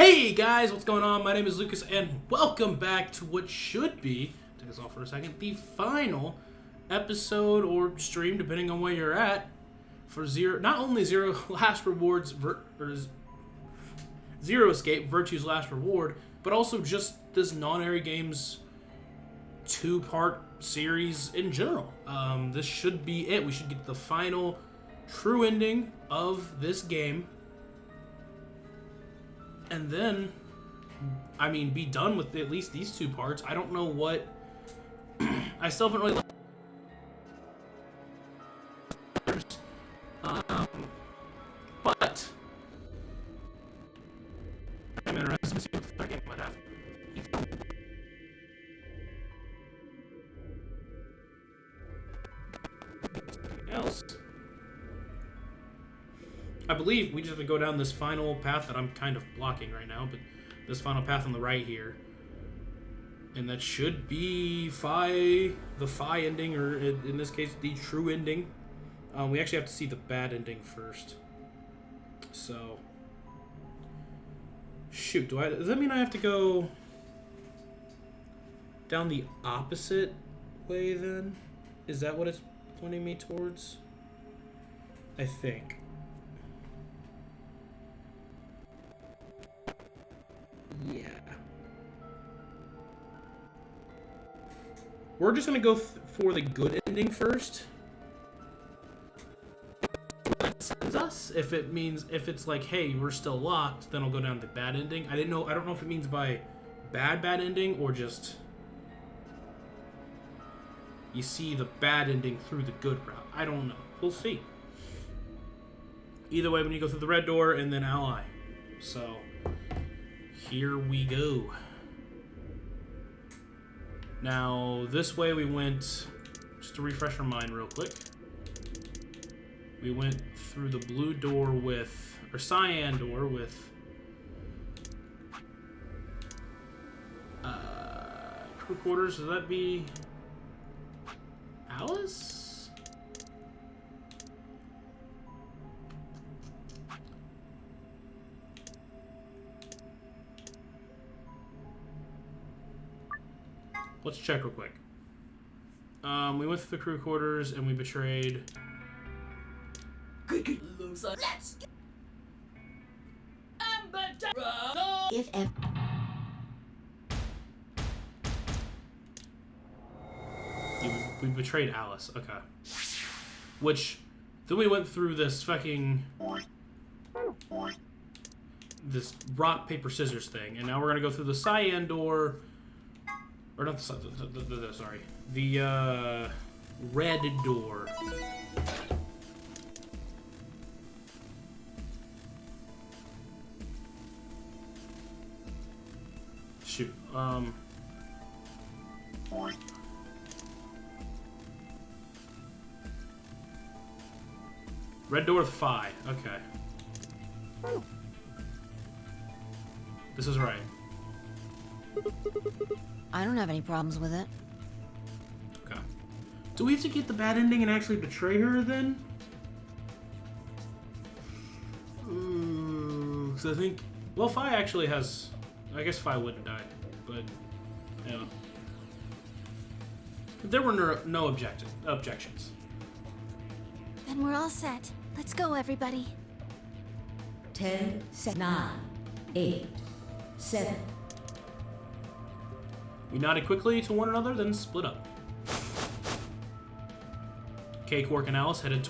Hey guys, what's going on? My name is Lucas and welcome back to what should be, take us off for a second, the final episode or stream, depending on where you're at, for not only Zero Last Rewards, Zero Escape, Virtue's Last Reward, but also just this Non-Airy Games two-part series in general. This should be it. We should get the final true ending of this game. And then, I mean, be done with at least these two parts. I don't know what... I still haven't really... But... I'm interested to see what the third game might have. Something else. I believe we just have to go down this final path that I'm kind of blocking right now, but this final path on the right here. And that should be the Phi ending, or in this case, the true ending. We actually have to see the bad ending first. So, shoot, does that mean I have to go down the opposite way then? Is that what it's pointing me towards? I think. Yeah. We're just gonna go for the good ending first. That sends us. If it's like, hey, we're still locked, then I'll go down to the bad ending. I don't know if it means by bad ending or just you see the bad ending through the good route. I don't know. We'll see. Either way, when you go through the red door and then ally. So here we go. Now, this way we went, just to refresh our mind real quick, we went through the blue door with, or cyan door with, crew quarters. Does that be Alice? Let's check real quick. We went through the crew quarters and we betrayed. Let's if we betrayed Alice. Okay. Which then we went through this fucking rock paper scissors thing, and now we're gonna go through the cyan door. Or not the sorry. The red door. Shoot. Red door with Phi. Okay. This is right. I don't have any problems with it. Okay. Do we have to get the bad ending and actually betray her then? Because I think... Well, Phi actually has... I guess Phi wouldn't die, but... You know. There were no objections. Then we're all set. Let's go, everybody. 10, 9, 8, 7. We nodded quickly to one another, then split up. Kay, Quark, and Alice headed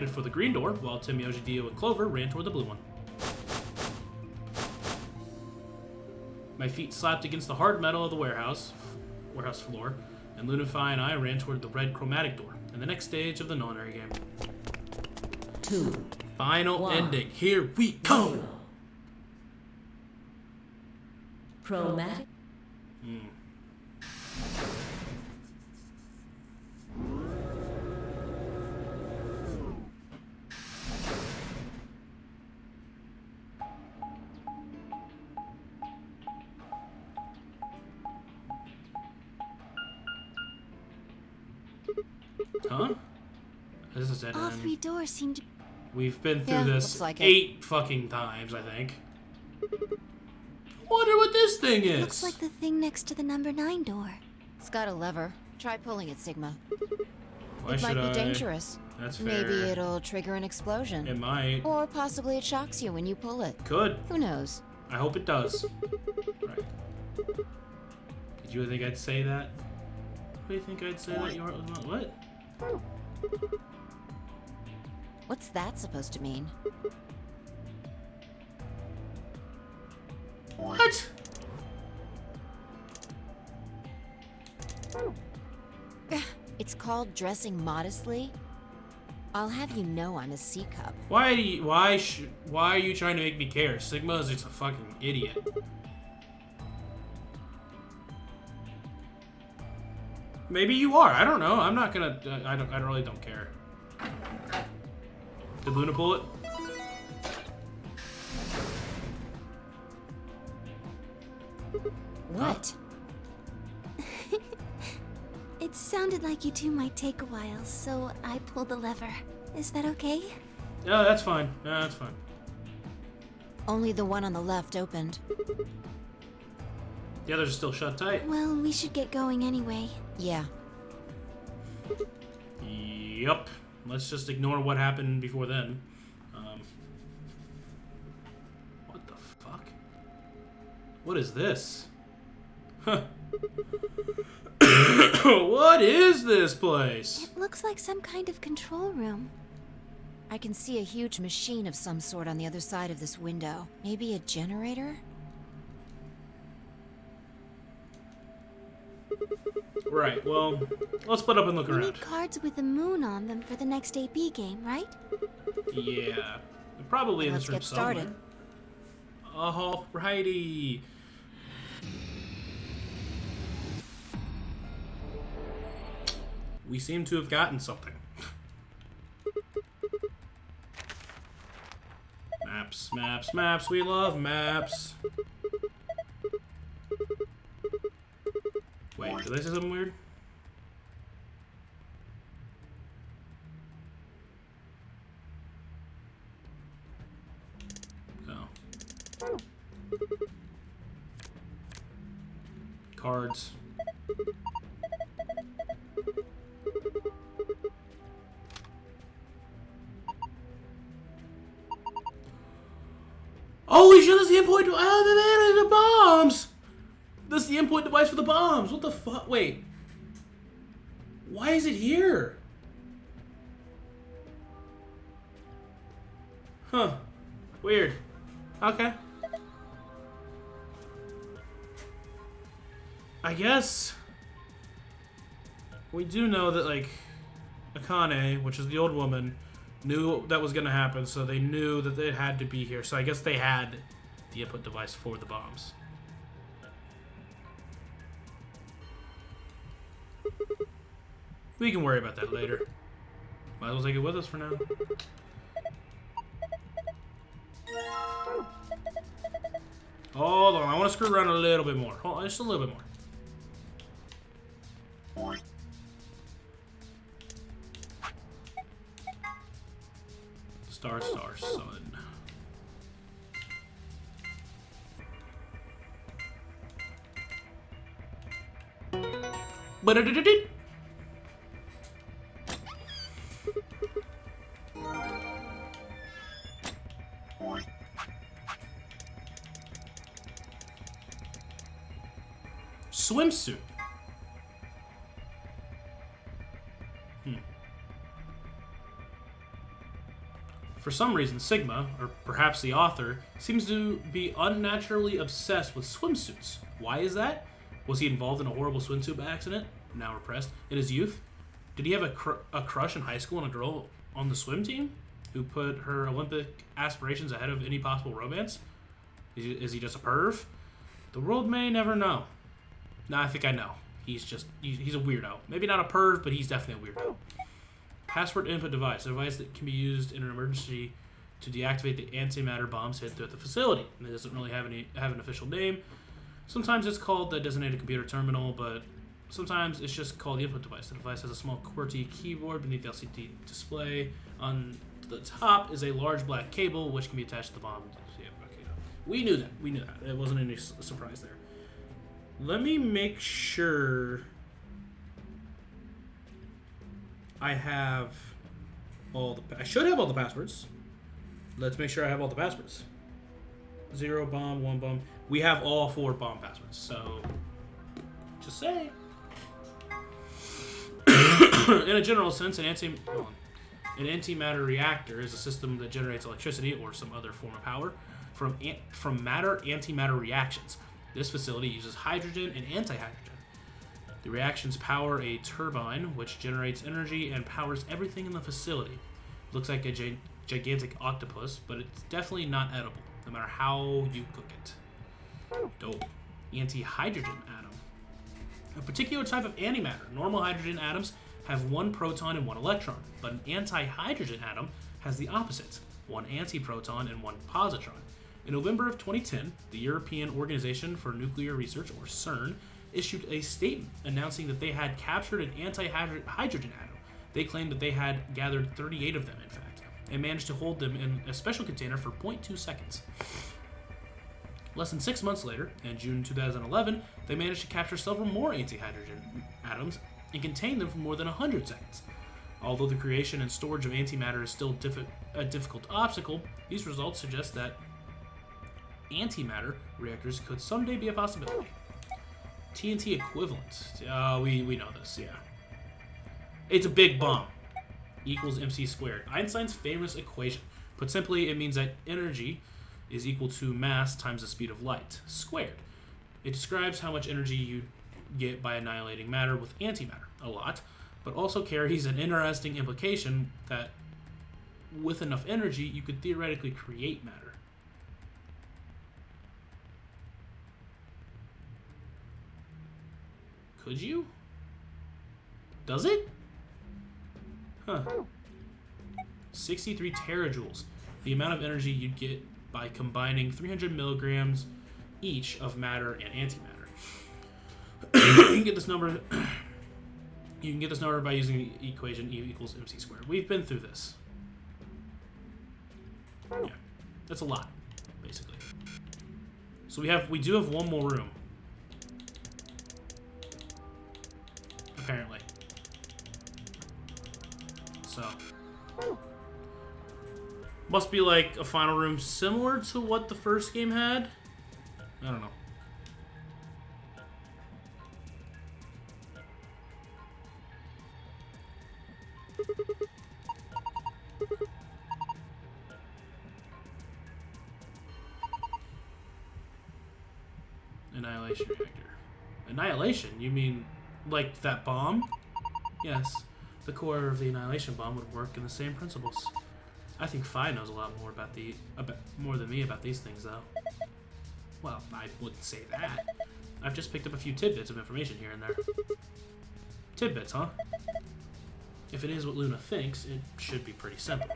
for the green door, while Tim, Yoji, Dio, and Clover ran toward the blue one. My feet slapped against the hard metal of the warehouse floor, and Lunafy and I ran toward the red chromatic door, in the next stage of the non-airy game. 2. Final 1. ending. Here we go! Chromatic. Huh? This is dead All end. 3 doors seem to... We've been through Yeah, this looks like it. 8 fucking times, I think. Wonder what this thing is. Looks like the thing next to the number 9 door. It's got a lever. Try pulling it, Sigma. Why It might should be I? That's That's fair. Maybe it'll trigger an explosion. It might. Or possibly it shocks you when you pull it. Could. Who knows? I hope it does. Right. Did you think I'd say that? Do you think I'd say that? Your heart was not what? What's that supposed to mean? What? It's called dressing modestly. I'll have you know I'm a C-cup. Why are you trying to make me care? Sigma is just a fucking idiot. Maybe you are. I don't know. I'm not gonna. I really don't care. Did Luna pull it? What? It sounded like you two might take a while, so I pulled the lever. Is that okay? Yeah, that's fine. Yeah, that's fine. Only the one on the left opened. The others are still shut tight. Well, we should get going anyway. Yeah. Yup. Let's just ignore what happened before then. What the fuck? What is this? Huh. What is this place? It looks like some kind of control room. I can see a huge machine of some sort on the other side of this window. Maybe a generator? Right, well, let's split up and look We around. need cards with a moon on them for the next AP game, right? Yeah. They're probably in Let's this room get started. somewhere. Alrighty. We seem to have gotten something. Maps, maps, maps. We love maps. Wait, did I say something weird? No. Cards. Holy shit, that's the endpoint. Oh, the bombs! That's the endpoint device for the bombs. What the fuck? Wait. Why is it here? Huh. Weird. Okay. I guess we do know that, like, Akane, which is the old woman, knew that was going to happen, so they knew that it had to be here. So I guess they had the input device for the bombs. We can worry about that later. Might as well take it with us for now. Hold on, I want to screw around a little bit more. Hold on, just a little bit more. Star, star, sun. Ba-da-da-da-da. Swimsuit. For some reason, Sigma, or perhaps the author, seems to be unnaturally obsessed with swimsuits. Why is that? Was he involved in a horrible swimsuit accident, now repressed, in his youth? Did he have a crush in high school on a girl on the swim team who put her Olympic aspirations ahead of any possible romance? Is he just a perv? The world may never know. No, I think I know. He's a weirdo. Maybe not a perv, but he's definitely a weirdo. Password input device, a device that can be used in an emergency to deactivate the antimatter bombs hit throughout the facility. And it doesn't really have an official name. Sometimes it's called the designated computer terminal, but sometimes it's just called the input device. The device has a small QWERTY keyboard beneath the LCD display. On the top is a large black cable which can be attached to the bomb. We knew that. We knew that. It wasn't any surprise there. Let me make sure I have all the... I should have all the passwords. Let's make sure I have all the passwords. 0 bomb, 1 bomb. We have all 4 bomb passwords, so... Just say. In a general sense, an antimatter reactor is a system that generates electricity or some other form of power from matter-antimatter reactions. This facility uses hydrogen and antihydrogen. The reactions power a turbine, which generates energy and powers everything in the facility. It looks like a gigantic octopus, but it's definitely not edible, no matter how you cook it. Dope. Antihydrogen atom. A particular type of antimatter. Normal hydrogen atoms have 1 proton and 1 electron, but an antihydrogen atom has the opposite, 1 antiproton and 1 positron. In November of 2010, the European Organization for Nuclear Research, or CERN, issued a statement announcing that they had captured an antihydrogen atom. They claimed that they had gathered 38 of them, in fact, and managed to hold them in a special container for 0.2 seconds. Less than 6 months later, in June 2011, they managed to capture several more antihydrogen atoms and contain them for more than 100 seconds. Although the creation and storage of antimatter is still a difficult obstacle, these results suggest that antimatter reactors could someday be a possibility. TNT equivalent. We know this, yeah. It's a big bomb. Equals mc squared. Einstein's famous equation. Put simply, it means that energy is equal to mass times the speed of light, squared. It describes how much energy you get by annihilating matter with antimatter, a lot, but also carries an interesting implication that with enough energy, you could theoretically create matter. Could you? Does it? Huh. 63 terajoules. The amount of energy you'd get by combining 300 milligrams each of matter and antimatter. You can get this number. You can get this number by using the equation E equals mc squared. We've been through this. Yeah, that's a lot, basically. So we do have one more room. Apparently. So must be like a final room similar to what the first game had. I don't know. Annihilation reactor. Annihilation? You mean like that bomb? Yes. The core of the annihilation bomb would work in the same principles. I think Phi knows a lot more more than me about these things, though. Well, I wouldn't say that. I've just picked up a few tidbits of information here and there. Tidbits, huh? If it is what Luna thinks, it should be pretty simple.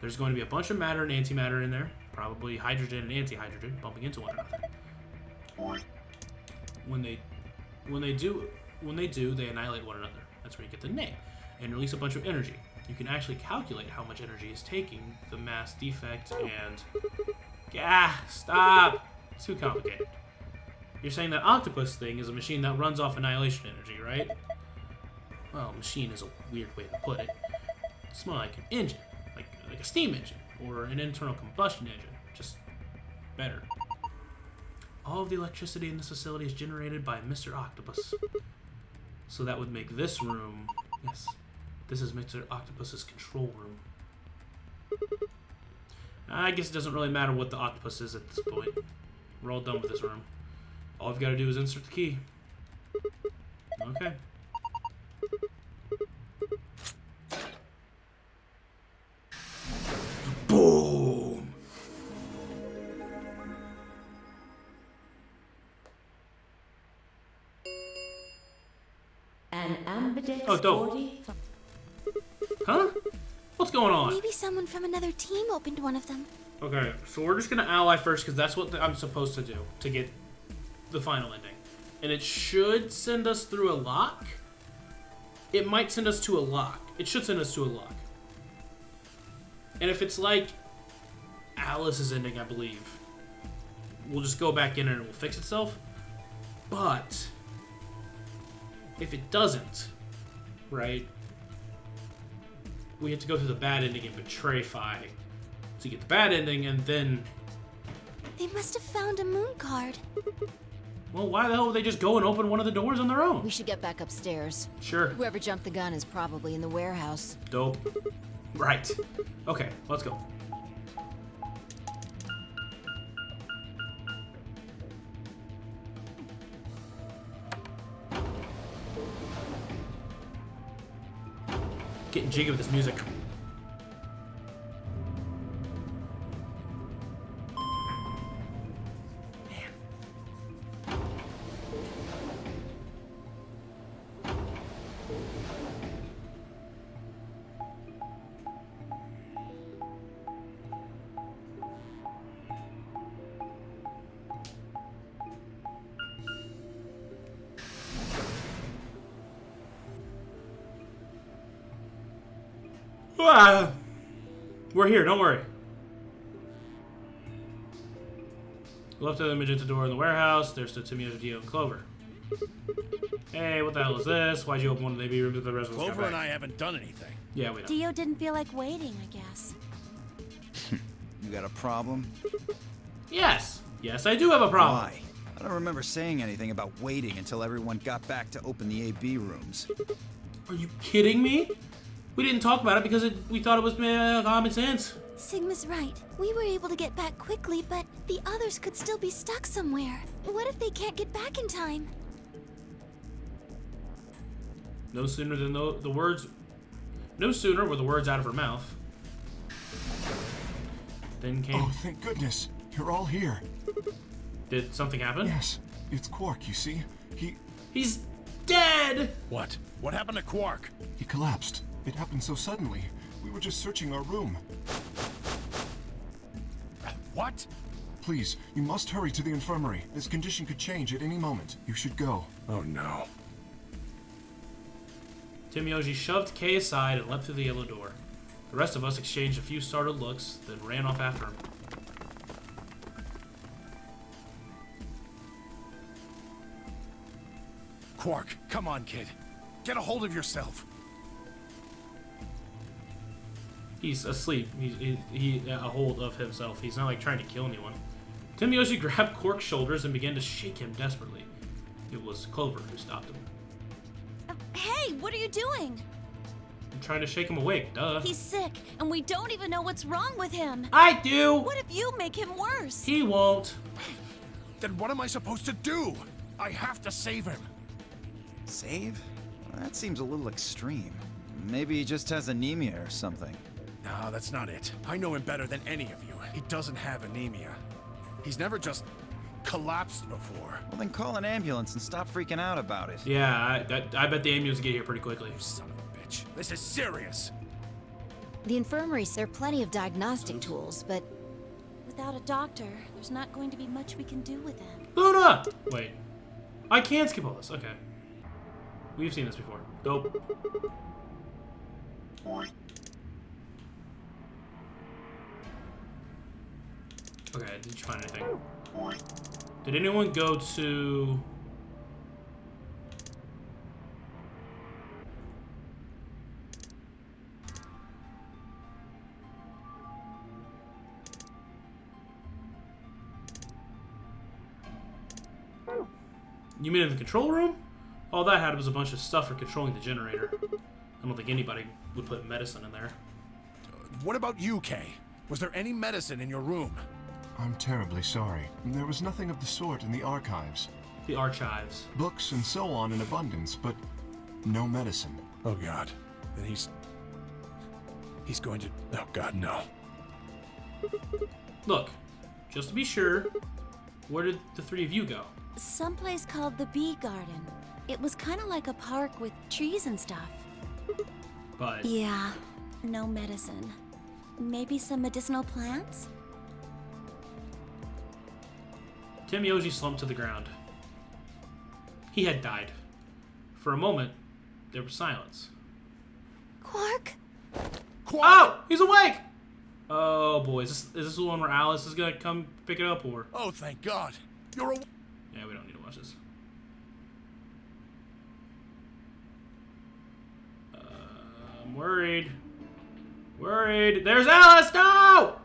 There's going to be a bunch of matter and antimatter in there, probably hydrogen and antihydrogen bumping into one another. When they do, they annihilate one another. That's where you get the name, and release a bunch of energy. You can actually calculate how much energy is taking the mass defect and... stop! It's too complicated. You're saying that octopus thing is a machine that runs off annihilation energy, right? Well, machine is a weird way to put it. It's more like an engine, like a steam engine, or an internal combustion engine, just better. All of the electricity in this facility is generated by Mr. Octopus. So that would make this room... Yes, this is Mr. Octopus's control room. I guess it doesn't really matter what the octopus is at this point. We're all done with this room. All I've got to do is insert the key. Okay. Boom! An ambidextrous Oh, dope. 40. Huh? What's going on? Maybe someone from another team opened one of them. Okay, so we're just gonna ally first because that's what I'm supposed to do to get the final ending. And it should send us through a lock. It might send us to a lock. It should send us to a lock. And if it's like Alice's ending, I believe, we'll just go back in and it will fix itself. But if it doesn't, right, we have to go through the bad ending and betray Phi to get the bad ending, and then... They must have found a moon card. Well, why the hell would they just go and open one of the doors on their own? We should get back upstairs. Sure. Whoever jumped the gun is probably in the warehouse. Dope. Right. Okay, let's go. Getting jiggy with this music. We're here, don't worry. Left of the magenta door in the warehouse. There's the Timio, Dio, and Clover. Hey, what the hell is this? Why'd you open one of the AB rooms with the rest of us? Clover and I haven't done anything. Yeah, we know. Dio didn't feel like waiting, I guess. You got a problem? Yes. Yes, I do have a problem. Why? I don't remember saying anything about waiting until everyone got back to open the AB rooms. Are you kidding me? We didn't talk about it because we thought it was common sense. Sigma's right. We were able to get back quickly, but the others could still be stuck somewhere. What if they can't get back in time? No sooner than the words... No sooner were the words out of her mouth. Then came... Oh, thank goodness. You're all here. Did something happen? Yes, it's Quark, you see. He's dead! What? What happened to Quark? He collapsed. It happened so suddenly. We were just searching our room. What? Please, you must hurry to the infirmary. This condition could change at any moment. You should go. Oh no. Timioji shoved Kay aside and leapt through the yellow door. The rest of us exchanged a few startled looks, then ran off after him. Quark, come on, kid. Get a hold of yourself. He's asleep. He a hold of himself. He's not like trying to kill anyone. Timioji grabbed Quark's shoulders and began to shake him desperately. It was Clover who stopped him. Hey, what are you doing? I'm trying to shake him awake, duh. He's sick, and we don't even know what's wrong with him. I do! What if you make him worse? He won't. Then what am I supposed to do? I have to save him. Save? Well, that seems a little extreme. Maybe he just has anemia or something. No, that's not it. I know him better than any of you. He doesn't have anemia. He's never just collapsed before. Well, then call an ambulance and stop freaking out about it. Yeah, I bet the ambulance will get here pretty quickly. You son of a bitch. This is serious. The infirmaries, there are plenty of diagnostic tools, but Without a doctor, there's not going to be much we can do with him. Luna! Wait. I can skip all this. Okay. We've seen this before. Dope. Okay, did you find anything? Did anyone go to... You mean in the control room? All that had was a bunch of stuff for controlling the generator. I don't think anybody would put medicine in there. What about you, Kay? Was there any medicine in your room? I'm terribly sorry. There was nothing of the sort in the archives. The archives. Books and so on in abundance, but no medicine. Oh God. Then he's going to... Oh God, no. Look, just to be sure, where did the three of you go? Someplace called the Bee Garden. It was kind of like a park with trees and stuff. But... Yeah, no medicine. Maybe some medicinal plants? Timioji slumped to the ground. He had died. For a moment, there was silence. Quark? Quark! Oh! He's awake! Oh boy, is this the one where Alice is gonna come pick it up, or? Oh, thank God. You're a... Yeah, we don't need to watch this. I'm worried. Worried. There's Alice! No!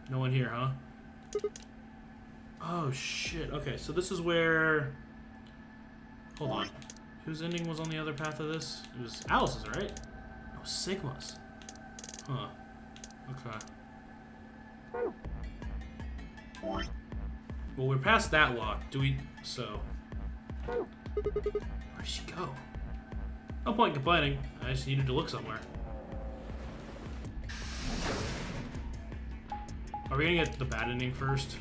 No one here, huh? Oh, shit. Okay, so this is where... Hold on. Whose ending was on the other path of this? It was Alice's, right? No, Sigma's. Huh. Okay. Well, we're past that lock. Do we... So... Where'd she go? No point in complaining. I just needed to look somewhere. Are we gonna get the bad ending first?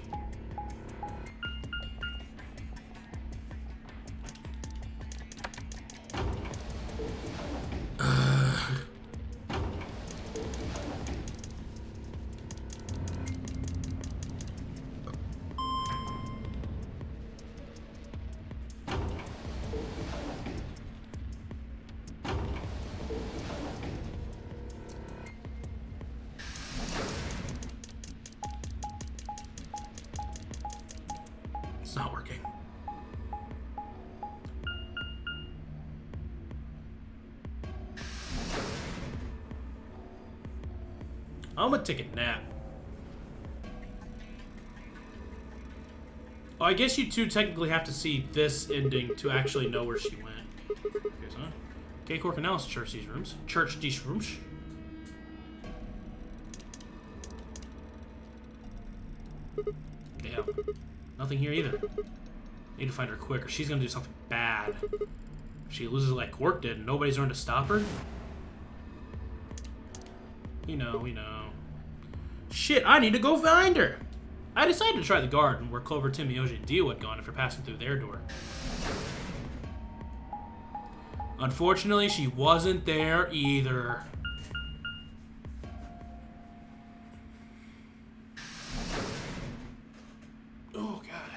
It's not working. I'm gonna take a nap. Oh, I guess you two technically have to see this ending to actually know where she went. Okay, so K. Corkinell's church these rooms. Church these rooms. Damn. Nothing here either. Need to find her quick or she's gonna do something bad. If she loses it like Quark did and nobody's around to stop her. We know. Shit, I need to go find her! I decided to try the garden where Clover, Tim, Yoshi, and Dio had gone after passing through their door. Unfortunately, she wasn't there either. Oh, God.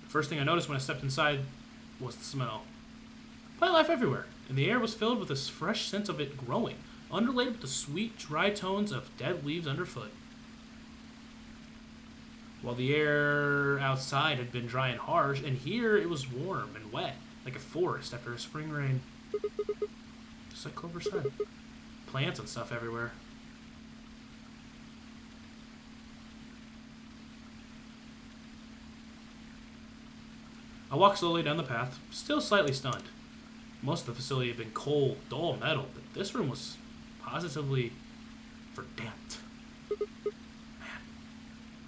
The first thing I noticed when I stepped inside was the smell. Plant life everywhere, and the air was filled with this fresh sense of it growing, underlaid with the sweet, dry tones of dead leaves underfoot. While the air outside had been dry and harsh, and here it was warm and wet, like a forest after a spring rain. Just like Clover said. Plants and stuff everywhere. I walked slowly down the path, still slightly stunned. Most of the facility had been cold, dull metal, but this room was positively verdant. Man,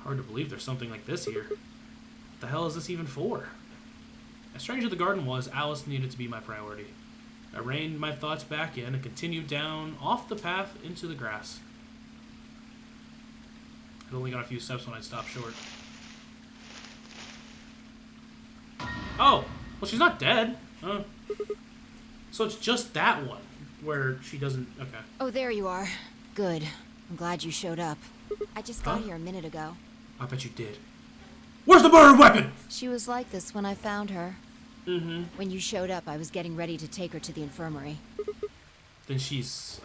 hard to believe there's something like this here. What the hell is this even for? As strange as the garden was, Alice needed to be my priority. I reined my thoughts back in and continued down off the path into the grass. I'd only got a few steps when I stopped short. Oh! Well, she's not dead. So it's just that one where she doesn't... Okay. Oh, there you are. Good. I'm glad you showed up. I just got here a minute ago. I bet you did. Where's the murder weapon? She was like this when I found her. Mm-hmm. When you showed up, I was getting ready to take her to the infirmary. Then she's...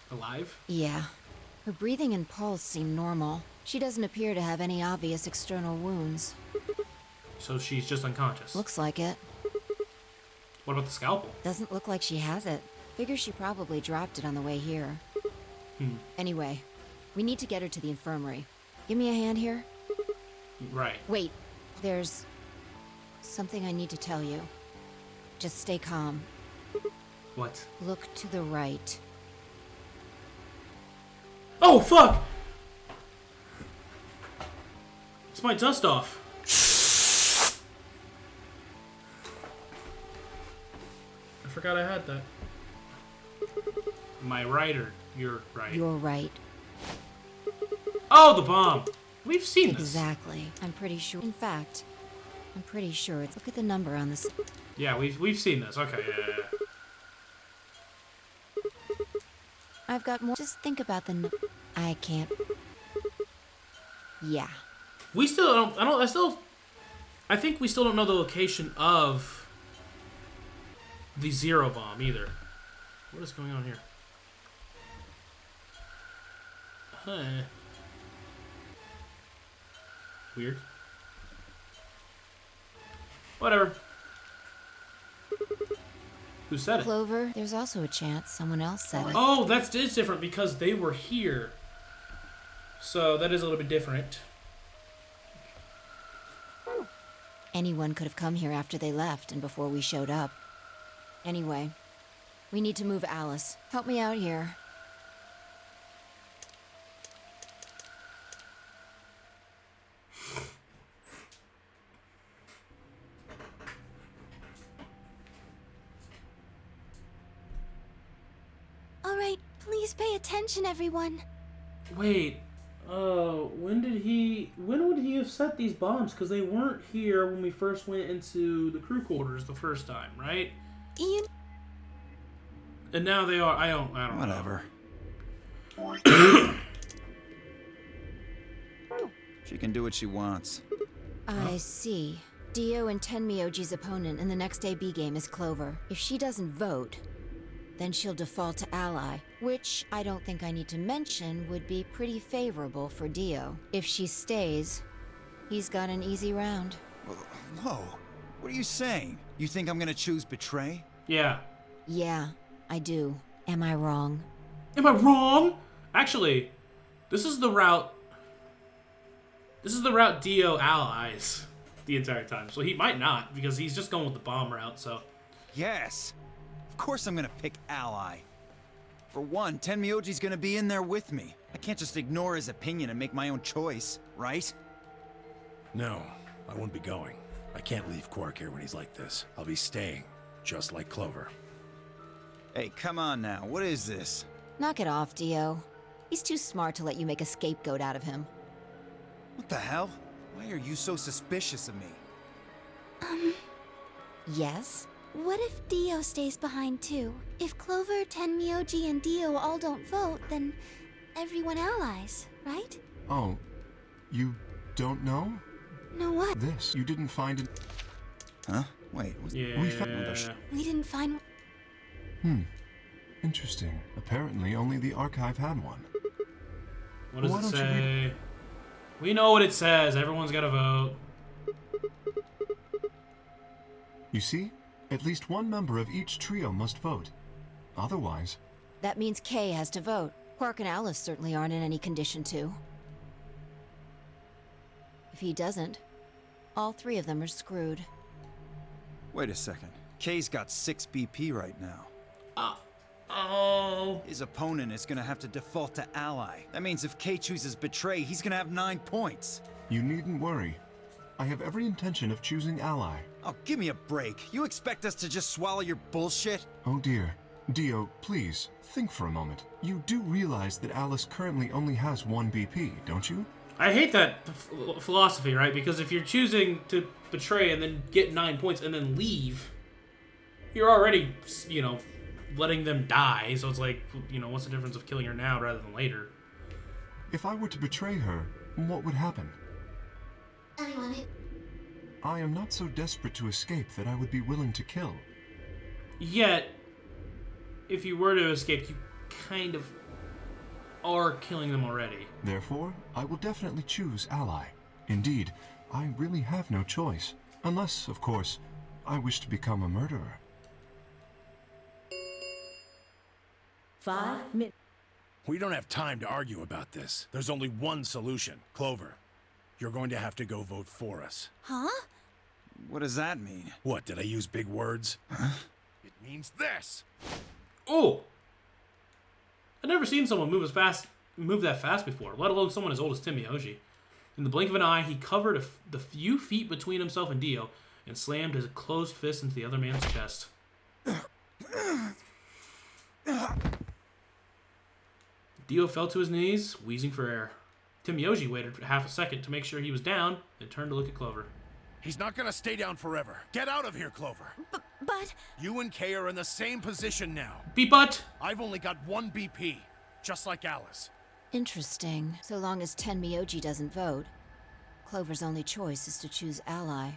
alive? Yeah. Her breathing and pulse seem normal. She doesn't appear to have any obvious external wounds. So she's just unconscious? Looks like it. What about the scalpel? Doesn't look like she has it. Figure she probably dropped it on the way here. Anyway, we need to get her to the infirmary. Give me a hand here? Right. Wait, there's something I need to tell you. Just stay calm. What? Look to the right. Oh, fuck! It's my dust off. I forgot I had that. Am I right or you're right? You're right. Oh, the bomb! We've seen this. Exactly. I'm pretty sure. In fact, I'm pretty sure it's... Look at the number on this. Yeah, we've seen this. Okay, yeah. I've got more. Just think about the... I can't... Yeah. We still don't. I think we still don't know the location of the Zero Bomb either. What is going on here? Huh. Weird. Whatever. Who said it? Clover, there's also a chance someone else said it. Oh, that's different because they were here. So that is a little bit different. Anyone could have come here after they left and before we showed up. Anyway, we need to move Alice. Help me out here. All right, please pay attention, everyone. Wait. When would he have set these bombs? Because they weren't here when we first went into the crew quarters the first time, right? You And now they are. I don't Whatever. She can do what she wants. I see. Dio and Tenmyoji's opponent in the next AB game is Clover. If she doesn't vote, then she'll default to ally, which I don't think I need to mention would be pretty favorable for Dio. If she stays, he's got an easy round. Whoa. What are you saying? You think I'm gonna choose betray? Yeah. Yeah, I do. Am I wrong? Am I wrong? Actually, this is the route. This is the route Dio allies the entire time. So he might not, because he's just going with the bomb route, so. Yes. Of course I'm gonna pick ally. For one, Tenmyoji's gonna be in there with me. I can't just ignore his opinion and make my own choice, right? No, I won't be going. I can't leave Quark here when he's like this. I'll be staying, just like Clover. Hey, come on now. What is this? Knock it off, Dio. He's too smart to let you make a scapegoat out of him. What the hell? Why are you so suspicious of me? Yes? What if Dio stays behind too? If Clover, Tenmyoji, and Dio all don't vote, then everyone allies, right? Oh, you don't know? Know what? This. You didn't find it. Huh? Wait. Yeah. We didn't find. Interesting. Apparently, only the archive had one. What does Why it don't you say? We know what it says. Everyone's got to vote. You see? At least one member of each trio must vote. Otherwise... That means Kay has to vote. Quark and Alice certainly aren't in any condition to. If he doesn't, all three of them are screwed. Wait a second. Kay's got 6 BP right now. Oh. His opponent is gonna have to default to ally. That means if Kay chooses betray, he's gonna have 9 points. You needn't worry. I have every intention of choosing ally. Oh, give me a break. You expect us to just swallow your bullshit? Oh dear. Dio, please, think for a moment. You do realize that Alice currently only has 1 BP, don't you? I hate that philosophy, right? Because if you're choosing to betray and then get 9 points and then leave, you're already, letting them die. So it's like, what's the difference of killing her now rather than later? If I were to betray her, what would happen? Anyone? I am not so desperate to escape that I would be willing to kill. Yet, if you were to escape, you kind of are killing them already. Therefore, I will definitely choose ally. Indeed, I really have no choice. Unless, of course, I wish to become a murderer. 5 minutes. We don't have time to argue about this. There's only one solution. Clover, you're going to have to go vote for us. Huh? What does that mean? What, did I use big words? Huh? It means this! Oh! I've never seen someone move that fast before, let alone someone as old as Tenmyoji. In the blink of an eye, he covered the few feet between himself and Dio and slammed his closed fist into the other man's chest. Dio fell to his knees, wheezing for air. Tenmyoji waited for half a second to make sure he was down, then turned to look at Clover. He's not gonna stay down forever. Get out of here, Clover. But... You and Kay are in the same position now. Beat butt! I've only got 1 BP, just like Alice. Interesting. So long as Ten Myoji doesn't vote, Clover's only choice is to choose Ally.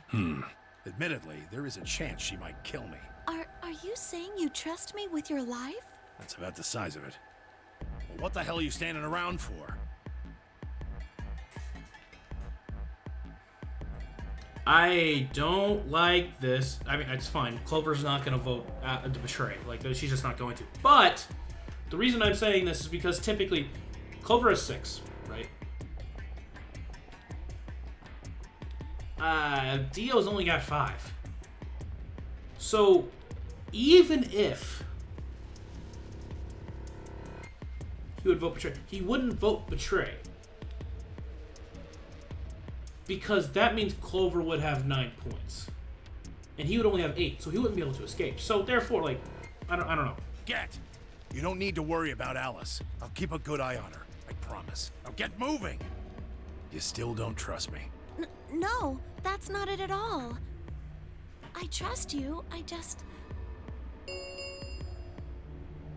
Admittedly, there is a chance she might kill me. Are you saying you trust me with your life? That's about the size of it. Well, what the hell are you standing around for? I don't like this. I mean, it's fine. Clover's not going to vote to betray. Like, she's just not going to. But the reason I'm saying this is because typically Clover has 6, right? Dio's only got 5. So even if he would vote betray, he wouldn't vote betray. Because that means Clover would have 9 points. And he would only have 8, so he wouldn't be able to escape. So therefore, like, I don't know. Get! You don't need to worry about Alice. I'll keep a good eye on her. I promise. Now get moving! You still don't trust me. No, that's not it at all. I trust you, I just...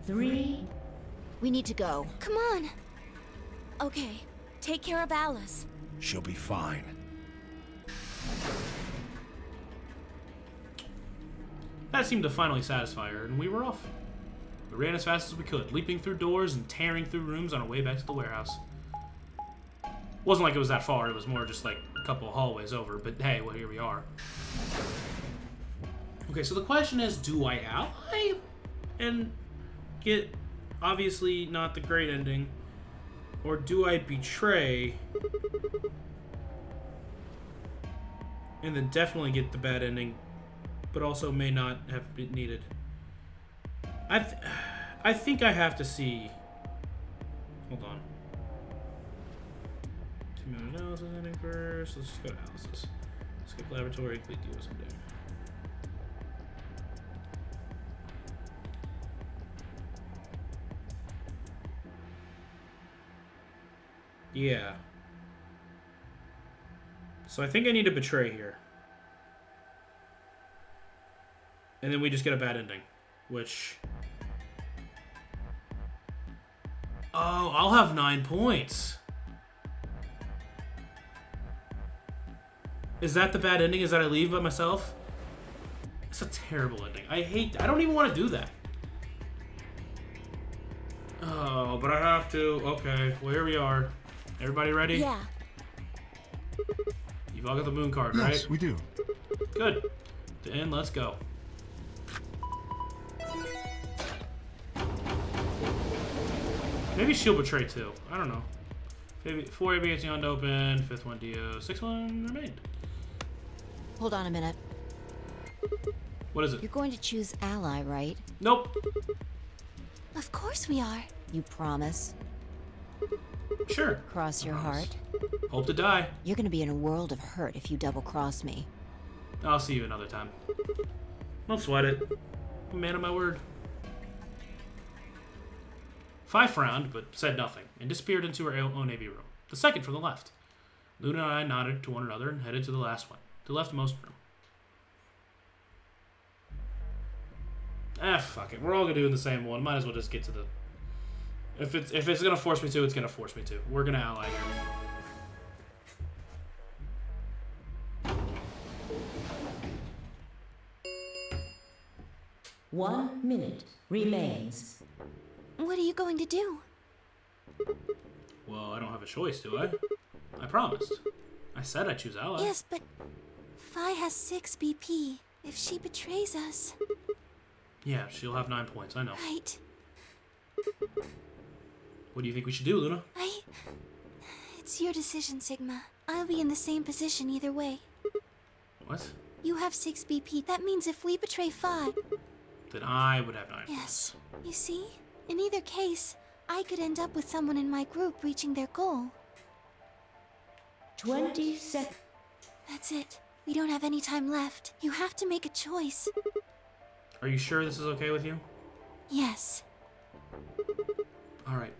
3, We need to go. Come on. Okay, take care of Alice. She'll be fine. That seemed to finally satisfy her, and we were off. We ran as fast as we could, leaping through doors and tearing through rooms on our way back to the warehouse. Wasn't like it was that far, it was more just like a couple of hallways over, but hey, well, here we are. Okay, so the question is, do I ally and get, obviously, not the great ending, or do I betray and then definitely get the bad ending, but also may not have been needed? I think I have to see. Hold on. 2 minute analysis ending first. Let's just go to analysis. Skip laboratory, complete deals ending. Yeah. So I think I need to betray here. And then we just get a bad ending. Which... Oh, I'll have 9 points. Is that the bad ending? Is that I leave by myself? It's a terrible ending. I don't even want to do that. Oh, but I have to. Okay, well, here we are. Everybody ready? Yeah. You've all got the moon card, right? Yes, we do. Good. Then let's go. Maybe she'll betray too. I don't know. 4 ABS beyond open, 5th one Dio, 6th one remained. Hold on a minute. What is it? You're going to choose Ally, right? Nope. Of course we are. You promise? Sure. Cross your heart. Hope to die. You're gonna be in a world of hurt if you double-cross me. I'll see you another time. Don't sweat it. I'm a man of my word. 5 frowned, but said nothing, and disappeared into her own AV room. The second from the left. Luna and I nodded to one another and headed to the last one. The leftmost room. Fuck it. We're all gonna do the same one. Might as well just get to the... If it's gonna force me to, it's gonna force me to. We're gonna ally here. 1 minute remains. What are you going to do? Well, I don't have a choice, do I? I promised. I said I'd choose Ally. Yes, but Phi has 6 BP. If she betrays us... Yeah, she'll have 9 points, I know. Right. What do you think we should do, Luna? It's your decision, Sigma. I'll be in the same position either way. What? You have 6 BP. That means if we betray Phi... Then I would have 9 Yes. You see? In either case, I could end up with someone in my group reaching their goal. 20 seconds. That's it. We don't have any time left. You have to make a choice. Are you sure this is okay with you? Yes. Alright.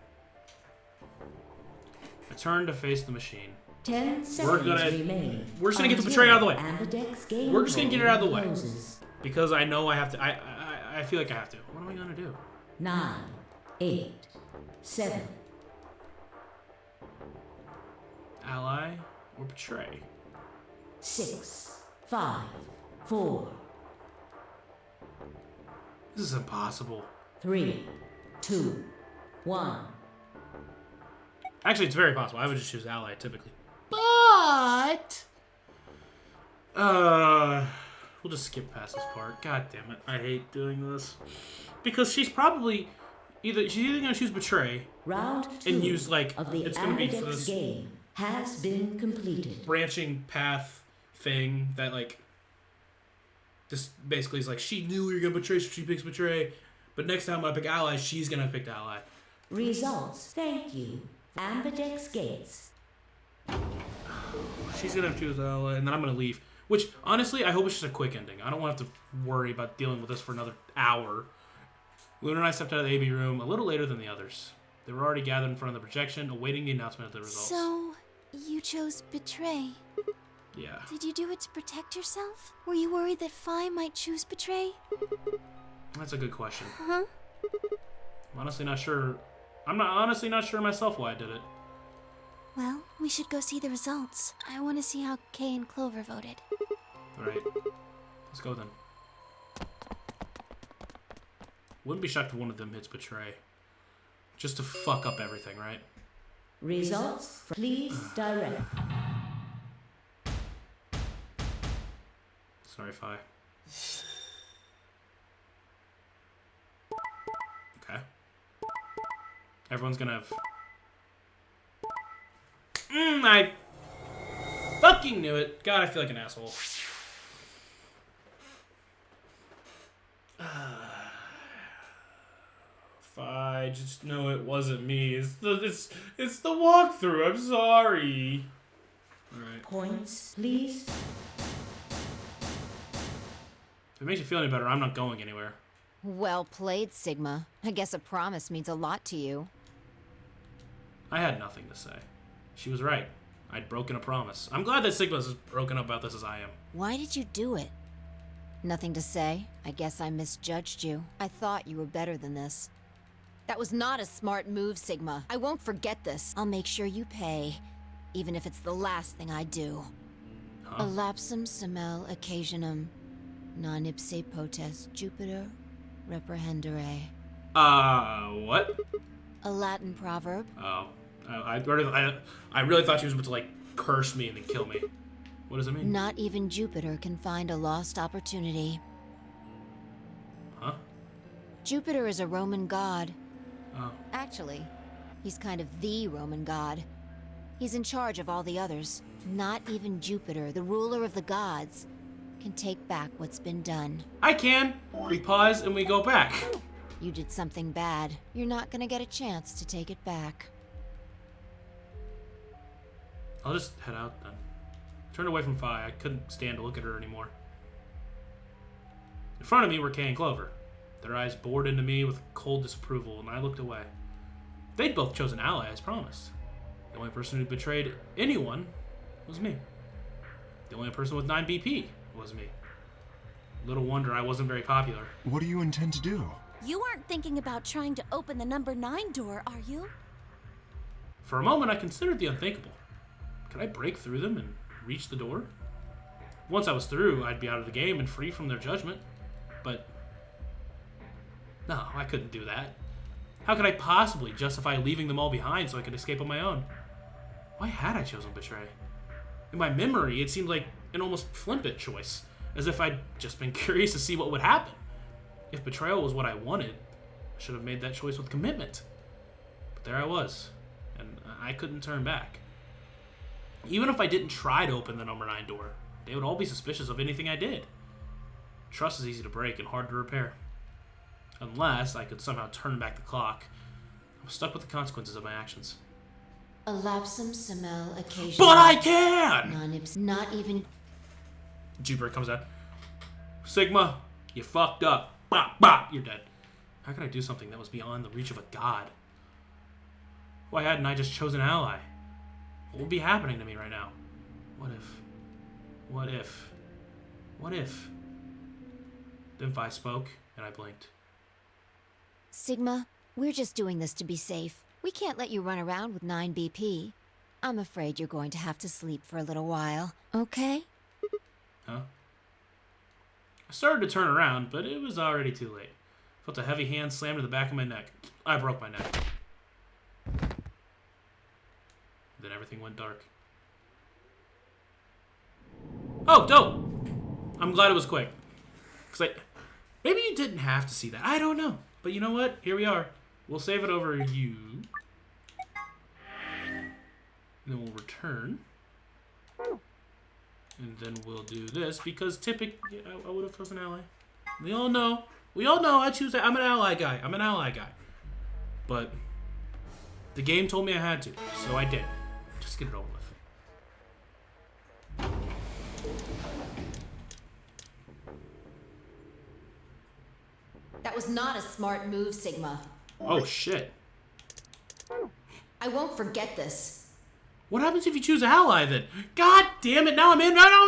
I turn to face the machine. 10 seconds remain. We're just gonna get the betray out of the way. And the deck's game We're just gonna get it out of the way. closes. Because I know I have to. I feel like I have to. What am I gonna do? 9, 8, 7, Ally or betray? 6, 5, 4, This is impossible. 3, 2, 1. Actually, it's very possible. I would just choose ally typically. But we'll just skip past this part. God damn it. I hate doing this. Because she's probably either gonna choose betray Round 2 and use like of the it's gonna be for Ambidex this game has been completed. branching path thing that like this basically is like she knew we were gonna betray, so she picks betray. But next time I pick ally, she's gonna pick ally. Results, thank you. Ambidex gates. She's gonna choose ally, and then I'm gonna leave. Which honestly, I hope it's just a quick ending. I don't want to have to worry about dealing with this for another hour. Luna and I stepped out of the AB room a little later than the others. They were already gathered in front of the projection, awaiting the announcement of the results. So, you chose betray. Yeah. Did you do it to protect yourself? Were you worried that Phi might choose betray? That's a good question. Huh? I'm honestly not sure. I'm not honestly not sure myself why I did it. Well, we should go see the results. I want to see how Kay and Clover voted. Alright. Let's go then. Wouldn't be shocked if one of them hits betray. Just to fuck up everything, right? Results, please direct. Sorry, Phi. Okay. Everyone's gonna have... I fucking knew it. God, I feel like an asshole. Phi, just know it wasn't me. It's the walkthrough. I'm sorry. Alright. Points, please. If it makes you feel any better, I'm not going anywhere. Well played, Sigma. I guess a promise means a lot to you. I had nothing to say. She was right. I'd broken a promise. I'm glad that Sigma's as broken up about this as I am. Why did you do it? Nothing to say. I guess I misjudged you. I thought you were better than this. That was not a smart move, Sigma. I won't forget this. I'll make sure you pay, even if it's the last thing I do. Huh? Elapsum semel occasionum non ipse potest Jupiter reprehendere. What? A Latin proverb. Oh. I really thought she was about to, like, curse me and then kill me. What does it mean? Not even Jupiter can find a lost opportunity. Huh? Jupiter is a Roman god. Oh. Actually, he's kind of the Roman god. He's in charge of all the others. Not even Jupiter, the ruler of the gods, can take back what's been done. I can! We pause and we go back. You did something bad. You're not gonna get a chance to take it back. I'll just head out then. Turned away from Phi. I couldn't stand to look at her anymore. In front of me were Kay and Clover. Their eyes bored into me with cold disapproval, and I looked away. They'd both chosen ally as promised. The only person who betrayed anyone was me. The only person with 9 BP was me. Little wonder I wasn't very popular. What do you intend to do? You aren't thinking about trying to open the number 9 door, are you? For a moment, I considered the unthinkable. Could I break through them and reach the door? Once I was through, I'd be out of the game and free from their judgment. But no, I couldn't do that. How could I possibly justify leaving them all behind so I could escape on my own? Why had I chosen betray? In my memory, it seemed like an almost flippant choice, as if I'd just been curious to see what would happen. If betrayal was what I wanted, I should have made that choice with commitment. But there I was, and I couldn't turn back. Even if I didn't try to open the number 9 door, they would all be suspicious of anything I did. Trust is easy to break and hard to repair. Unless I could somehow turn back the clock, I'm stuck with the consequences of my actions. Elapsum semel occasionum. But I can! Non ips. Not even. Jupiter comes out. Sigma, you fucked up. Bop, bop, you're dead. How could I do something that was beyond the reach of a god? Why hadn't I just chosen ally? What would be happening to me right now? What if? What if? What if? Then Phi spoke, and I blinked. Sigma, we're just doing this to be safe. We can't let you run around with 9 BP. I'm afraid you're going to have to sleep for a little while, okay? Huh? I started to turn around, but it was already too late. Felt a heavy hand slammed to the back of my neck. I broke my neck. Then everything went dark. Oh, dope! I'm glad it was quick. Maybe you didn't have to see that. I don't know. But you know what? Here we are. We'll save it over you. And then we'll return. And then we'll do this because typically I would have chosen an ally. We all know I choose that. I'm an ally guy. But the game told me I had to, so I did. Just get it over with. That was not a smart move, Sigma. Oh shit. I won't forget this. What happens if you choose ally then? God damn it, now I'm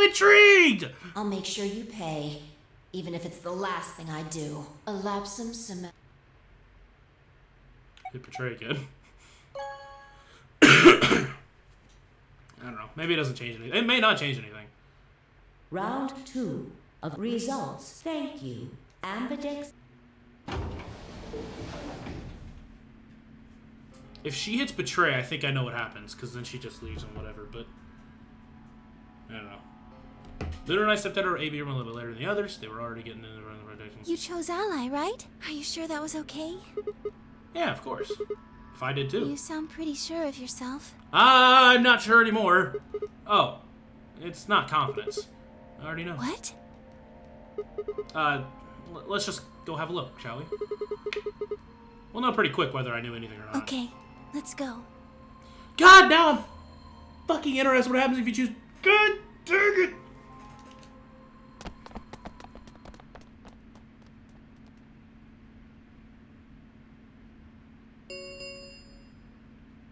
intrigued! I'll make sure you pay, even if it's the last thing I do. A lapsum cement. Hit betray again. I don't know. Maybe it doesn't change anything. It may not change anything. Round 2 of results. Thank you. Ambidex. If she hits betray, I think I know what happens, because then she just leaves and whatever, but I don't know. Lunar and I stepped out of AB room a little bit later than the others. They were already getting in the right directions. You chose ally, right? Are you sure that was okay? Yeah, of course. If I did too. You sound pretty sure of yourself. I'm not sure anymore. Oh, it's not confidence. I already know. What? Let's just go have a look, shall we? We'll know pretty quick whether I knew anything or not. Okay, let's go. God, now I'm fucking interested what happens if you choose... God dang it!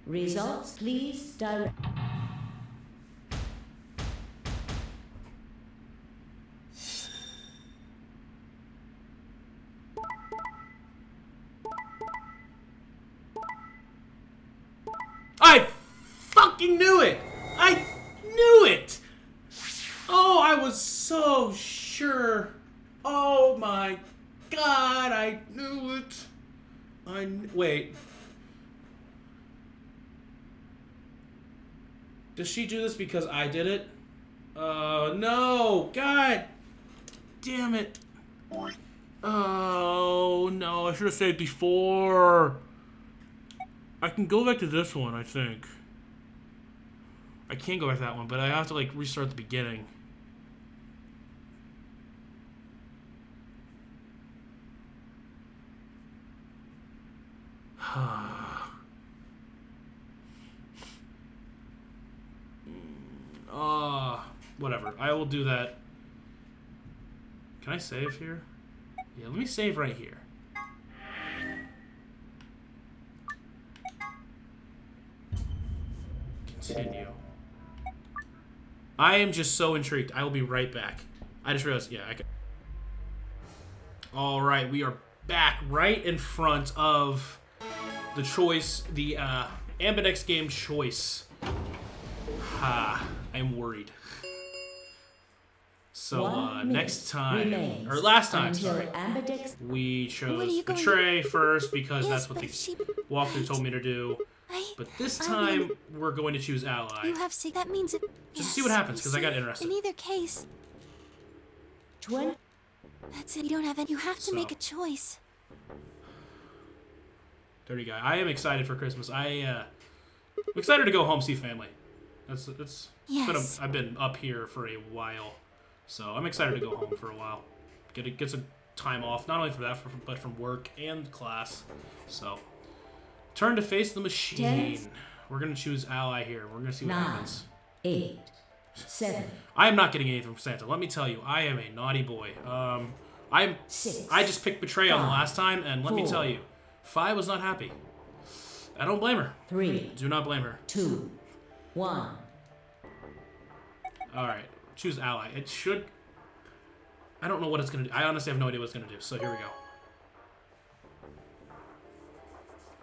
Results, please direct. I fucking knew it! I knew it! Oh, I was so sure. Oh my god, I knew it. Wait. Does she do this because I did it? No! God damn it. Oh, no, I should have saved before. I can go back to this one, I think. I can't go back to that one, but I have to, like, restart the beginning. Whatever. I will do that. Can I save here? Yeah, let me save right here. Continue. I am just so intrigued. I will be right back. I just realized, yeah, I can. All right, we are back right in front of the choice, the Ambidex game choice. I'm worried. So next time, or last time, sorry, we chose betray first because that's what the walkthrough told me to do. But this time, we're going to choose ally. You have that means it. Just to see what happens, because I got interested. In either case, that's it. You don't have any. You have to make a choice. Dirty guy. I am excited for Christmas. I'm excited to go home see family. I've been up here for a while, so I'm excited to go home for a while. Get some time off, not only for that, but from work and class. So, turn to face the machine. We're gonna choose ally here. We're gonna see what happens. 8, 7. I am not getting anything from Santa. Let me tell you, I am a naughty boy. I just picked betray on the last time, and let me tell you, Fi was not happy. I don't blame her. 3. Do not blame her. 2, 1. All right, choose ally. It should. I don't know what it's gonna do. I honestly have no idea what it's gonna do. So here we go.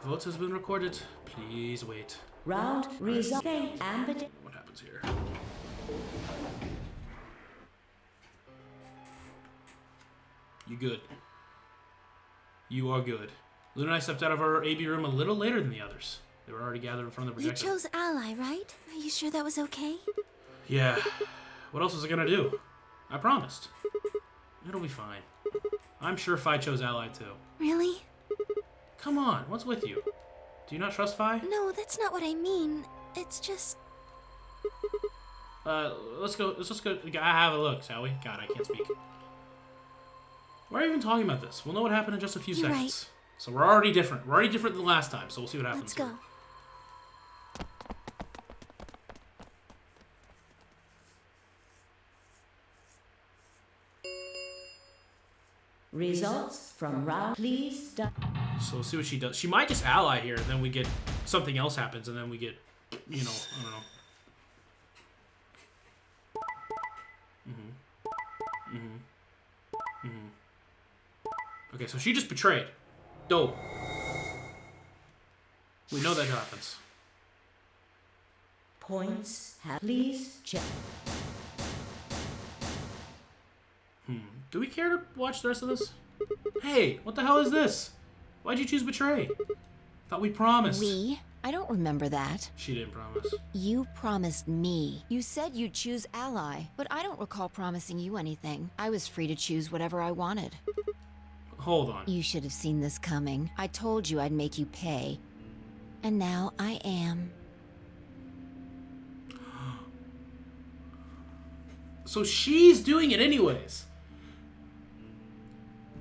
Votes has been recorded. Please wait. Round result. Ambidextrous. What happens here? You good. You are good. Luna and I stepped out of our AB room a little later than the others. They were already gathered in front of the You projector. chose Ally, right? Are you sure that was okay? Yeah. What else was I gonna do? I promised. It'll be fine. I'm sure Phi chose Ally too. Really? Come on, what's with you? Do you not trust Phi? No, that's not what I mean. It's just... Let's just go have a look, shall we? God, I can't speak. Why are you even talking about this? We'll know what happened in just a few You're seconds. right. So we're already different. We're already different than last time, so we'll see what happens. Let's go. here. Results from round. Please. So we'll see what she does. She might just ally here, and then we get something else happens, and then we get, you know, I don't know. Okay, so she just betrayed. Dope. We know that happens. Points. Please check. Do we care to watch the rest of this? Hey, what the hell is this? Why'd you choose betray? Thought we promised. We? I don't remember that. She didn't promise. You promised me. You said you'd choose Ally, but I don't recall promising you anything. I was free to choose whatever I wanted. Hold on. You should have seen this coming. I told you I'd make you pay. And now I am. So she's doing it anyways.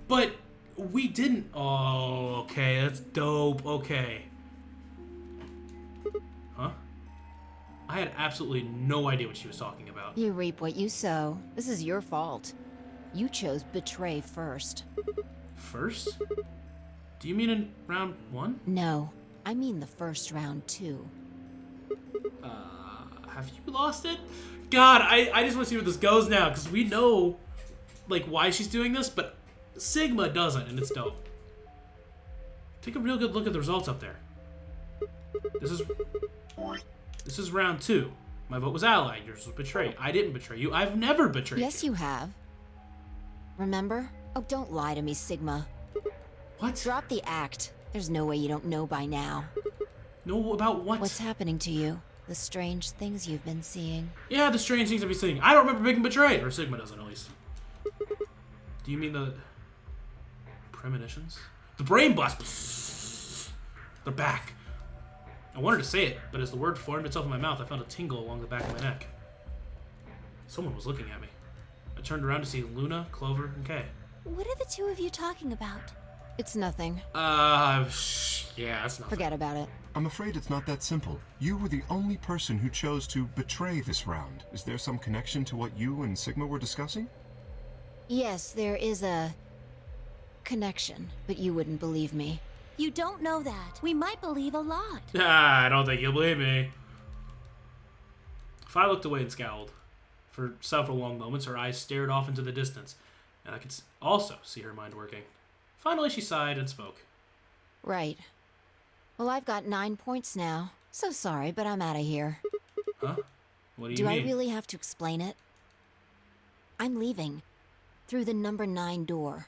But we didn't. Oh, okay. That's dope. Okay. Huh? I had absolutely no idea what she was talking about. You reap what you sow. This is your fault. You chose betray first. First? Do you mean in round 1? No, I mean the first round too. Have you lost it? God, I just want to see where this goes now, because we know, like, why she's doing this, but Sigma doesn't, and it's dope. Take a real good look at the results up there. This is round 2. My vote was ally. Yours was betray. I didn't betray you. I've never betrayed Yes, you have. Remember? Oh, don't lie to me, Sigma. What? Drop the act. There's no way you don't know by now. No, about what? What's happening to you? The strange things you've been seeing. Yeah, the strange things I've been seeing. I don't remember being betrayed. Or Sigma doesn't, at least. Do you mean the... premonitions? The brain blast. They're back. I wanted to say it, but as the word formed itself in my mouth, I felt a tingle along the back of my neck. Someone was looking at me. I turned around to see Luna, Clover, and Kay. What are the two of you talking about? It's nothing. Yeah, that's nothing. Forget about it. I'm afraid it's not that simple. You were the only person who chose to betray this round. Is there some connection to what you and Sigma were discussing? Yes, there is a connection, but you wouldn't believe me. You don't know that. We might believe a lot. I don't think you'll believe me. If I looked away and scowled. For several long moments, her eyes stared off into the distance, and I could also see her mind working. Finally, she sighed and spoke. Right. Well, I've got 9 points now. So sorry, but I'm out of here. Huh? What do you Do mean? I really have to explain it? I'm leaving. Through the number 9 door.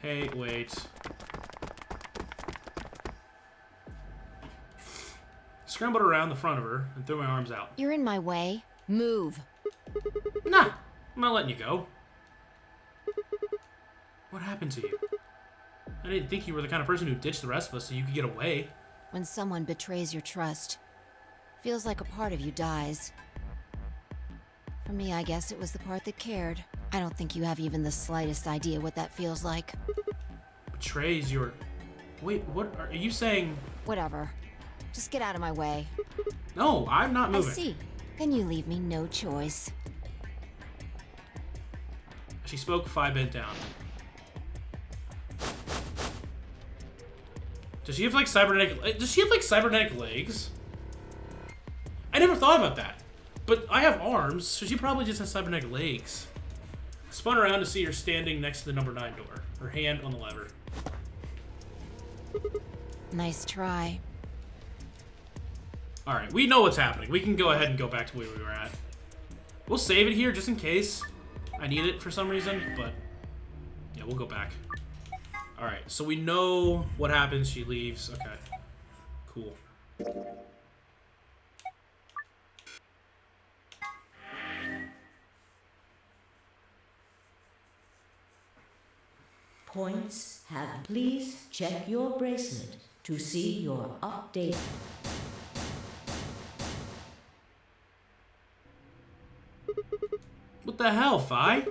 Hey, wait. Scrambled around the front of her and threw my arms out. You're in my way. Move. Nah, I'm not letting you go. What happened to you? I didn't think you were the kind of person who ditched the rest of us so you could get away. When someone betrays your trust, feels like a part of you dies. For me, I guess it was the part that cared. I don't think you have even the slightest idea what that feels like. Betrays your... Wait, what are you saying? Whatever. Just get out of my way. No, I'm not moving. I see. Then you leave me no choice. She spoke, Phi bent down. Does she have like cybernetic legs? I never thought about that. But I have arms, so she probably just has cybernetic legs. I spun around to see her standing next to the number 9 door, her hand on the lever. Nice try. Alright, we know what's happening. We can go ahead and go back to where we were at. We'll save it here just in case I need it for some reason, but yeah, we'll go back. Alright, so we know what happens. She leaves. Okay. Cool. Points have. Please check your bracelet to see your update. What the hell, Fi?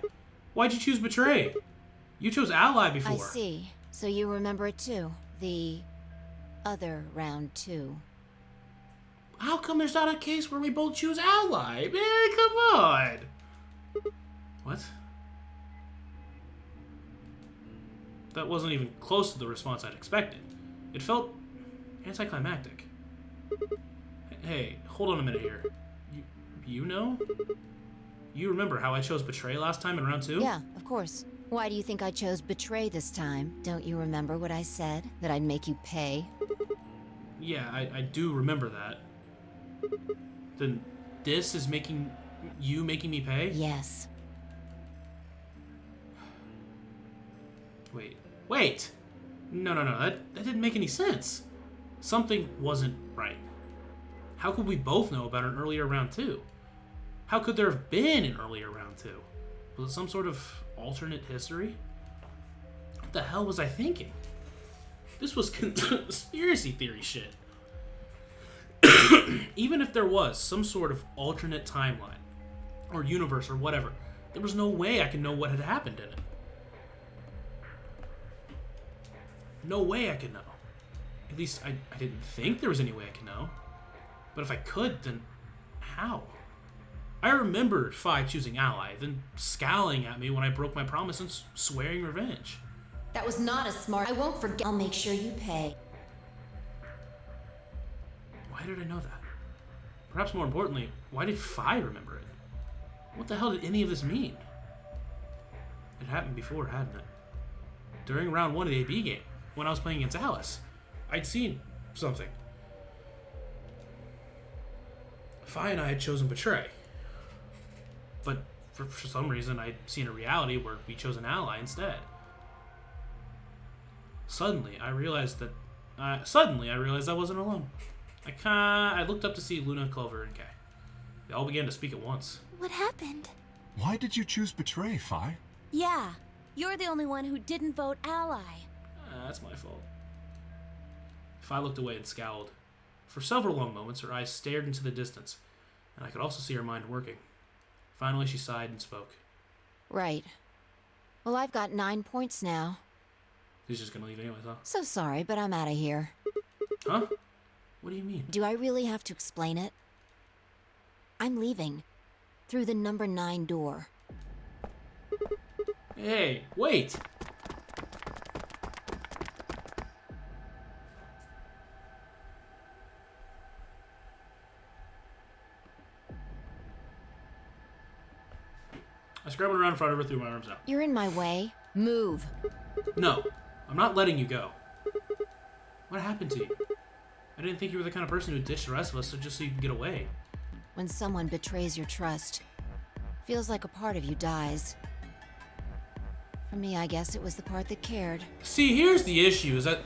Why'd you choose Betray? You chose Ally before. I see. So you remember it too. The other round too. How come there's not a case where we both choose Ally? Man, come on! What? That wasn't even close to the response I'd expected. It felt anticlimactic. Hey, hold on a minute here. You know? You remember how I chose Betray last time in round 2? Yeah, of course. Why do you think I chose Betray this time? Don't you remember what I said? That I'd make you pay? Yeah, I do remember that. Then this is making me pay? Yes. Wait! No, that didn't make any sense. Something wasn't right. How could we both know about an earlier round 2? How could there have been an earlier round 2? Was it some sort of alternate history? What the hell was I thinking? This was conspiracy theory shit. Even if there was some sort of alternate timeline, or universe, or whatever, there was no way I could know what had happened in it. No way I could know. At least I didn't think there was any way I could know. But if I could, then how? I remembered Fi choosing Ally, then scowling at me when I broke my promise and swearing revenge. That was not a smart. I won't forget. I'll make sure you pay. Why did I know that? Perhaps more importantly, why did Fi remember it? What the hell did any of this mean? It happened before, hadn't it? During round 1 of the AB game, when I was playing against Alice, I'd seen something. Fi and I had chosen Betray. But for some reason, I'd seen a reality where we chose an ally instead. Suddenly, I realized I wasn't alone. I looked up to see Luna, Clover, and Kay. They all began to speak at once. What happened? Why did you choose Betray, Fi? Yeah, you're the only one who didn't vote Ally. That's my fault. Fi looked away and scowled. For several long moments, her eyes stared into the distance, and I could also see her mind working. Finally, she sighed and spoke. Right. Well, I've got 9 points now. He's just gonna leave anyways, huh? So sorry, but I'm out of here. Huh? What do you mean? Do I really have to explain it? I'm leaving. Through the number 9 door. Hey, wait! I scrambled around in front of her, threw my arms out. You're in my way. Move. No, I'm not letting you go. What happened to you? I didn't think you were the kind of person who'd ditch the rest of us just so you could get away. When someone betrays your trust, feels like a part of you dies. For me, I guess it was the part that cared. See, here's the issue, is that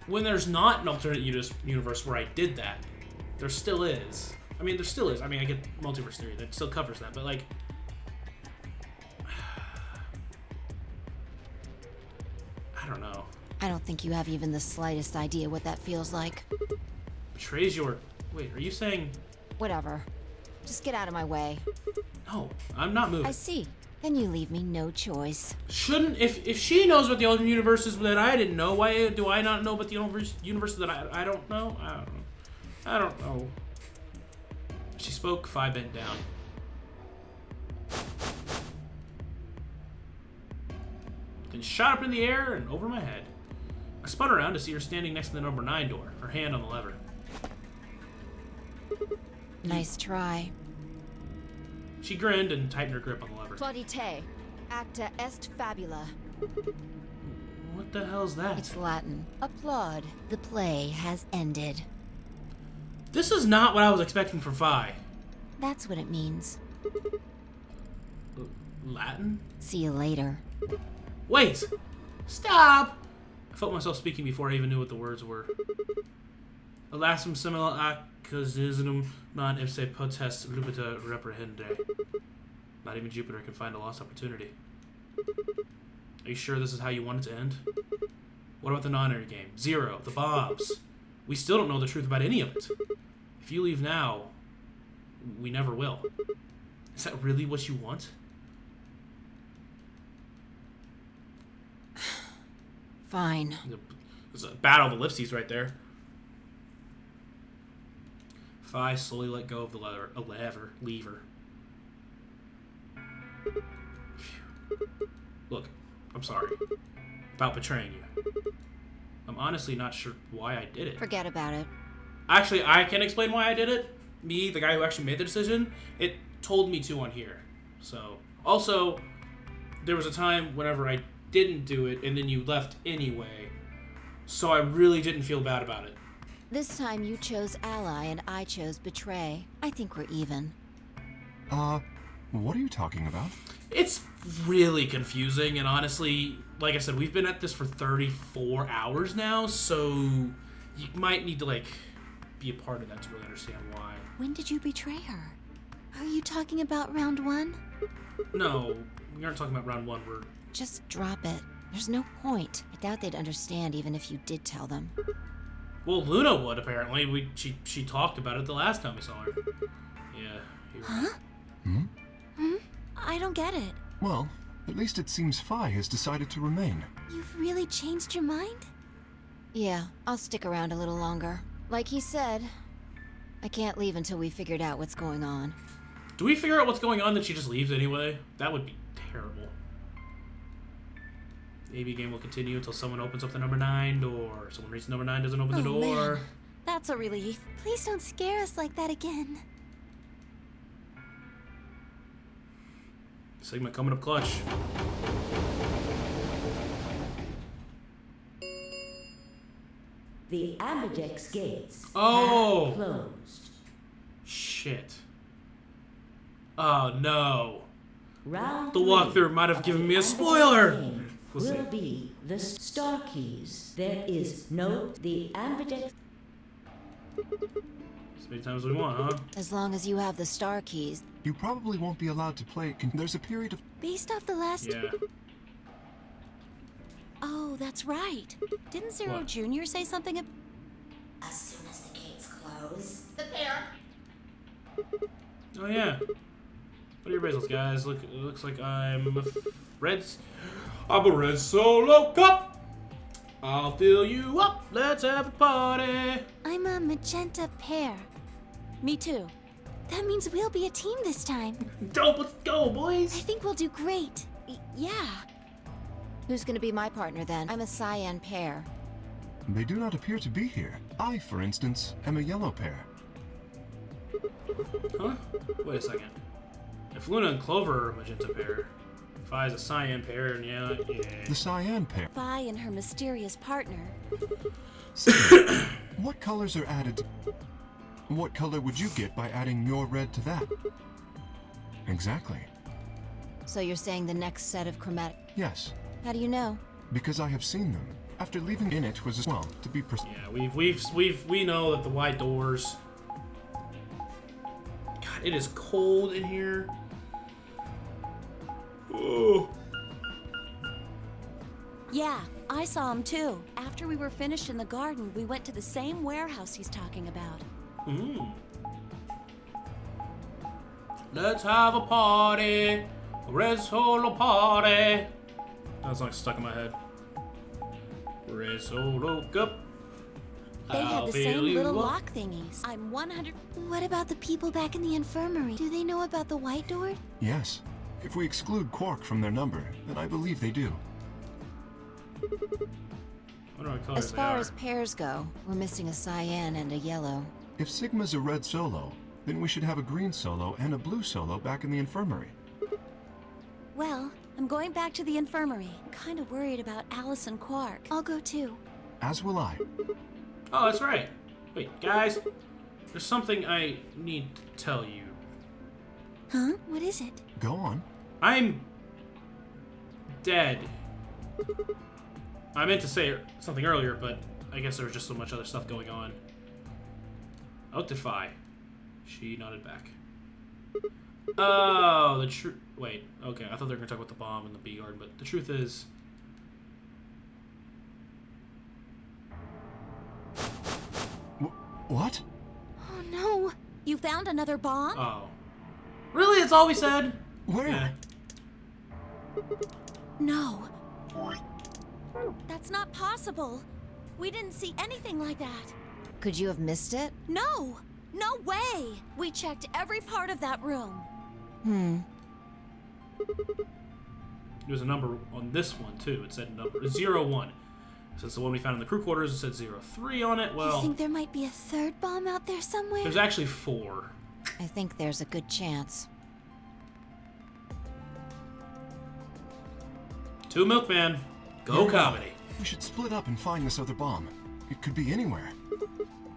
when there's not an alternate universe where I did that, there still is. I mean, there still is. I mean, I get multiverse theory, that still covers that, but like... I don't know. I don't think you have even the slightest idea what that feels like. Betrays your... Wait, are you saying... Whatever. Just get out of my way. No, I'm not moving. I see. Then you leave me no choice. Shouldn't... If she knows about the alternate universes that I didn't know, why do I not know about the universes that I don't know? I don't know. She spoke, Fi bent down. Then shot up in the air and over my head. I spun around to see her standing next to the number 9 door, her hand on the lever. Nice try. She grinned and tightened her grip on the lever. Plaudite, acta est fabula. What the hell's that? It's Latin. Applaud. The play has ended. This is not what I was expecting from Phi. That's what it means. Latin? See you later. Wait! Stop! I felt myself speaking before I even knew what the words were. Elastum simile accusinum non ipse potest lupita reprehende. Not even Jupiter can find a lost opportunity. Are you sure this is how you want it to end? What about the non-air game? Zero, the bombs. We still don't know the truth about any of it. If you leave now, we never will. Is that really what you want? Fine. There's a battle of ellipses right there. Phi slowly let go of the lever. Look, I'm sorry about betraying you. I'm honestly not sure why I did it. Forget about it. Actually, I can explain why I did it. Me, the guy who actually made the decision, it told me to on here. So, also, there was a time whenever I didn't do it, and then you left anyway. So I really didn't feel bad about it. This time you chose ally and I chose betray. I think we're even. What are you talking about? It's really confusing, and honestly, like I said, we've been at this for 34 hours now, so you might need to, like, be a part of that to really understand why. When did you betray her? Are you talking about round 1? No, we aren't talking about round 1. We're... Just drop it. There's no point. I doubt they'd understand even if you did tell them. Well, Luna would, apparently. She talked about it the last time we saw her. Yeah. Huh? I don't get it. Well, at least it seems Phi has decided to remain. You've really changed your mind? Yeah, I'll stick around a little longer. Like he said, I can't leave until we figured out what's going on. Do we figure out what's going on that she just leaves anyway? That would be terrible. The AB game will continue until someone opens up the number 9 door. Someone reaches number 9, doesn't open the door. Man. That's a relief. Please don't scare us like that again. Sigma coming up clutch. The ambidex gates have closed. Shit. Oh no. Round The walkthrough might have given me a spoiler. We'll will see. be the star keys. There is no the ambidex. As many times as we want, huh? As long as you have the star keys. You probably won't be allowed to play. There's a period of... Based off the last... Yeah. Oh, that's right. Didn't Zero What? Jr. say something As soon as the gates close. Oh yeah. What are your basils, guys? Look, it looks like I'm a I'm a red solo cup. I'll fill you up. Let's have a party. I'm a magenta pear. Me too. That means we'll be a team this time. Dope, let's go, I boys. think we'll do great. Yeah. Who's gonna be my partner then? I'm a cyan pair. They do not appear to be here. I, for instance, am a yellow pair. Huh? Wait a second. If Luna and Clover are a magenta pair, Phi's a cyan pair, and yeah. The cyan pair. Phi and her mysterious partner. What colors are added? What color would you get by adding your red to that? Exactly. So you're saying the next set of chromatic... Yes, How do you know? because I have seen them. After leaving in it was as well, to be precise. Yeah, we know that the wide doors. God, it is cold in here. Oh. Yeah, I saw him too. After we were finished in the garden, we went to the same warehouse he's talking about. Let's have a party, a red solo party. That song's stuck in my head. Red solo cup. They had I'll the fill same you little up. lock thingies. I'm 100. What about the people back in the infirmary? Do they know about the white door? Yes. If we exclude Quark from their number, then I believe they do. What are colors As they far are? as pairs go, we're missing a cyan and a yellow. If Sigma's a red solo, then we should have a green solo and a blue solo back in the infirmary. Well, I'm going back to the infirmary. I'm kind of worried about Alice and Quark. I'll go too. As will I. Oh, that's right. Wait, guys. There's something I need to tell you. Huh? What is it? Go on. I'm dead. I meant to say something earlier, but I guess there was just so much other stuff going on. Octify. She nodded back. Oh, the truth. Wait, okay. I thought they were going to talk about the bomb and the bee guard, but the truth is. What? Oh no. You found another bomb? Oh. Really? That's all we said? Where? Yeah. No. That's not possible. We didn't see anything like that. Could you have missed it? No! No way! We checked every part of that room. There's a number on this one, too. It said number 01. Since the one we found in the crew quarters, it said 03 on it. You Well, think there might be a third bomb out there somewhere? there's actually 4. I think there's a good chance. 2 Milkman. Go comedy. We should split up and find this other bomb. It could be anywhere.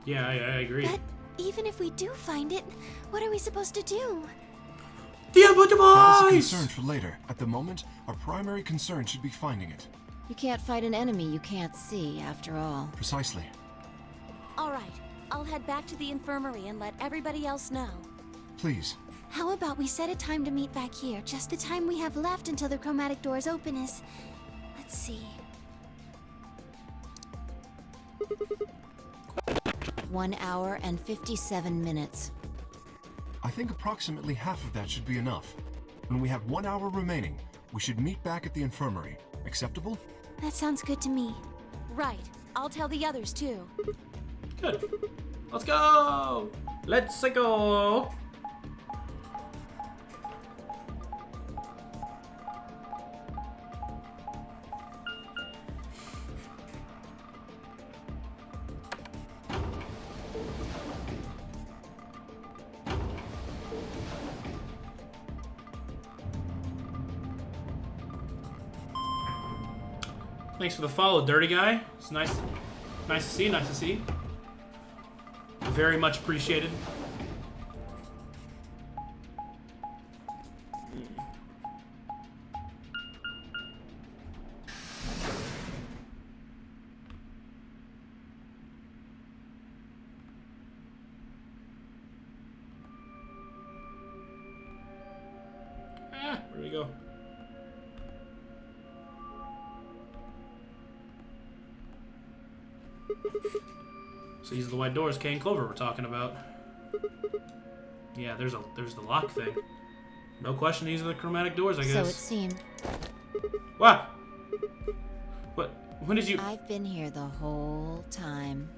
Yeah, I agree. But even if we do find it, what are we supposed to do? The input That is a device! concern for later. At the moment, our primary concern should be finding it. You can't fight an enemy you can't see, after all. Precisely. All right, I'll head back to the infirmary and let everybody else know. Please. How about we set a time to meet back here? Just the time we have left until the chromatic doors open is... Let's see. 1 hour and 57 minutes. I think approximately half of that should be enough. When we have 1 hour remaining, we should meet back at the infirmary. Acceptable? That sounds good to me. Right, I'll tell the others too. Good. Let's go! Let's go! Thanks for the follow, dirty guy. It's nice to see, nice to see. Very much appreciated. Where do we go? So these are the white doors Kane Clover we're talking about. Yeah, there's the lock thing. No question, these are the chromatic doors, I guess. So it seemed. What? What? When did you? I've been here the whole time.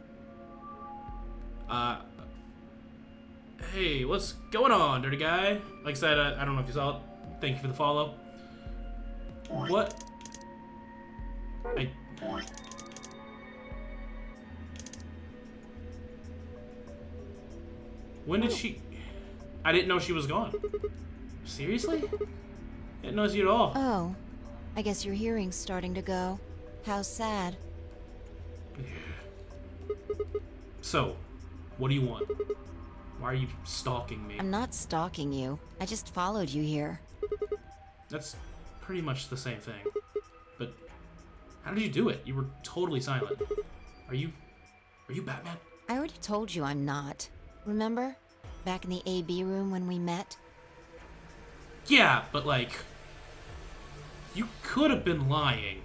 Hey, what's going on, dirty guy? Like I said, I don't know if you saw it. Thank you for the follow. What? When did she... I didn't know she was gone. Seriously? I didn't notice you at all. Oh, I guess your hearing's starting to go. How sad. So, what do you want? Why are you stalking me? I'm not stalking you. I just followed you here. That's pretty much the same thing. But how did you do it? You were totally silent. Are you Batman? I already told you I'm not. Remember? Back in the AB room when we met? Yeah, but like... You could have been lying.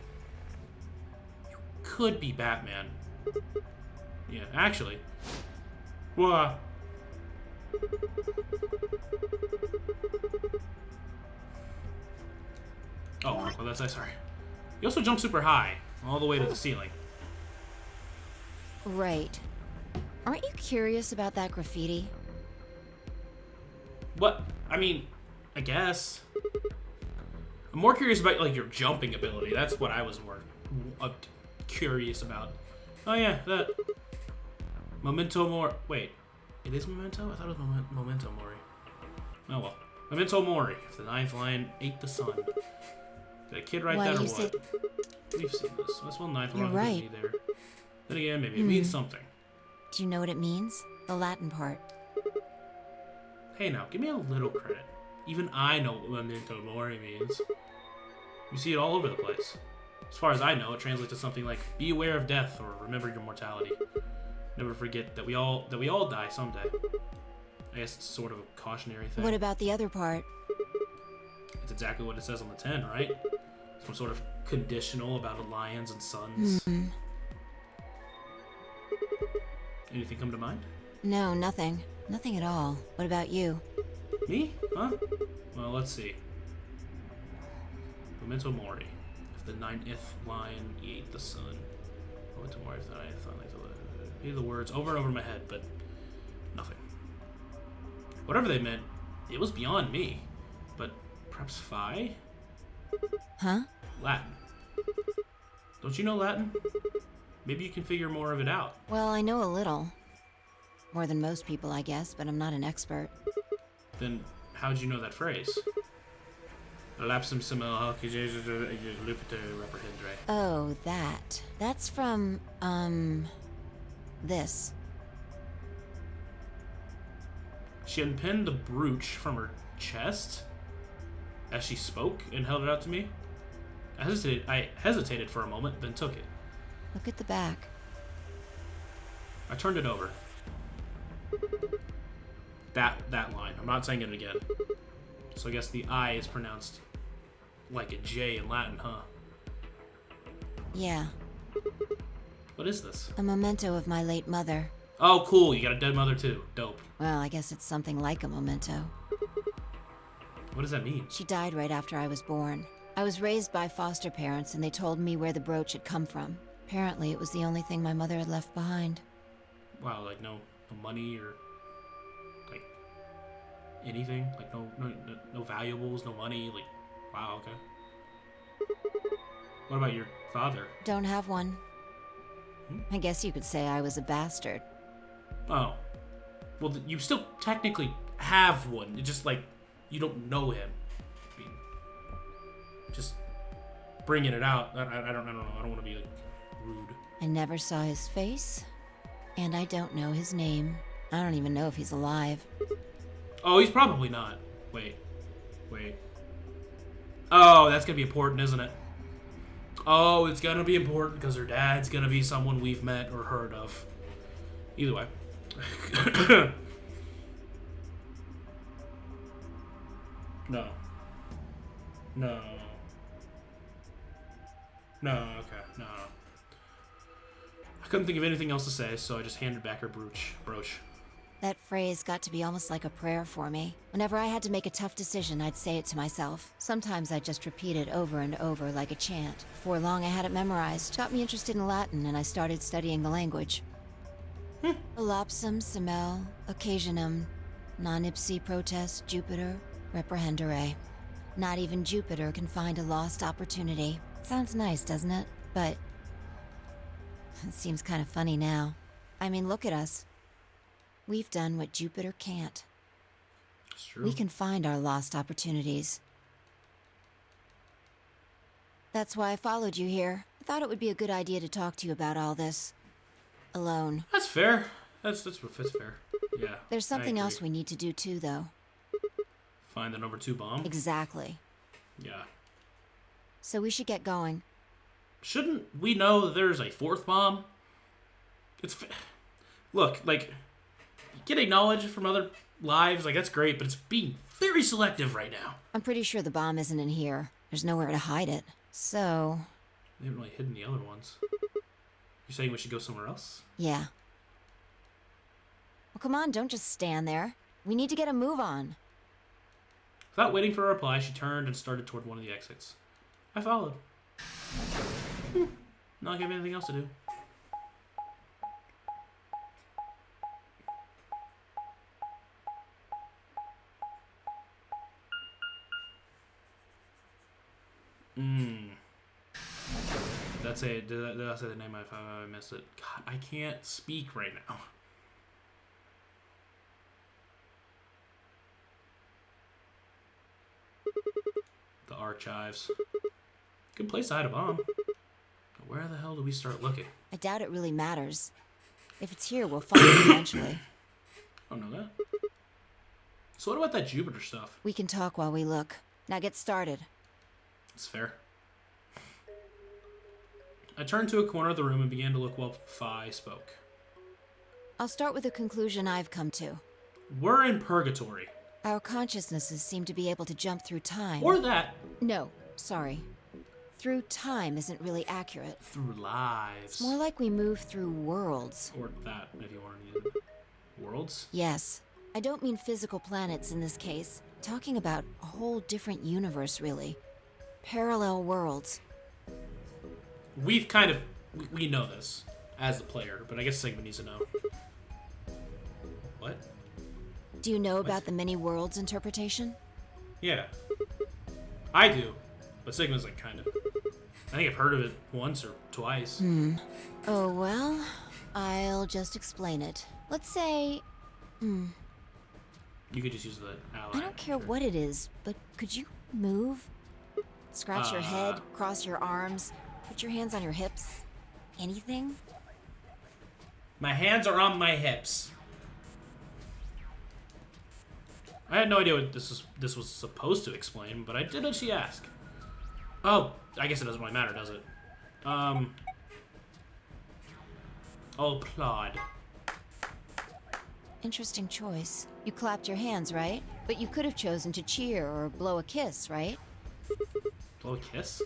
You could be Batman. Yeah, actually. What? Oh, well, that's sorry. You also jump super high, all the way to the ceiling. Right. Aren't you curious about that graffiti? What? I mean, I guess. I'm more curious about, like, your jumping ability. That's what I was more curious about. Oh, yeah, that. Memento Mori. Wait, it is Memento? I thought it was Memento Mori. Oh, well. Memento Mori. If the ninth lion ate the sun. Did a kid write Why that or you what? say- We've seen this. This one ninth You're lion right. could be there. Then again, maybe it means something. Do you know what it means? The Latin part. Hey now, give me a little credit. Even I know what memento mori means. You see it all over the place. As far as I know, it translates to something like "be aware of death" or "remember your mortality." Never forget that we all die someday. I guess it's sort of a cautionary thing. What about the other part? It's exactly what it says on the tin, right? Some sort of conditional about lions and sons. Hmm. Anything come to mind? No, nothing. Nothing at all. What about you? Me? Huh? Well, let's see. Memento mori. If the 9th lion ate the sun. Memento mori if the 9th lion ate the sun. Read the words over and over in my head, but nothing. Whatever they meant, it was beyond me. But perhaps phi? Huh? Latin. Don't you know Latin? Maybe you can figure more of it out. Well, I know a little. More than most people, I guess, but I'm not an expert. Then how'd you know that phrase? Lapsum simul lupite reprehendre. Oh, that. That's from, this. She unpinned the brooch from her chest as she spoke and held it out to me. I hesitated for a moment, then took it. Look at the back. I turned it over. That line. I'm not saying it again. So I guess the I is pronounced like a J in Latin, huh? Yeah. What is this? A memento of my late mother. Oh, cool. You got a dead mother too. Dope. Well, I guess it's something like a memento. What does that mean? She died right after I was born. I was raised by foster parents, and they told me where the brooch had come from. Apparently, it was the only thing my mother had left behind. Wow, like no money or like anything? Like no valuables, no money? Like, wow, okay. What about your father? Don't have one. I guess you could say I was a bastard. Oh. Well, you still technically have one. It's just like you don't know him. I mean, just bringing it out. I don't know. I don't want to be like rude. I never saw his face, and I don't know his name. I don't even know if he's alive. Oh, he's probably not. Wait. Oh, that's gonna be important, isn't it? Oh, it's gonna be important because her dad's gonna be someone we've met or heard of. Either way. No. Okay. No. I couldn't think of anything else to say, so I just handed back her brooch. That phrase got to be almost like a prayer for me. Whenever I had to make a tough decision, I'd say it to myself. Sometimes I'd just repeat it over and over like a chant. Before long, I had it memorized. Got me interested in Latin, and I started studying the language. Lapsum semel occasionum non ipsi protest Jupiter reprehendere. Not even Jupiter can find a lost opportunity. Sounds nice, doesn't it? But it seems kind of funny now. I mean, look at us. We've done what Jupiter can't. It's true. We can find our lost opportunities. That's why I followed you here. I thought it would be a good idea to talk to you about all this. Alone. That's fair. That's fair. Yeah. There's something else we need to do too, though. Find the number 2 bomb? Exactly. Yeah. So we should get going. Shouldn't we know that there's a 4th bomb? Look, like, getting knowledge from other lives, like, that's great, but it's being very selective right now. I'm pretty sure the bomb isn't in here. There's nowhere to hide it. So... They haven't really hidden the other ones. You're saying we should go somewhere else? yeah. Well, come on, don't just stand there. We need to get a move on. Without waiting for a reply, she turned and started toward one of the exits. I followed. Not giving anything else to do. Did I say the name? I missed it. God, I can't speak right now. The archives. Good place to hide a bomb. But where the hell do we start looking? I doubt it really matters. If it's here, we'll find it eventually. I don't know that. So what about that Jupiter stuff? We can talk while we look. Now get started. It's fair. I turned to a corner of the room and began to look while Phi spoke. I'll start with a conclusion I've come to. We're in purgatory. Our consciousnesses seem to be able to jump through time. Or that. No, sorry. Through time isn't really accurate. Through lives. It's more like we move through worlds. Or that, if you want to use it. Worlds? Yes. I don't mean physical planets in this case. Talking about a whole different universe, really. Parallel worlds. We've kind of... We know this as the player, but I guess Sigma needs to know. What? Do you know about the many worlds interpretation? Yeah. I do. But Sigma's like kind of... I think I've heard of it once or twice. Oh, well, I'll just explain it. Let's say... You could just use the ally. I don't care what it is, but could you move? Scratch your head, cross your arms, put your hands on your hips. Anything? My hands are on my hips. I had no idea what this was supposed to explain, but I did actually ask. Oh, I guess it doesn't really matter, does it? I'll applaud. Interesting choice. You clapped your hands, right? But you could have chosen to cheer or blow a kiss, right? Blow a kiss?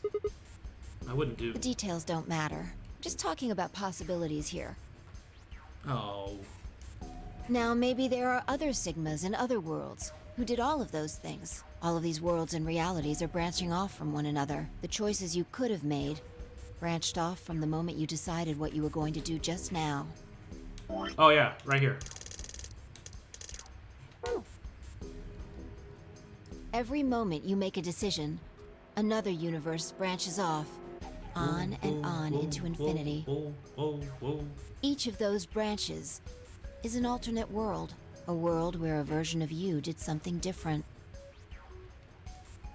I wouldn't do... The details don't matter. Just talking about possibilities here. Oh. Now, maybe there are other Sigmas in other worlds who did all of those things. All of these worlds and realities are branching off from one another. The choices you could have made branched off from the moment you decided what you were going to do just now. Oh yeah, right here. Every moment you make a decision, another universe branches off, on and on into infinity. Whoa. Each of those branches is an alternate world, a world where a version of you did something different.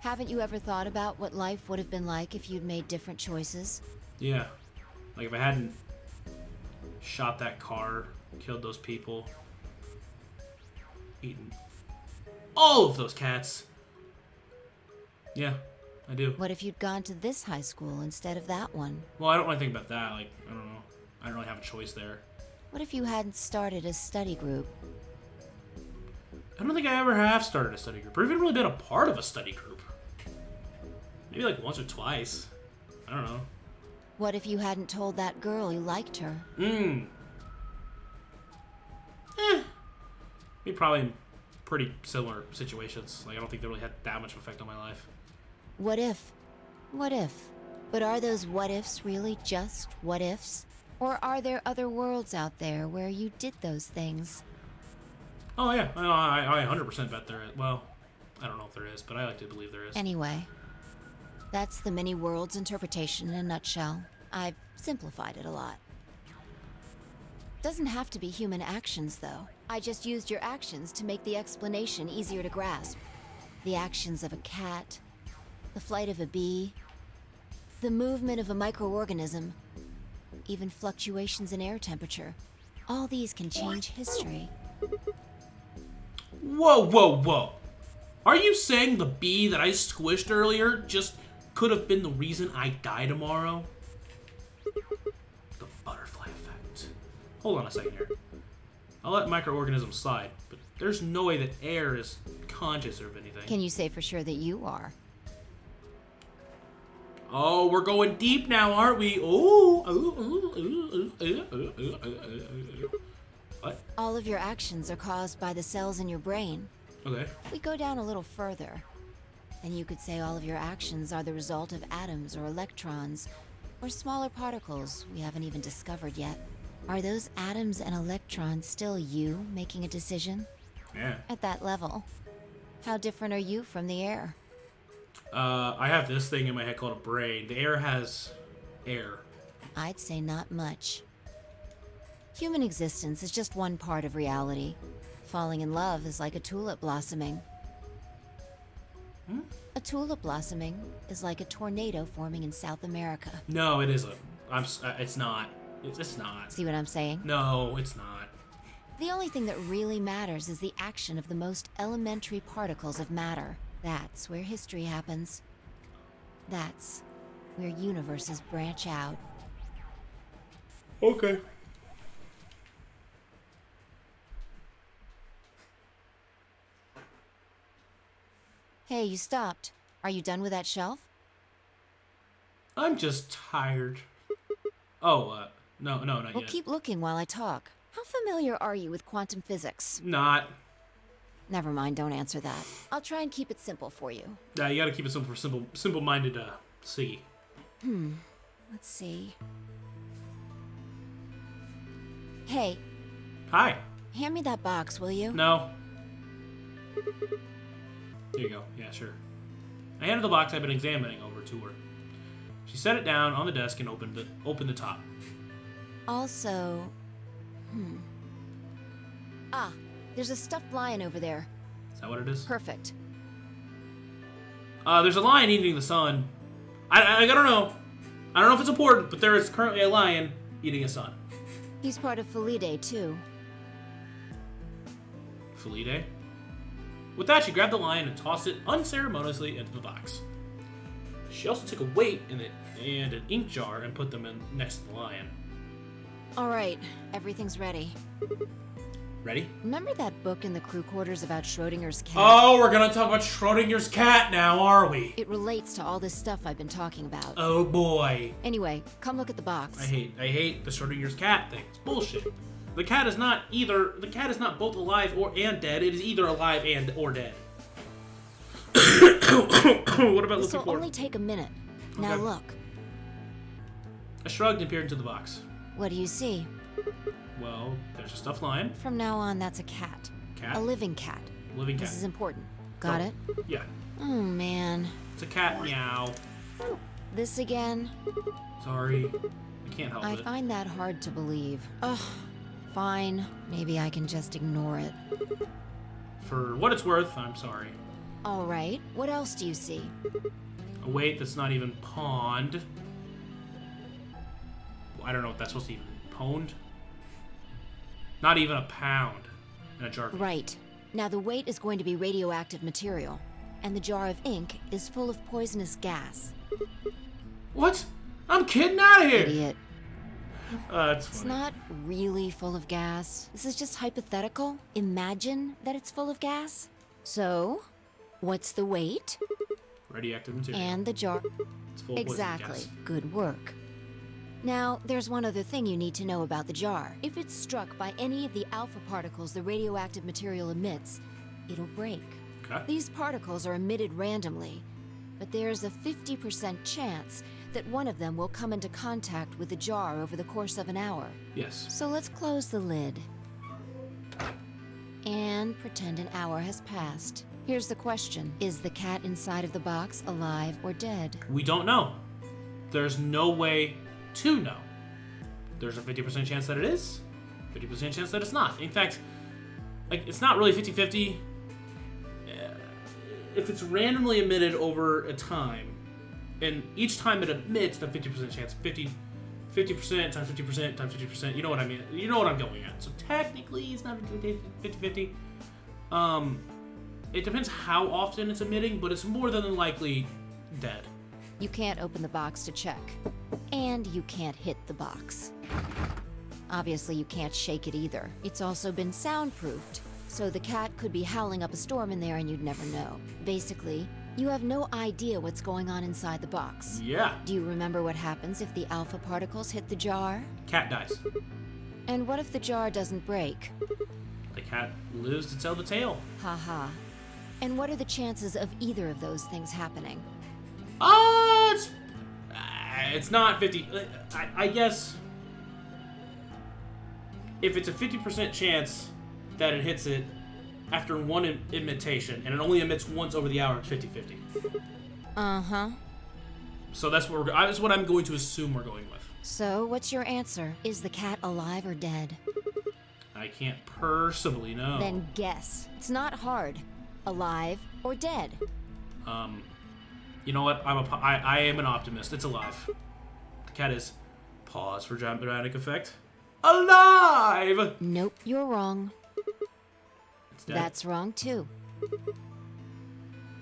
Haven't you ever thought about what life would have been like if you'd made different choices? Yeah. Like if I hadn't shot that car, killed those people, eaten all of those cats. Yeah, I do. What if you'd gone to this high school instead of that one? Well, I don't really think about that. Like, I don't know. I don't really have a choice there. What if you hadn't started a study group? I don't think I ever have started a study group, or even really been a part of a study group. Maybe like once or twice. I don't know. What if you hadn't told that girl you liked her? Maybe probably in pretty similar situations. Like, I don't think they really had that much effect on my life. What if? What if? But are those what ifs really just what ifs? Or are there other worlds out there where you did those things? Oh yeah, I 100% bet there is. Well, I don't know if there is, but I like to believe there is. Anyway, that's the many worlds interpretation in a nutshell. I've simplified it a lot. Doesn't have to be human actions, though. I just used your actions to make the explanation easier to grasp. The actions of a cat, the flight of a bee, the movement of a microorganism, even fluctuations in air temperature. All these can change history. Whoa. Are you saying the bee that I squished earlier just could have been the reason I die tomorrow? The butterfly effect. Hold on a second here. I'll let microorganisms slide, but there's no way that air is conscious of anything. Can you say for sure that you are? Oh, we're going deep now, aren't we? What? All of your actions are caused by the cells in your brain. Okay. If we go down a little further, then you could say all of your actions are the result of atoms or electrons, or smaller particles we haven't even discovered yet. Are those atoms and electrons still you making a decision? Yeah. At that level, how different are you from the air? I have this thing in my head called a brain. The air has air. I'd say not much. Human existence is just one part of reality. Falling in love is like a tulip blossoming. A tulip blossoming is like a tornado forming in South America. No, it isn't. It's not. It's not. See what I'm saying? No, it's not. The only thing that really matters is the action of the most elementary particles of matter. That's where history happens. That's where universes branch out. Okay. Hey, you stopped. Are you done with that shelf? I'm just tired. Oh, no, not Well, yet. keep looking while I talk. How familiar are you with quantum physics? Not. Never mind, don't answer that. I'll try and keep it simple for you. Yeah, you gotta keep it simple for simple-minded, Siggy. Let's see. Hey, Hi. hand me that box, will you? No. There you go. Yeah, sure. I handed the box I've been examining over to her. She set it down on the desk and opened the top. Also, Ah, there's a stuffed lion over there. Is that what it is? Perfect. There's a lion eating the sun. I don't know. I don't know if it's important, but there is currently a lion eating a sun. He's part of Felidae, too. Felidae? With that, she grabbed the lion and tossed it unceremoniously into the box. She also took a weight and an ink jar and put them in next to the lion. All right, everything's ready. Ready? Remember that book in the crew quarters about Schrodinger's cat? Oh, we're gonna talk about Schrodinger's cat now, are we? It relates to all this stuff I've been talking about. Oh boy. Anyway, come look at the box. I hate the Schrodinger's cat thing. It's bullshit. The cat is not both alive and dead. It is either alive or dead. What about This looking will for? only take a minute. Now Okay. look. I shrugged and peered into the box. What do you see? Well, there's a stuffed lion. From now on, that's a cat. Cat? A living cat. Living cat. This is important. Got Oh, it? Yeah. Oh, man. It's a cat. Meow. This again? Sorry. I can't help I it. find that hard to believe. Ugh. Fine. Maybe I can just ignore it. For what it's worth, I'm sorry. All right. What else do you see? A weight that's not even pawned. I don't know what that's supposed to even pwned. Not even a pound in a jar. Right. Now the weight is going to be radioactive material, and the jar of ink is full of poisonous gas. What? I'm kidding out of here. Idiot. It's It's funny. not really full of gas. This is just hypothetical. Imagine that it's full of gas. So, what's the weight? Radioactive material. And the jar. It's full of poison Exactly. gas. Good work. Now, there's one other thing you need to know about the jar. If it's struck by any of the alpha particles the radioactive material emits, it'll break. Okay. These particles are emitted randomly, but there's a 50% chance that one of them will come into contact with the jar over the course of an hour. Yes. So let's close the lid. And pretend an hour has passed. Here's the question. Is the cat inside of the box alive or dead? We don't know. There's no way to know. There's a 50% chance that it is, 50% chance that it's not. In fact, like, it's not really 50-50. If it's randomly emitted over a time, and each time it emits, the 50% chance, 50% times 50% times 50%, you know what I mean? You know what I'm going at. So technically, it's not 50-50. It depends how often it's emitting, but it's more than likely dead. You can't open the box to check. And you can't hit the box. Obviously, you can't shake it either. It's also been soundproofed, so the cat could be howling up a storm in there and you'd never know. Basically, you have no idea what's going on inside the box. Yeah. Do you remember what happens if the alpha particles hit the jar? Cat dies. And what if the jar doesn't break? The cat lives to tell the tale. Haha. And what are the chances of either of those things happening? It's not 50. I guess if it's a 50% chance that it hits it after one imitation, and it only emits once over the hour, it's 50-50. Uh-huh. So that's what I'm going to assume we're going with. So, what's your answer? Is the cat alive or dead? I can't personally know. Then guess. It's not hard. Alive or dead? You know what? I am an optimist. It's alive. The cat is, pause for dramatic effect, alive. Nope, you're wrong. It's dead. That's wrong too.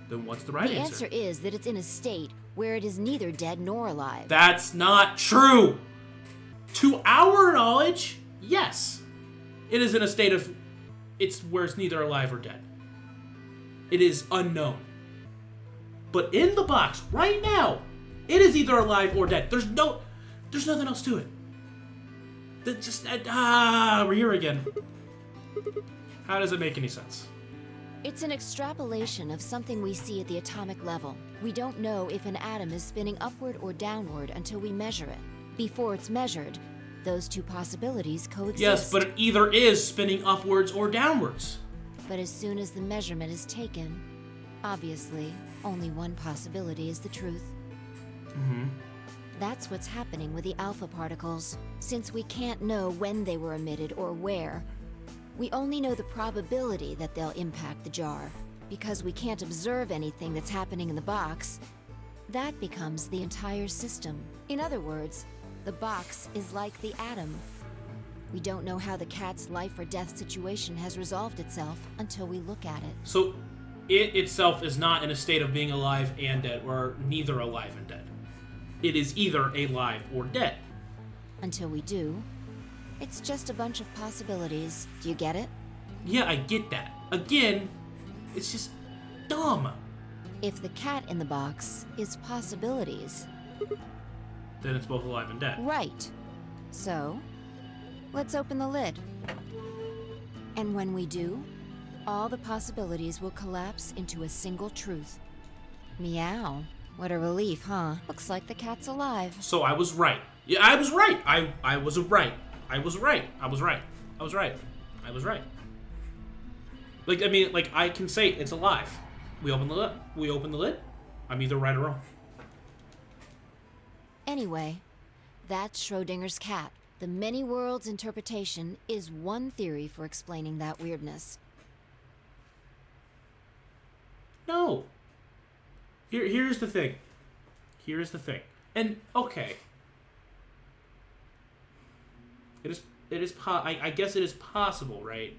Then what's the right The answer? answer is that it's in a state where it is neither dead nor alive. That's not true. To our knowledge, yes. It is in a state of it's where it's neither alive or dead. It is unknown. But in the box right now, it is either alive or dead. There's nothing else to it. We're here again. How does it make any sense? It's an extrapolation of something we see at the atomic level. We don't know if an atom is spinning upward or downward until we measure it. Before it's measured, those two possibilities coexist. Yes, but it either is spinning upwards or downwards. But as soon as the measurement is taken, obviously, only one possibility is the truth. Mm-hmm. That's what's happening with the alpha particles. Since we can't know when they were emitted or where, we only know the probability that they'll impact the jar. Because we can't observe anything that's happening in the box, that becomes the entire system. In other words, the box is like the atom. We don't know how the cat's life or death situation has resolved itself until we look at it. So it itself is not in a state of being alive and dead, or neither alive and dead. It is either alive or dead. Until we do, it's just a bunch of possibilities. Do you get it? Yeah, I get that. Again, it's just dumb. If the cat in the box is possibilities. Then it's both alive and dead. Right. So, let's open the lid. And when we do, all the possibilities will collapse into a single truth. Meow. What a relief, huh? Looks like the cat's alive. So I was right. Yeah, I was right. I was right. I was right. I was right. I was right. I was right. Like, I mean, like, I can say it's alive. We open the lid. We open the lid. I'm either right or wrong. Anyway, that's Schrodinger's cat. The many worlds interpretation is one theory for explaining that weirdness. No. Here's the thing. Here's the thing. And okay. I guess it is possible, right?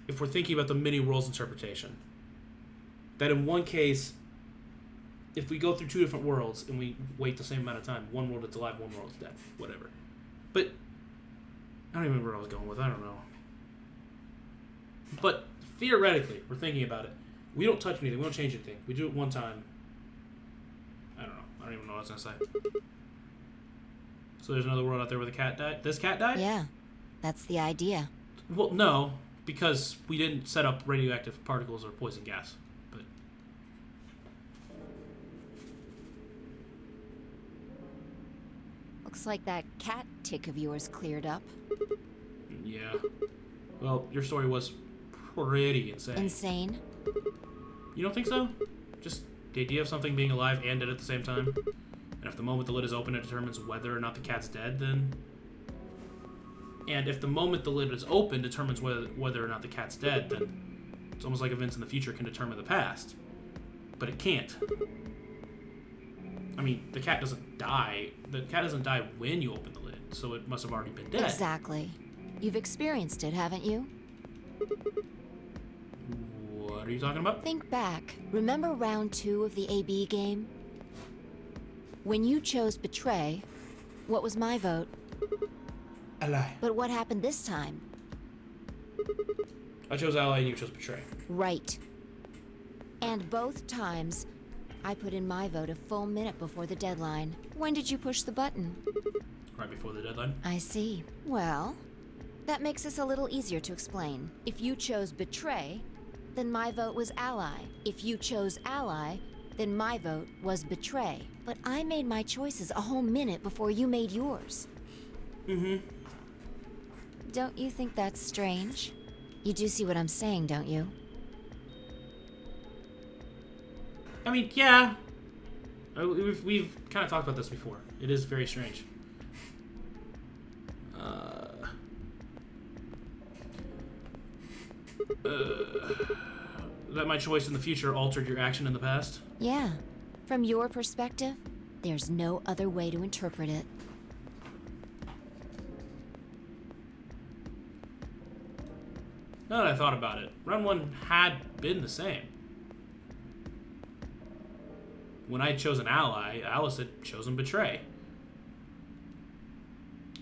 If we're thinking about the many worlds interpretation, that in one case, if we go through two different worlds and we wait the same amount of time, one world is alive, one world is dead, whatever. But I don't even remember where I was going with. I don't know. But theoretically, we're thinking about it. We don't touch anything. We don't change anything. We do it one time. I don't know. I don't even know what I was gonna say. So there's another world out there where the cat died? This cat died? Yeah, that's the idea. Well, no, because we didn't set up radioactive particles or poison gas. But Looks like that cat tick of yours cleared up. yeah. Well, your story was pretty insane. Insane? You don't think so? Just the idea of something being alive and dead at the same time? And if the moment the lid is open, it determines whether or not the cat's dead, then... And if the moment the lid is open determines whether or not the cat's dead, then it's almost like events in the future can determine the past. But it can't. I mean, the cat doesn't die. The cat doesn't die when you open the lid, so it must have already been dead. Exactly. You've experienced it, haven't you? What are you talking about? Think back. Remember round 2 of the AB game? When you chose Betray, what was my vote? Ally. But what happened this time? I chose Ally and you chose Betray. Right. And both times, I put in my vote a full minute before the deadline. When did you push the button? Right before the deadline. I see. Well, that makes this a little easier to explain. If you chose Betray, then my vote was Ally. If you chose Ally, then my vote was Betray. But I made my choices a whole minute before you made yours. Mm-hmm. Don't you think that's strange? You do see what I'm saying, don't you? I mean, yeah. We've kind of talked about this before. It is very strange. That my choice in the future altered your action in the past? Yeah. From your perspective, there's no other way to interpret it. Now that I thought about it, round 1 had been the same. When I had chosen ally, Alice had chosen betray.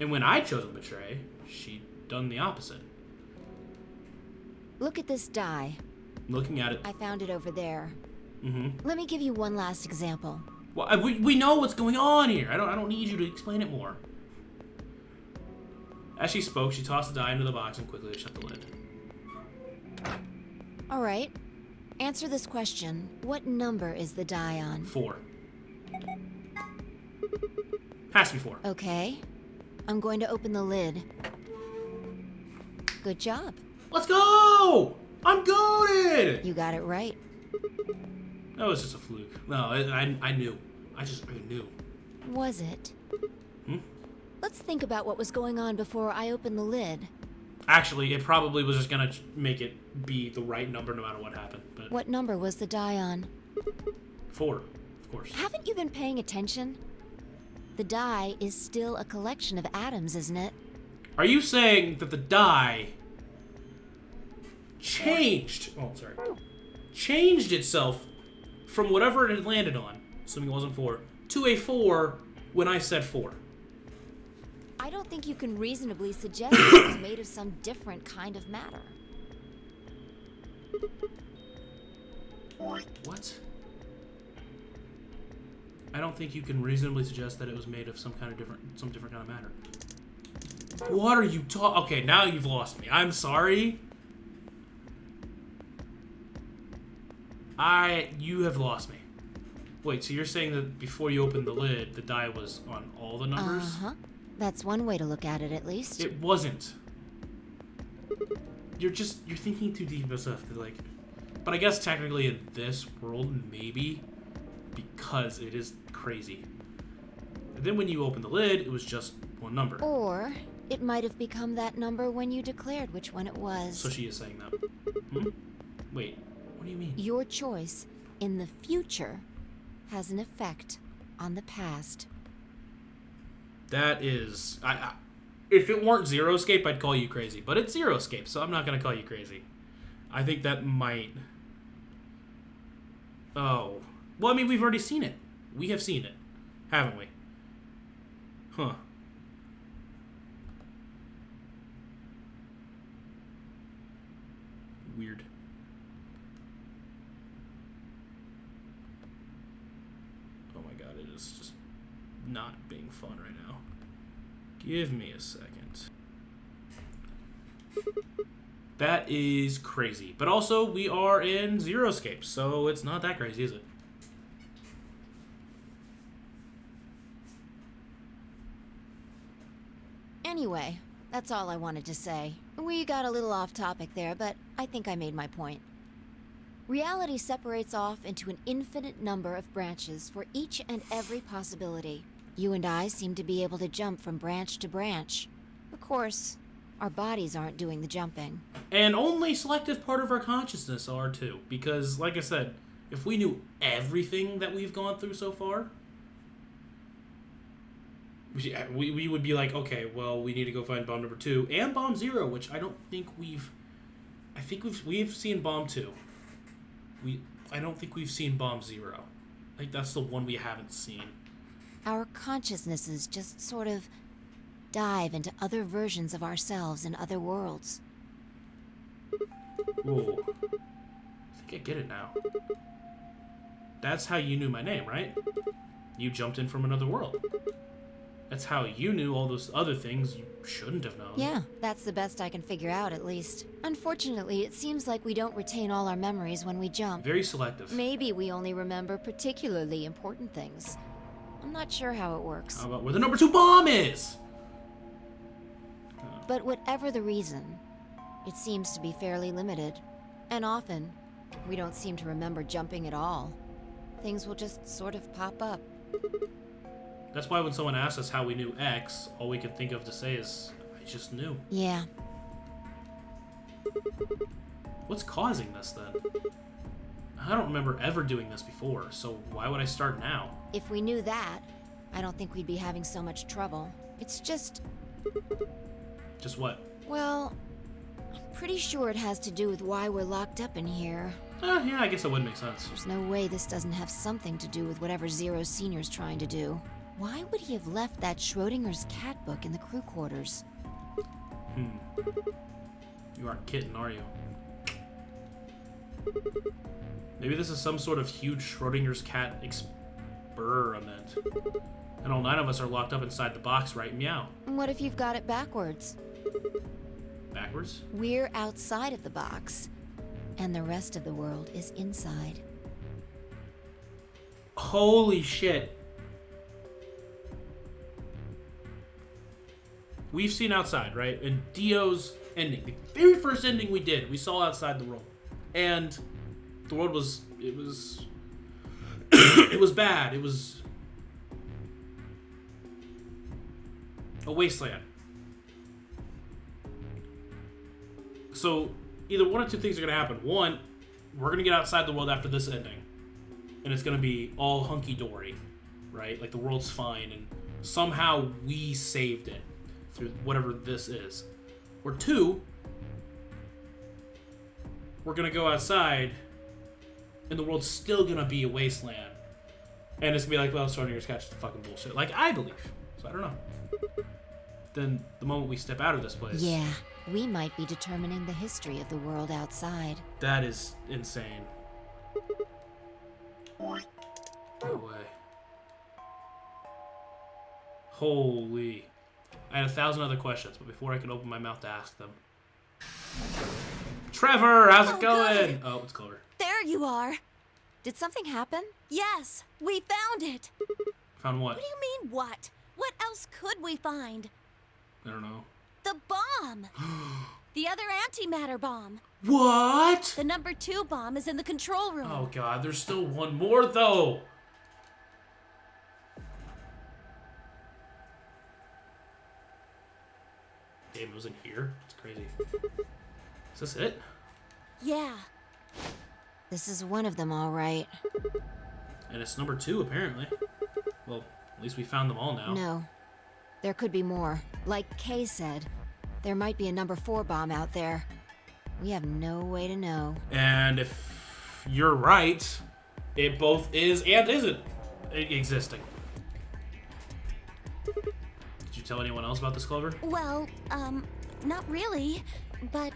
And when I'd chosen betray, she'd done the opposite. Look at this die. Looking at it. I found it over there. Mm-hmm. Let me give you one last example. Well, we know what's going on here. I don't need you to explain it more. As she spoke, she tossed the die into the box and quickly shut the lid. All right. Answer this question. What number is the die on? 4. Has to be 4. Okay. I'm going to open the lid. Good job. Let's go! I'm goated! You got it right. That was just a fluke. No, I knew. I knew. Was it? Hmm? Let's think about what was going on before I opened the lid. Actually, it probably was just gonna make it be the right number no matter what happened. But What number was the die on? 4, of course. Haven't you been paying attention? The die is still a collection of atoms, isn't it? Are you saying that the die changed? Oh, sorry. Changed itself from whatever it had landed on, assuming it wasn't 4, to a 4 when I said 4. I don't think you can reasonably suggest it was made of some different kind of matter. What? I don't think you can reasonably suggest that it was made of some different kind of matter. What are you talking? Okay, now you've lost me. I'm sorry. You have lost me. Wait, so you're saying that before you opened the lid, the die was on all the numbers? Uh-huh. That's one way to look at it, at least. It wasn't. You're thinking too deep of stuff. Like, but I guess technically in this world, maybe, because it is crazy. And then when you open the lid, it was just one number. Or it might have become that number when you declared which one it was. So she is saying that. Hmm? Wait, what do you mean? Your choice in the future has an effect on the past. That is... if it weren't Zero Escape, I'd call you crazy. But it's Zero Escape, so I'm not going to call you crazy. I think that might... Oh. Well, I mean, we've already seen it. We have seen it, haven't we? Huh. Weird. Oh my god, it is just not being fun right now. Give me a second. That is crazy. But also, we are in Zero Escape, so it's not that crazy, is it? Anyway, that's all I wanted to say. We got a little off topic there, but I think I made my point. Reality separates off into an infinite number of branches for each and every possibility. You and I seem to be able to jump from branch to branch. Of course, our bodies aren't doing the jumping. And only selective part of our consciousness are too. Because, like I said, if we knew everything that we've gone through so far, we would be like, okay, well, we need to go find bomb number 2 and bomb 0, which I don't think we've... I think we've seen bomb 2. I don't think we've seen bomb 0. I think that's the one we haven't seen. Our consciousnesses just sort of dive into other versions of ourselves in other worlds. Whoa. I think I get it now. That's how you knew my name, right? You jumped in from another world. That's how you knew all those other things you shouldn't have known. Yeah, that's the best I can figure out, at least. Unfortunately, it seems like we don't retain all our memories when we jump. Very selective. Maybe we only remember particularly important things. I'm not sure how it works. How about where the number 2 bomb is? But whatever the reason, it seems to be fairly limited. And often, we don't seem to remember jumping at all. Things will just sort of pop up. That's why when someone asks us how we knew X, all we can think of to say is, I just knew. Yeah. What's causing this, then? I don't remember ever doing this before, so why would I start now? If we knew that, I don't think we'd be having so much trouble. It's just... Just what? Well, Pretty sure it has to do with why we're locked up in here. Yeah, I guess that would make sense. There's no way this doesn't have something to do with whatever Zero Senior's trying to do. Why would he have left that Schrodinger's cat book in the crew quarters? You aren't kidding, are you? Maybe this is some sort of huge Schrodinger's cat experiment. And all 9 of us are locked up inside the box, right? Meow. What if you've got it backwards? Backwards? We're outside of the box, and the rest of the world is inside. Holy shit. We've seen outside, right? In Dio's ending, the very first ending we did, we saw outside the world. And the world was, it was bad. It was a wasteland. So either one or two things are going to happen. One, we're going to get outside the world after this ending, and it's going to be all hunky-dory, right? Like the world's fine, and somehow we saved it through whatever this is. Or two, we're going to go outside, and the world's still going to be a wasteland. And it's going to be like, well, Schrodinger's cat is fucking bullshit. Like, I believe. So I don't know. Then the moment we step out of this place... Yeah, we might be determining the history of the world outside. That is insane. No way. Holy. I had 1,000 other questions, but before I could open my mouth to ask them. Trevor, how's it going? God. Oh, it's Clover. There you are. Did something happen? Yes, we found it. Found what? What do you mean, what? What else could we find? I don't know. The bomb. The other antimatter bomb. What? The number 2 bomb is in the control room. Oh god, there's still one more though. Damn, it was in here? It's crazy. Is this it? Yeah. This is one of them, all right. And it's number 2, apparently. Well, at least we found them all now. No. There could be more. Like Kay said, there might be a number 4 bomb out there. We have no way to know. And if you're right, it both is and isn't existing. Did you tell anyone else about this, Clover? Well, not really. But,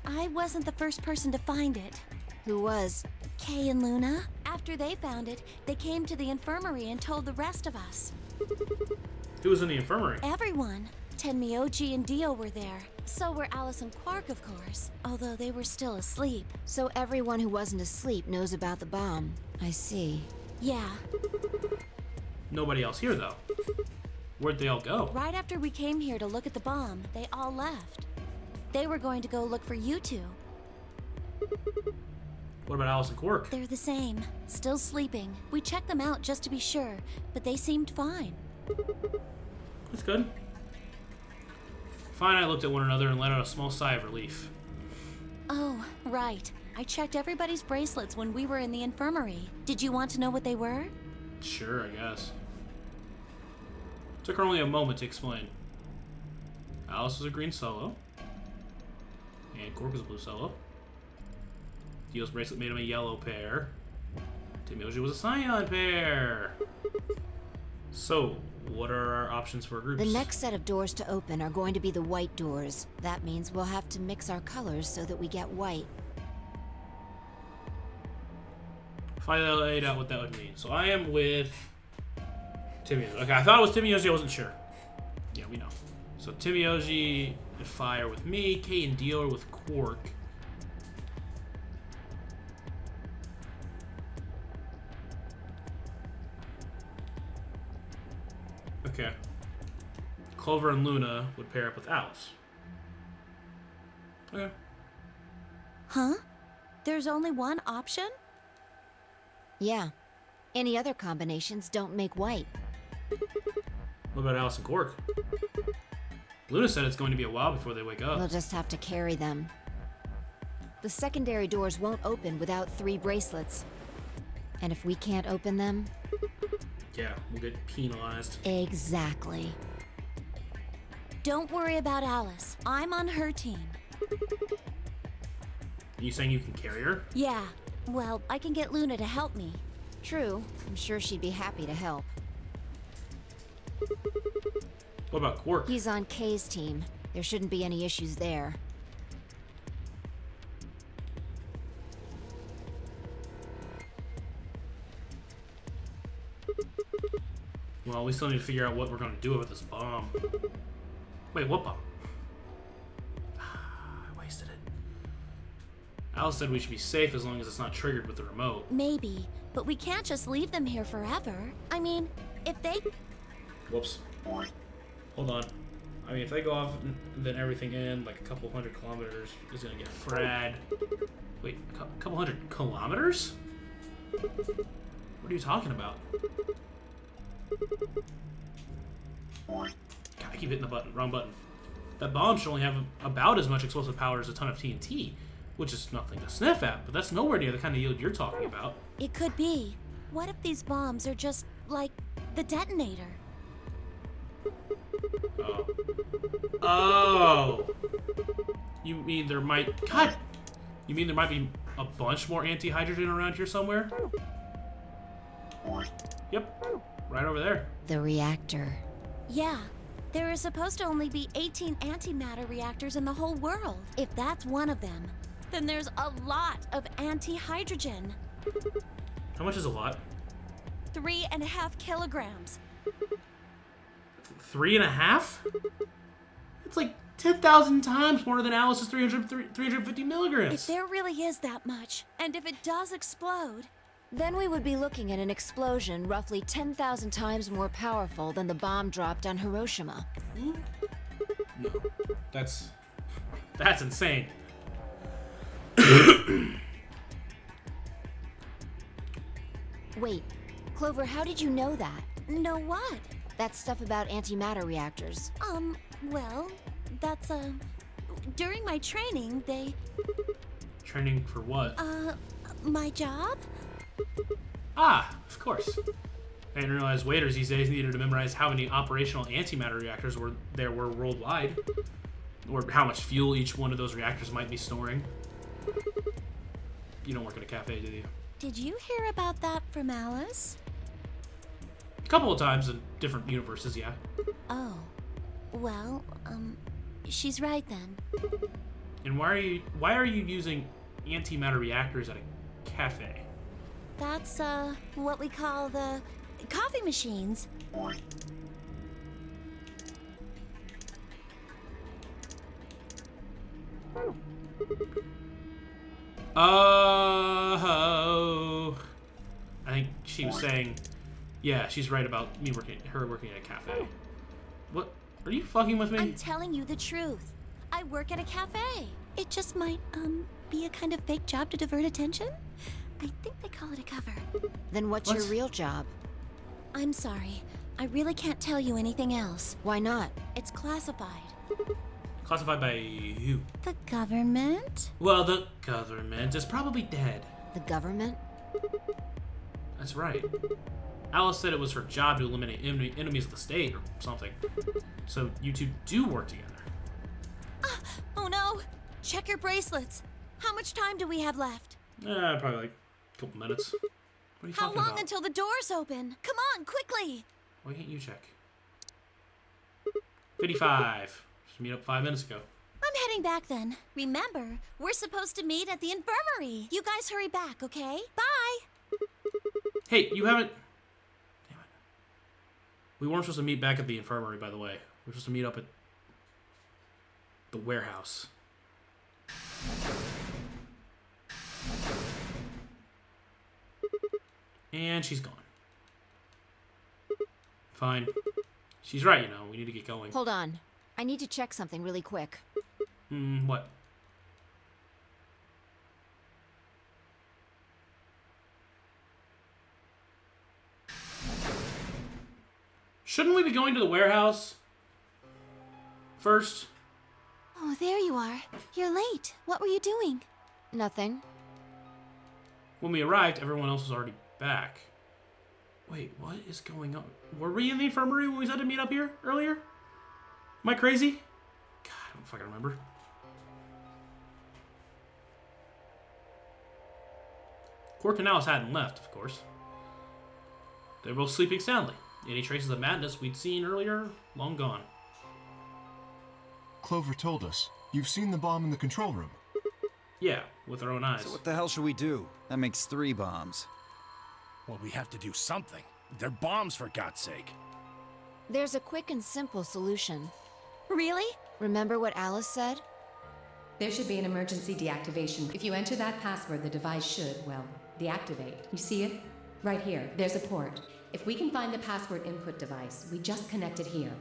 I wasn't the first person to find it. Who was? Kay and Luna. After they found it, they came to the infirmary and told the rest of us. Who was in the infirmary? Everyone. Tenmyoji and Dio were there. So were Alice and Quark, of course. Although they were still asleep. So everyone who wasn't asleep knows about the bomb. I see. Yeah. Nobody else here, though. Where'd they all go? Right after we came here to look at the bomb, they all left. They were going to go look for you two. What about Alice and Quark? They're the same. Still sleeping. We checked them out just to be sure, but they seemed fine. That's good. Fine, I looked at one another and let out a small sigh of relief. Oh, right. I checked everybody's bracelets when we were in the infirmary. Did you want to know what they were? Sure, I guess. Took her only a moment to explain. Alice was a green solo. And Quark was a blue solo. Dio's bracelet made him a yellow pair. Tenmyoji was a cyan pair. So, what are our options for groups? The next set of doors to open are going to be the white doors. That means we'll have to mix our colors so that we get white. If I laid out what that would mean. So I am with Tenmyoji. Okay, I thought it was Tenmyoji, I wasn't sure. Yeah, we know. So Tenmyoji and Fi are with me, Kay and Dio are with Quark. Okay. Clover and Luna would pair up with Alice. Okay. Huh? There's only one option? Yeah. Any other combinations don't make white. What about Alice and Quark? Luna said it's going to be a while before they wake up. We'll just have to carry them. The secondary doors won't open without 3 bracelets. And if we can't open them... Yeah, we'll get penalized. Exactly. Don't worry about Alice. I'm on her team. You saying you can carry her? Yeah. Well, I can get Luna to help me. True. I'm sure she'd be happy to help. What about Quark? He's on Kay's team. There shouldn't be any issues there. Well, we still need to figure out what we're going to do with this bomb. Wait, what bomb? I wasted it. Alice said we should be safe as long as it's not triggered with the remote. Maybe, but we can't just leave them here forever. I mean, if they... Whoops. Hold on. I mean, if they go off, then everything in like a couple hundred kilometers is going to get frad. Wait, a couple hundred kilometers? What are you talking about? God, I keep hitting the button. Wrong button. That bomb should only have about as much explosive power as a ton of TNT, which is nothing to sniff at, but that's nowhere near the kind of yield you're talking about. It could be. What if these bombs are just, like, the detonator? Oh. Oh! You mean there might... God! You mean there might be a bunch more anti-hydrogen around here somewhere? Yep. Right over there. The reactor. Yeah. There is supposed to only be 18 antimatter reactors in the whole world. If that's one of them, then there's a lot of anti-hydrogen. How much is a lot? 3.5 kilograms. 3.5? It's like 10,000 times more than Alice's 350 milligrams. If there really is that much, and if it does explode... Then we would be looking at an explosion roughly 10,000 times more powerful than the bomb dropped on Hiroshima. No, that's insane. Wait, Clover, how did you know that? Know what? That stuff about antimatter reactors. Well, that's, during my training, they... Training for what? My job? Ah, of course. I didn't realize waiters these days needed to memorize how many operational antimatter reactors there were worldwide, or how much fuel each one of those reactors might be storing. You don't work at a cafe, do you? Did you hear about that from Alice? A couple of times in different universes, yeah. Oh. Well, she's right then. And why are you using antimatter reactors at a cafe? That's, what we call the coffee machines. Oh. I think she was saying, yeah, she's right about her working at a cafe. What? Are you fucking with me? I'm telling you the truth. I work at a cafe. It just might, be a kind of fake job to divert attention. I think they call it a cover. Then what's your real job? I'm sorry. I really can't tell you anything else. Why not? It's classified. Classified by who? The government? Well, the government is probably dead. The government? That's right. Alice said it was her job to eliminate enemies of the state or something. So you two do work together. Oh no! Check your bracelets. How much time do we have left? Probably like a couple minutes. What are you How talking long about? until the doors open? Come on, quickly! Why can't you check? 55. Just meet up 5 minutes ago. I'm heading back then. Remember, we're supposed to meet at the infirmary. You guys hurry back, okay? Bye! Hey, you haven't... Damn it. We weren't supposed to meet back at the infirmary, by the way. We were supposed to meet up at the warehouse. And she's gone. Fine. She's right, you know. We need to get going. Hold on. I need to check something really quick. What? Shouldn't we be going to the warehouse first? Oh, there you are. You're late. What were you doing? Nothing. When we arrived, everyone else was already back. Wait, what is going on? Were we in the infirmary when we said to meet up here earlier? Am I crazy? God, I don't fucking remember. Quark and Alice hadn't left, of course. They were both sleeping soundly. Any traces of madness we'd seen earlier, long gone. Clover told us. You've seen the bomb in the control room. Yeah, with our own eyes. So what the hell should we do? That makes 3 bombs. Well, we have to do something. They're bombs, for God's sake. There's a quick and simple solution. Really? Remember what Alice said? There should be an emergency deactivation. If you enter that password, the device should, well, deactivate. You see it? Right here. There's a port. If we can find the password input device, we just connect it here.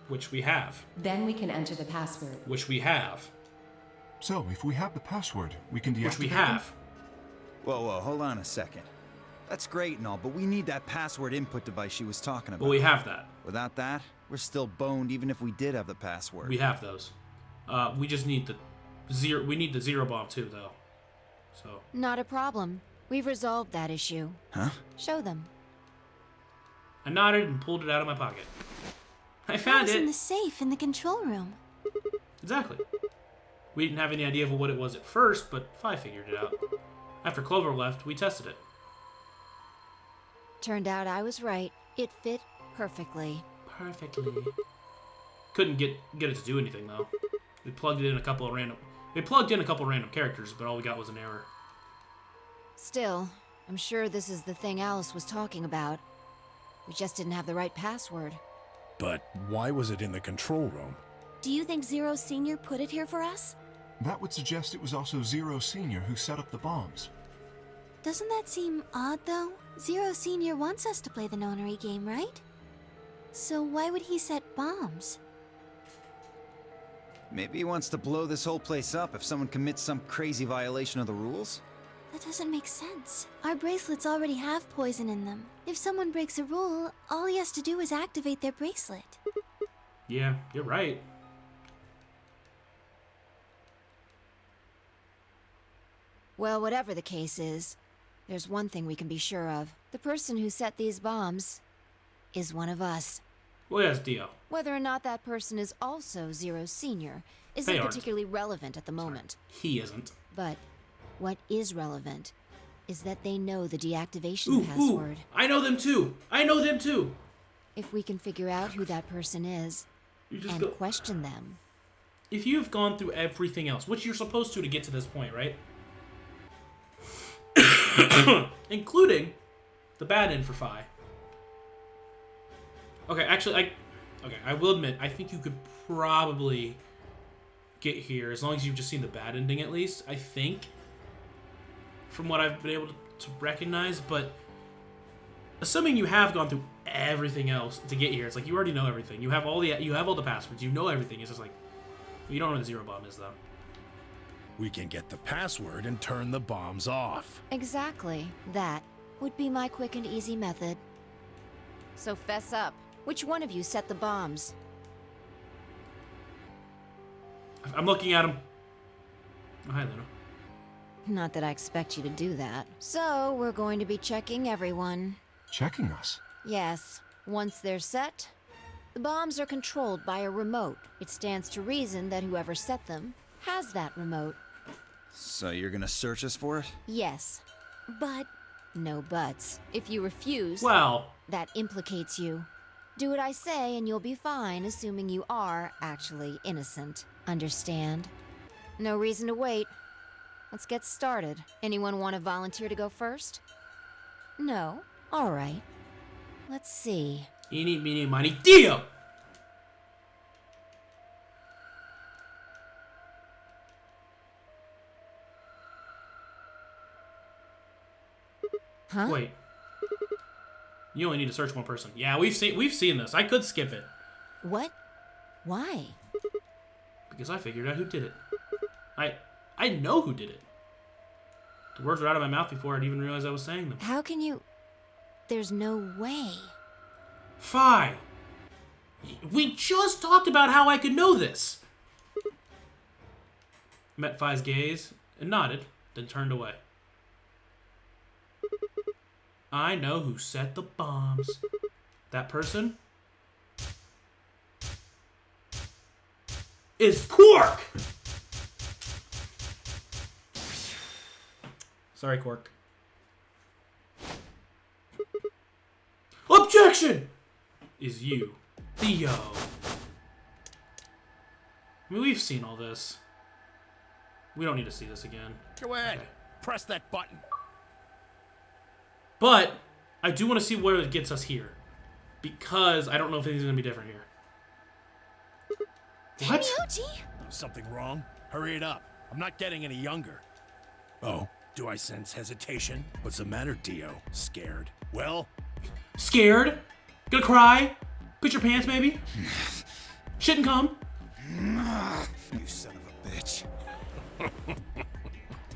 Which we have. Then we can enter the password. Which we have. So, if we have the password, we can deactivate Which we them? have. Whoa, hold on a second. That's great and all, but we need that password input device she was talking about. But we have that. Without that, we're still boned even if we did have the password. We have those. We just need the zero. We need the zero bomb too, though. So. Not a problem. We've resolved that issue. Huh? Show them. I nodded and pulled it out of my pocket. I found It was in it. the safe in the control room. Exactly. We didn't have any idea of what it was at first, but Phi figured it out. After Clover left, we tested it. Turned out I was right. It fit perfectly. Perfectly. Couldn't get it to do anything though. We plugged in a couple of random characters, but all we got was an error. Still, I'm sure this is the thing Alice was talking about. We just didn't have the right password. But why was it in the control room? Do you think Zero Senior put it here for us? That would suggest it was also Zero Senior who set up the bombs. Doesn't that seem odd, though? Zero Senior wants us to play the nonary game, right? So why would he set bombs? Maybe he wants to blow this whole place up if someone commits some crazy violation of the rules? That doesn't make sense. Our bracelets already have poison in them. If someone breaks a rule, all he has to do is activate their bracelet. Yeah, you're right. Well, whatever the case is, there's one thing we can be sure of. The person who set these bombs is one of us. Well, yes, Dio. Whether or not that person is also Zero Senior They isn't aren't. particularly relevant at the moment. He isn't. But what is relevant is that they know the deactivation Ooh, password. I know them too. I know them too. If we can figure out who that person is You just and go. question them, If you've gone through everything else, which you're supposed to get to this point, right? Including the bad end for Phi. Okay, actually, I will admit, I think you could probably get here as long as you've just seen the bad ending at least. I think, from what I've been able to recognize, but assuming you have gone through everything else to get here, it's like you already know everything. You have all the passwords. You know everything. It's just like you don't know what the zero bomb is though. We can get the password and turn the bombs off. exactly that would be my quick and easy method. So fess up. Which one of you set the bombs? I'm looking at him. Oh, hi, Luna. Not that I expect you to do that. So, we're going to be checking everyone. Checking us. Yes, once they're set, the bombs are controlled by a remote. It stands to reason that whoever set them has that remote. So you're gonna search us for it? Yes, But no buts. If you refuse, Well, that implicates you. Do what I say and you'll be fine, assuming you are actually innocent. Understand? No reason to wait. Let's get started. Anyone want to volunteer to go first? No? All right. Let's see. eeny, meeny, miny, Dio! Huh? Wait. You only need to search one person. Yeah, we've seen this. I could skip it What? Why? because I figured out who did it. I know who did it. The words were out of my mouth before I'd even realized I was saying them. How can you... There's no way. Phi! We just talked about how I could know this! Met Phi's gaze and nodded, then turned away. I know who set the bombs. That person is Quark! Sorry, Quark. direction is you, Theo. I mean, we've seen all this. We don't need to see this again. Go ahead. Okay. Press that button. But I do want to see where it gets us here. Because I don't know if anything's going to be different here. What? Tenmyoji? Something wrong? Hurry it up. I'm not getting any younger. Oh, do I sense hesitation? What's the matter, Dio? Scared? Well, Scared? Gonna cry? Put your pants, maybe? Shit and come? You son of a bitch.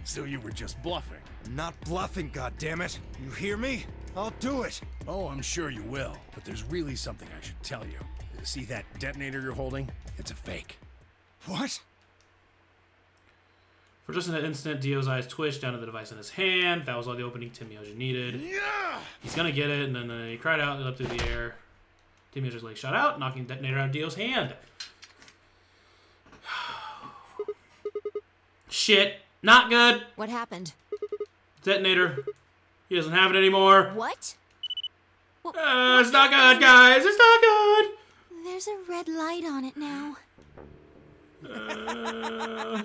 so you were just bluffing. I'm not bluffing, goddammit. You hear me? I'll do it. Oh, I'm sure you will. But there's really something I should tell you. See that detonator you're holding? It's a fake. What? For just an instant, Dio's eyes twitched down to the device in his hand. That was all the opening Tenmyoji needed. Yeah! He's gonna get it, and then he cried out and up through the air. Tenmyoji's leg shot out, knocking the detonator out of Dio's hand. Shit. Not good. What happened? Detonator. He doesn't have it anymore. What? It's not good, guys. It's not good. There's a red light on it now.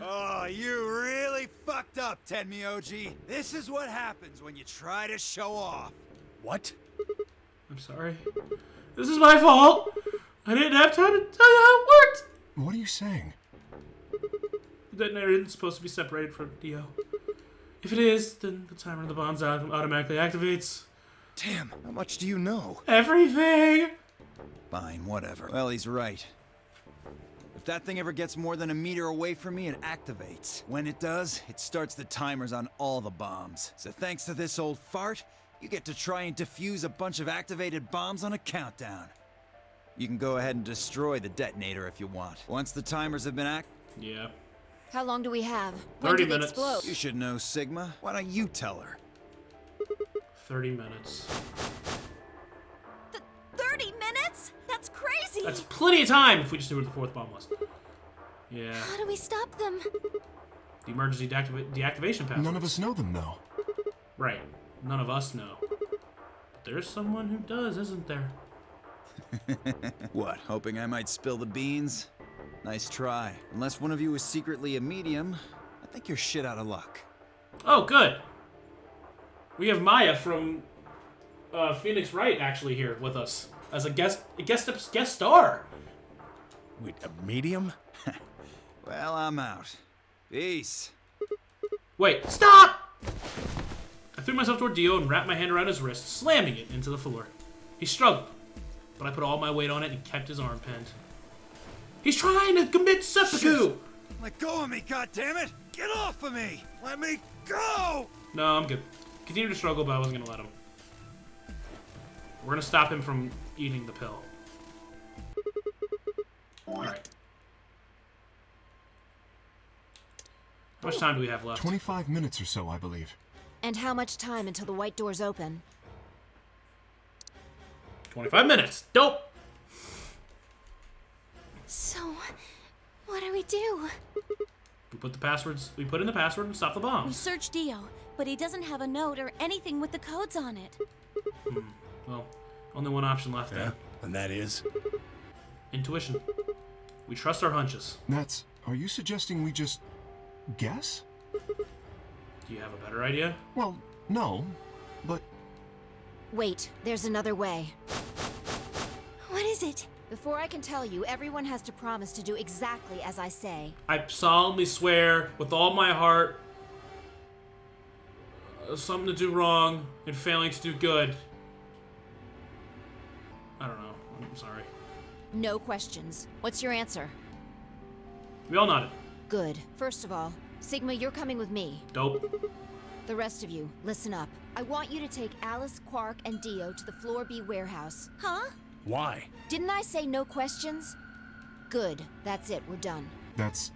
Oh, you really fucked up, Tenmyoji. This is what happens when you try to show off. What? I'm sorry. This is my fault. I didn't have time to tell you how it worked. What are you saying? The detonator isn't supposed to be separated from Dio. If it is, then the timer on the bombs automatically activates. Damn, how much do you know? Everything! Fine, whatever. Well, he's right. If that thing ever gets more than a meter away from me, it activates. When it does, it starts the timers on all the bombs. So thanks to this old fart, you get to try and defuse a bunch of activated bombs on a countdown. You can go ahead and destroy the detonator if you want. Once the timers have been Yeah. How long do we have? When 30 do they minutes. explode? You should know, Sigma. Why don't you tell her? 30 minutes. 30 minutes? That's crazy! That's plenty of time if we just knew where the fourth bomb was. Yeah. How do we stop them? The emergency deactivation password. None of us know them, though. Right. None of us know. But there's someone who does, isn't there? What, hoping I might spill the beans? Nice try. Unless one of you is secretly a medium, I think you're shit out of luck. Oh, good. We have Maya from Phoenix Wright actually here with us as a guest star. Wait, a medium? Well, I'm out. Peace. Wait, stop! I threw myself toward Dio and wrapped my hand around his wrist, slamming it into the floor. He struggled, but I put all my weight on it and kept his arm pinned. He's trying to commit seppuku! Let go of me, goddammit! Get off of me! Let me go! No, I'm good. Continue to struggle, but I wasn't gonna let him. We're gonna stop him from eating the pill. Alright. How much time do we have left? 25 minutes or so, I believe. And how much time until the white doors open? 25 minutes. Dope! So, what do we do? We put in the password and stop the We bombs. searched Dio, but he doesn't have a note or anything with the codes on it. Well, only one option left Yeah. then. And that is? Intuition. We trust our hunches. Are you suggesting we just guess? Do you have a better idea? Well, no, but Wait, there's another way. What is it? Before I can tell you, everyone has to promise to do exactly as I say. I solemnly swear, with all my heart, something to do wrong and failing to do good. I don't know. I'm sorry. No questions. What's your answer? We all nodded. Good. First of all, Sigma, you're coming with me. Dope. The rest of you, listen up. I want you to take Alice, Quark, and Dio to the Floor B warehouse. Huh? Why? Didn't I say no questions? Good. That's it. We're done. that's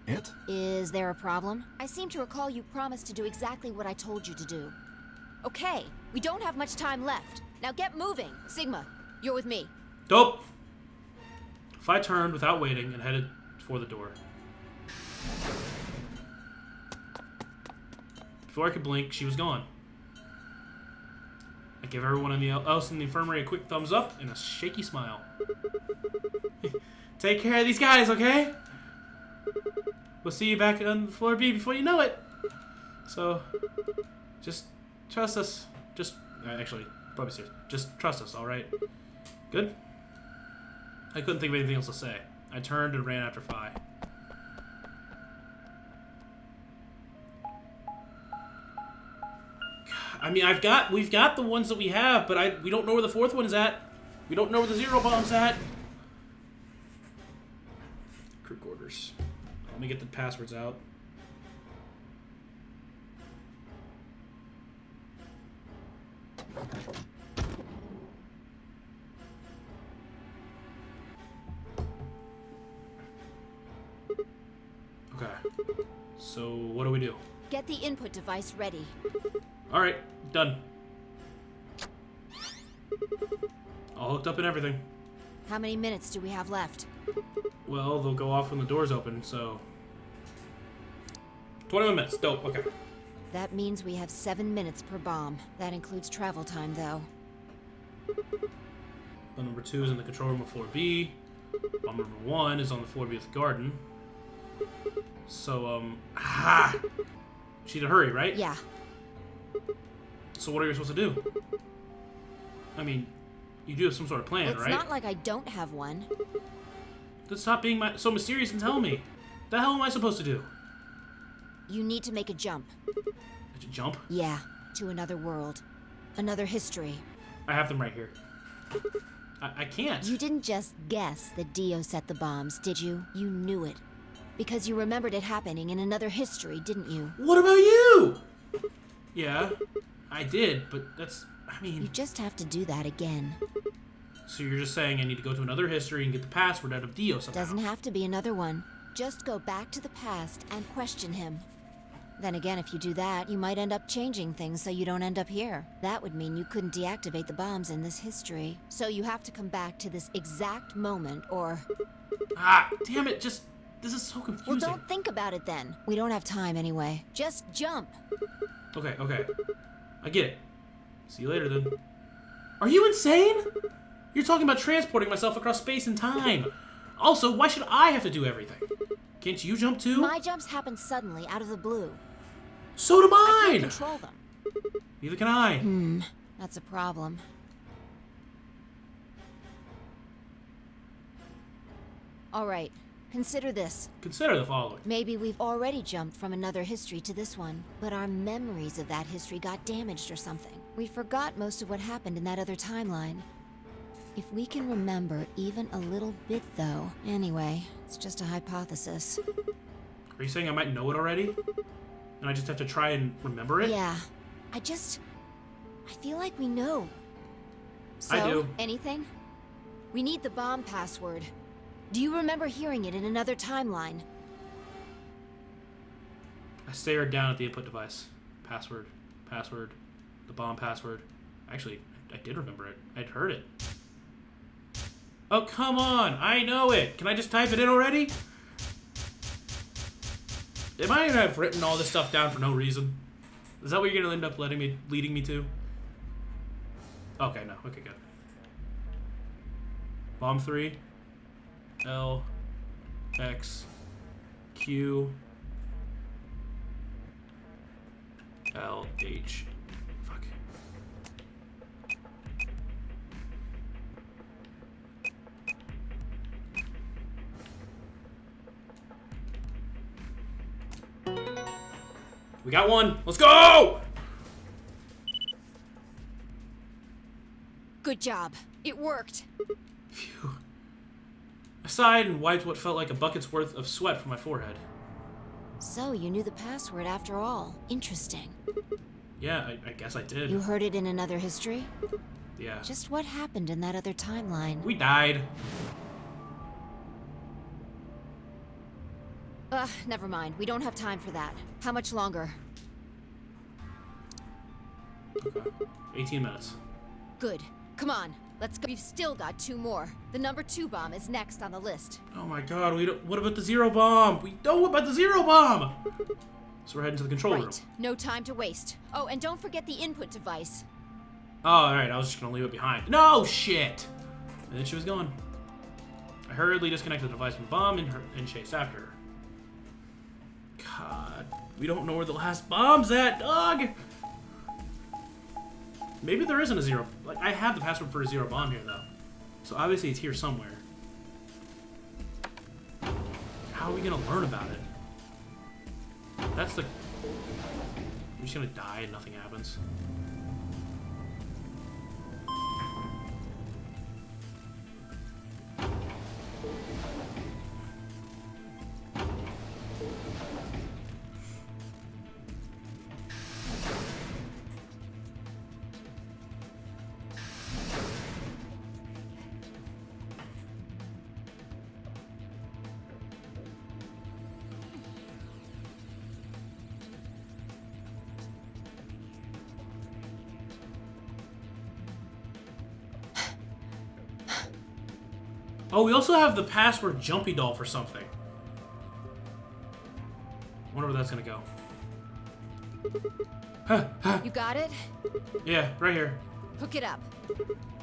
it? Is there a problem? I seem to recall you promised to do exactly what I told you to do. Okay, we don't have much time left. Now get moving. Sigma, you're with me. Dope. If I turned without waiting and headed for the door. Before I could blink, she was gone. I give everyone else in the infirmary a quick thumbs up and a shaky smile. Take care of these guys, okay? We'll see you back on floor B before you know it. So, just trust us. Just, actually, probably serious. Just trust us, alright? Good? I couldn't think of anything else to say. I turned and ran after Phi. I mean, we've got the ones that we have, but we don't know where the fourth one is at. We don't know where the zero bomb's at. Crew quarters. Let me get the passwords out. Okay. So, what do we do? Get the input device ready. Alright, done. All hooked up and everything. How many minutes do we have left? Well, they'll go off when the doors open, so... 21 minutes. Dope, okay. That means we have 7 minutes per bomb. That includes travel time, though. Bomb number 2 is in the control room of floor B. Bomb number 1 is on the floor B of the garden. So, she had to hurry, right? Yeah. So what are you supposed to do? I mean, you do have some sort of plan, It's right? not like I don't have one. Then stop being so mysterious and tell me. The hell am I supposed to do? You need to make a jump. Did you jump? Yeah, to another world. Another history. I have them right here. I can't. You didn't just guess that Dio set the bombs, did you? You knew it. Because you remembered it happening in another history, didn't you? What about you? Yeah, I did, but that's... I mean... You just have to do that again. So you're just saying I need to go to another history and get the password out of Dio somehow? Doesn't have to be another one. Just go back to the past and question him. Then again, if you do that, you might end up changing things so you don't end up here. That would mean you couldn't deactivate the bombs in this history. So you have to come back to this exact moment, or... Ah, damn it, just... This is so confusing. Well, don't think about it then. We don't have time anyway. Just jump. Okay, okay. I get it. See you later, then. Are you insane? You're talking about transporting myself across space and time. Also, why should I have to do everything? Can't you jump too? My jumps happen suddenly, out of the blue. So do I mine! can't control them. Neither can I. That's a problem. All right. Consider this. Consider the following. Maybe we've already jumped from another history to this one, but our memories of that history got damaged or something. We forgot most of what happened in that other timeline. If we can remember even a little bit, though. Anyway, it's just a hypothesis. Are you saying I might know it already? And I just have to try and remember it? Yeah. I feel like we know. So, I do. Anything? We need the bomb password. Do you remember hearing it in another timeline? I stared down at the input device. Password. Password. The bomb password. Actually, I did remember it. I'd heard it. Oh, come on! I know it! Can I just type it in already? Am I gonna have written all this stuff down for no reason? Is that what you're gonna end up leading me to? Okay, no. Okay, good. Bomb 3. L. X. Q. L. H. Fuck. We got one. Let's go! Good job. It worked. Phew. I sighed and wiped what felt like a bucket's worth of sweat from my forehead. So, you knew the password after all. Interesting. Yeah, I guess I did. You heard it in another history? Yeah. Just what happened in that other timeline? We died. Never mind. We don't have time for that. How much longer? Okay. 18 minutes. Good. Come on. Let's go. We've still got 2 more. The number 2 bomb is next on the list. Oh my god, what about the zero bomb? We know about the zero bomb! So we're heading to the control room. Right. No time to waste. Oh, and don't forget the input device. Oh, alright, I was just gonna leave it behind. No, shit! And then she was gone. I hurriedly disconnected the device from the bomb and chased after her. God, we don't know where the last bomb's at, dog! Maybe there isn't a zero. Like, I have the password for a zero bomb here, though. So obviously it's here somewhere. How are we gonna learn about it? That's the... We're just gonna die and nothing happens. Oh, we also have the password Jumpy Doll for something. Wonder where that's gonna go. Huh, huh. You got it? Yeah, right here. Hook it up.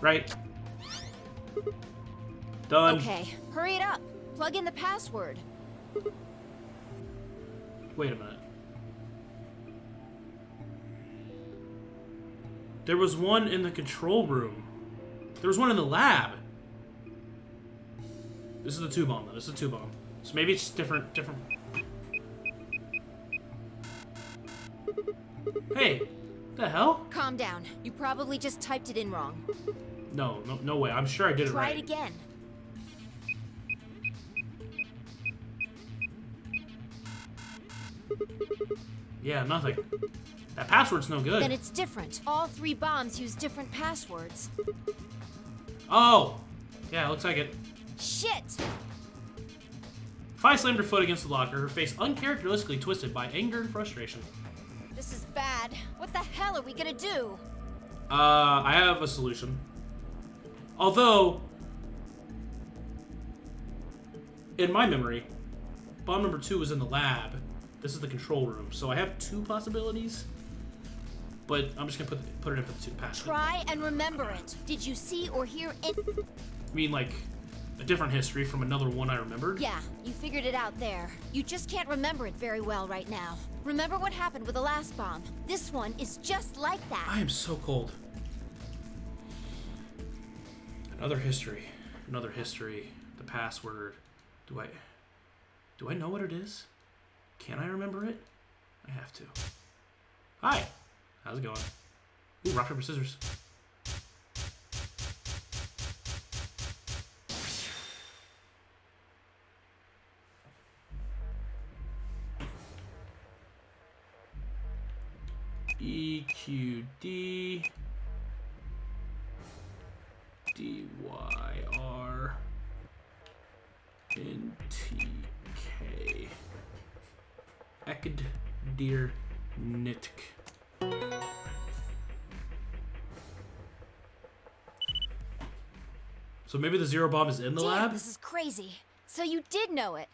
Right. Done. Okay, hurry it up. Plug in the password. Wait a minute. There was one in the control room. There was one in the lab. This is the 2 bomb, though. This is the 2 bomb. So maybe it's different. Hey, the hell? Calm down. You probably just typed it in wrong. No way. I'm sure I did it right. Try it again. Yeah, nothing. That password's no good. Then it's different. All 3 bombs use different passwords. Oh! Yeah, looks like it. Shit! Fi slammed her foot against the locker, her face uncharacteristically twisted by anger and frustration. This is bad. What the hell are we gonna do? I have a solution. Although, in my memory, bomb number 2 was in the lab. This is the control room, so I have 2 possibilities. But I'm just gonna put it in for the 2 password. Try and remember it. Did you see or hear it? I mean, like, a different history from another one I remembered? Yeah, you figured it out there. You just can't remember it very well right now. Remember what happened with the last bomb. This one is just like that. I am so cold. Another history. Another history. The password. Do I know what it is? Can I remember it? I have to. Hi. How's it going? Ooh, rock, paper, scissors. EQD DYR NTK Ekd Deer Nitk. So maybe the zero bomb is in the Damn, lab? this is crazy. So you did know it.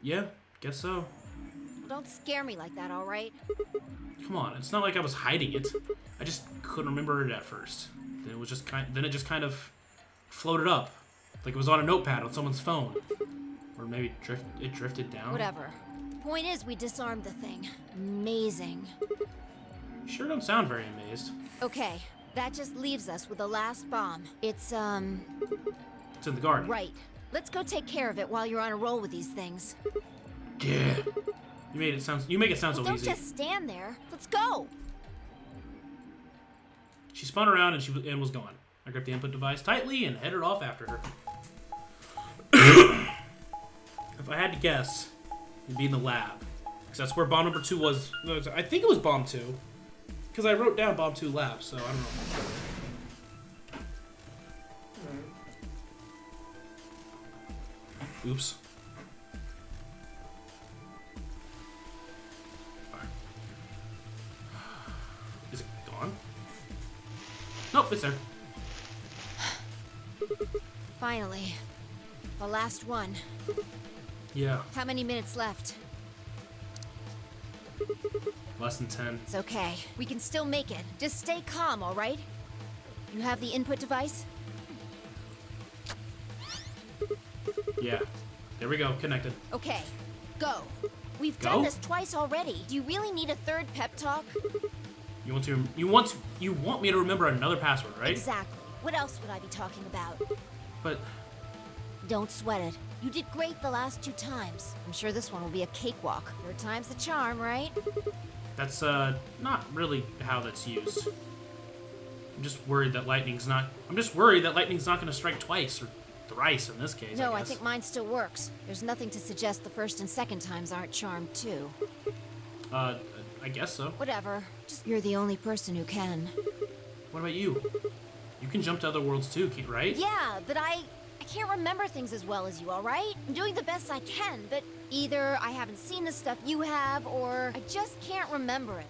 Yeah, guess so. Don't scare me like that, all right? Come on, it's not like I was hiding it. I just couldn't remember it at first. Then it was just then it just kind of floated up, like it was on a notepad on someone's phone, or maybe it drifted down. Whatever. Point is, we disarmed the thing. Amazing. You sure don't sound very amazed. Okay, that just leaves us with the last bomb. It's It's in the garden. right. Let's go take care of it while you're on a roll with these things. Yeah. You make it sound so Don't easy. just stand there. Let's go. She spun around and was gone. I gripped the input device tightly and headed off after her. If I had to guess, it'd be in the lab. Because that's where bomb number 2 was. I think it was bomb 2. Because I wrote down bomb 2 lab, so I don't know. Oops. Fine. Is it gone? Nope, it's there. Finally. The last one. Yeah, How many minutes left? less than 10. It's okay. We can still make it. Just stay calm, all right? You have the input device? Yeah. There we go. Connected. Okay, go. We've Go? done this twice already. Do you really need a third pep talk? You want me to remember another password, right? Exactly. What else would I be talking about? But Don't sweat it. You did great the last 2 times. I'm sure this one will be a cakewalk. 3rd time's the charm, right? that's not really how that's used. I'm just worried that lightning's not going to strike twice or thrice in this case. No, I I guess. think mine still works. There's nothing to suggest the 1st and 2nd times aren't charmed too. I guess so. Whatever. Just you're the only person who can. What about you? You can jump to other worlds too, right? Yeah, but I can't remember things as well as you, all right? I'm doing the best I can, but either I haven't seen the stuff you have, or I just can't remember it.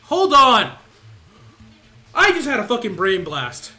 Hold on! I just had a fucking brain blast.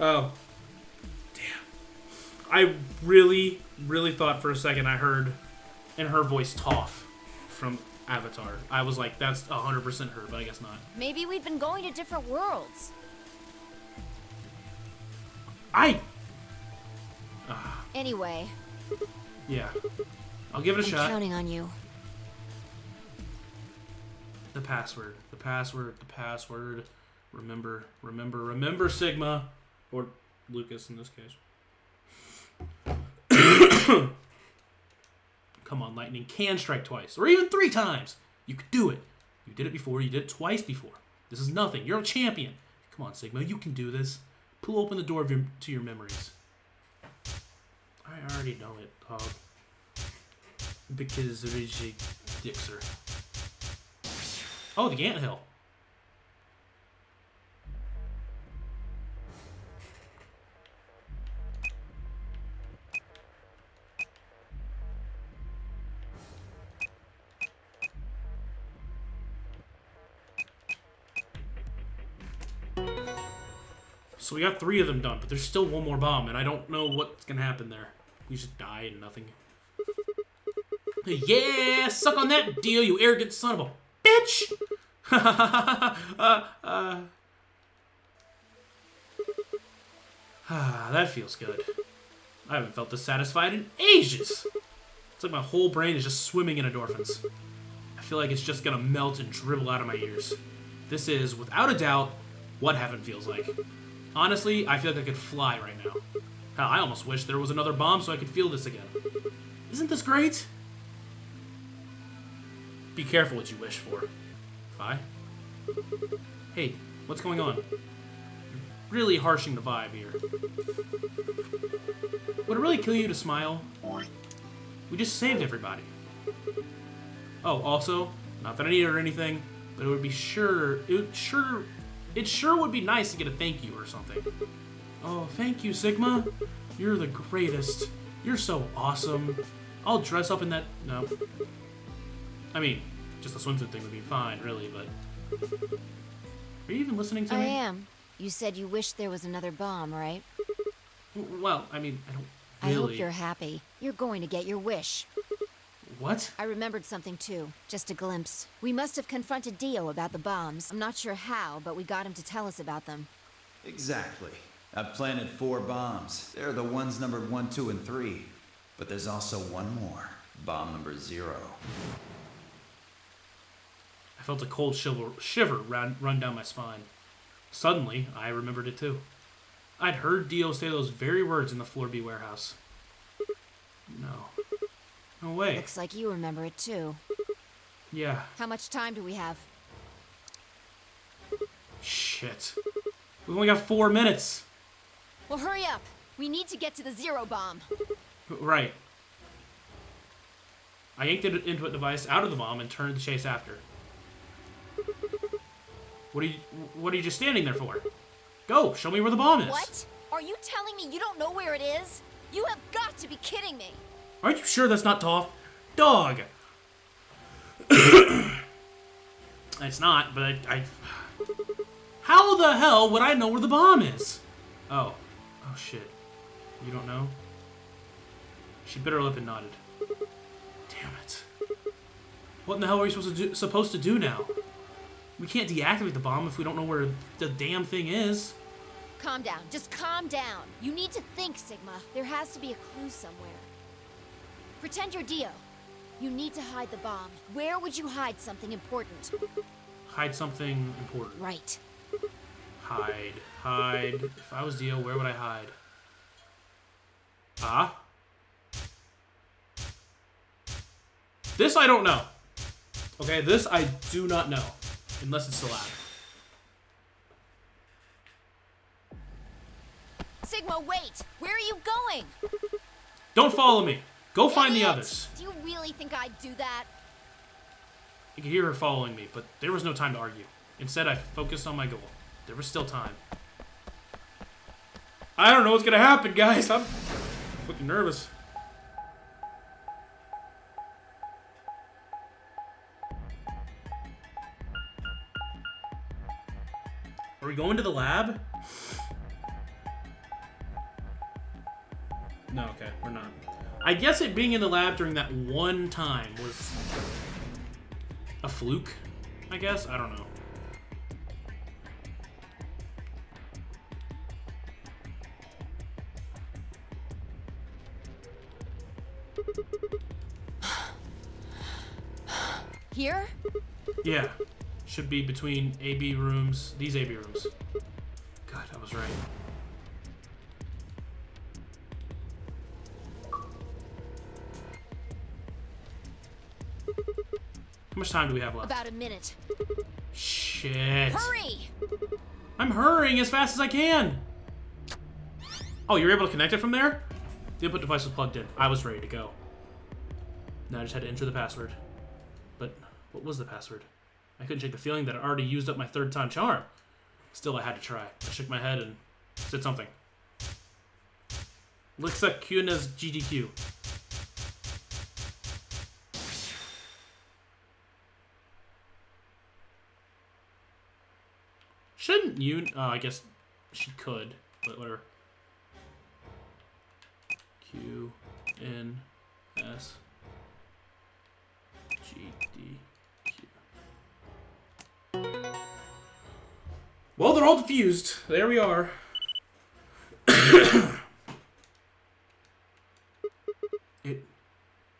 Oh. Damn. I really, really thought for a second I heard in her voice Toph from Avatar. I was like, that's 100% her, but I guess not. Maybe we've been going to different worlds. Anyway, Yeah. I'll give it a I'm shot. counting on you. The password. The password. The password. Remember Sigma. Or Lucas in this case. Come on, lightning can strike twice. Or even 3 times. You could do it. You did it before. You did it twice before. This is nothing. You're a champion. Come on, Sigma. You can do this. Pull open the door to your memories. I already know it, dog. Because of a Dixer. Oh, the anthill. So we got 3 of them done, but there's still one more bomb, and I don't know what's gonna happen there. We just die and nothing. Yeah, suck on that, Dio, you arrogant son of a bitch! That feels good. I haven't felt this satisfied in ages. It's like my whole brain is just swimming in endorphins. I feel like it's just gonna melt and dribble out of my ears. This is, without a doubt, what heaven feels like. Honestly, I feel like I could fly right now. Hell, I almost wish there was another bomb so I could feel this again. Isn't this great? Be careful what you wish for. Vi? Hey, what's going on? You're really harshing the vibe here. Would it really kill you to smile? We just saved everybody. Oh, also, not that I need it or anything, but it sure would be nice to get a thank you or something. Oh, thank you, Sigma. You're the greatest. You're so awesome. I'll dress up in that... No. I mean, just a swimsuit thing would be fine, really, but... Are you even listening to me? I am. You said you wished there was another bomb, right? Well, I mean, I don't I really... hope you're happy. You're going to get your wish. What? I remembered something too. Just a glimpse. We must have confronted Dio about the bombs. I'm not sure how, but we got him to tell us about them. Exactly. I've planted 4 bombs. They're the ones numbered 1, 2, and 3. But there's also one more. Bomb number 0. I felt a cold shiver run down my spine. Suddenly, I remembered it too. I'd heard Dio say those very words in the Floor B warehouse. No. No way. Looks like you remember it too. Yeah. How much time do we have? Shit. We've only got 4 minutes. Well, hurry up. We need to get to the zero bomb. Right. I yanked the input device out of the bomb and turned the chase after. What are you just standing there for? Go, show me where the bomb is. What? Are you telling me you don't know where it is? You have got to be kidding me. Aren't you sure that's not Toph? Dog! It's not, but I... How the hell would I know where the bomb is? Oh. Oh, shit. You don't know? She bit her lip and nodded. Damn it. What in the hell are we supposed to do now? We can't deactivate the bomb if we don't know where the damn thing is. Calm down. Just calm down. You need to think, Sigma. There has to be a clue somewhere. Pretend you're Dio. You need to hide the bomb. Where would you hide something important? Hide something important. Right. Hide. If I was Dio, where would I hide? Ah? This I don't know. Okay, this I do not know. Unless it's the lab. Sigma, wait! Where are you going? Don't follow me. Go find the others. Do you really think I'd do that? I could hear her following me, but there was no time to argue. Instead, I focused on my goal. There was still time. I don't know what's gonna happen, guys. I'm fucking nervous. Are we going to the lab? No, okay, we're not. I guess it being in the lab during that one time was a fluke, I guess? I don't know. Here? Yeah. Should be between AB rooms, these AB rooms. God, I was right. How much time do we have left? About a minute. Shit. Hurry! I'm hurrying as fast as I can. Oh, you're able to connect it from there? The input device was plugged in. I was ready to go. Now I just had to enter the password. But what was the password? I couldn't shake the feeling that I already used up my third time charm. Still, I had to try. I shook my head and said something. Lixa Kuna's GDQ. Shouldn't you? I guess she could, but whatever. Q, N, S, G, D, Q. Well, they're all diffused. There we are. It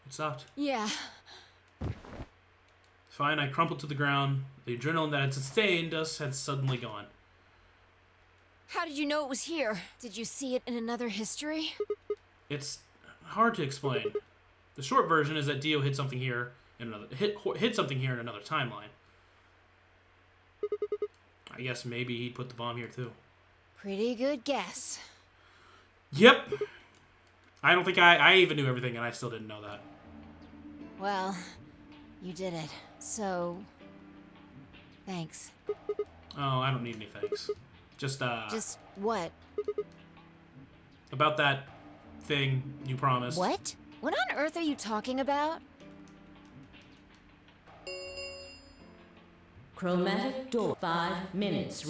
stopped. Yeah. Fine, I crumpled to the ground. The adrenaline that had sustained us had suddenly gone. How did you know it was here? Did you see it in another history? It's hard to explain. The short version is that Dio hid something here in another hid something here in another timeline. I guess maybe he put the bomb here too. Pretty good guess. Yep. I don't think I even knew everything, and I still didn't know that. Well, you did it. So, thanks. Oh, I don't need any thanks. Just what? About that thing you promised. What? What on earth are you talking about? Chromatic door, 5 minutes.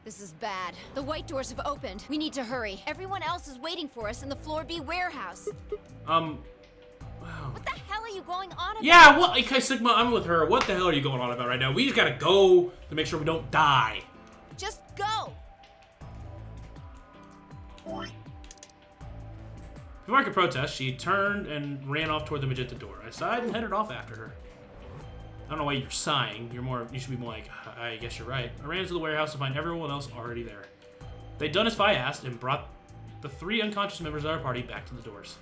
This is bad. The white doors have opened. We need to hurry. Everyone else is waiting for us in the Floor B warehouse. Wow. What the hell are you going on about? Yeah, what? Okay, Sigma, I'm with her. What the hell are you going on about right now? We just gotta go to make sure we don't die. Just go! Before I could protest, she turned and ran off toward the magenta door. I sighed and headed off after her. I don't know why you're sighing. You should be more like, I guess you're right. I ran into the warehouse to find everyone else already there. They'd done as Fi asked and brought the 3 unconscious members of our party back to the doors.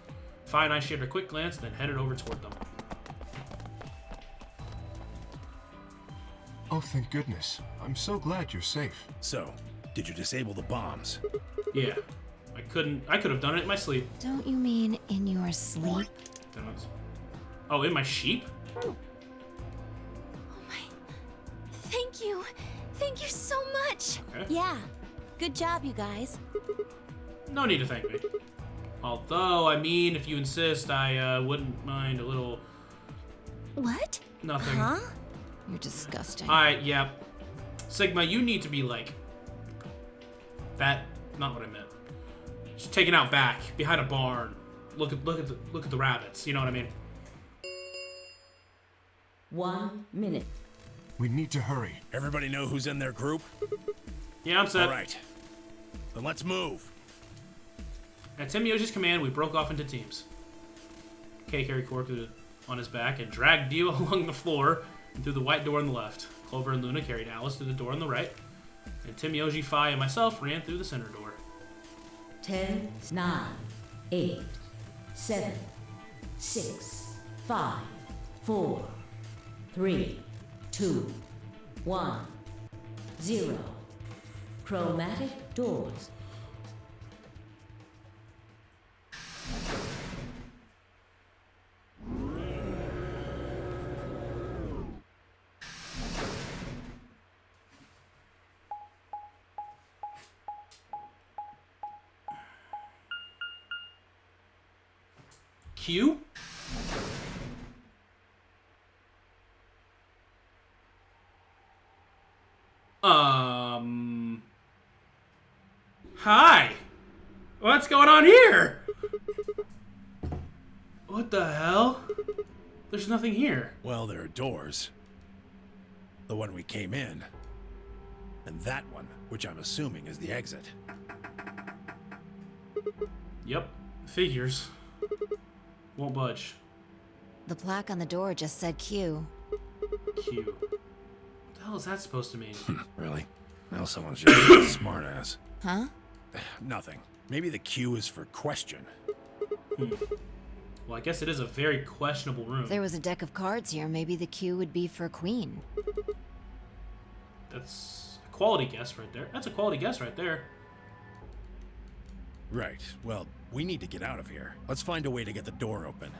Fi and I shared a quick glance, then headed over toward them. Oh, thank goodness. I'm so glad you're safe. So, did you disable the bombs? Yeah. I could have done it in my sleep. Don't you mean in your sleep? Oh, in my sheep? Oh my. Thank you. Thank you so much. Okay. Yeah. Good job, you guys. No need to thank me. Although, I mean, if you insist, I wouldn't mind a little... What? Nothing. Huh? You're disgusting. Yeah. Sigma, you need to be like... That... Not what I meant. Just taken out back, behind a barn. Look at the rabbits, you know what I mean? 1 minute. We need to hurry. Everybody know who's in their group? Yeah, I'm set. All right. Then let's move. At Tim Yoji's command, we broke off into teams. Kay carried Cork on his back and dragged Dio along the floor and through the white door on the left. Clover and Luna carried Alice through the door on the right. And Tim, Yoji, Fi, and myself ran through the center door. 10, 9, 8, 7, 6, 5, 4, 3, 2, 1, 0. Chromatic doors. Q? Hi! What's going on here? What the hell? There's nothing here. Well, there are doors. The one we came in. And that one, which I'm assuming is the exit. Yep, figures. Won't budge. The plaque on the door just said Q. Q. What the hell is that supposed to mean? Really? Now someone's just a smartass. Huh? Nothing. Maybe the Q is for question. Well, I guess it is a very questionable room. If there was a deck of cards here, maybe the Q would be for Queen. That's a quality guess right there. That's a quality guess right there. Right. Well, we need to get out of here. Let's find a way to get the door open.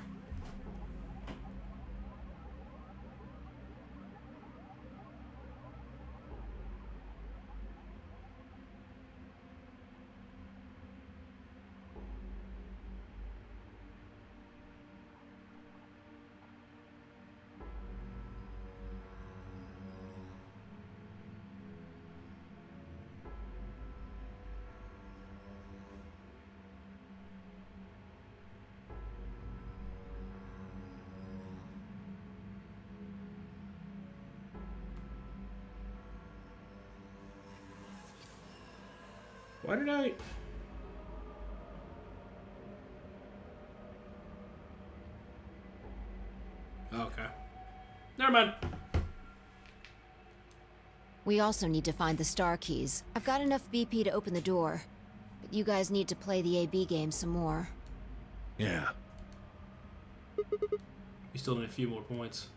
Why did I... Okay. Never mind. We also need to find the star keys. I've got enough BP to open the door, but you guys need to play the AB game some more. Yeah. We still need a few more points.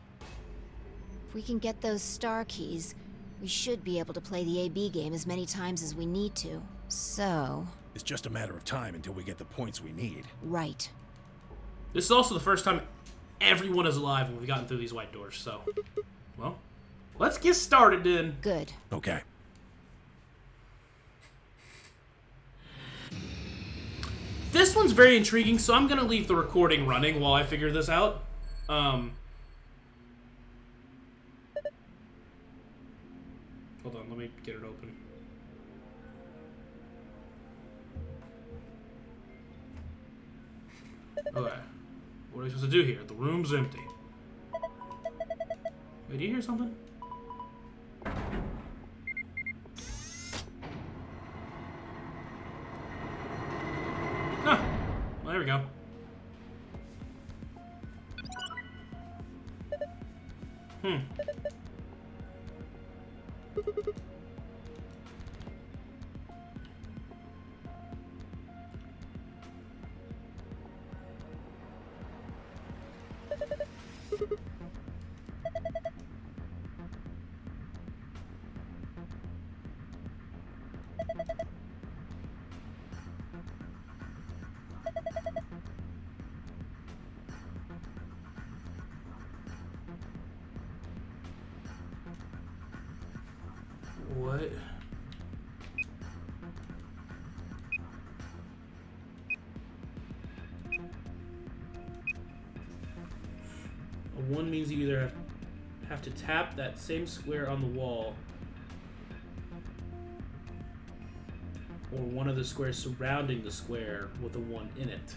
If we can get those star keys, we should be able to play the AB game as many times as we need to. So... It's just a matter of time until we get the points we need. Right. This is also the first time everyone is alive when we've gotten through these white doors, so... Well, let's get started then. Good. Okay. This one's very intriguing, so I'm gonna leave the recording running while I figure this out. Hold on, let me get it open. Okay. What are we supposed to do here? The room's empty. Wait, do you hear something? Huh. Well, there we go. Hmm. What? A 1 means you either have to tap that same square on the wall or one of the squares surrounding the square with a 1 in it.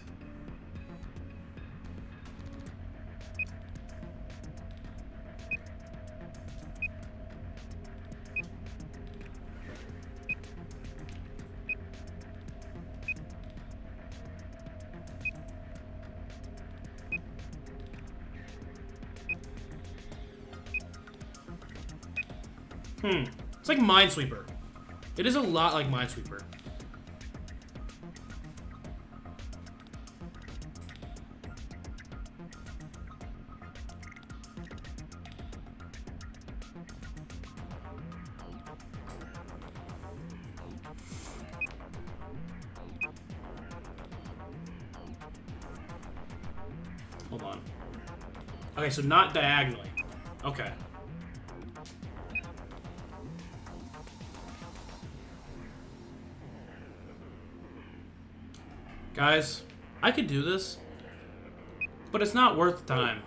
It's like Minesweeper. It is a lot like Minesweeper. Hold on. Okay, so not diagonally. Okay. Guys, I could do this, but it's not worth the time.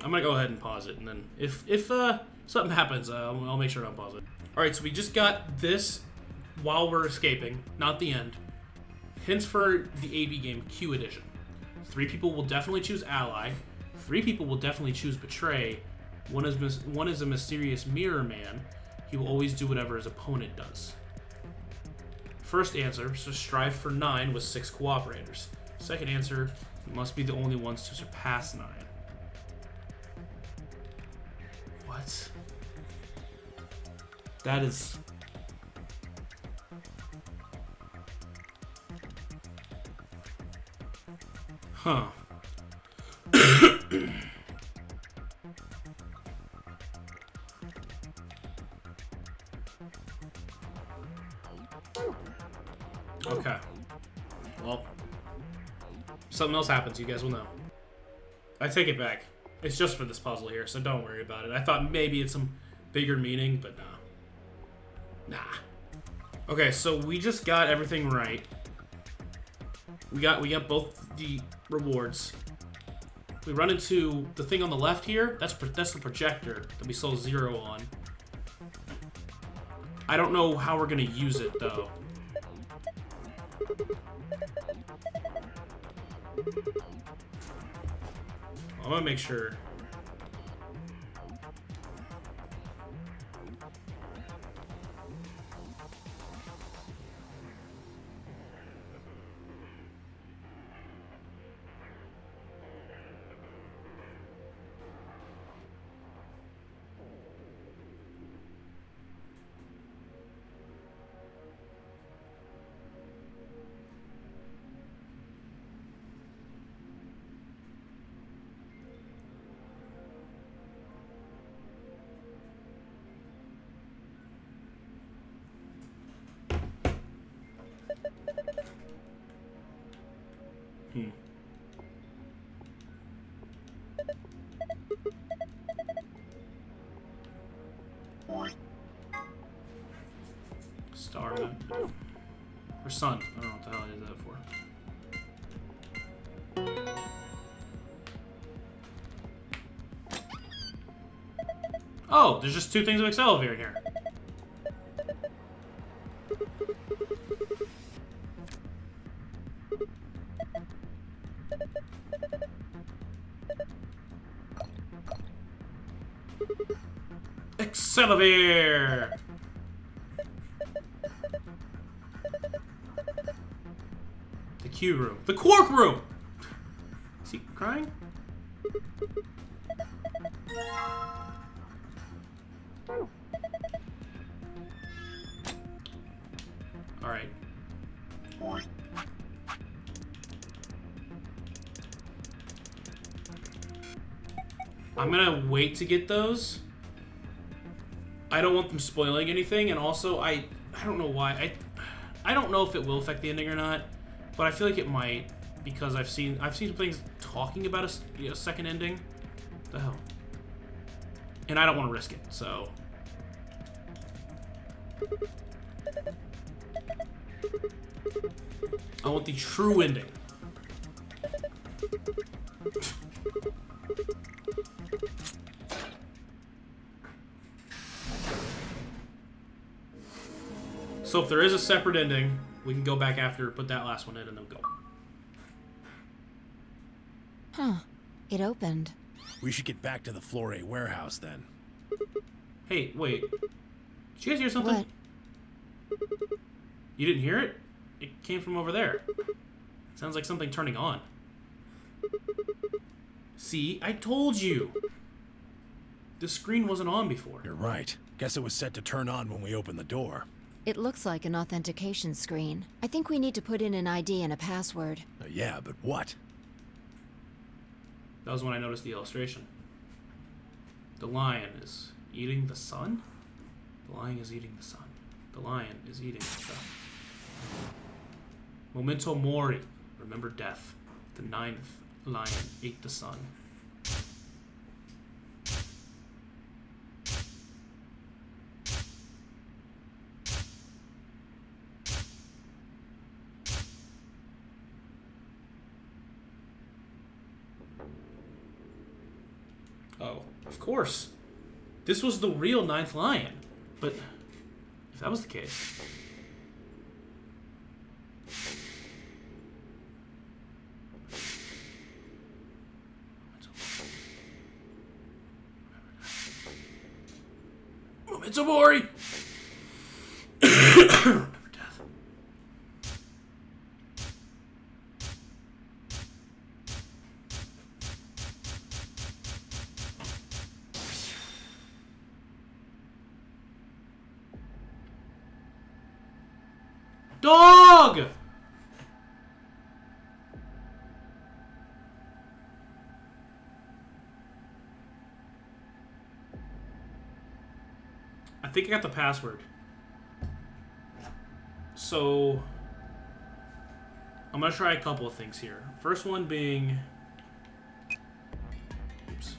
I'm gonna go ahead and pause it, and then if something happens, I'll make sure to unpause it. All right, so we just got this while we're escaping, not the end. Hints for the AB game Q edition. 3 people will definitely choose Ally. 3 people will definitely choose Betray. One is a mysterious mirror man. He will always do whatever his opponent does. First answer, so strive for 9 with 6 cooperators. Second answer, we must be the only ones to surpass 9. What? That is... Huh. Okay. Well, something else happens, you guys will know. I take it back. It's just for this puzzle here, so don't worry about it. I thought maybe it's some bigger meaning, but nah. Okay, so we just got everything right. We got both the rewards. We run into the thing on the left here. That's the projector that we saw 0 on. I don't know how we're gonna use it though. I'm gonna make sure. Star or sun. I don't know what the hell I did that for. Oh, there's just 2 things of Accelavir in here. Celavir! The Q room. The Quark room! Is he crying? Alright. I'm gonna wait to get those. I don't want them spoiling anything, and also I don't know why. I don't know if it will affect the ending or not, but I feel like it might because I've seen things talking about a second ending. What the hell? And I don't want to risk it, so. I want the true ending. So if there is a separate ending, we can go back after, put that last one in, and then go. Huh. It opened. We should get back to the Floor A warehouse then. Hey, wait. Did you guys hear something? What? You didn't hear it? It came from over there. Sounds like something turning on. See? I told you! The screen wasn't on before. You're right. Guess it was set to turn on when we opened the door. It looks like an authentication screen. I think we need to put in an ID and a password. Yeah, but what? That was when I noticed the illustration. The lion is eating the sun? The lion is eating the sun. The lion is eating the sun. Memento mori. Remember death. The ninth lion ate the sun. Oh, of course. This was the real ninth lion. But if that was the case... Memento mori! Remember death. Dog! I think I got the password. So I'm gonna try a couple of things here. First one being, oops.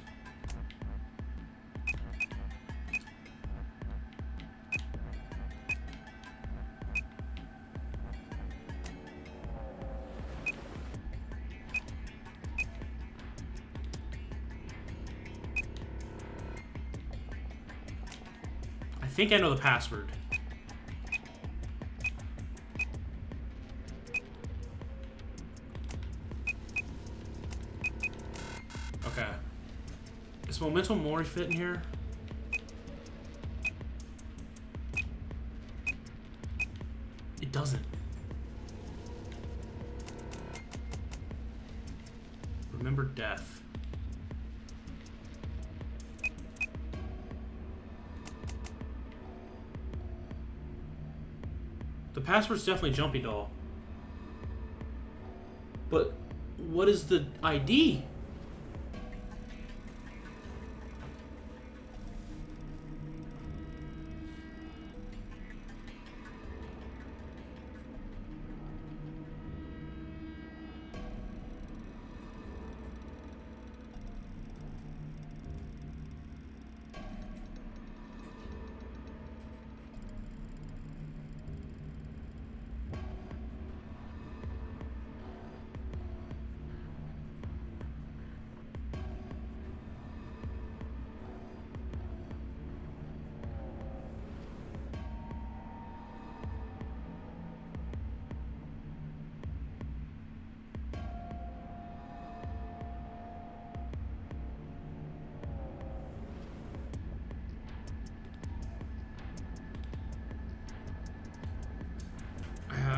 I think I know the password. Okay. Is Memento Mori fit in here? It doesn't. Remember death. The password's definitely Jumpy Doll. But what is the ID?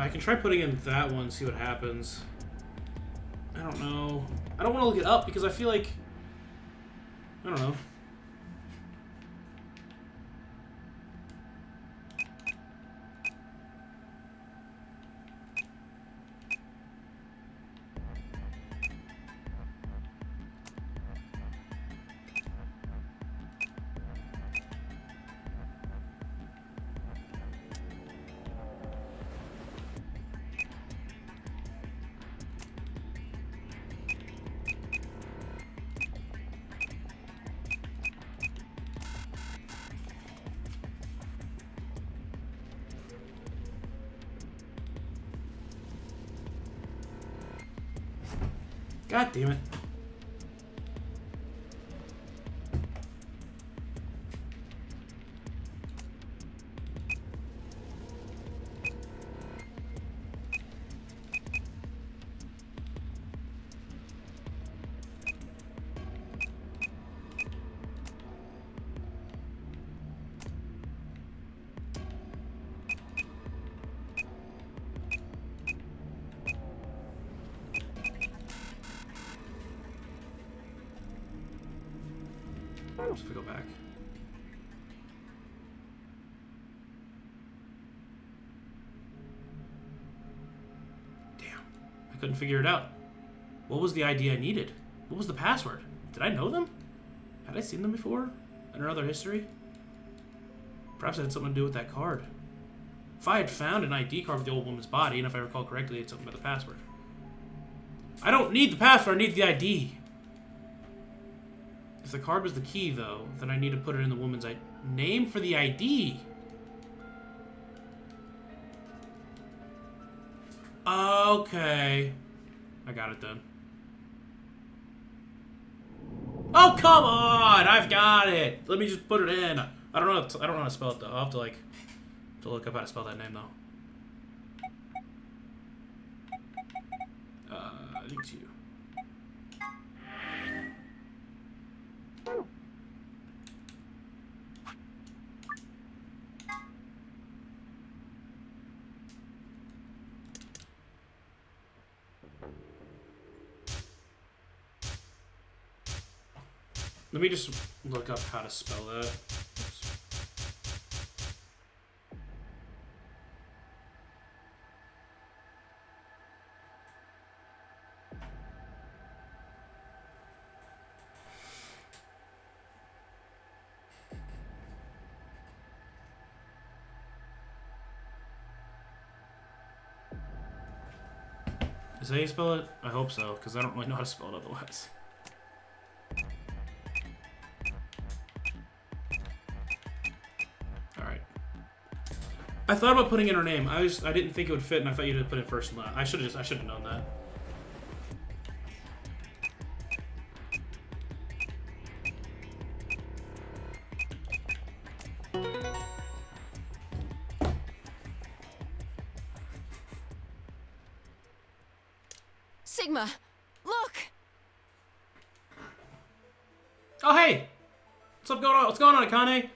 I can try putting in that one, see what happens. I don't know. I don't want to look it up because I feel like... I don't know. God damn it. If we go back. Damn. I couldn't figure it out. What was the ID I needed? What was the password? Did I know them? Had I seen them before? In another history? Perhaps it had something to do with that card. If I had found an ID card with the old woman's body, and if I recall correctly, it's something about the password. I don't need the password, I need the ID. If the card was the key, though, then I need to put it in the woman's name for the ID. Okay. I got it then. Oh, come on! I've got it! Let me just put it in. I don't know how to spell it, though. I'll have to, to look up how to spell that name, though. I think it's you. Let me just look up how to spell that. Oops. Is that how you spell it? I hope so, because I don't really know how to spell it otherwise. I thought about putting in her name. I didn't think it would fit, and I thought you had to put it first and last. I should have known that. Sigma, look! Oh hey, what's going on? What's going on, Akane?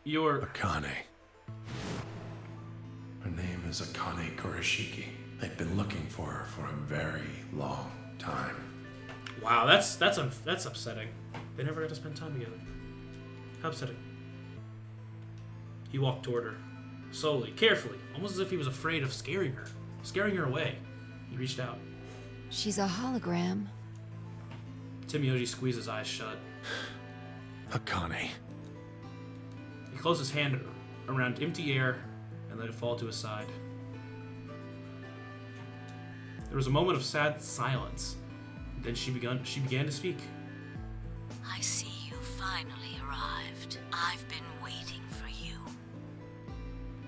You're... Akane. Her name is Akane Kurashiki. I've been looking for her for a very long time. Wow, that's upsetting. They never got to spend time together. How upsetting. He walked toward her, slowly, carefully, almost as if he was afraid of scaring her away. He reached out. She's a hologram. Timiyoji squeezed his eyes shut. Akane. He closed his hand around empty air and let it fall to his side. There was a moment of sad silence. Then she began to speak. I see you finally arrived. I've been waiting for you.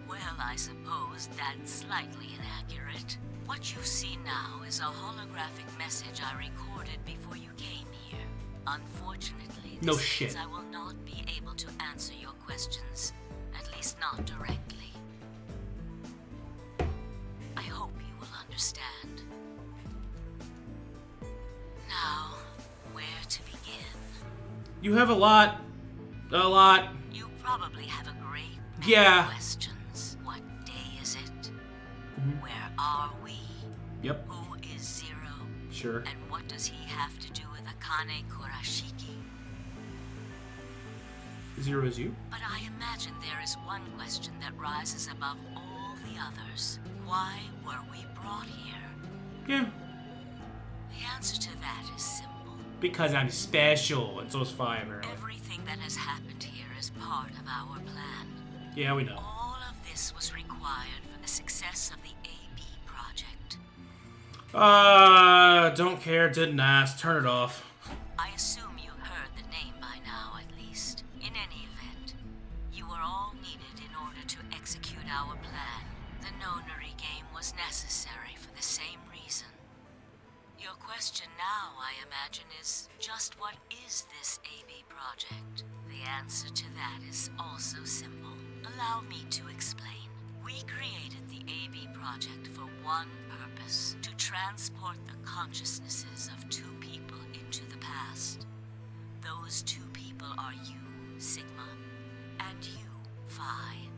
Well, I suppose that's slightly inaccurate. What you see now is a holographic message I recorded before you came here. Unfortunately, No this shit. means I will not be able to answer your questions, at least not directly. I hope you will understand. Now, where to begin? You have a lot. You probably have a great many Yeah. questions. are we? Yep. Who is Zero? Sure. And what does he have to do with Akane Kurashiki? Zero is you? But I imagine there is one question that rises above all the others. Why were we brought here? Yeah. The answer to that is simple. Because I'm special, and so is Fi, apparently. Everything that has happened here is part of our plan. Yeah, we know. All of this was required for the success of the AB project. Don't care, didn't ask. Turn it off. I assume you heard the name by now, at least. In any event, you were all needed in order to execute our plan. The nonary game was necessary for the same reason. Your question now, I imagine, is just what is this AB project? The answer to that is also simple. Allow me to explain. We created the AB project for one purpose: to transport the consciousnesses of two people into the past. Those two people are you, Sigma, and you, Phi.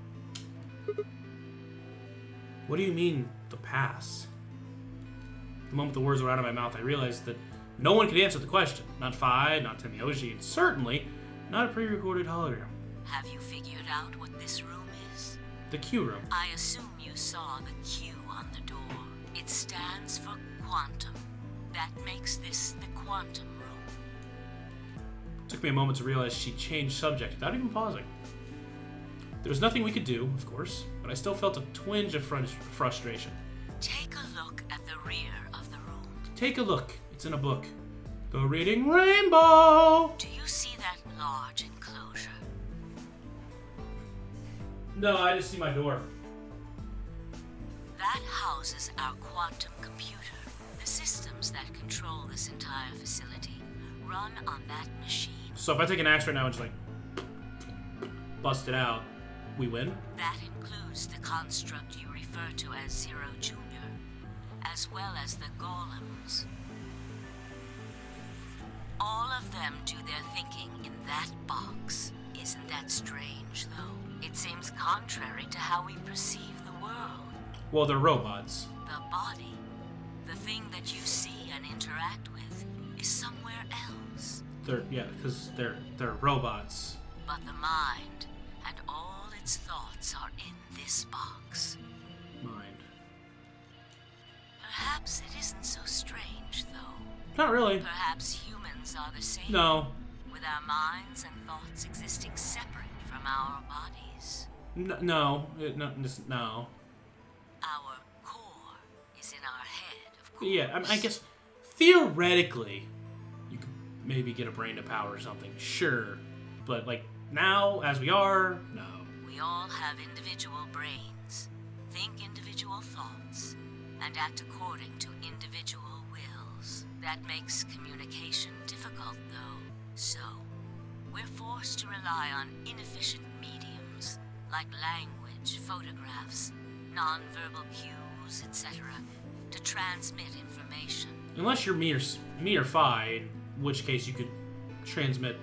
What do you mean, the past? The moment the words were out of my mouth, I realized that no one could answer the question. Not Phi, not Temiyoshi, and certainly not a pre-recorded hologram. Have you figured out what this room is? The Q room. I assume you saw the Q on the door. It stands for quantum. That makes this the quantum room. It took me a moment to realize she changed subject without even pausing. There was nothing we could do, of course, but I still felt a twinge of frustration. Take a look at the rear of the room. Take a look. It's in a book. The Reading Rainbow! Do you see that large enclosure? No, I just see my door. That houses our quantum computer. The systems that control this entire facility run on that machine. So if I take an axe right now and just like bust it out, we win? That includes the construct you refer to as Zero Jr., as well as the golems. All of them do their thinking in that box. Isn't that strange, though? It seems contrary to how we perceive the world. Well, they're robots. The body, the thing that you see and interact with, is somewhere else. Because they're robots. But the mind and all its thoughts are in this box. Mind. Perhaps it isn't so strange, though. Not really. Perhaps humans are the same. No. With our minds and thoughts existing separate from our bodies. No. Our core is in our head, of course. Yeah, I guess theoretically, you could maybe get a brain to power or something. Sure. But, like, now, as we are, no. We all have individual brains, think individual thoughts, and act according to individual wills. That makes communication difficult, though. So, we're forced to rely on inefficient mediums, like language, photographs, non-verbal cues, etc., to transmit information. Unless you're me or Phi, in which case you could transmit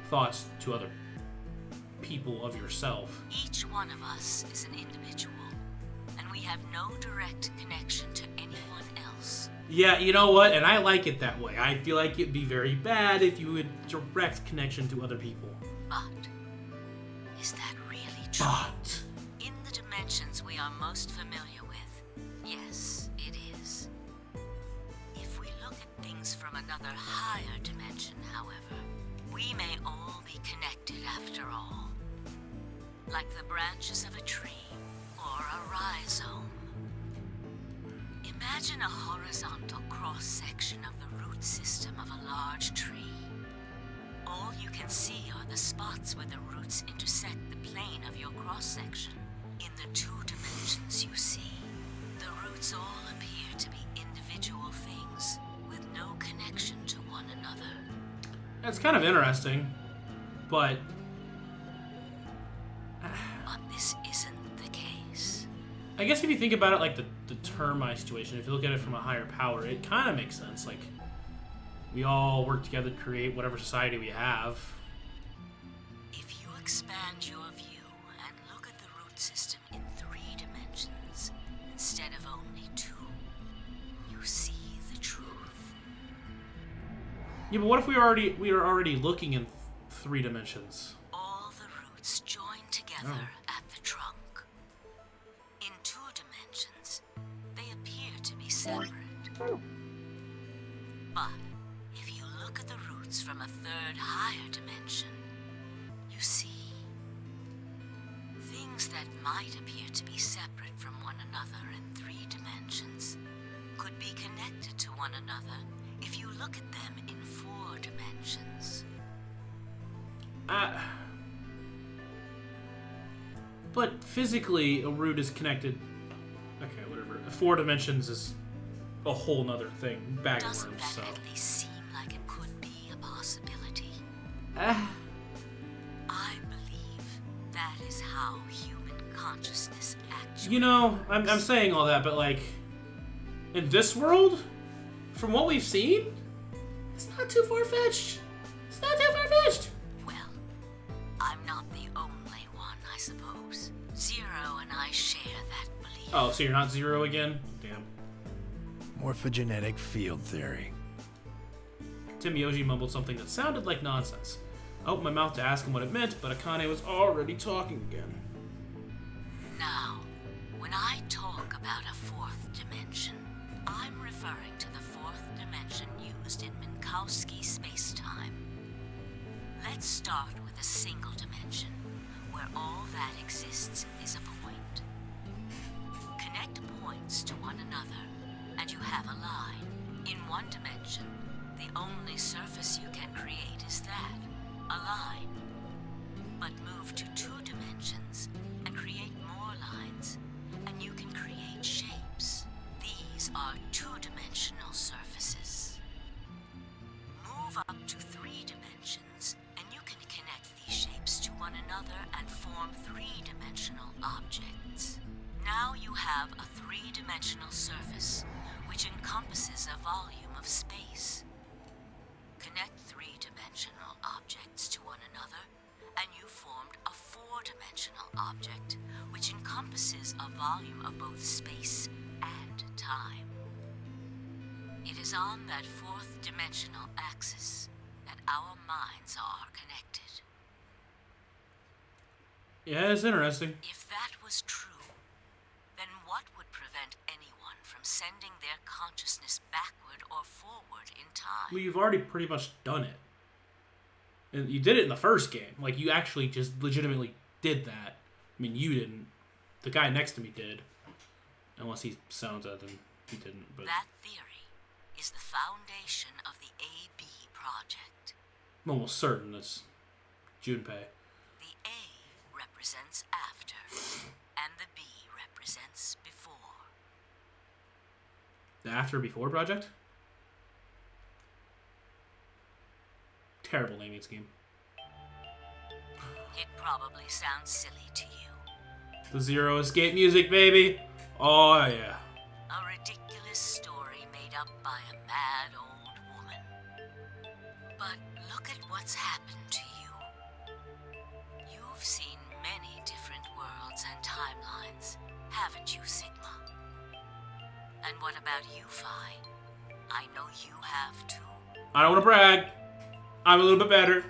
thoughts to other people of yourself. Each one of us is an individual, and we have no direct connection to anyone else. Yeah, you know what? And I like it that way. I feel like it'd be very bad if you had direct connection to other people. But is that really true? But in the dimensions we are most familiar with, yes, it is. If we look at things from another higher dimension, however, we may all be connected after all. Like the branches of a tree or a rhizome. Imagine a horizontal cross-section of the root system of a large tree. All you can see are the spots where the roots intersect the plane of your cross-section. In the two dimensions you see, the roots all appear to be individual things with no connection to one another. that's kind of interesting, but But this isn't the case. I guess if you think about it like the termite situation, if you look at it from a higher power, it kind of makes sense. Like, we all work together to create whatever society we have. If you expand your view and look at the root system in 3 dimensions instead of only 2, Yeah, but what if we are already looking in 3 dimensions? All the roots join together at the trunk. In 2 dimensions, they appear to be separate. But if you look at the roots from a 3rd higher dimension, you see things that might appear to be separate from one another in 3 dimensions could be connected to one another if you look at them in 4 dimensions. But physically, a root is connected. Okay, whatever. 4 dimensions is a whole nother thing. Bag of Doesn't worms, that so. at least seem like it could be a possibility? Ah. I believe that is how human consciousness actually You know, I'm works. saying all that, but like, in this world, from what we've seen, it's not too far-fetched. It's not too far-fetched. Well, I'm not the only one, I suppose. Zero and I share that belief. Oh, so you're not Zero again? Damn. Morphogenetic field theory. Timyoji mumbled something that sounded like nonsense. I opened my mouth to ask him what it meant, but Akane was already talking again. Now, when I talk about a 4th dimension, I'm referring to the 4th dimension used in Minkowski space-time. Let's start with a single dimension, where all that exists is a point. Connect points to one another, and you have a line. In 1 dimension, the only surface you can create is that, a line. But move to 2 dimensions and create more lines, and you can create shapes. These are 2-dimensional surfaces. Move up to 3 dimensions, and you can connect these shapes to one another and form 3-dimensional objects. Now you have a 3-dimensional surface, which encompasses a volume of space. Connect 3-dimensional objects to one another, and you formed a 4-dimensional object, which encompasses a volume of both space and time. It is on that 4th dimensional axis that our minds are connected. Yeah, it's interesting. If that was true, then what would prevent anyone from sending their consciousness backward or forward in time? Well, you've already pretty much done it. And you did it in the first game. Like, you actually just legitimately did that. I mean, you didn't. The guy next to me did. Unless he sounds it, then he didn't. But That theory is the foundation of the AB project. I'm almost certain that's Junpei. The A represents after, and the B represents before. The After Before project? Terrible naming scheme. It probably sounds silly to you. The Zero Escape music, baby! Oh, yeah. A ridiculous story made up by a mad old woman. But look at what's happened to you. You've seen many different worlds and timelines, haven't you, Sigma? And what about you, Phi? I know you have too. I don't want to brag. I'm a little bit better.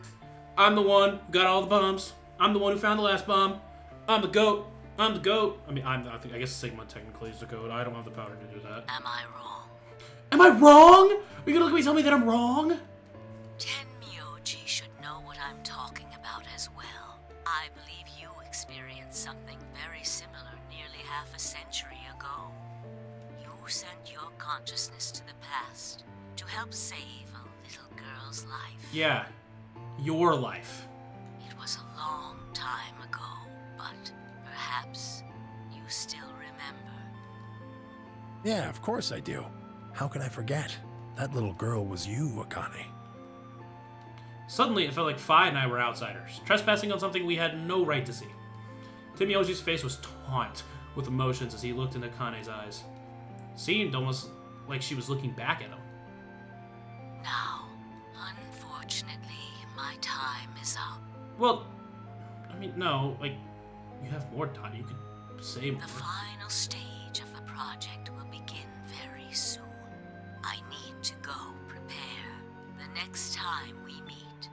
I'm the one who got all the bombs. I'm the one who found the last bomb. I'm the GOAT. I'm the GOAT. I mean, I guess Sigma technically is the GOAT. I don't have the power to do that. Am I wrong? Am I wrong? Are you gonna look at me and tell me that I'm wrong? Tenmyoji should know what I'm talking about as well. I believe you experienced something very similar nearly half a century ago. You sent your consciousness to the past to help save a little girl's life. Yeah. Your life. It was a long time ago, but perhaps you still remember. Yeah, of course I do. How can I forget? That little girl was you, Akane. Suddenly, it felt like Phi and I were outsiders, trespassing on something we had no right to see. Timyoji's face was taut with emotions as he looked into Kane's eyes. It seemed almost like she was looking back at him. Now, unfortunately, my time is up. Well, I mean, no, like, you have more time. You could say more. The final stage of the project will begin very soon. I need to go prepare. The next time we meet,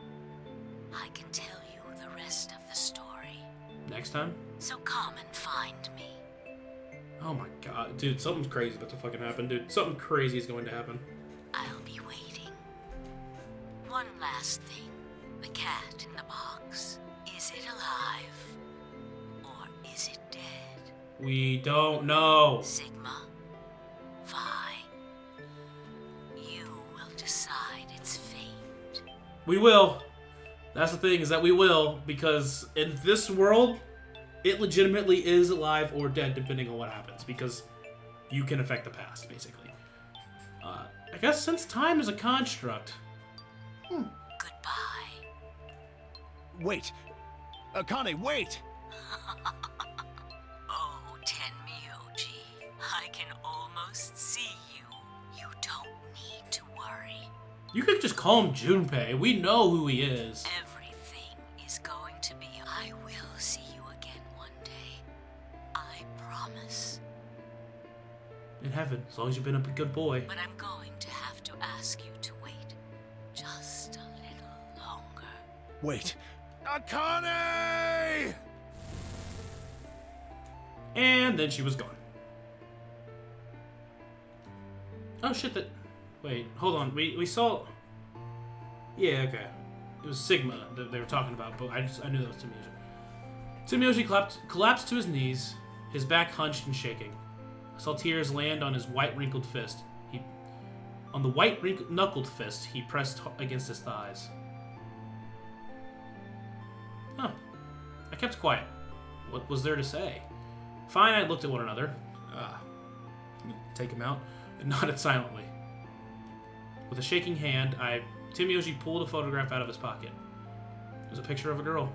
I can tell you the rest of the story. Next time? So come and find me. Oh my god. Dude, something's crazy about to fucking happen, dude. Something crazy is going to happen. I'll be waiting. One last thing. The cat in the box. Is it alive? Or is it dead? We don't know. Sigma, Vi, you will decide its fate. We will. That's the thing, is that we will, because in this world, it legitimately is alive or dead depending on what happens, because you can affect the past, basically. I guess since time is a construct. Goodbye. Wait! Akane, wait! Oh, Tenmyoji, I can almost see you. You don't need to worry. You could just call him Junpei. We know who he is. Everything is going to be. I will see you again one day. I promise. In heaven, as long as you've been a good boy. But I'm going to have to ask you to wait just a little longer. Wait! Akane! And then she was gone. Oh shit, that... Wait, hold on. We saw... Yeah, okay. It was Sigma that they were talking about, but I knew that was Tenmyoji. Tenmyoji collapsed to his knees, his back hunched and shaking. I saw tears land on his white wrinkled fist. On the white knuckled fist, he pressed against his thighs. Huh. I kept quiet. What was there to say? Fine, I looked at one another. Take him out, and nodded silently. With a shaking hand, Tenmyoji pulled a photograph out of his pocket. It was a picture of a girl.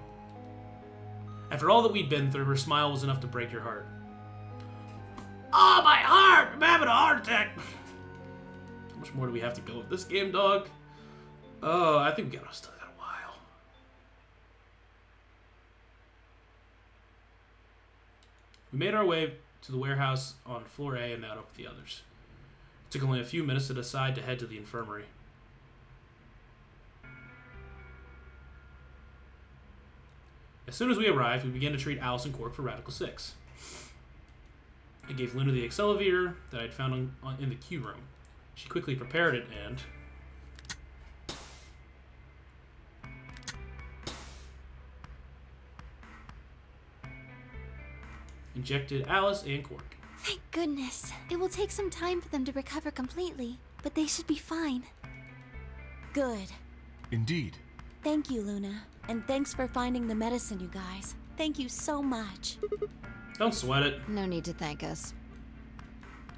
After all that we'd been through, her smile was enough to break your heart. Oh, my heart! I'm having a heart attack! How much more do we have to go with this game, dog? Oh, I think we still got a while. We made our way to the warehouse on floor A and met up with the others. It took only a few minutes to decide to head to the infirmary. As soon as we arrived, we began to treat Alice and Quark for Radical 6. I gave Luna the Accelevier that I had found in the queue room. She quickly prepared it and... injected Alice and Quark. Thank goodness. It will take some time for them to recover completely, but they should be fine. Good. Indeed. Thank you, Luna. And thanks for finding the medicine, you guys. Thank you so much. Don't sweat it. No need to thank us.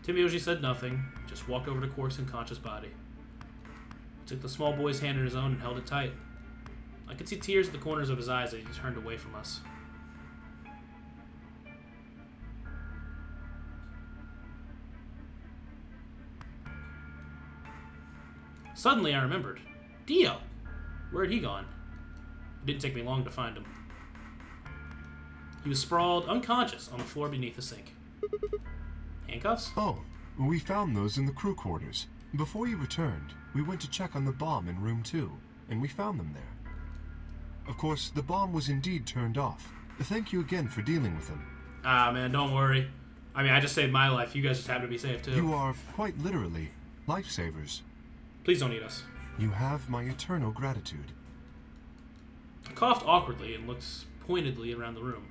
Tenmyoji said nothing, just walked over to Quark's unconscious body. He took the small boy's hand in his own and held it tight. I could see tears at the corners of his eyes as he turned away from us. Suddenly I remembered. Dio! Where had he gone? It didn't take me long to find him. He was sprawled, unconscious, on the floor beneath the sink. Handcuffs? Oh, we found those in the crew quarters. Before you returned, we went to check on the bomb in room 2, and we found them there. Of course, the bomb was indeed turned off. Thank you again for dealing with them. Ah, man, don't worry. I mean, I just saved my life. You guys just happen to be safe, too. You are, quite literally, lifesavers. Please don't eat us. You have my eternal gratitude. I coughed awkwardly and looked pointedly around the room.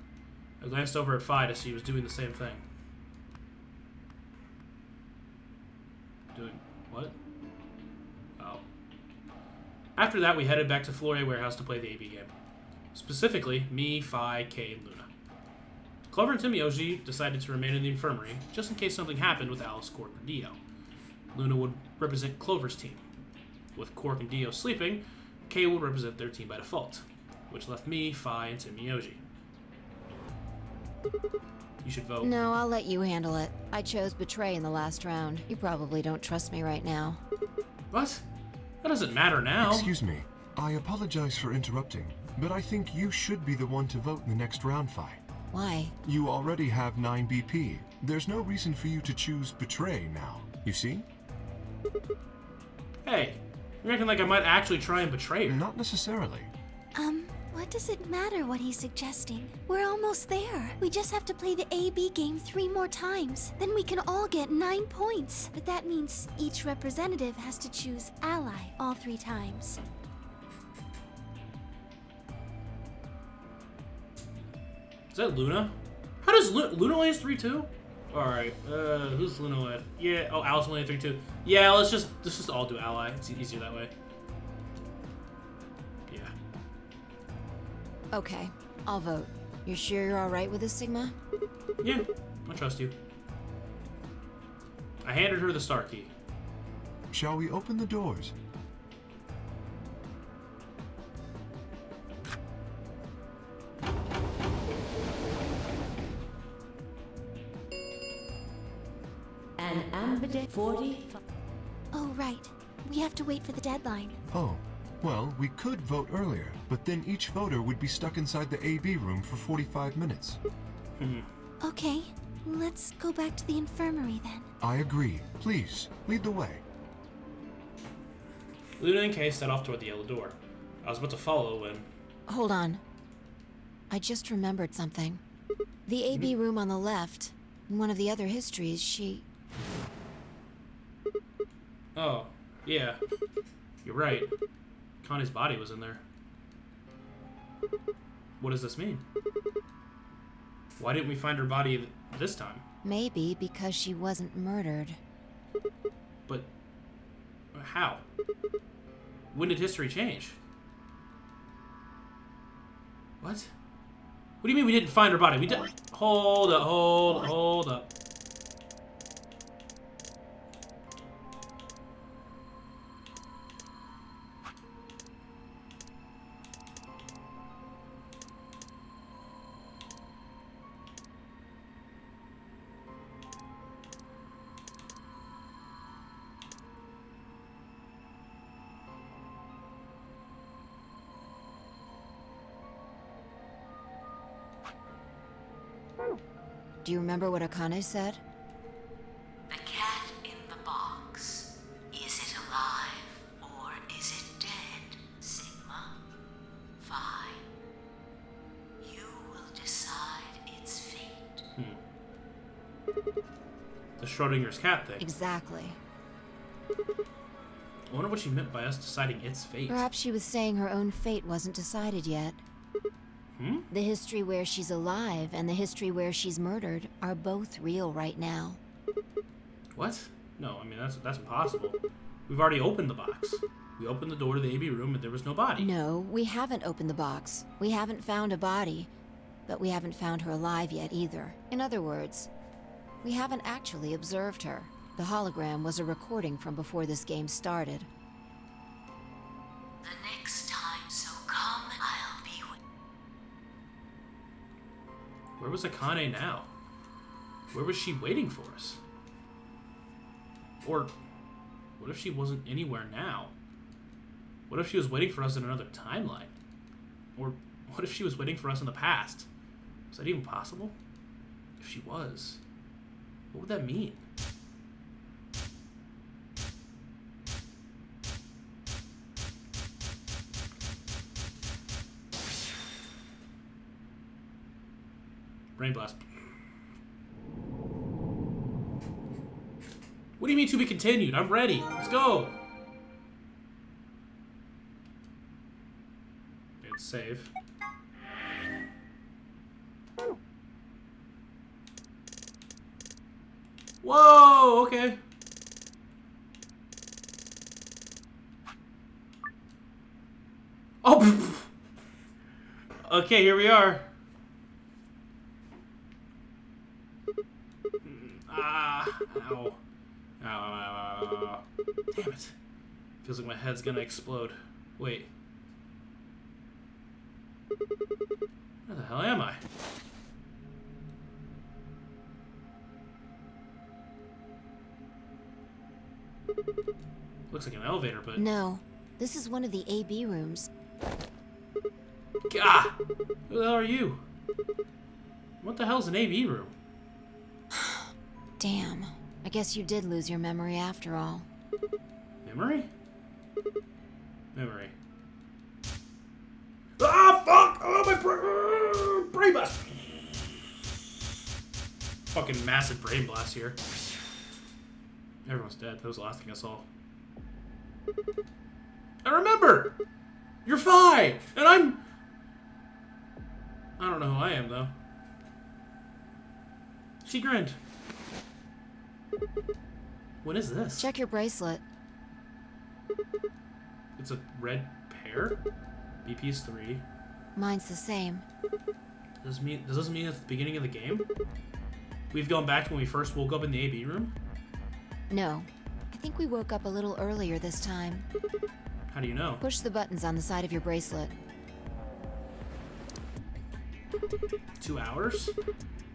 I glanced over at Fi to see he was doing the same thing. Doing what? Oh. After that, we headed back to Floor A Warehouse to play the AB game. Specifically, me, Fi, Kay, and Luna. Clover and Tenmyoji decided to remain in the infirmary, just in case something happened with Alice, Quark, or Dio. Luna would represent Clover's team. With Quark and Dio sleeping, Kay would represent their team by default, which left me, Fi, and Tenmyoji. You should vote. No, I'll let you handle it. I chose Betray in the last round. You probably don't trust me right now. What? That doesn't matter now. Excuse me. I apologize for interrupting, but I think you should be the one to vote in the next round, Fi. Why? You already have 9 BP. There's no reason for you to choose Betray now, you see? Hey, You're acting like I might actually try and betray her. Not necessarily. What does it matter what he's suggesting? We're almost there. We just have to play the A-B game 3 more times. Then we can all get 9 points. But that means each representative has to choose ally all 3 times. Is that Luna? How does Luna only has 3 too? Alright, who's Luna with? Yeah, oh, Alice only had 3 too. Yeah, let's just all do ally. It's easier that way. Yeah. Okay, I'll vote. You're sure you're alright with this, Sigma? Yeah, I trust you. I handed her the star key. Shall we open the doors? An ambidextrous 40. Oh, right. We have to wait for the deadline. Oh, well, we could vote earlier, but then each voter would be stuck inside the AB room for 45 minutes. Okay, let's go back to the infirmary then. I agree. Please, lead the way. Luna and Kay set off toward the yellow door. I was about to follow when... Hold on. I just remembered something. The AB room on the left, in one of the other histories, she... Oh, yeah. You're right. Connie's body was in there. What does this mean? Why didn't we find her body this time? Maybe because she wasn't murdered. But... how? When did history change? What? What do you mean we didn't find her body? We did... Hold up. Do you remember what Akane said? The cat in the box. Is it alive or is it dead, Sigma? Fine. You will decide its fate. The Schrodinger's cat thing. Exactly. I wonder what she meant by us deciding its fate. Perhaps she was saying her own fate wasn't decided yet. The history where she's alive and the history where she's murdered are both real right now. What? No, I mean, that's impossible. We've already opened the box. We opened the door to the AB room and there was no body. No, we haven't opened the box. We haven't found a body. But we haven't found her alive yet either. In other words, we haven't actually observed her. The hologram was a recording from before this game started. The next time so come, I'll be with... Where was Akane now? Where was she waiting for us? Or what if she wasn't anywhere now? What if she was waiting for us in another timeline? Or what if she was waiting for us in the past? Is that even possible? If she was, what would that mean? Brain blast. What do you mean to be continued? I'm ready. Let's go. Let's save. Whoa, okay. Oh, okay, here we are. Ah, ow. Ow, ow, ow, ow, ow. Damn it. Feels like my head's gonna explode. Wait. Where the hell am I? Looks like an elevator, but... No, this is one of the AB rooms. Gah! Who the hell are you? What the hell's an AB room? Damn. I guess you did lose your memory after all. Memory? Memory. Ah, fuck! Oh, my brain blast! Fucking massive brain blast here. Everyone's dead. That was the last thing I saw. And remember! You're Fi! And I'm... I don't know who I am, though. She grinned. What is this? Check your bracelet. It's a red pear? BP's 3. Mine's the same. Does this mean it's the beginning of the game? We've gone back to when we first woke up in the AB room? No. I think we woke up a little earlier this time. How do you know? Push the buttons on the side of your bracelet. 2 hours?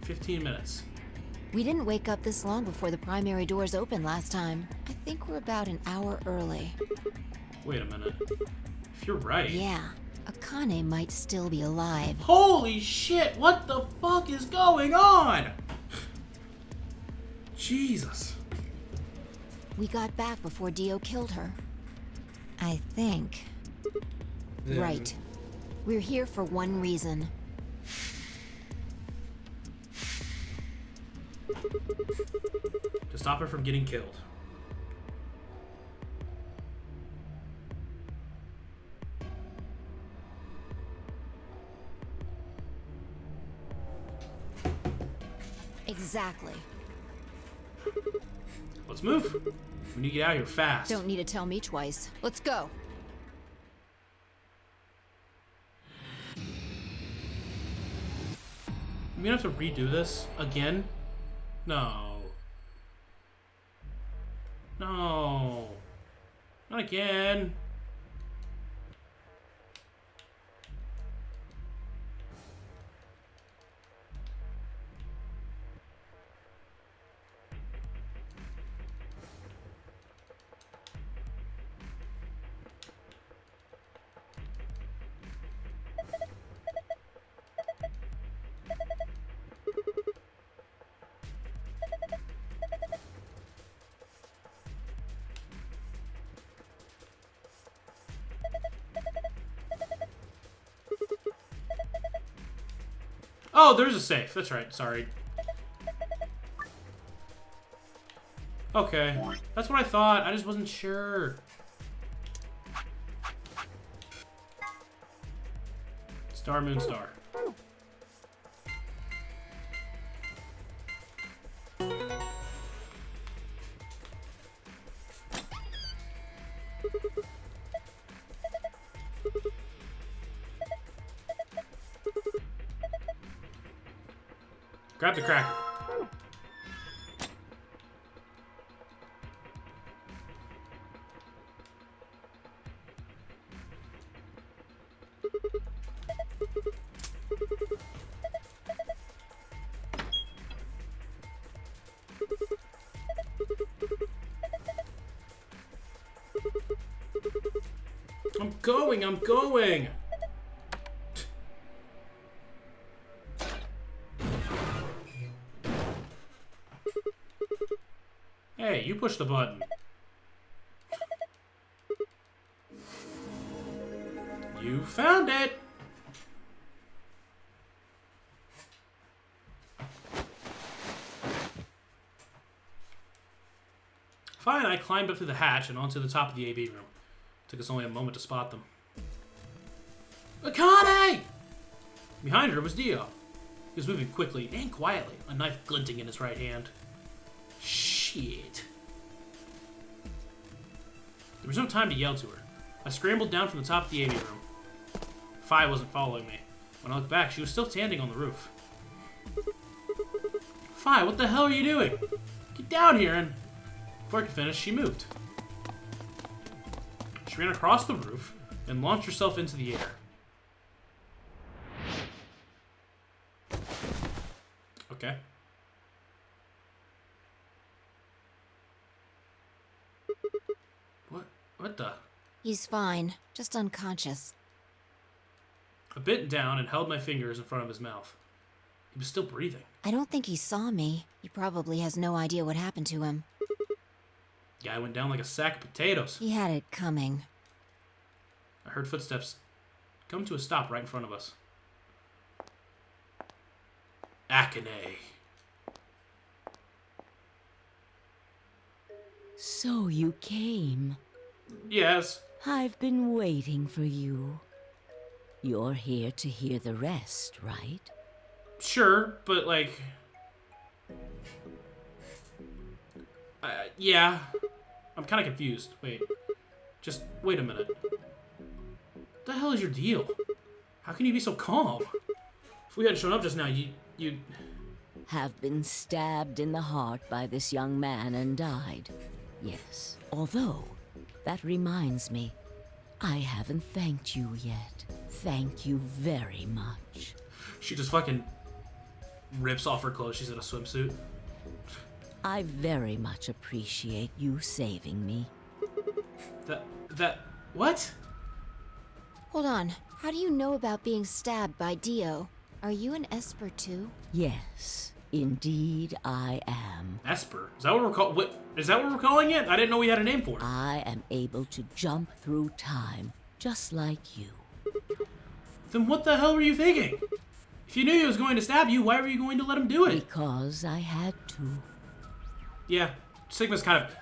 15 minutes. We didn't wake up this long before the primary doors opened last time. I think we're about an hour early. Wait a minute. If you're right... Yeah. Akane might still be alive. Holy shit! What the fuck is going on? Jesus. We got back before Dio killed her. I think. Then- Right. We're here for one reason. To stop her from getting killed. Exactly. Let's move. We need to get out of here fast. Don't need to tell me twice. Let's go. We gonna have to redo this again? No. No. Not again. Oh, there's a safe. That's right. Sorry. Okay. That's what I thought. I just wasn't sure. Star, moon, star. Grab the cracker. I'm going! Hey, you push the button. You found it! Fine, I climbed up through the hatch and onto the top of the AB room. Took us only a moment to spot them. Akane! Behind her was Dio. He was moving quickly and quietly, a knife glinting in his right hand. Shit. There was no time to yell to her. I scrambled down from the top of the AB room. Fi wasn't following me. When I looked back, she was still standing on the roof. Fi, what the hell are you doing? Get down here, and before I could finish, she moved. She ran across the roof and launched herself into the air. Okay. What the? He's fine, just unconscious. I bent down and held my fingers in front of his mouth. He was still breathing. I don't think he saw me. He probably has no idea what happened to him. Guy went down like a sack of potatoes. He had it coming. I heard footsteps come to a stop right in front of us. Akane. So you came. Yes. I've been waiting for you. You're here to hear the rest, right? Sure, but like... yeah. I'm kind of confused. Wait. Just wait a minute. What the hell is your deal? How can you be so calm? If we hadn't shown up just now, you'd... Have been stabbed in the heart by this young man and died. Yes. Although, that reminds me, I haven't thanked you yet. Thank you very much. She just fucking rips off her clothes. She's in a swimsuit. I very much appreciate you saving me. What? Hold on. How do you know about being stabbed by Dio? Are you an Esper too? Yes, indeed I am. Esper? Is that what we're calling it? I didn't know we had a name for it. I am able to jump through time, just like you. Then what the hell were you thinking? If you knew he was going to stab you, why were you going to let him do it? Because I had to. Yeah, Sigma's kind of...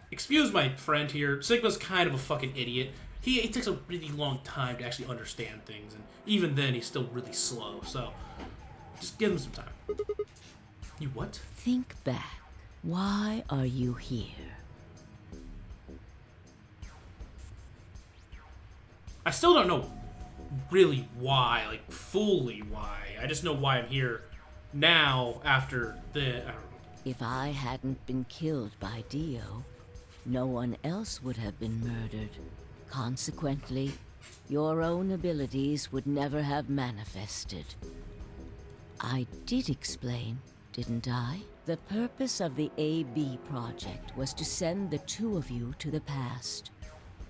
Excuse my friend here. Sigma's kind of a fucking idiot. He takes a really long time to actually understand things, and even then, he's still really slow, so just give him some time. You what? Think back. Why are you here? I still don't know really why, like fully why. I just know why I'm here now after the... I don't know. If I hadn't been killed by Dio, no one else would have been murdered. Consequently, your own abilities would never have manifested. I did explain, didn't I? The purpose of the AB project was to send the two of you to the past.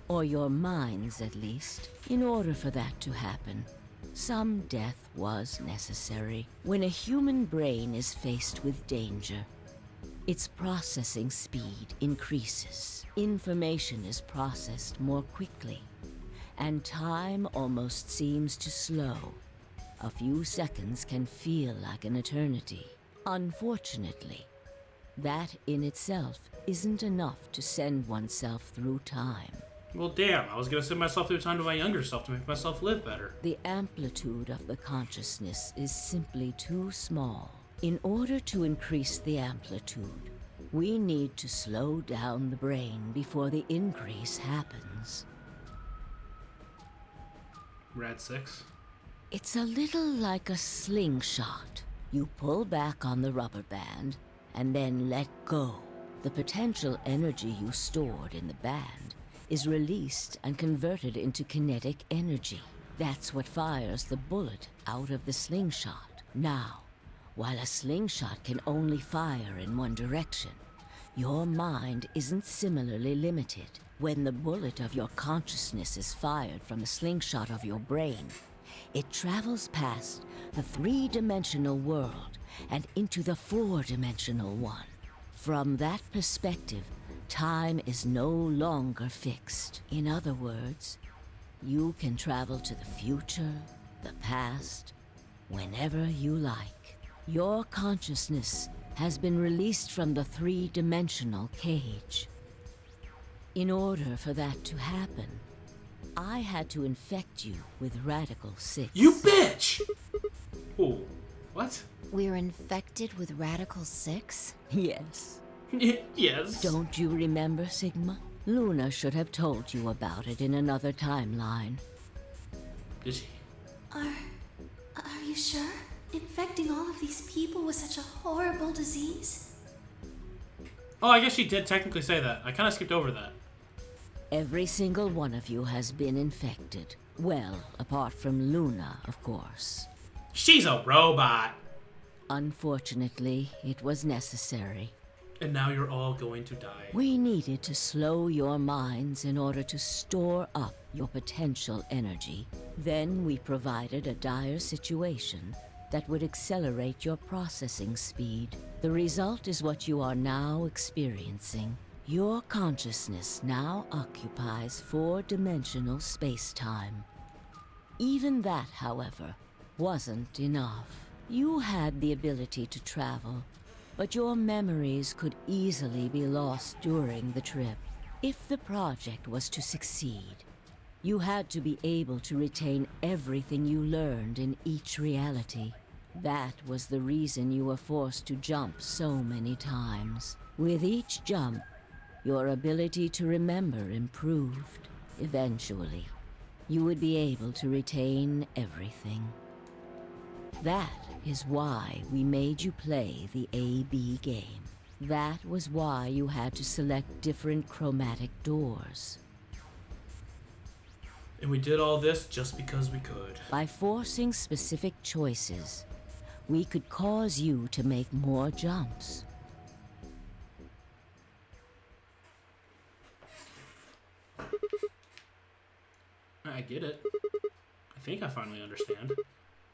Or your minds, at least. In order for that to happen, some death was necessary. When a human brain is faced with danger, its processing speed increases. Information is processed more quickly, and time almost seems to slow. A few seconds can feel like an eternity. Unfortunately, that in itself isn't enough to send oneself through time. Well, damn, I was gonna send myself through time to my younger self to make myself live better. The amplitude of the consciousness is simply too small. In order to increase the amplitude, we need to slow down the brain before the increase happens. Rad 6? It's a little like a slingshot. You pull back on the rubber band and then let go. The potential energy you stored in the band is released and converted into kinetic energy. That's what fires the bullet out of the slingshot. Now, while a slingshot can only fire in one direction, your mind isn't similarly limited. When the bullet of your consciousness is fired from the slingshot of your brain, it travels past the three-dimensional world and into the four-dimensional one. From that perspective, time is no longer fixed. In other words, you can travel to the future, the past, whenever you like. Your consciousness has been released from the three-dimensional cage. In order for that to happen, I had to infect you with Radical 6. You bitch! Oh, what? We're infected with Radical 6? Yes. Yes. Don't you remember, Sigma? Luna should have told you about it in another timeline. Did she? Are you sure? Infecting all of these people with such a horrible disease? Oh, I guess she did technically say that. I kind of skipped over that. Every single one of you has been infected. Well, apart from Luna, of course. She's a robot. Unfortunately, it was necessary. And now you're all going to die. We needed to slow your minds in order to store up your potential energy. Then we provided a dire situation that would accelerate your processing speed. The result is what you are now experiencing. Your consciousness now occupies four-dimensional space-time. Even that, however, wasn't enough. You had the ability to travel, but your memories could easily be lost during the trip. If the project was to succeed, you had to be able to retain everything you learned in each reality. That was the reason you were forced to jump so many times. With each jump, your ability to remember improved. Eventually, you would be able to retain everything. That is why we made you play the AB game. That was why you had to select different chromatic doors. And we did all this just because we could. By forcing specific choices, we could cause you to make more jumps. I get it. I think I finally understand.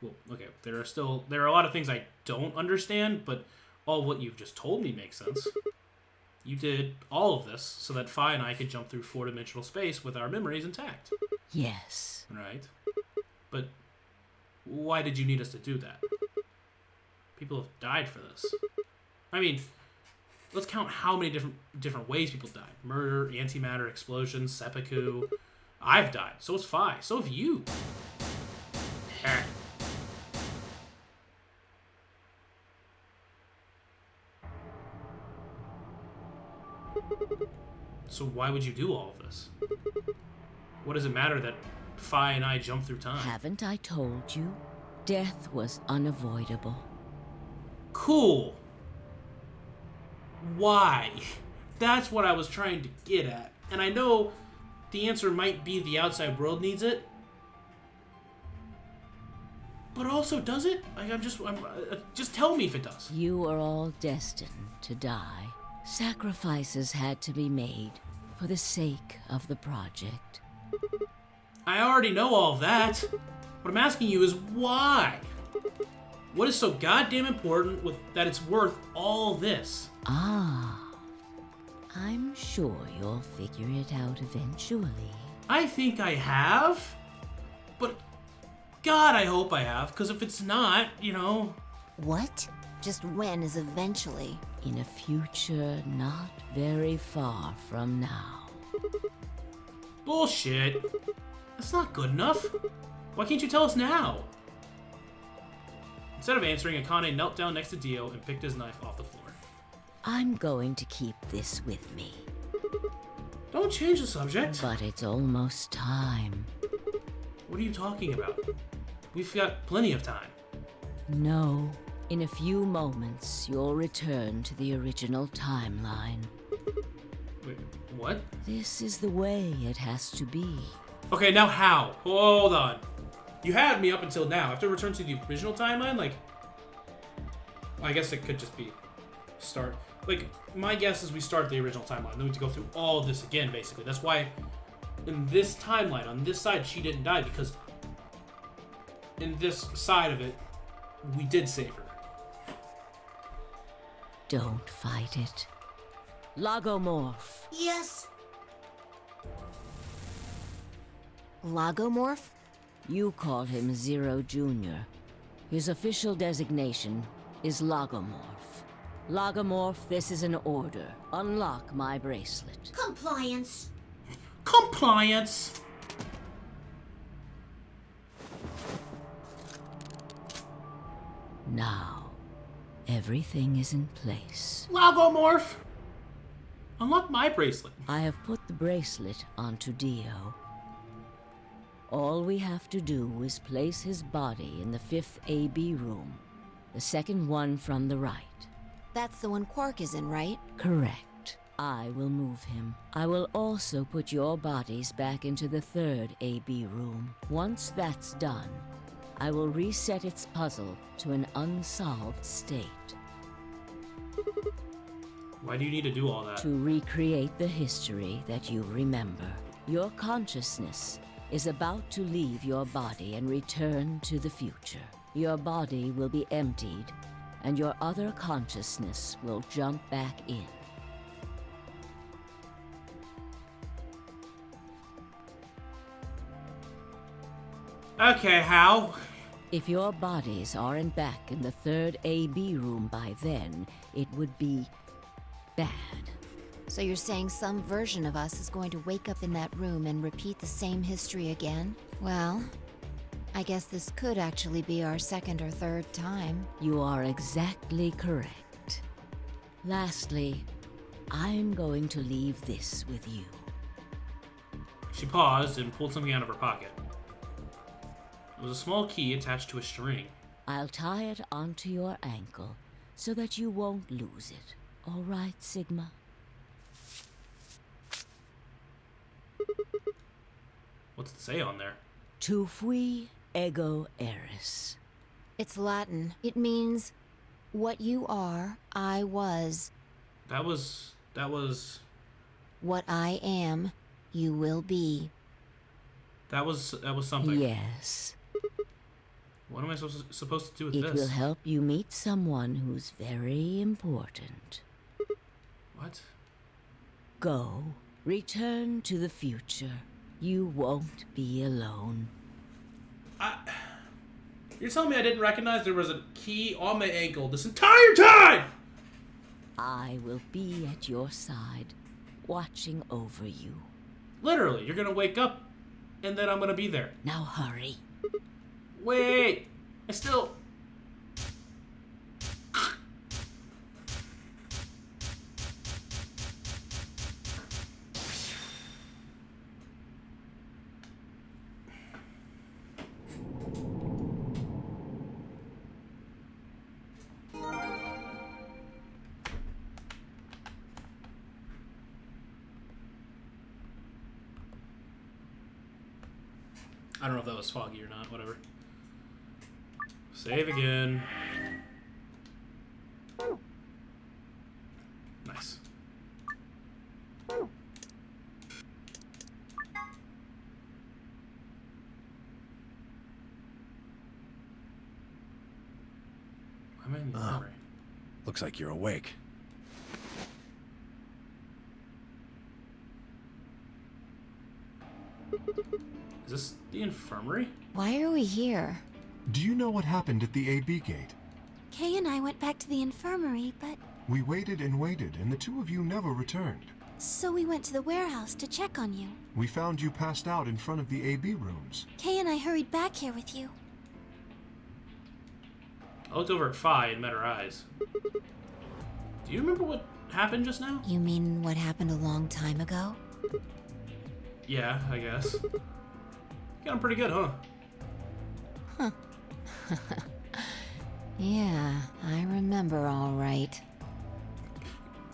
Well, okay, there are a lot of things I don't understand, but all what you've just told me makes sense. You did all of this so that Phi and I could jump through four-dimensional space with our memories intact. Yes. Right? But why did you need us to do that? People have died for this. I mean, let's count how many different ways people died. Murder, antimatter, explosions, seppuku. I've died. So has Phi. So have you. Heh. So why would you do all of this? What does it matter that Phi and I jump through time? Haven't I told you? Death was unavoidable. Cool. Why? That's what I was trying to get at. And I know the answer might be the outside world needs it. But also, does it? Like, just tell me if it does. You are all destined to die. Sacrifices had to be made for the sake of the project. I already know all of that. What I'm asking you is why? What is so goddamn important that it's worth all this? Ah, I'm sure you'll figure it out eventually. I think I have. But God, I hope I have, because if it's not, What? Just when is eventually? In a future not very far from now. Bullshit. That's not good enough. Why can't you tell us now? Instead of answering, Akane knelt down next to Dio and picked his knife off the floor. I'm going to keep this with me. Don't change the subject. But it's almost time. What are you talking about? We've got plenty of time. No. In a few moments, you'll return to the original timeline. Wait, what? This is the way it has to be. Okay, now how? Hold on. You had me up until now. I have to return to the original timeline? I guess it could just be start. My guess is we start the original timeline. Then we have to go through all this again, basically. That's why in this timeline, on this side, she didn't die, because in this side of it, we did save her. Don't fight it. Logomorph. Yes. Logomorph? You call him Zero Jr. His official designation is Logomorph. Logomorph, this is an order. Unlock my bracelet. Compliance. Compliance! Now, everything is in place. Logomorph! Unlock my bracelet. I have put the bracelet onto Dio. All we have to do is place his body in the 5th AB room, the second one from the right. That's the one Quark is in, right? Correct. I will move him. I will also put your bodies back into the 3rd AB room. Once that's done, I will reset its puzzle to an unsolved state. Why do you need to do all that? To recreate the history that you remember. Your consciousness is about to leave your body and return to the future. Your body will be emptied, and your other consciousness will jump back in. Okay, how? If your bodies aren't back in the third AB room by then, it would be bad. So you're saying some version of us is going to wake up in that room and repeat the same history again? Well, I guess this could actually be our second or third time. You are exactly correct. Lastly, I'm going to leave this with you. She paused and pulled something out of her pocket. It was a small key attached to a string. I'll tie it onto your ankle so that you won't lose it. All right, Sigma? What's it say on there? Tu fui ego eris. It's Latin. It means, what you are, I was. That was... What I am, you will be. That was something. Yes. What am I supposed to do with It this? will help you meet someone who's very important. What? Go. Return to the future. You won't be alone. You're telling me I didn't recognize there was a key on my ankle this entire time?! I will be at your side, watching over you. Literally, you're gonna wake up, and then I'm gonna be there. Now hurry. Wait! I still... I don't know if that was foggy or not, whatever. Save again. Nice. Why am I in the memory? Looks like you're awake. Is this the infirmary? Why are we here? Do you know what happened at the AB gate? Kay and I went back to the infirmary, but We waited and waited, and the two of you never returned. so we went to the warehouse to check on you. We found you passed out in front of the AB rooms. Kay and I hurried back here with you. I looked over at Fi and met her eyes. Do you remember what happened just now? You mean what happened a long time ago? Yeah, I guess. Got him pretty good, huh? Yeah, I remember all right.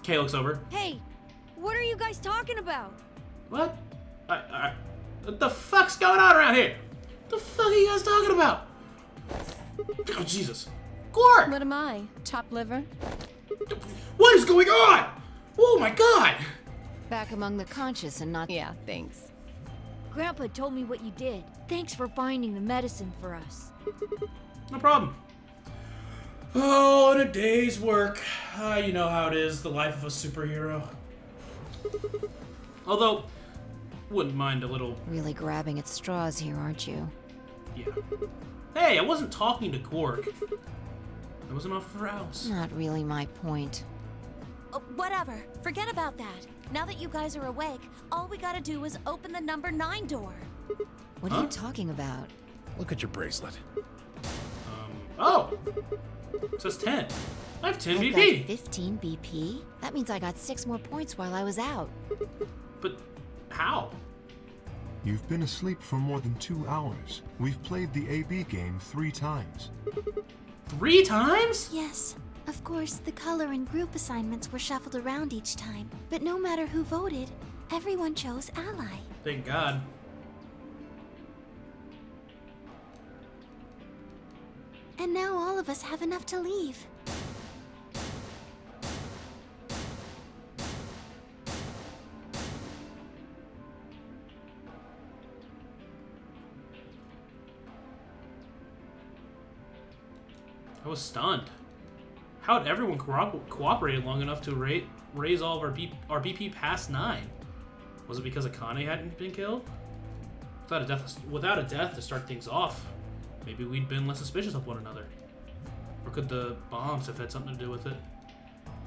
Kay looks over. Hey, what are you guys talking about? What? What the fuck's going on around here? What the fuck are you guys talking about? Oh, Jesus. Quark! What am I? Chopped liver? What is going on? Oh my god! Back among the conscious and not... Yeah, thanks. Grandpa told me what you did. Thanks for finding the medicine for us. No problem. Oh, and a day's work. You know how it is, the life of a superhero. Although, wouldn't mind a little... Really grabbing at straws here, aren't you? Yeah. Hey, I wasn't talking to Quark. I wasn't off for Alice. Not really my point. Whatever. Forget about that. Now that you guys are awake, all we gotta do is open the number 9 door. What are you talking about? Look at your bracelet. Oh! It says 10. I have 10 I've BP. got 15 BP? That means I got 6 more points while I was out. But how? You've been asleep for more than 2 hours. We've played the AB game 3 times. 3 times? Yes. Of course, the color and group assignments were shuffled around each time. But no matter who voted, everyone chose Ally. Thank God. And now all of us have enough to leave. I was stunned. How had everyone cooperated long enough to raise all of our BP past 9? Was it because Akane hadn't been killed? Without a death to start things off, maybe we'd been less suspicious of one another. Or could the bombs have had something to do with it?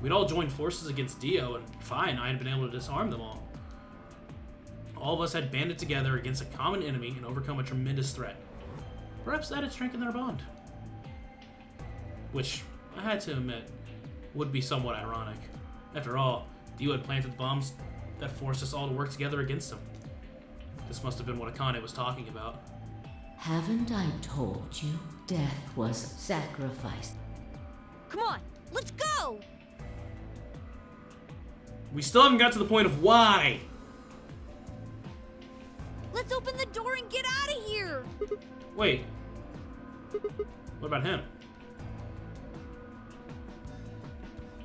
We'd all joined forces against Dio, and fine, I had been able to disarm them all. All of us had banded together against a common enemy and overcome a tremendous threat. Perhaps that had strengthened our bond. Which, I had to admit, would be somewhat ironic. After all, Dio had planted the bombs that forced us all to work together against him. This must have been what Akane was talking about. Haven't I told you death was sacrificed? Come on, let's go! We still haven't got to the point of why. Let's open the door and get out of here! Wait. What about him?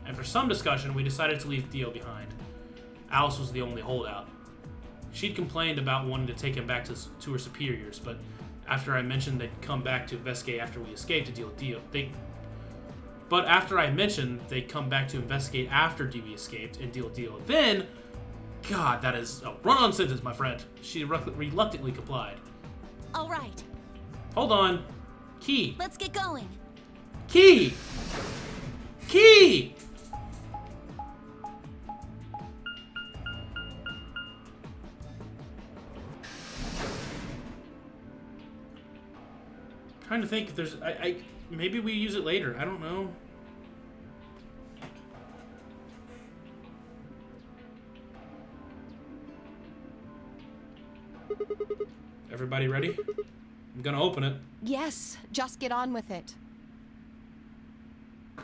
After some discussion, we decided to leave Dio behind. Alice was the only holdout. She'd complained about wanting to take him back to her superiors, but after I mentioned they'd come back to investigate after we escaped to deal with Dio, But after I mentioned they'd come back to investigate after Dio escaped and deal with Dio, then, God, that is a run-on sentence, my friend. She reluctantly complied. All right, Hold on. Key. let's get going. Key! Key! Trying to think if there's maybe we use it later. I don't know. Everybody ready? I'm gonna open it. Yes, just get on with it.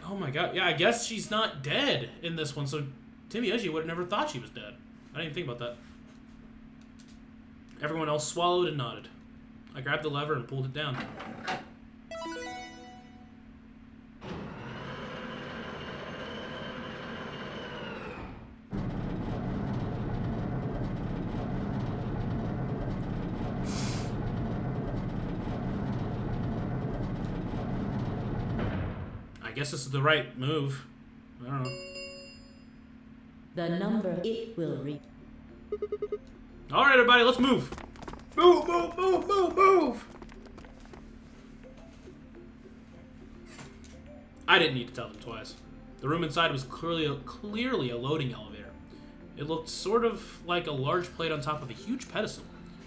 Oh my god. Yeah, I guess she's not dead in this one, so Timioji would have never thought she was dead. I didn't think about that. Everyone else swallowed and nodded. I grabbed the lever and pulled it down. I guess this is the right move. I don't know. The number it will read. All right, everybody, let's move. Move, move, move, move, move. I didn't need to tell them twice. The room inside was clearly a loading elevator. It looked sort of like a large plate on top of a huge pedestal.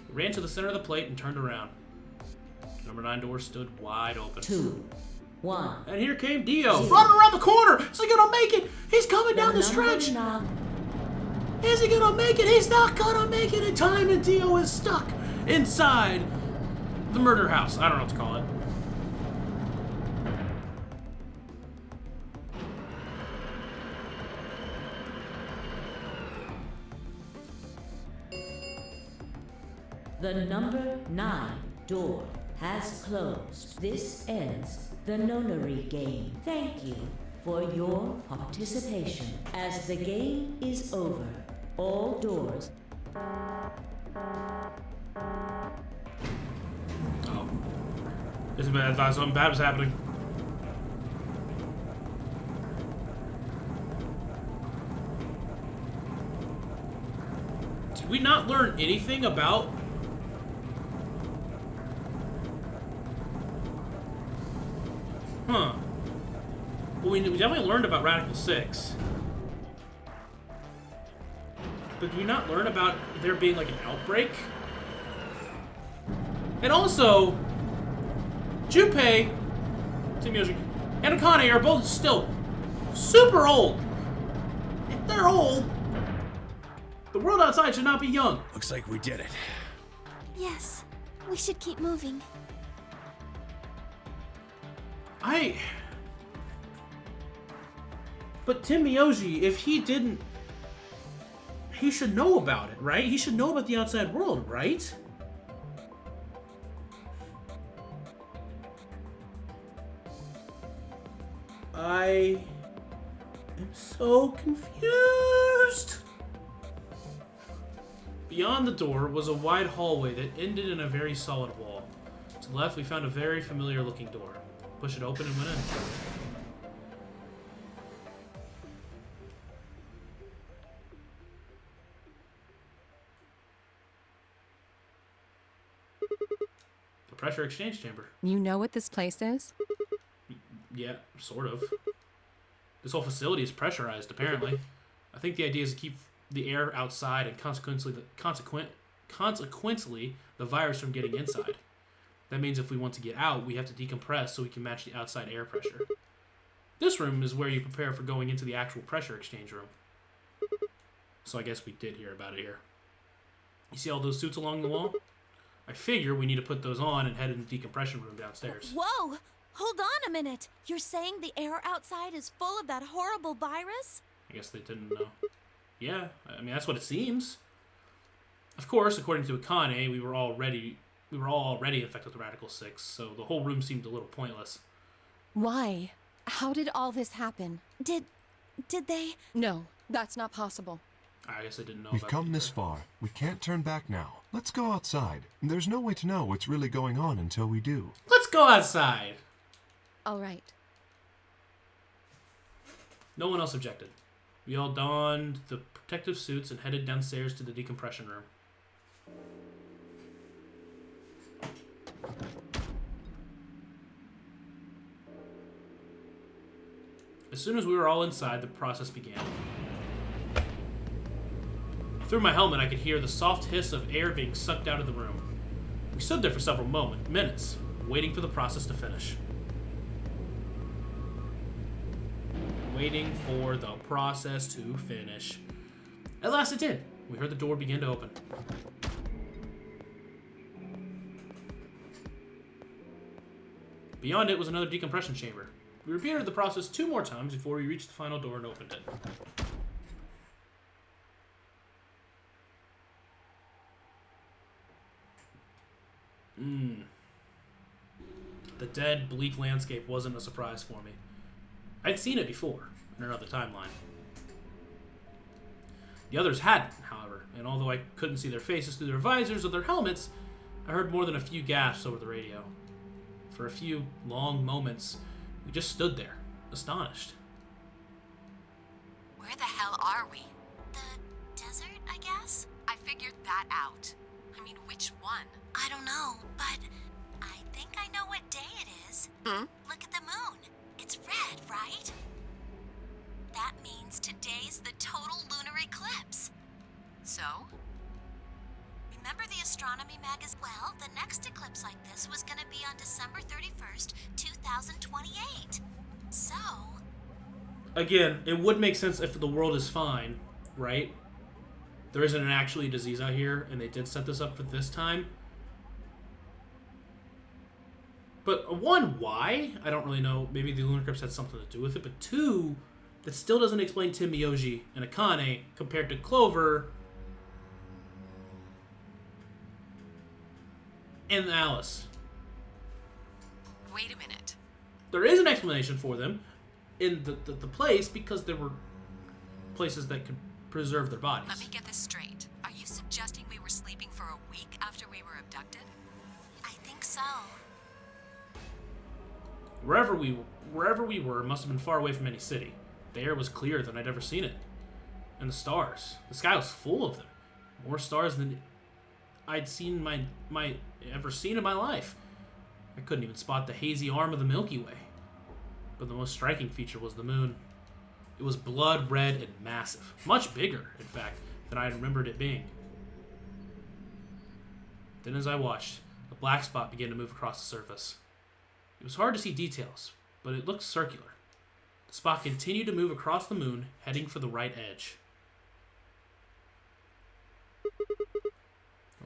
It ran to the center of the plate and turned around. Number 9 door stood wide open. 2, 1. And here came Dio, running around the corner. Is he gonna make it? He's coming down the stretch. Is he gonna make it? He's not gonna make it in time, and Dio is stuck inside the murder house. I don't know what to call it. The number 9 door has closed. This ends the nonary game. Thank you for your participation. As the game is over, all doors. Oh. This is bad. I thought something bad was happening. Did we not learn anything about... Huh. Well, we definitely learned about Radical 6. But did we not learn about there being like an outbreak? And also, Junpei, Timioji, and Akane are both still super old. If they're old, the world outside should not be young. Looks like we did it. Yes, we should keep moving. But Timioji, if he didn't... He should know about it, right? He should know about the outside world, right? I am so confused. Beyond the door was a wide hallway that ended in a very solid wall. To the left, we found a very familiar looking door. Push it open and went in. pressure exchange chamber. You know what this place is? Yeah, sort of. This whole facility is pressurized, apparently. I think the idea is to keep the air outside and consequently the virus from getting inside. That means if we want to get out, we have to decompress so we can match the outside air pressure. This room is where you prepare for going into the actual pressure exchange room. So I guess we did hear about it here. You see all those suits along the wall? I figure we need to put those on and head in the decompression room downstairs. Whoa! Hold on a minute. You're saying the air outside is full of that horrible virus? I guess they didn't know. Yeah, I mean, that's what it seems. Of course, according to Akane, we were all already infected with Radical 6, so the whole room seemed a little pointless. Why? How did all this happen? Did they? No, that's not possible. I guess I didn't know We've about come this far. We can't turn back now. Let's go outside. There's no way to know what's really going on until we do. Let's go outside! All right. No one else objected. We all donned the protective suits and headed downstairs to the decompression room. As soon as we were all inside, the process began. Through my helmet, I could hear the soft hiss of air being sucked out of the room. We stood there for several minutes, waiting for the process to finish. Waiting for the process to finish. At last it did. We heard the door begin to open. Beyond it was another decompression chamber. We repeated the process 2 more times before we reached the final door and opened it. The dead, bleak landscape wasn't a surprise for me. I'd seen it before, in another timeline. The others hadn't, however, and although I couldn't see their faces through their visors or their helmets, I heard more than a few gasps over the radio. For a few long moments, we just stood there, astonished. Where the hell are we? The desert, I guess? I figured that out. I mean, which one? I don't know, but I think I know what day it is. Look at the moon. It's red, right? That means today's the total lunar eclipse. So? Remember the astronomy magazine? Well, the next eclipse like this was gonna be on December 31st, 2028. So... Again, it would make sense if the world is fine, right? There isn't actually a disease out here, and they did set this up for this time. But 1, why? I don't really know. Maybe the lunar eclipse had something to do with it. But 2, that still doesn't explain Tim Miyoji and Akane compared to Clover and Alice. Wait a minute. There is an explanation for them in the place because there were places that could preserve their bodies. Let me get this straight. Are you suggesting we were sleeping for a week after we were abducted? I think so. Wherever we were must have been far away from any city. The air was clearer than I'd ever seen it. And the stars. The sky was full of them. More stars than I'd seen ever seen in my life. I couldn't even spot the hazy arm of the Milky Way. But the most striking feature was the moon. It was blood red and massive. Much bigger, in fact, than I remembered it being. Then as I watched, a black spot began to move across the surface. It was hard to see details, but it looked circular. The spot continued to move across the moon, heading for the right edge.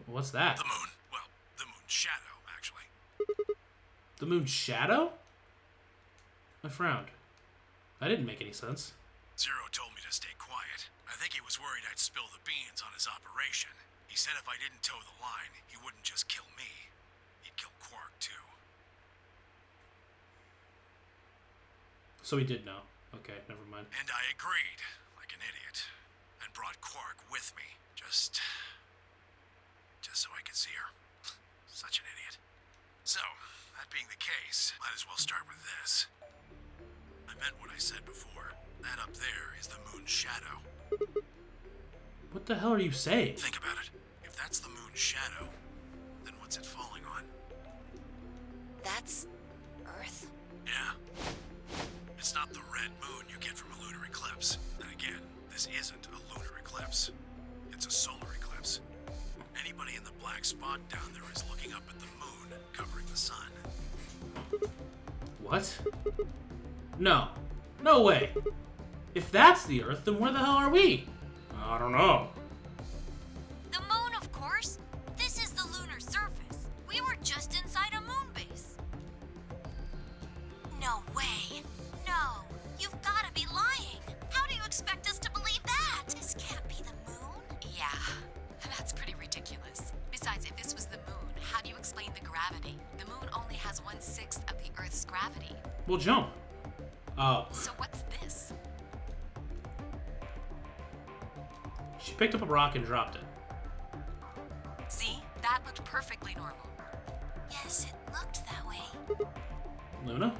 What's that? The moon. Well, the moon's shadow, actually. The moon's shadow? I frowned. That didn't make any sense. Zero told me to stay quiet. I think he was worried I'd spill the beans on his operation. He said if I didn't toe the line, he wouldn't just kill me. He'd kill Quark, too. So he did know. Okay, never mind. And I agreed, like an idiot, and brought Quark with me, just so I could see her. Such an idiot. So, that being the case, might as well start with this. I meant what I said before. That up there is the moon's shadow. What the hell are you saying? Think about it. If that's the moon's shadow, then what's it falling on? That's Earth? Yeah. It's not the red moon you get from a lunar eclipse. And again, this isn't a lunar eclipse. It's a solar eclipse. Anybody in the black spot down there is looking up at the moon covering the sun. What? No. No way. If that's the Earth, then where the hell are we? I don't know. The moon, of course. This is the lunar surface. We were just inside a moon base. No way. No. You've got to be lying. How do you expect us to believe that? This can't be the moon. Yeah, that's pretty ridiculous. Besides, if this was the moon, how do you explain the gravity? The moon only has 1/6 of the Earth's gravity. We'll jump. Oh. So what's this? She picked up a rock and dropped it. See? That looked perfectly normal. Yes, it looked that way. Luna?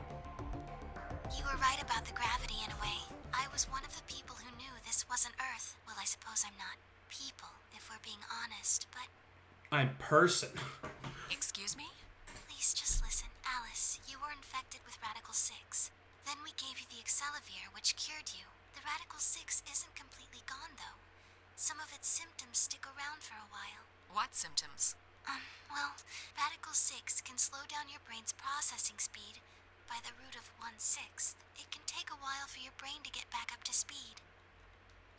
You were right about the gravity in a way. I was one of the people who knew this wasn't Earth. Well, I suppose I'm not people, if we're being honest, but... I'm person. Excuse me? Please just listen. Alice, you were infected with Radical 6. Then we gave you the Accelavir, which cured you. The Radical 6 isn't completely gone, though. Some of its symptoms stick around for a while. What symptoms? Well, Radical 6 can slow down your brain's processing speed by the root of 1/6. It can take a while for your brain to get back up to speed.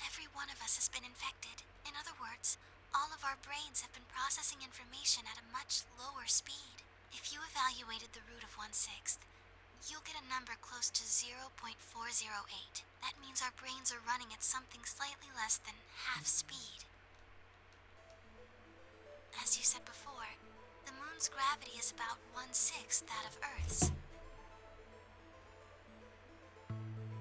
Every one of us has been infected. In other words, all of our brains have been processing information at a much lower speed. If you evaluated the root of 1/6, you'll get a number close to 0.408. That means our brains are running at something slightly less than half speed. As you said before, the moon's gravity is about 1/6 that of Earth's.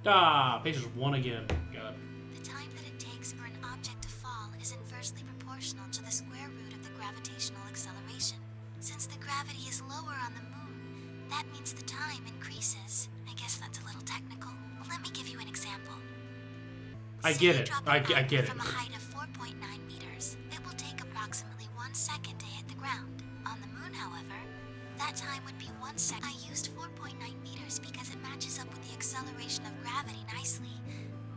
Ah, page 1 again. God. The time that it takes for an object to fall is inversely proportional to the square root of the gravitational acceleration. Since the gravity is lower on the moon, that means the time increases. I guess that's a little technical. Let me give you an example. I Say get you it. drop a I rock get it. From a height of 4.9 meters, it will take approximately 1 second to hit the ground. On the moon, however, that time would be 1 second. I used 4.9 meters because it matches up with the acceleration of gravity nicely,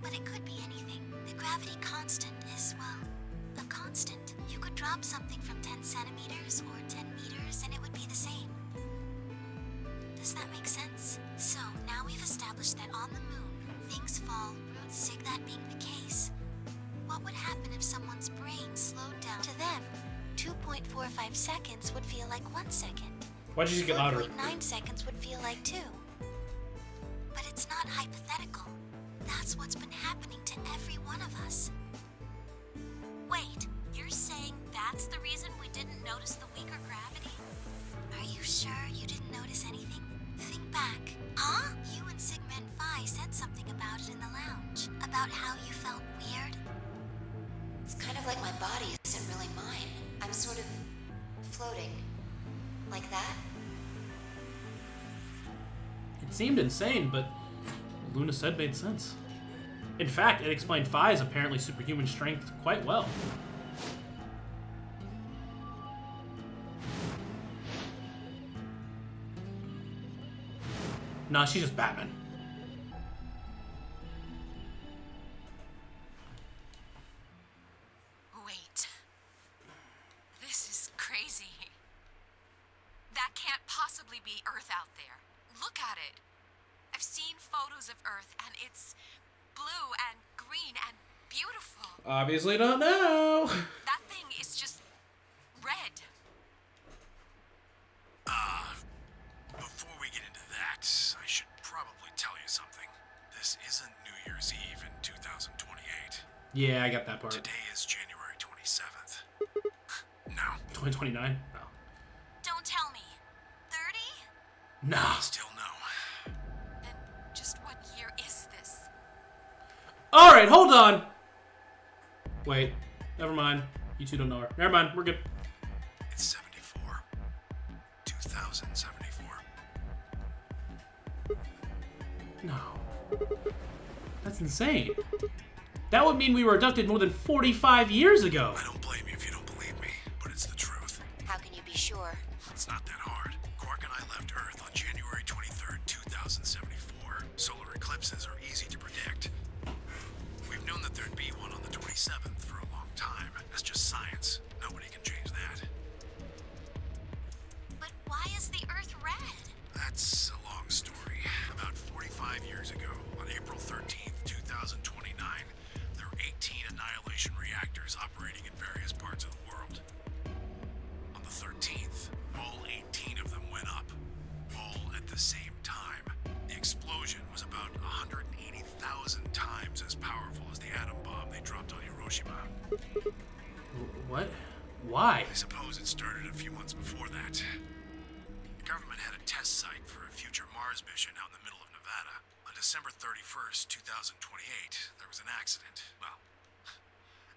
but it could be anything. The gravity constant is, well, a constant. You could drop something from 10 centimeters or 10 meters and it would be the same. Does that make sense? So, now we've established that on the moon, things fall root 6. That being the case, what would happen if someone's brain slowed down? To them, 2.45 seconds would feel like 1 second. Why'd you just get louder? 4.9 seconds would feel like 2. But it's not hypothetical. That's what's been happening to every one of us. Wait, you're saying that's the reason we didn't notice the weaker gravity? Are you sure you didn't notice anything? Think back. Huh? You and Sigmund Phi said something about it in the lounge. About how you felt weird. It's kind of like my body isn't really mine. I'm sort of floating. Like that? It seemed insane, but Luna said made sense. In fact, it explained Phi's apparently superhuman strength quite well. Nah, she's just Batman. Wait. This is crazy. That can't possibly be Earth out there. Look at it. I've seen photos of Earth, and it's blue and green and beautiful. Obviously not now. That thing is just red. Before we get into that, I should probably tell you something. This isn't New Year's Eve in 2028. Yeah, I got that part. Today is January 27th. No. 2029? No. Don't tell me. 30? Nah. Still no. Then just what year is this? Alright, hold on. Wait. Never mind. You two don't know her. Never mind. We're good. It's 74. 2074. No. That's insane. That would mean we were abducted more than 45 years ago. I don't blame you if you don't believe me, but it's the truth. How can you be sure? It's not that hard. Quark and I left Earth on January powerful as the atom bomb they dropped on Hiroshima. What? Why? I suppose it started a few months before that. The government had a test site for a future Mars mission out in the middle of Nevada. On December 31st, 2028, there was an accident. Well,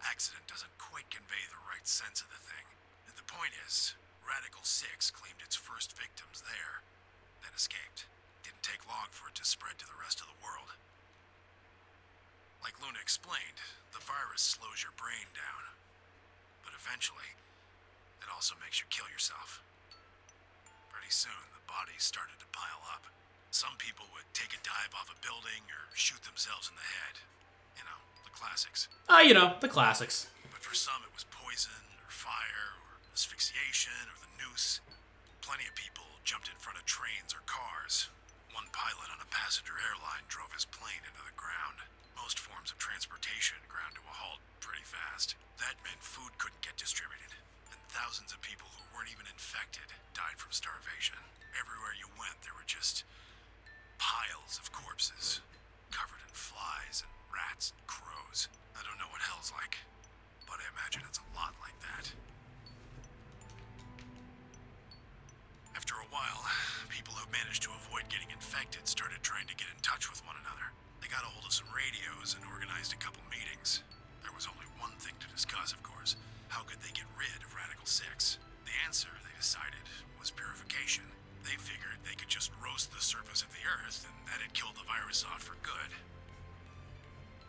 accident doesn't quite convey the right sense of the thing. And the point is, Radical 6 claimed its first victims there, then escaped. Didn't take long for it to spread to the rest of the world. Like Luna explained, the virus slows your brain down. But eventually, it also makes you kill yourself. Pretty soon, the bodies started to pile up. Some people would take a dive off a building or shoot themselves in the head. You know, the classics. You know, the classics. But for some, it was poison, or fire, or asphyxiation, or the noose. Plenty of people jumped in front of trains or cars. One pilot on a passenger airline drove his plane into the ground. Most forms of transportation ground to a halt pretty fast. That meant food couldn't get distributed, and thousands of people who weren't even infected died from starvation. Everywhere you went, there were just piles of corpses, covered in flies and rats and crows. I don't know what hell's like, but I imagine it's a lot like that. After a while, people who managed to avoid getting infected started trying to get in touch with one another. They got a hold of some radios and organized a couple meetings. There was only one thing to discuss, of course. How could they get rid of Radical 6? The answer, they decided, was purification. They figured they could just roast the surface of the Earth and that'd kill the virus off for good.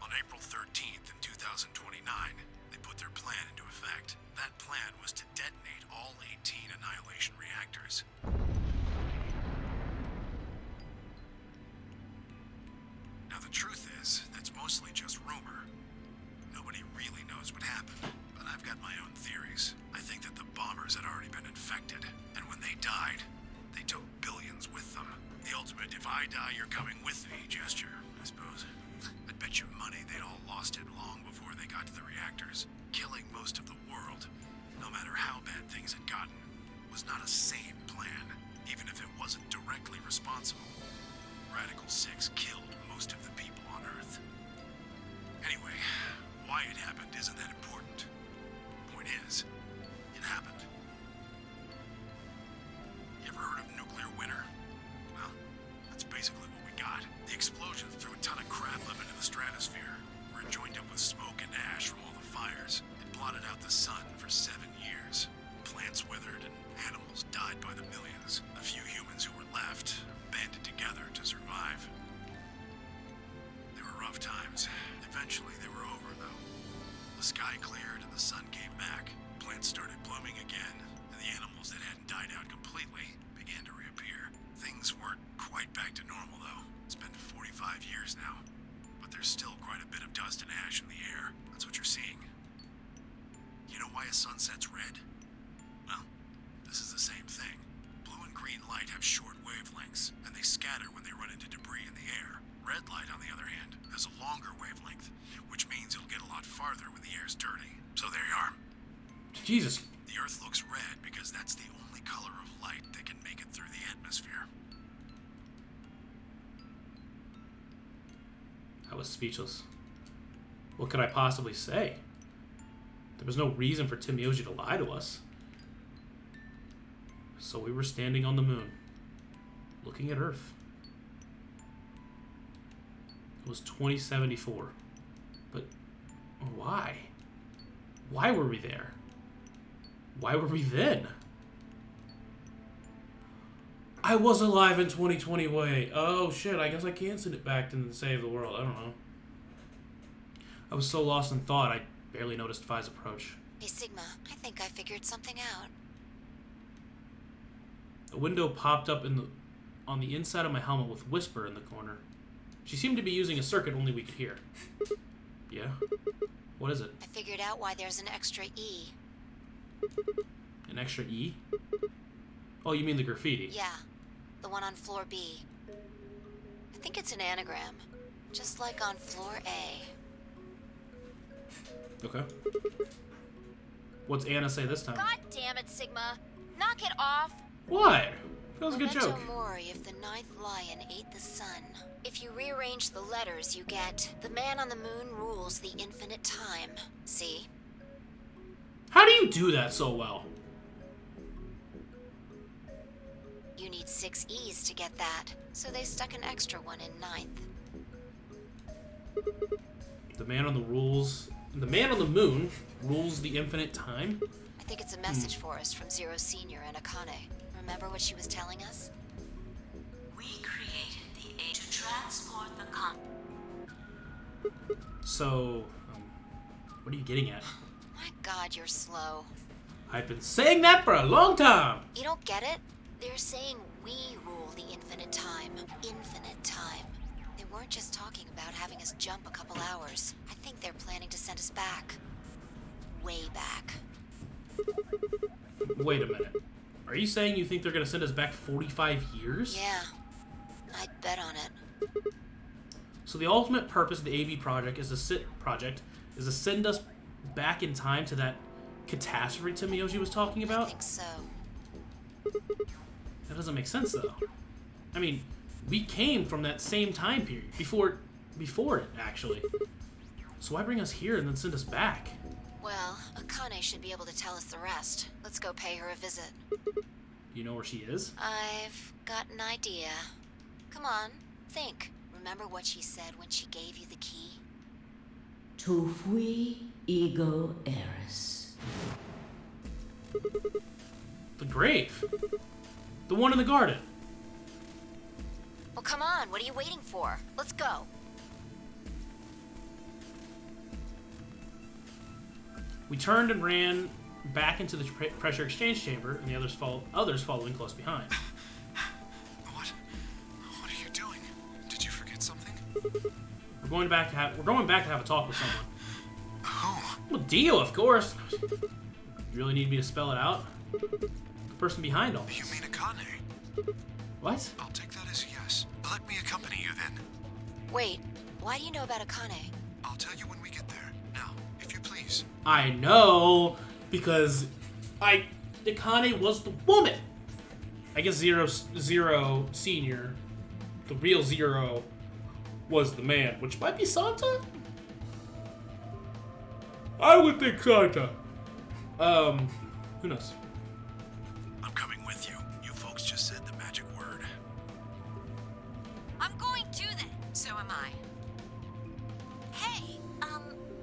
On April 13th in 2029, they put their plan into effect. That plan was to detonate all 18 annihilation reactors. Now the truth is, that's mostly just rumor. Nobody really knows what happened, but I've got my own theories. I think that the bombers had already been infected, and when they died, they took billions with them. The ultimate if I die, you're coming with me gesture, I suppose. I'd bet you money they'd all lost it long before they got to the reactors. Killing most of the world, no matter how bad things had gotten, was not a sane plan, even if it wasn't directly responsible. Radical 6 killed most of the people on Earth. Anyway, why it happened isn't that important. Point is, it happened. You ever heard of nuclear winter? Well, that's basically what we got. The explosion threw a ton of crap up into the stratosphere, where it joined up with smoke and ash from all the fires. It blotted out the sun for 7 years. Plants withered and animals died by the millions. A few humans who were left banded together to survive. They were rough times. Eventually they were over, though. The sky cleared and the sun came back. Plants started blooming again, and the animals that hadn't died out completely began to reappear. Things weren't quite back to normal, though. It's been 45 years now, but there's still quite a bit of dust and ash in the air. That's what you're seeing. You know why a sunset's red? Well, this is the same thing. Blue and green light have short wavelengths, and they scatter when they run into debris in the air. Red light, on the other hand, has a longer wavelength, which means it'll get a lot farther when the air's dirty. So there you are. Jesus. The Earth looks red because that's the only color of light that can make it through the atmosphere. I was speechless. What could I possibly say? There was no reason for Tim Yoji to lie to us. So we were standing on the moon, looking at Earth. It was 2074. But why? Why were we there? Why were we then? I was alive in 2020 way. Oh shit, I guess I can send it back and save the world. I don't know. I was so lost in thought, I barely noticed Phi's approach. Hey, Sigma, I think I figured something out. A window popped up on the inside of my helmet with Whisper in the corner. She seemed to be using a circuit only we could hear. Yeah? What is it? I figured out why there's an extra E. An extra E? Oh, you mean the graffiti? Yeah, the one on floor B. I think it's an anagram, just like on floor A. Okay. What's Anna say this time? God damn it, Sigma. Knock it off. What? That was a good Memento joke. Mori if the ninth lion ate the sun. If you rearrange the letters, you get the man on the moon rules the infinite time. See? How do you do that so well? You need 6 E's to get that, so they stuck an extra one in ninth. The man on the moon rules the infinite time? I think it's a message for us from Zero Senior and Akane. Remember what she was telling us? We created the A to transport the So, what are you getting at? My God, you're slow. I've been saying that for a long time! You don't get it? They're saying we rule the infinite time. Infinite time. They weren't just talking about having us jump a couple hours. I think they're planning to send us back. Way back. Wait a minute. Are you saying you think they're gonna send us back 45 years? Yeah. I'd bet on it. So the ultimate purpose of the AB project is to send us back in time to that catastrophe Tomiyoshi was talking about? I think so. That doesn't make sense, though. I mean, we came from that same time period. Before it, actually. So why bring us here and then send us back? Well, Akane should be able to tell us the rest. Let's go pay her a visit. You know where she is? I've got an idea. Come on, think. Remember what she said when she gave you the key? Tu fui ego eris. The grave. The one in the garden. Well, come on, what are you waiting for? Let's go. We turned and ran back into the pressure exchange chamber, and the others following close behind. What are you doing? Did you forget something? We're going back to have a talk with someone. Who? Well, Dio, of course. You really need me to spell it out? The person behind all this. You mean Akane? What? I'll take that as a yes. Let me accompany you then. Wait, why do you know about Akane? I'll tell you when we get there. Now, if you please. I know, because Akane was the woman. I guess Zero Senior, the real Zero, was the man, which might be Santa? I would think Santa. Who knows? I'm coming with you. You folks just said the magic word. I'm going too then. So am I. Hey,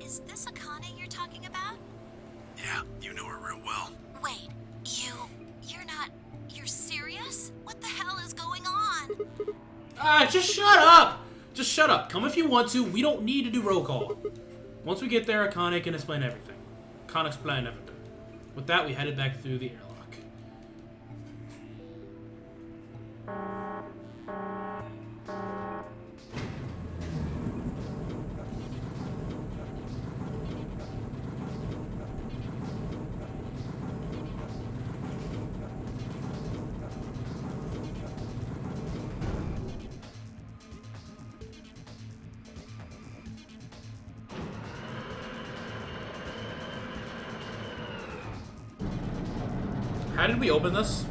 is this Akane you're talking about? Yeah, you know her real well. Wait, you're serious? What the hell is going on? Just shut up! Just shut up. Come if you want to. We don't need to do roll call. Once we get there, Akane can explain everything. Can't explain everything. With that, we headed back through the airlock. How did we open this?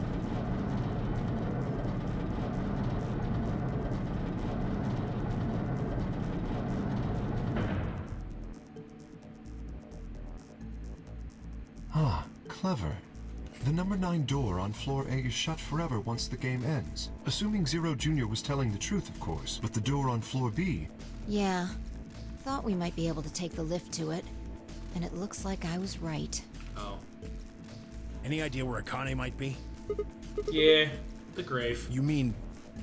Ah, clever. The number 9 door on floor A is shut forever once the game ends. Assuming Zero Jr. was telling the truth, of course, but the door on floor B... Yeah. Thought we might be able to take the lift to it. And it looks like I was right. Oh. Any idea where Akane might be? Yeah, the grave. You mean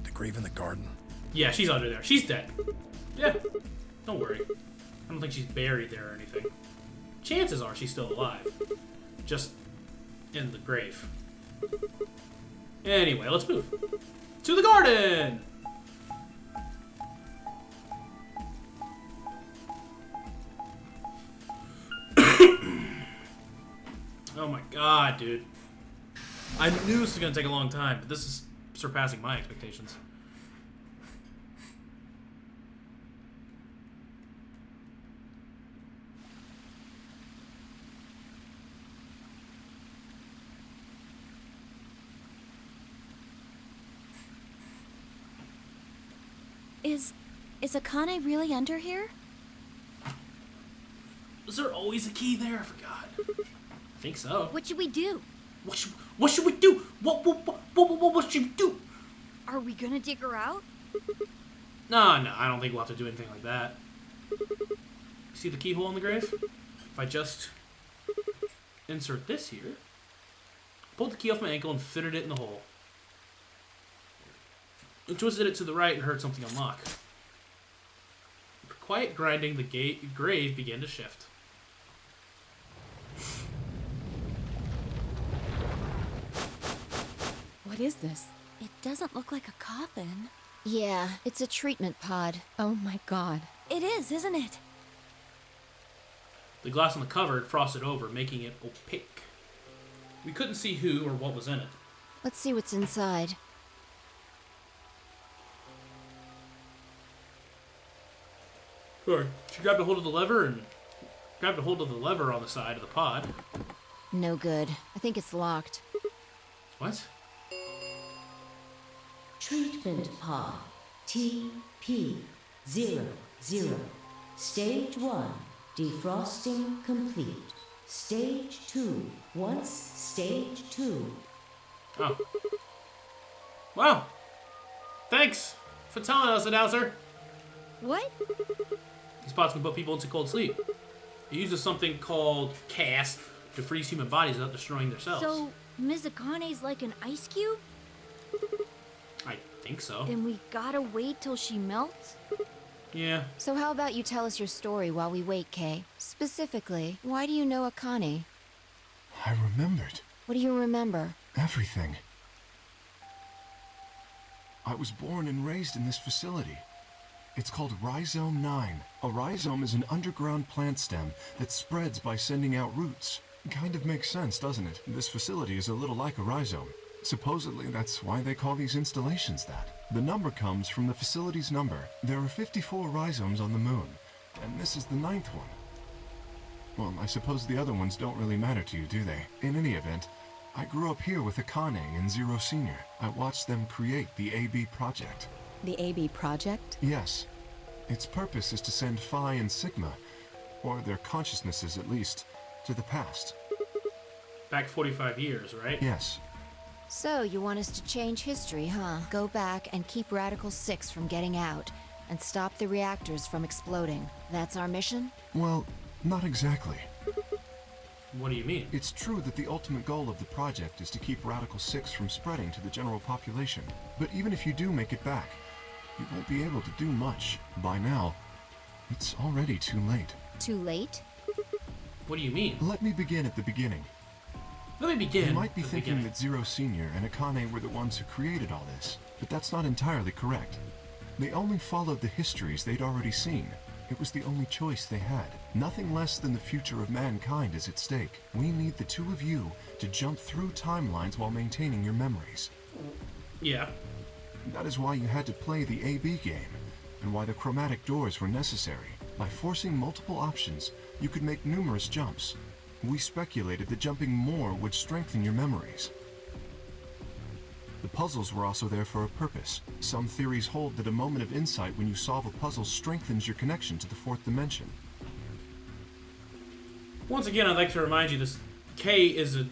the grave in the garden? Yeah, she's under there. She's dead. Yeah, don't worry. I don't think she's buried there or anything. Chances are she's still alive. Just in the grave. Anyway, let's move. To the garden! Oh my god, dude. I knew this was gonna take a long time, but this is surpassing my expectations. Is Akane really under here? Was there always a key there? I forgot. I think so. What should we do? What should we do? What should we do? Are we gonna dig her out? No, I don't think we'll have to do anything like that. See the keyhole in the grave? If I just insert this here, pulled the key off my ankle and fitted it in the hole. And twisted it to the right and heard something unlock. With quiet grinding, the grave began to shift. What is this? It doesn't look like a coffin. Yeah, it's a treatment pod. Oh my god. It is, isn't it? The glass on the cover had frosted over, making it opaque. We couldn't see who or what was in it. Let's see what's inside. Sorry. She grabbed a hold of the lever on the side of the pod. No good. I think it's locked. What? Treatment pod TP00. Stage 1. Defrosting complete. Stage 2. Once stage 2. Oh. Wow. Thanks for telling us, announcer. What? These pods can put people into cold sleep. It uses something called cast to freeze human bodies without destroying their cells. So, Ms. Akane's like an ice cube? I think so. Then we gotta wait till she melts? Yeah. So how about you tell us your story while we wait, Kay? Specifically, why do you know Akane? I remembered. What do you remember? Everything. I was born and raised in this facility. It's called Rhizome 9. A rhizome is an underground plant stem that spreads by sending out roots. Kind of makes sense, doesn't it? This facility is a little like a rhizome. Supposedly, that's why they call these installations that. The number comes from the facility's number. There are 54 rhizomes on the moon, and this is the 9th one. Well, I suppose the other ones don't really matter to you, do they? In any event, I grew up here with Akane and Zero Senior. I watched them create the AB project. The AB project? Yes. Its purpose is to send Phi and Sigma, or their consciousnesses at least, to the past. Back 45 years, right? Yes. So, you want us to change history, huh? Go back and keep Radical 6 from getting out, and stop the reactors from exploding. That's our mission? Well, not exactly. What do you mean? It's true that the ultimate goal of the project is to keep Radical 6 from spreading to the general population. But even if you do make it back, you won't be able to do much. By now, it's already too late. Too late? What do you mean? Let me begin at the beginning. Let me begin. You might be at the thinking beginning. that Zero Senior and Akane were the ones who created all this, but that's not entirely correct. They only followed the histories they'd already seen. It was the only choice they had. Nothing less than the future of mankind is at stake. We need the two of you to jump through timelines while maintaining your memories. Yeah. That is why you had to play the AB game, and why the chromatic doors were necessary. By forcing multiple options, you could make numerous jumps. We speculated that jumping more would strengthen your memories. The puzzles were also there for a purpose. Some theories hold that a moment of insight when you solve a puzzle strengthens your connection to the fourth dimension. Once again, I'd like to remind you this K is a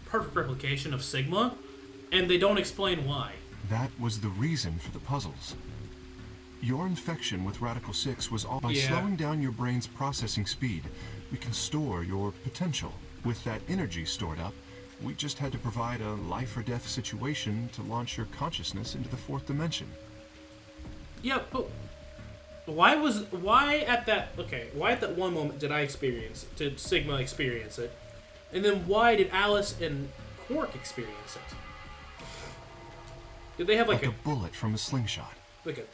perfect replication of Sigma, and they don't explain why. That was the reason for the puzzles. Your infection with Radical 6 was all by slowing down your brain's processing speed. We can store your potential. With that energy stored up, we just had to provide a life or death situation to launch your consciousness into the fourth dimension. Yeah, but why at that one moment did Sigma experience it? And then why did Alice and Quark experience it? Did they have like a bullet from a slingshot? Like a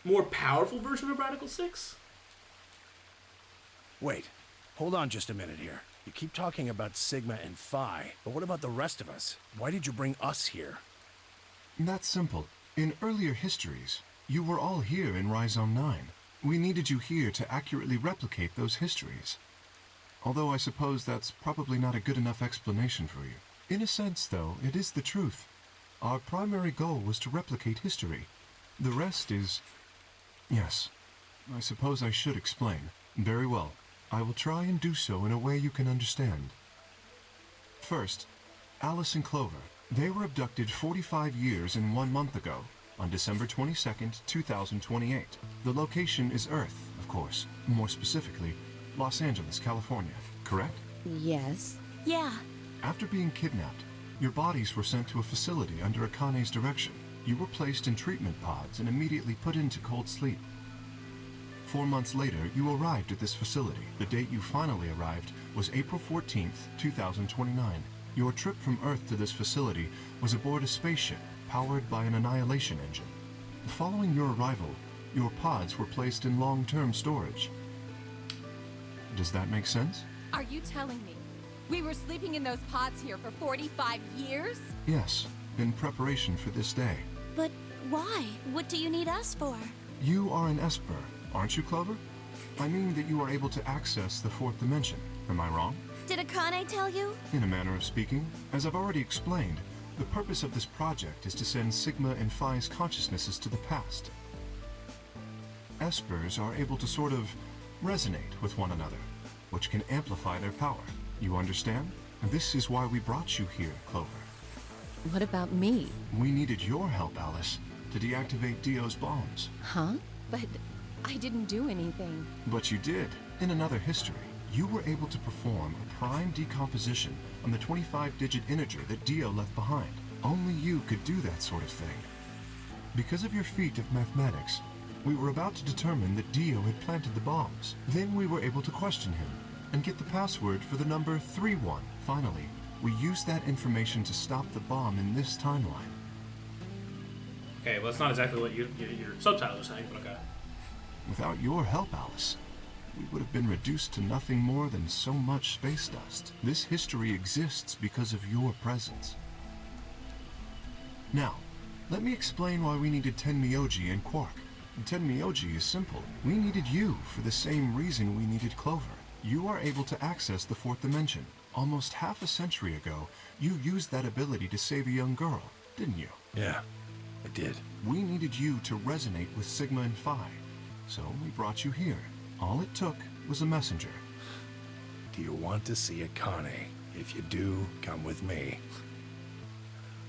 more powerful version of Radical 6? Wait, hold on just a minute here. You keep talking about Sigma and Phi, but what about the rest of us? Why did you bring us here? That's simple. In earlier histories, you were all here in Rhizome 9. We needed you here to accurately replicate those histories. Although I suppose that's probably not a good enough explanation for you. In a sense, though, it is the truth. Our primary goal was to replicate history. The rest is... Yes, I suppose I should explain. Very well. I will try and do so in a way you can understand. First, Alice and Clover. They were abducted 45 years and 1 month ago, on December 22nd, 2028. The location is Earth, of course. More specifically, Los Angeles, California. Correct? Yes. Yeah. After being kidnapped, your bodies were sent to a facility under Akane's direction. You were placed in treatment pods and immediately put into cold sleep. 4 months later, you arrived at this facility. The date you finally arrived was April 14th, 2029. Your trip from Earth to this facility was aboard a spaceship powered by an annihilation engine. Following your arrival, your pods were placed in long-term storage. Does that make sense? Are you telling me we were sleeping in those pods here for 45 years? Yes, in preparation for this day. But why? What do you need us for? You are an Esper, aren't you, Clover? I mean that you are able to access the fourth dimension. Am I wrong? Did Akane tell you? In a manner of speaking, as I've already explained, the purpose of this project is to send Sigma and Phi's consciousnesses to the past. Espers are able to sort of resonate with one another, which can amplify their power. You understand? And this is why we brought you here, Clover. What about me? We needed your help, Alice, to deactivate Dio's bombs. Huh? But I didn't do anything. But you did. In another history, you were able to perform a prime decomposition on the 25-digit integer that Dio left behind. Only you could do that sort of thing. Because of your feat of mathematics, we were about to determine that Dio had planted the bombs. Then we were able to question him and get the password for the number 31. Finally, we used that information to stop the bomb in this timeline. Okay, well, that's not exactly what your subtitles are saying, but okay. Without your help, Alice, we would have been reduced to nothing more than so much space dust. This history exists because of your presence. Now, let me explain why we needed Tenmyoji and Quark. Tenmyoji is simple. We needed you for the same reason we needed Clover. You are able to access the fourth dimension. Almost half a century ago, you used that ability to save a young girl, didn't you? Yeah, I did. We needed you to resonate with Sigma and Phi, so we brought you here. All it took was a messenger. Do you want to see Akane? If you do, come with me.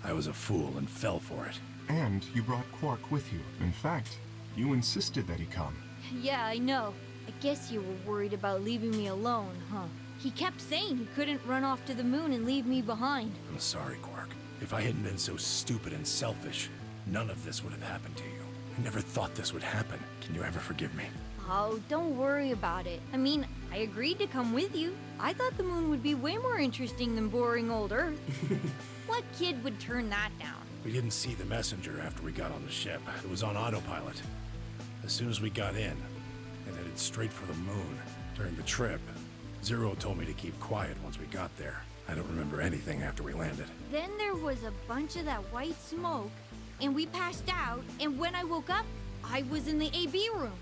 I was a fool and fell for it. And you brought Quark with you. In fact, you insisted that he come. Yeah, I know. I guess you were worried about leaving me alone, huh? He kept saying he couldn't run off to the moon and leave me behind. I'm sorry, Quark. If I hadn't been so stupid and selfish, none of this would have happened to you. I never thought this would happen. Can you ever forgive me? Oh, don't worry about it. I mean, I agreed to come with you. I thought the moon would be way more interesting than boring old Earth. What kid would turn that down? We didn't see the messenger after we got on the ship. It was on autopilot. As soon as we got in, it headed straight for the moon. During the trip, Zero told me to keep quiet once we got there. I don't remember anything after we landed. Then there was a bunch of that white smoke, and we passed out, and when I woke up, I was in the AB room.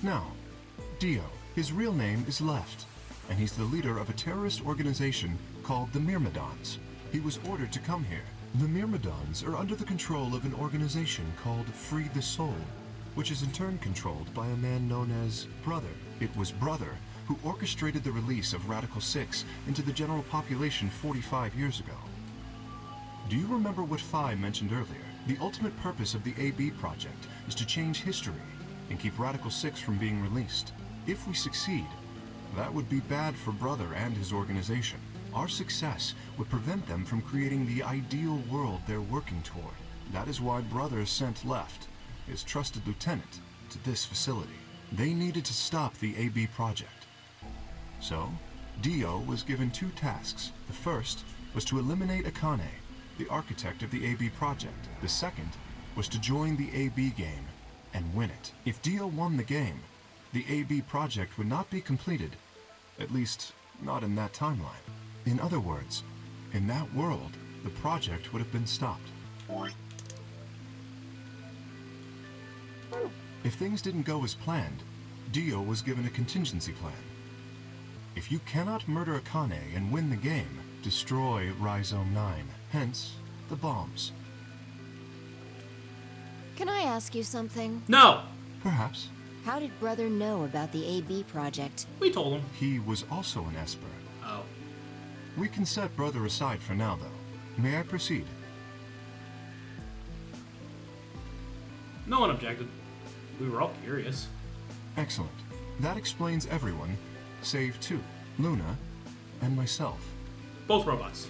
Now, Dio, his real name is Left, and he's the leader of a terrorist organization called the Myrmidons. He was ordered to come here. The Myrmidons are under the control of an organization called Free the Soul, which is in turn controlled by a man known as Brother. It was Brother who orchestrated the release of Radical 6 into the general population 45 years ago. Do you remember what Phi mentioned earlier? The ultimate purpose of the AB project is to change history and keep Radical 6 from being released. If we succeed, that would be bad for Brother and his organization. Our success would prevent them from creating the ideal world they're working toward. That is why Brother sent Left, his trusted lieutenant, to this facility. They needed to stop the AB project. So, Dio was given 2 tasks. The first was to eliminate Akane, the architect of the AB project. The second was to join the AB game and win it. If Dio won the game, the AB project would not be completed, at least not in that timeline. In other words, in that world, the project would have been stopped. If things didn't go as planned, Dio was given a contingency plan. If you cannot murder Akane and win the game, destroy Rhizome 9, hence the bombs. Can I ask you something? No! Perhaps. How did Brother know about the AB project? We told him. He was also an Esper. Oh. We can set Brother aside for now, though. May I proceed? No one objected. We were all curious. Excellent. That explains everyone, save two, Luna and myself. Both robots.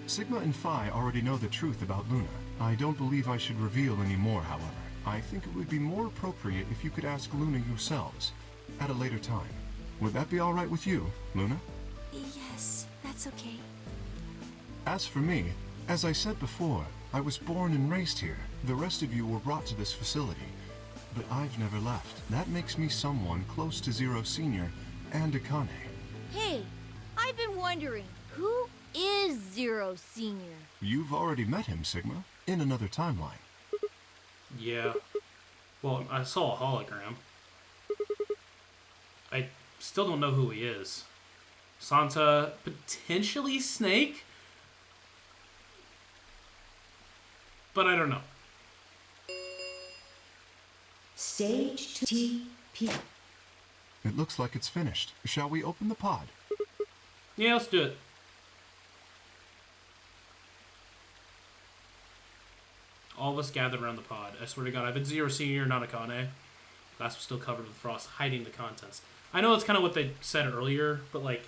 Sigma and Phi already know the truth about Luna. I don't believe I should reveal any more, however. I think it would be more appropriate if you could ask Luna yourselves, at a later time. Would that be all right with you, Luna? Yes, that's okay. As for me, as I said before, I was born and raised here. The rest of you were brought to this facility, but I've never left. That makes me someone close to Zero Senior and Akane. Hey, I've been wondering, who is Zero Senior? You've already met him, Sigma, in another timeline. Yeah. Well, I saw a hologram. I still don't know who he is. Santa, potentially Snake? But I don't know. Stage TP. It looks like it's finished. Shall we open the pod? Yeah, let's do it. All of us gathered around the pod. I swear to God, I've been Zero Senior, not Akane. Glass was still covered with frost, hiding the contents. I know that's kind of what they said earlier, but like,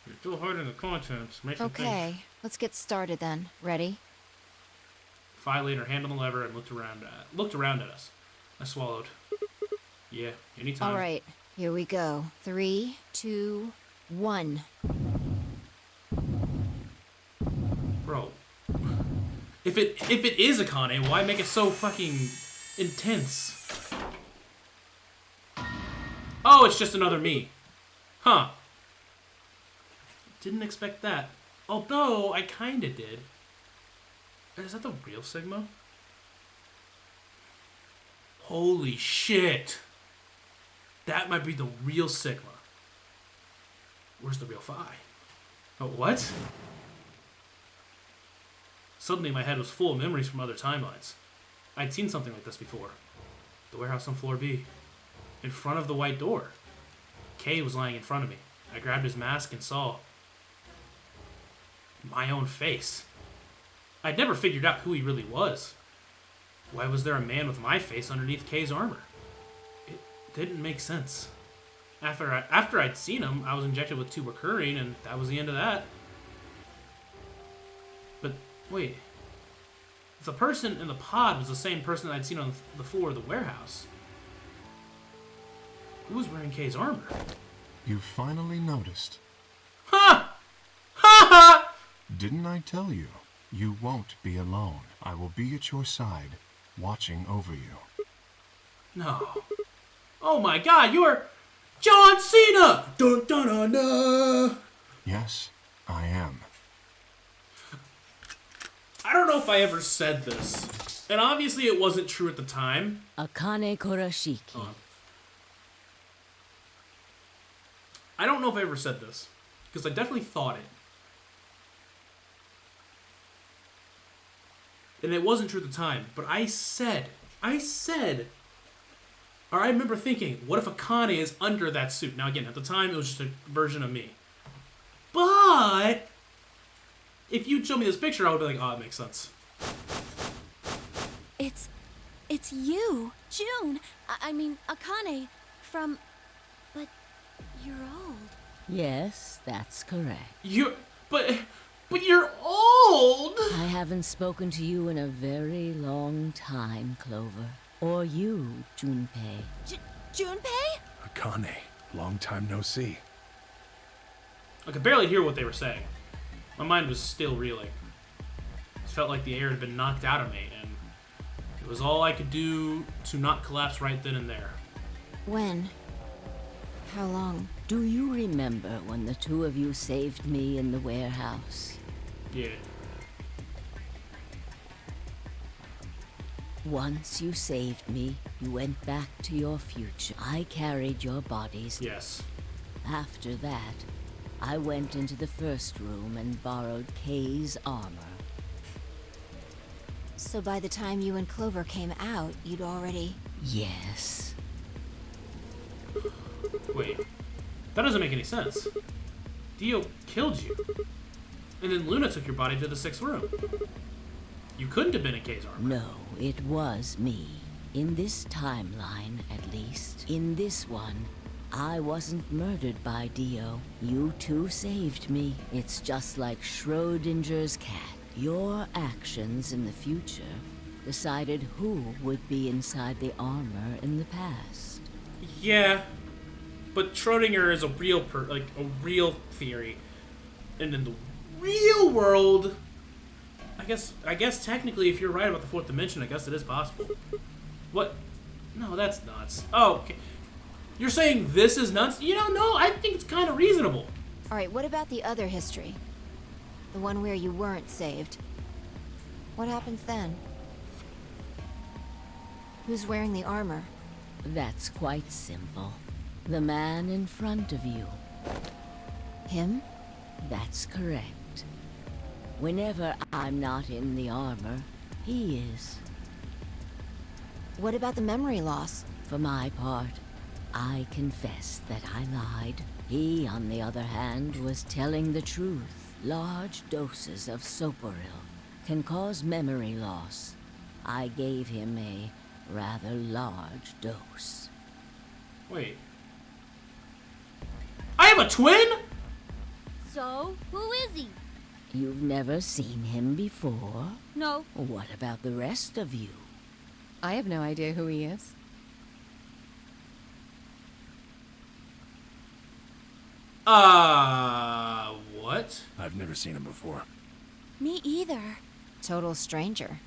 you're still hiding the contents. Makes me think. Okay, let's get started then. Ready? Phi laid her hand on the lever and looked around at us. I swallowed. Yeah, anytime. All right, here we go. 3, 2, 1. Bro. If it is Akane, why make it so fucking intense? Oh, it's just another me. Huh. Didn't expect that. Although, I kinda did. Is that the real Sigma? Holy shit. That might be the real Sigma. Where's the real Phi? Oh, what? Suddenly my head was full of memories from other timelines. I'd seen something like this before. The warehouse on floor B. In front of the white door. Kay was lying in front of me. I grabbed his mask and saw my own face. I'd never figured out who he really was. Why was there a man with my face underneath Kay's armor? It didn't make sense. After I'd seen him, I was injected with 2 recurring, and that was the end of that. But wait, if the person in the pod was the same person that I'd seen on the floor of the warehouse, who was wearing Kay's armor? You finally noticed. Ha! Ha ha! Didn't I tell you? You won't be alone. I will be at your side, watching over you. No. Oh my God, you're John Cena! Dun dun dun dun! Yes, I am. I don't know if I ever said this. And obviously it wasn't true at the time. Akane Kurashiki. I don't know if I ever said this. Because I definitely thought it. And it wasn't true at the time. But I said, or I remember thinking, what if Akane is under that suit? Now again, at the time it was just a version of me. But if you'd show me this picture, I would be like, oh, it makes sense. It's you, June. I mean, Akane, from... But you're old. Yes, that's correct. But you're old! I haven't spoken to you in a very long time, Clover. Or you, Junpei. Junpei? Akane, long time no see. I could barely hear what they were saying. My mind was still reeling. It felt like the air had been knocked out of me, and it was all I could do to not collapse right then and there. When? How long? Do you remember when the two of you saved me in the warehouse? Yeah. Once you saved me, you went back to your future. I carried your bodies. Yes. After that, I went into the first room and borrowed Kay's armor. So by the time you and Clover came out, you'd already... Yes. Wait. That doesn't make any sense. Dio killed you. And then Luna took your body to the 6th room. You couldn't have been in Kay's armor. No, it was me. In this timeline, at least. In this one, I wasn't murdered by Dio. You two saved me. It's just like Schrodinger's cat. Your actions in the future decided who would be inside the armor in the past. Yeah, but Schrodinger is a real a real theory, and in the real world, I guess technically, if you're right about the 4th dimension, I guess it is possible. What? No, that's nuts. Oh, okay. You're saying this is nuts? You don't know. I think it's kind of reasonable. All right, what about the other history? The one where you weren't saved. What happens then? Who's wearing the armor? That's quite simple. The man in front of you. Him? That's correct. Whenever I'm not in the armor, he is. What about the memory loss? For my part, I confess that I lied. He, on the other hand, was telling the truth. Large doses of soporil can cause memory loss. I gave him a rather large dose. Wait. I have a twin? So, who is he? You've never seen him before? No. What about the rest of you? I have no idea who he is. What? I've never seen him before. Me either. Total stranger.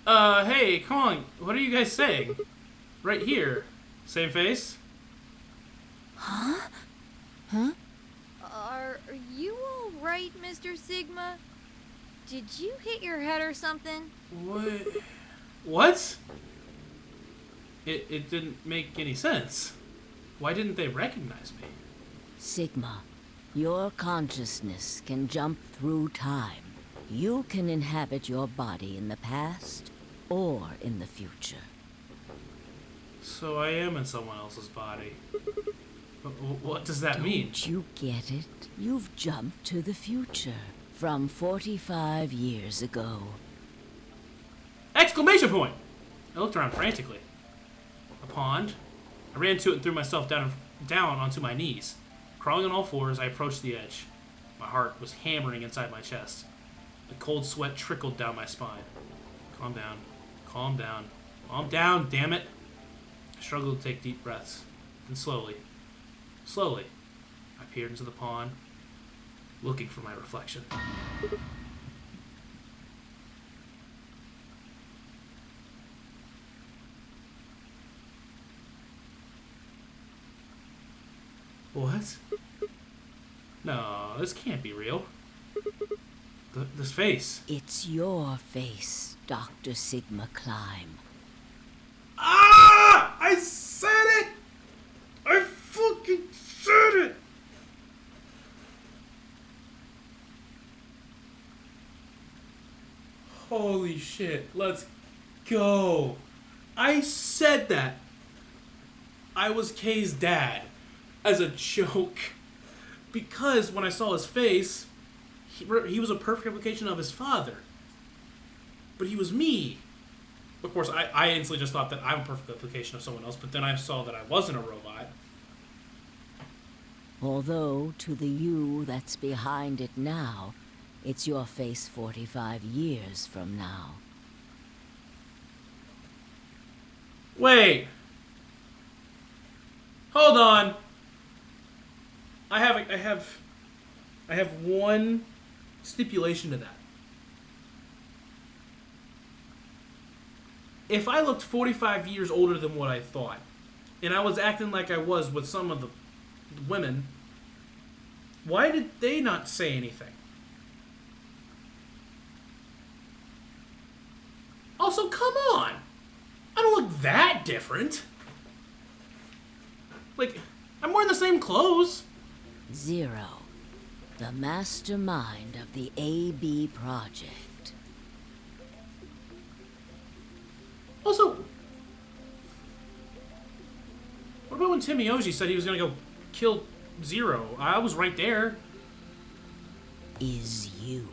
Hey, come on. What are you guys saying? Right here. Same face? Huh? Huh? Are you all right, Mr. Sigma? Did you hit your head or something? What? It didn't make any sense. Why didn't they recognize me? Sigma, your consciousness can jump through time. You can inhabit your body in the past or in the future. So I am in someone else's body. What does that mean? Don't you get it? You've jumped to the future from 45 years ago. Exclamation point! I looked around frantically. A pond. I ran to it and threw myself down onto my knees. Crawling on all fours, I approached the edge. My heart was hammering inside my chest. The cold sweat trickled down my spine. Calm down. Calm down. Calm down, damn it! I struggled to take deep breaths. Then slowly, I peered into the pond, looking for my reflection. What? No, this can't be real. This face. It's your face, Dr. Sigma Climb. Ah! I said it! I fucking said it! Holy shit, let's go. I said that. I was Kay's dad as a joke. Because when I saw his face, he was a perfect replication of his father. But he was me. Of course, I instantly just thought that I'm a perfect replication of someone else, but then I saw that I wasn't a robot. Although, to the you that's behind it now, it's your face 45 years from now. Wait! Hold on! I have one stipulation to that. If I looked 45 years older than what I thought, and I was acting like I was with some of the women, why did they not say anything? Also, come on! I don't look that different. Like, I'm wearing the same clothes. 0. The mastermind of the AB project. Also, what about when Timioji said he was gonna go kill Zero? I was right there. Is you.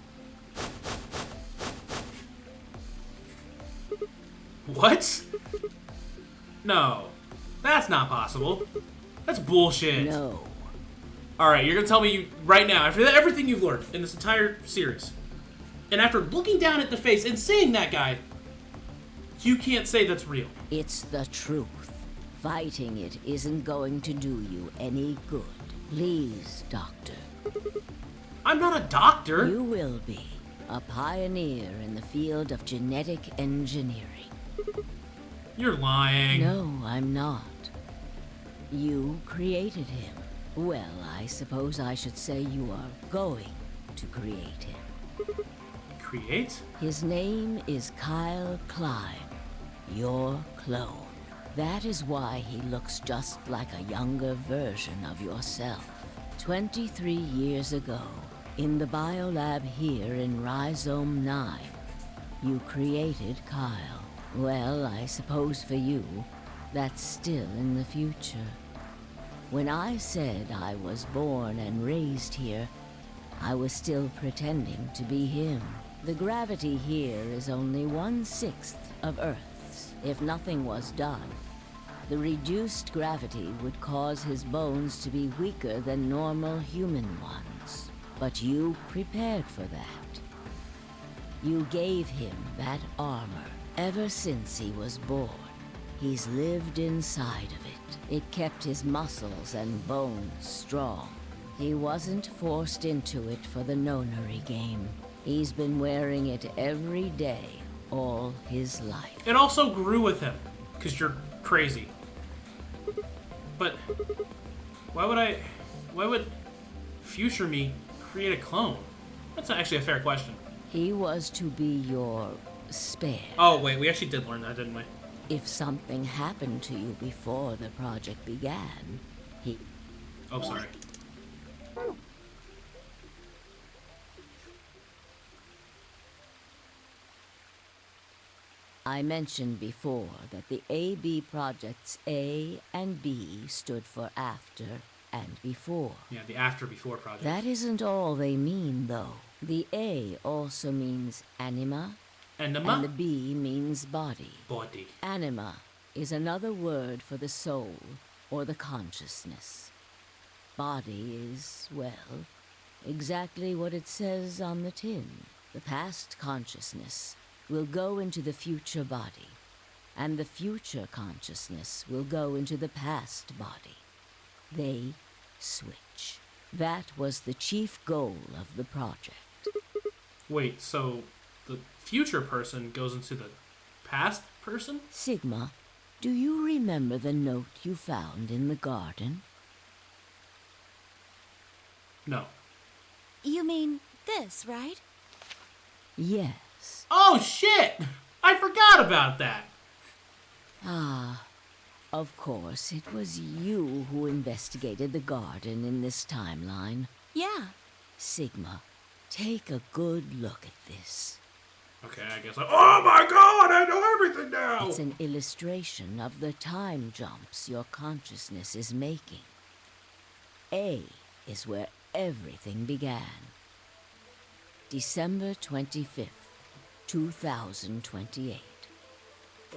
What? No. That's not possible. That's bullshit. No. Alright, you're gonna tell me right now, after everything you've learned in this entire series, and after looking down at the face and seeing that guy, you can't say that's real. It's the truth. Fighting it isn't going to do you any good. Please, Doctor. I'm not a doctor. You will be a pioneer in the field of genetic engineering. You're lying. No, I'm not. You created him. Well, I suppose I should say you are going to create him. Create? His name is Kyle Klein, your clone. That is why he looks just like a younger version of yourself. 23 years ago, in the biolab here in Rhizome 9, you created Kyle. Well, I suppose for you, that's still in the future. When I said I was born and raised here, I was still pretending to be him. The gravity here is only 1/6 of Earth's. If nothing was done, the reduced gravity would cause his bones to be weaker than normal human ones. But you prepared for that. You gave him that armor. Ever since he was born, he's lived inside of it. It kept his muscles and bones strong. He wasn't forced into it for the nonary game. He's been wearing it every day, all his life. It also grew with him, because you're crazy. But why would future me create a clone? That's actually a fair question. He was to be your spare. Oh, wait, we actually did learn that, didn't we? If something happened to you before the project began, he... Oh, sorry. I mentioned before that the AB projects A and B stood for after and before. Yeah, the after-before project. That isn't all they mean, though. The A also means anima, Anima? and the B means body. Body. Anima is another word for the soul or the consciousness. Body is, well, exactly what it says on the tin. The past consciousness will go into the future body, and the future consciousness will go into the past body. They switch. That was the chief goal of the project. Wait, so the future person goes into the past person? Sigma, do you remember the note you found in the garden? No. You mean this, right? Yes. Oh, shit! I forgot about that! Ah, of course, it was you who investigated the garden in this timeline. Yeah. Sigma, take a good look at this. Okay, I guess oh my god, I know everything now! It's an illustration of the time jumps your consciousness is making. A is where everything began. December 25th, 2028.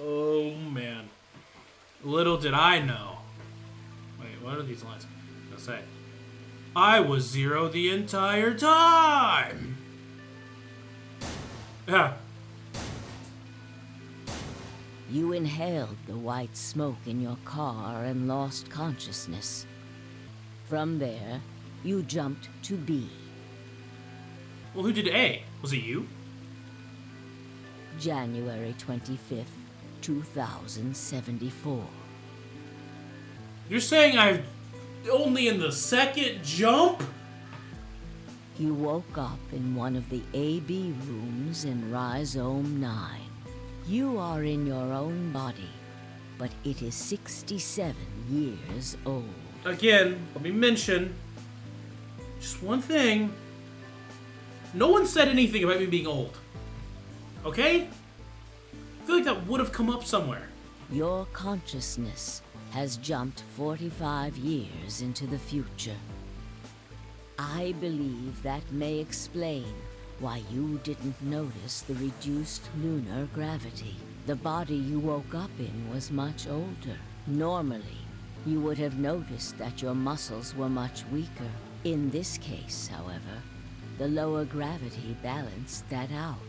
Oh, man. Little did I know. Wait, what are these lines gonna say? I was Zero the entire time! Yeah. You inhaled the white smoke in your car and lost consciousness. From there, you jumped to B. Well, who did A? Was it you? January 25th, 2074. You're saying I'm only in the second jump? You woke up in one of the AB rooms in Rhizome 9. You are in your own body, but it is 67 years old. Again, let me mention, Just one thing. No one said anything about me being old. Okay? I feel like that would have come up somewhere. Your consciousness has jumped 45 years into the future. I believe that may explain why you didn't notice the reduced lunar gravity. The body you woke up in was much older. Normally, you would have noticed that your muscles were much weaker. In this case, however, the lower gravity balanced that out.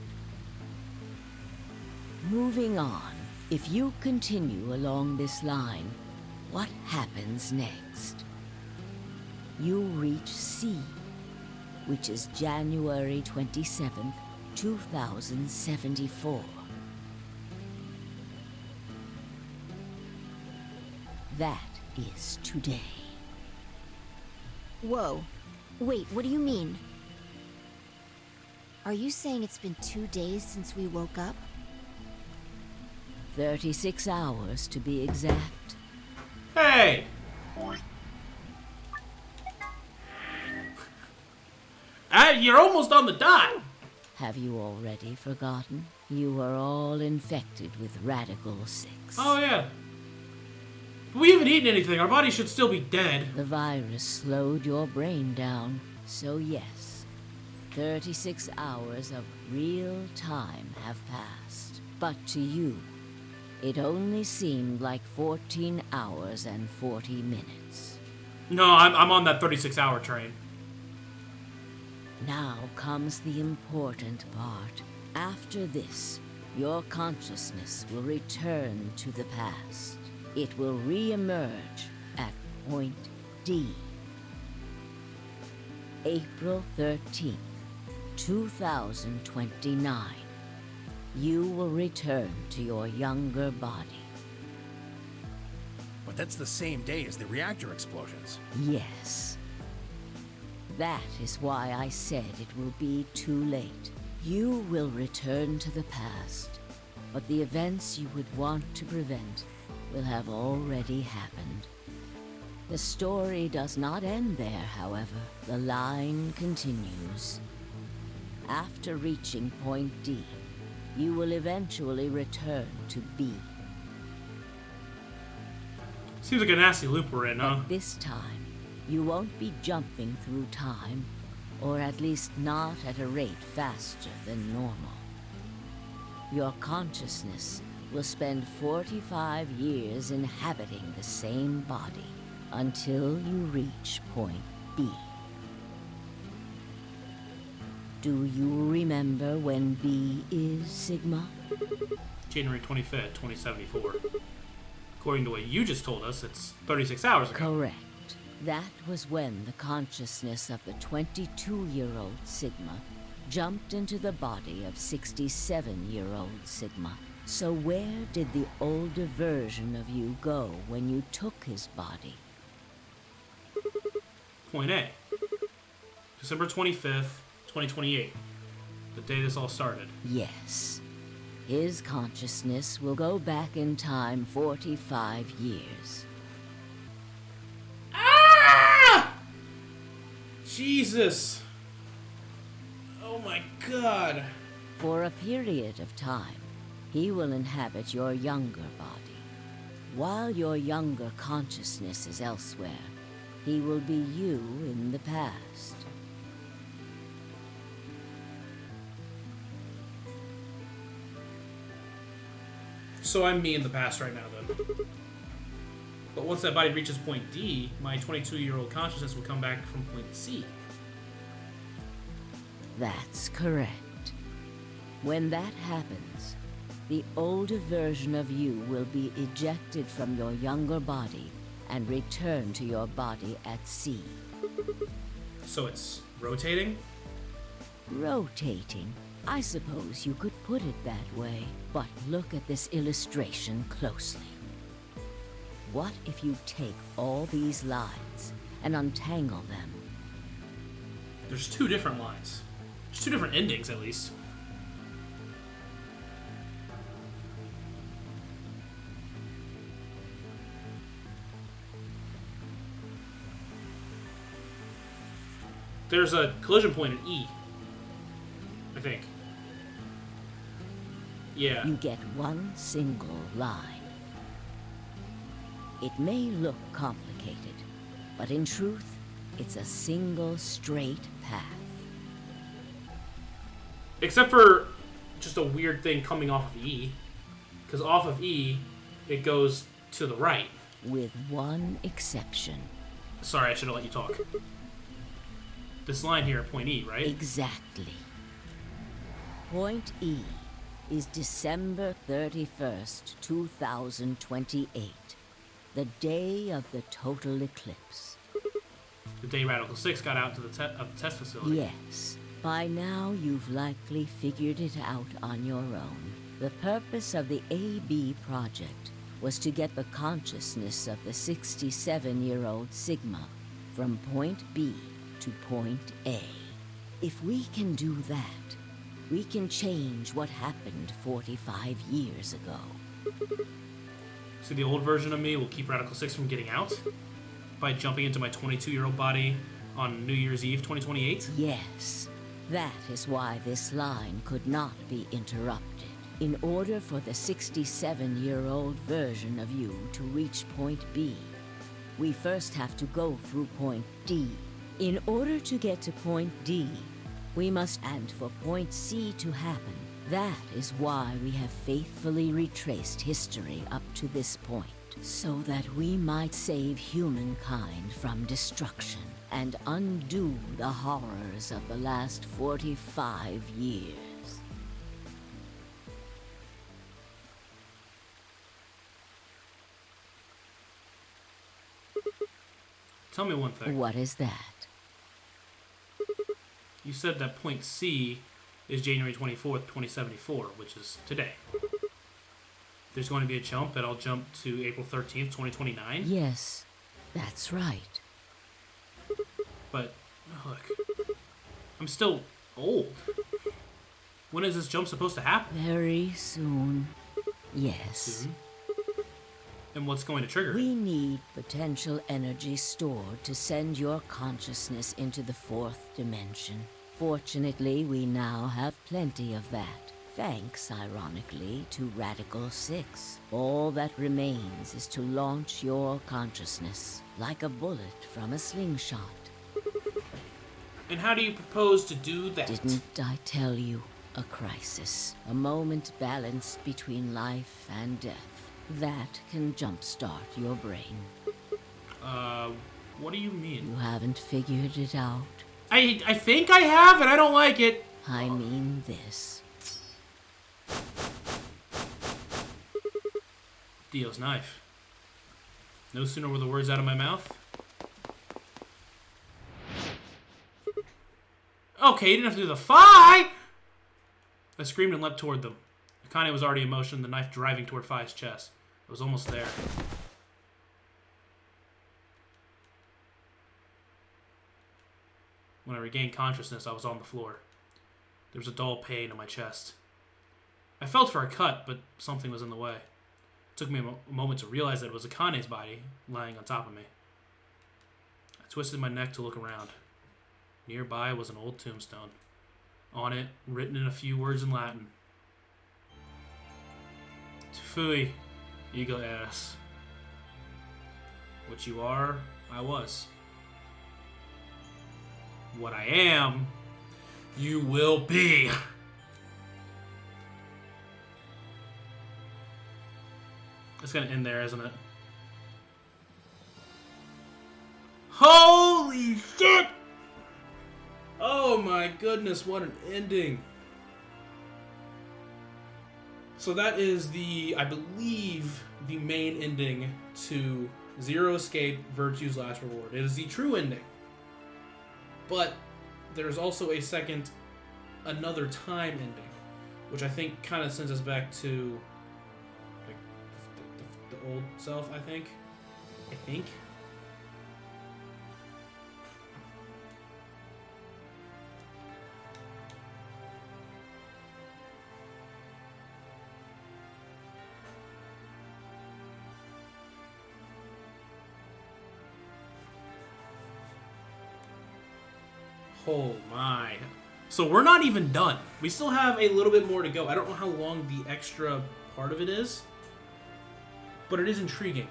Moving on, if you continue along this line, what happens next? You reach C, which is January 27th, 2074. That is today. Whoa. Wait, what do you mean? Are you saying it's been 2 days since we woke up? 36 hours to be exact. Hey! You're almost on the dot! Have you already forgotten? You were all infected with Radical 6. Oh, yeah. But we haven't eaten anything. Our body should still be dead. The virus slowed your brain down. So yes, 36 hours of real time have passed. But to you, it only seemed like 14 hours and 40 minutes. No, I'm on that 36-hour train. Now comes the important part. After this, your consciousness will return to the past. It will re-emerge at point D. April 13th, 2029. You will return to your younger body. But that's the same day as the reactor explosions. Yes. That is why I said it will be too late. You will return to the past, but the events you would want to prevent will have already happened. The story does not end there, however. The line continues. After reaching point D, you will eventually return to B. Seems like a nasty loop we're in, huh? But this time, you won't be jumping through time, or at least not at a rate faster than normal. Your consciousness will spend 45 years inhabiting the same body until you reach point B. Do you remember when B is, Sigma? January 25th, 2074. According to what you just told us, it's 36 hours ago. Correct. That was when the consciousness of the 22-year-old Sigma jumped into the body of 67-year-old Sigma. So where did the older version of you go when you took his body? Point A. December 25th, 2028. The day this all started. Yes. His consciousness will go back in time 45 years. Ah! Jesus. Oh my god. For a period of time, he will inhabit your younger body. While your younger consciousness is elsewhere, he will be you in the past. So I'm me in the past right now, then. But once that body reaches point D, my 22-year-old consciousness will come back from point C. That's correct. When that happens, the older version of you will be ejected from your younger body and return to your body at C. So it's rotating? Rotating. I suppose you could put it that way. But look at this illustration closely. What if you take all these lines and untangle them? There's two different lines. There's two different endings, at least. There's a collision point at E. I think. Yeah. You get one single line. It may look complicated, but in truth, it's a single straight path. Except for just a weird thing coming off of E. Because off of E, it goes to the right. With one exception. Sorry, I should have let you talk. This line here at point E, right? Exactly. Point E is December 31st, 2028. The day of the total eclipse. The day Radical 6 got out to the test facility. Yes. By now, you've likely figured it out on your own. The purpose of the AB project was to get the consciousness of the 67-year-old Sigma from point B to point A. If we can do that, we can change what happened 45 years ago. So the old version of me will keep Radical 6 from getting out by jumping into my 22-year-old body on New Year's Eve 2028? Yes. That is why this line could not be interrupted. In order for the 67-year-old version of you to reach point B, we first have to go through point D. In order to get to point D, we must, and for point C to happen, that is why we have faithfully retraced history up to this point, so that we might save humankind from destruction and undo the horrors of the last 45 years. Tell me one thing. What is that? You said that point C is January 24th, 2074, which is today. There's going to be a jump, and I'll jump to April 13th, 2029? Yes, that's right. But, look, I'm still old. When is this jump supposed to happen? Very soon. Yes. Soon? And what's going to trigger it? We need potential energy stored to send your consciousness into the fourth dimension. Fortunately, we now have plenty of that. Thanks, ironically, to Radical 6. All that remains is to launch your consciousness, like a bullet from a slingshot. And how do you propose to do that? Didn't I tell you? A crisis. A moment balanced between life and death. That can jumpstart your brain. What do you mean? You haven't figured it out. I think I have, and I don't like it. I mean this. Dio's knife. No sooner were the words out of my mouth. Okay, you didn't have to do the Phi! I screamed and leapt toward them. Akane was already in motion, the knife driving toward Phi's chest. It was almost there. When I regained consciousness, I was on the floor. There was a dull pain in my chest. I felt for a cut, but something was in the way. It took me a moment to realize that it was Akane's body lying on top of me. I twisted my neck to look around. Nearby was an old tombstone. On it, written in a few words in Latin. Fui, ego eras. What you are, I was. What I am, you will be. It's gonna end there, isn't it? Holy shit! Oh my goodness, what an ending. So that is I believe, the main ending to Zero Escape, Virtue's Last Reward. It is the true ending. But there's also a second, another time ending, which I think kind of sends us back to like the old self, I think. Oh my. So we're not even done. We still have a little bit more to go. I don't know how long the extra part of it is, but it is intriguing.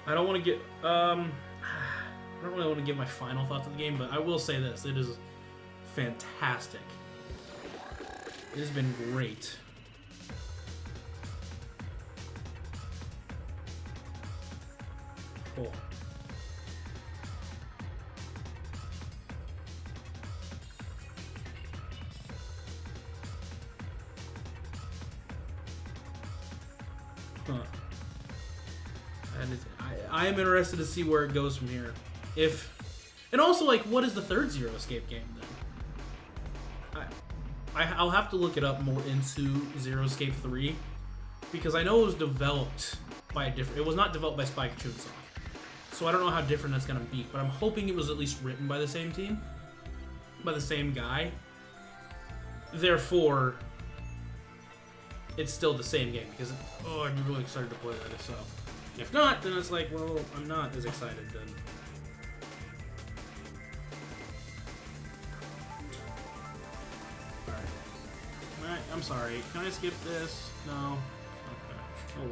I don't want to get I don't really want to give my final thoughts of the game, but I will say this: it is fantastic. It has been great. Cool. Huh. And I am interested to see where it goes from here. And also, like, what is the third Zero Escape game then? I'll have to look it up more into Zero Escape 3, because I know it was developed by a different... It was not developed by Spike Chunsoft, so I don't know how different that's going to be, but I'm hoping it was at least written by the same team, by the same guy. Therefore, it's still the same game, because, I'd be really excited to play that, so... If not, then it's like, well, I'm not as excited then. Alright, I'm sorry. Can I skip this? No. Okay. Oh,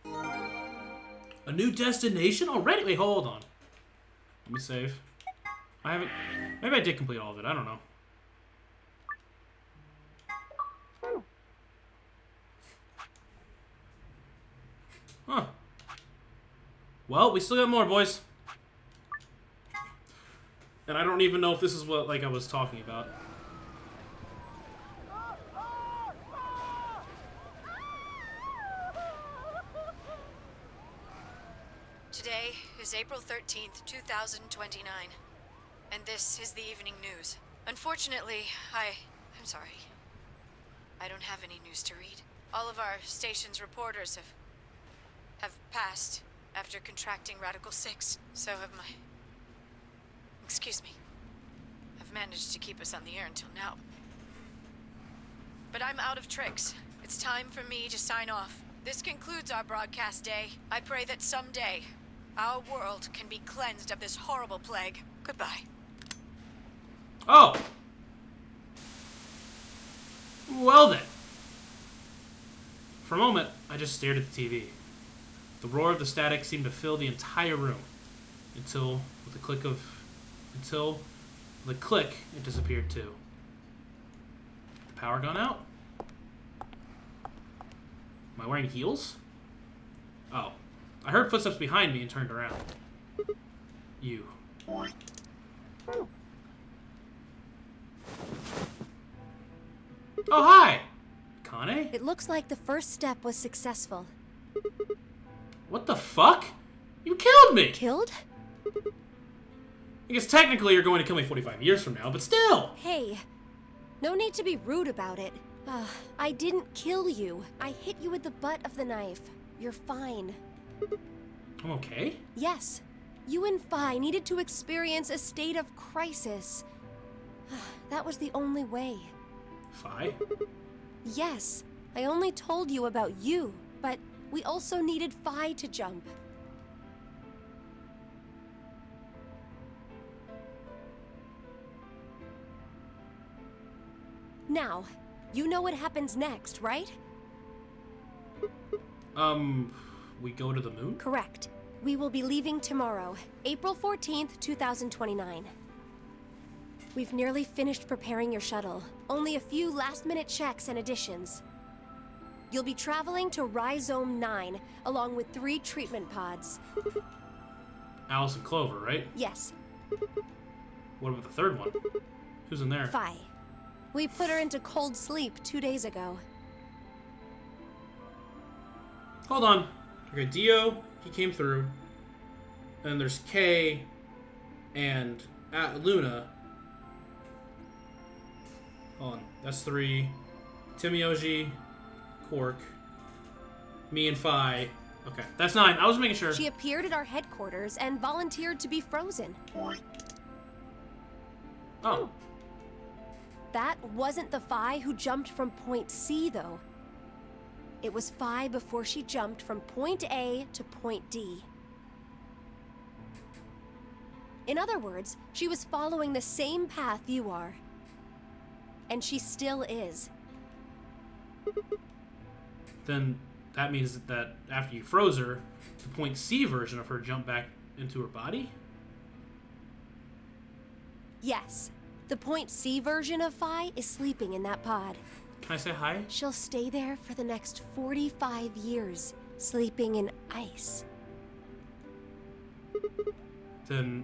wait. A new destination already? Wait, hold on. Let me save. I haven't... Maybe I did complete all of it. I don't know. Huh. Well, we still got more, boys. And I don't even know if this is what, like, I was talking about. Today is April 13th, 2029. And this is the evening news. Unfortunately, I'm sorry. I don't have any news to read. All of our station's reporters have passed after contracting Radical 6. So have my... Excuse me. Have managed to keep us on the air until now. But I'm out of tricks. It's time for me to sign off. This concludes our broadcast day. I pray that someday our world can be cleansed of this horrible plague. Goodbye. Oh! Well then. For a moment, I just stared at the TV. The roar of the static seemed to fill the entire room. Until, with the click, it disappeared too. The power gone out? Am I wearing heels? Oh. I heard footsteps behind me and turned around. You. Oh, hi! Kane? It looks like the first step was successful. What the fuck? You killed me! Killed? I guess technically you're going to kill me 45 years from now, but still! Hey, no need to be rude about it. I didn't kill you. I hit you with the butt of the knife. You're fine. I'm okay? Yes. You and Phi needed to experience a state of crisis. That was the only way. Phi? Yes. I only told you about you, but we also needed Phi to jump. Now, you know what happens next, right? We go to the moon? Correct. We will be leaving tomorrow, April 14th, 2029. We've nearly finished preparing your shuttle. Only a few last-minute checks and additions. You'll be traveling to Rhizome 9, along with 3 treatment pods. Alice and Clover, right? Yes. What about the third one? Who's in there? Phi. We put her into cold sleep 2 days ago. Hold on. Okay, Dio, he came through. And there's Kay and Luna. Hold on. That's 3. Timioji, Quark, me and Phi, Okay, that's 9. I was making sure. She appeared at our headquarters and volunteered to be frozen. Oh. That wasn't the Phi who jumped from point C, though. It was Phi before she jumped from point A to point D. In other words, she was following the same path you are. And she still is. Then that means that after you froze her, the point C version of her jumped back into her body? Yes. The point C version of Phi is sleeping in that pod. Can I say hi? She'll stay there for the next 45 years, sleeping in ice. Then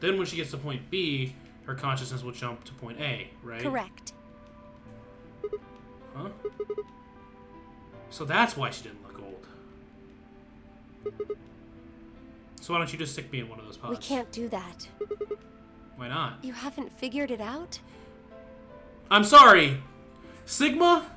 when she gets to point B, her consciousness will jump to point A, right? Correct. Huh? So that's why she didn't look old. So why don't you just stick me in one of those pods? We can't do that. Why not? You haven't figured it out? I'm sorry. Sigma?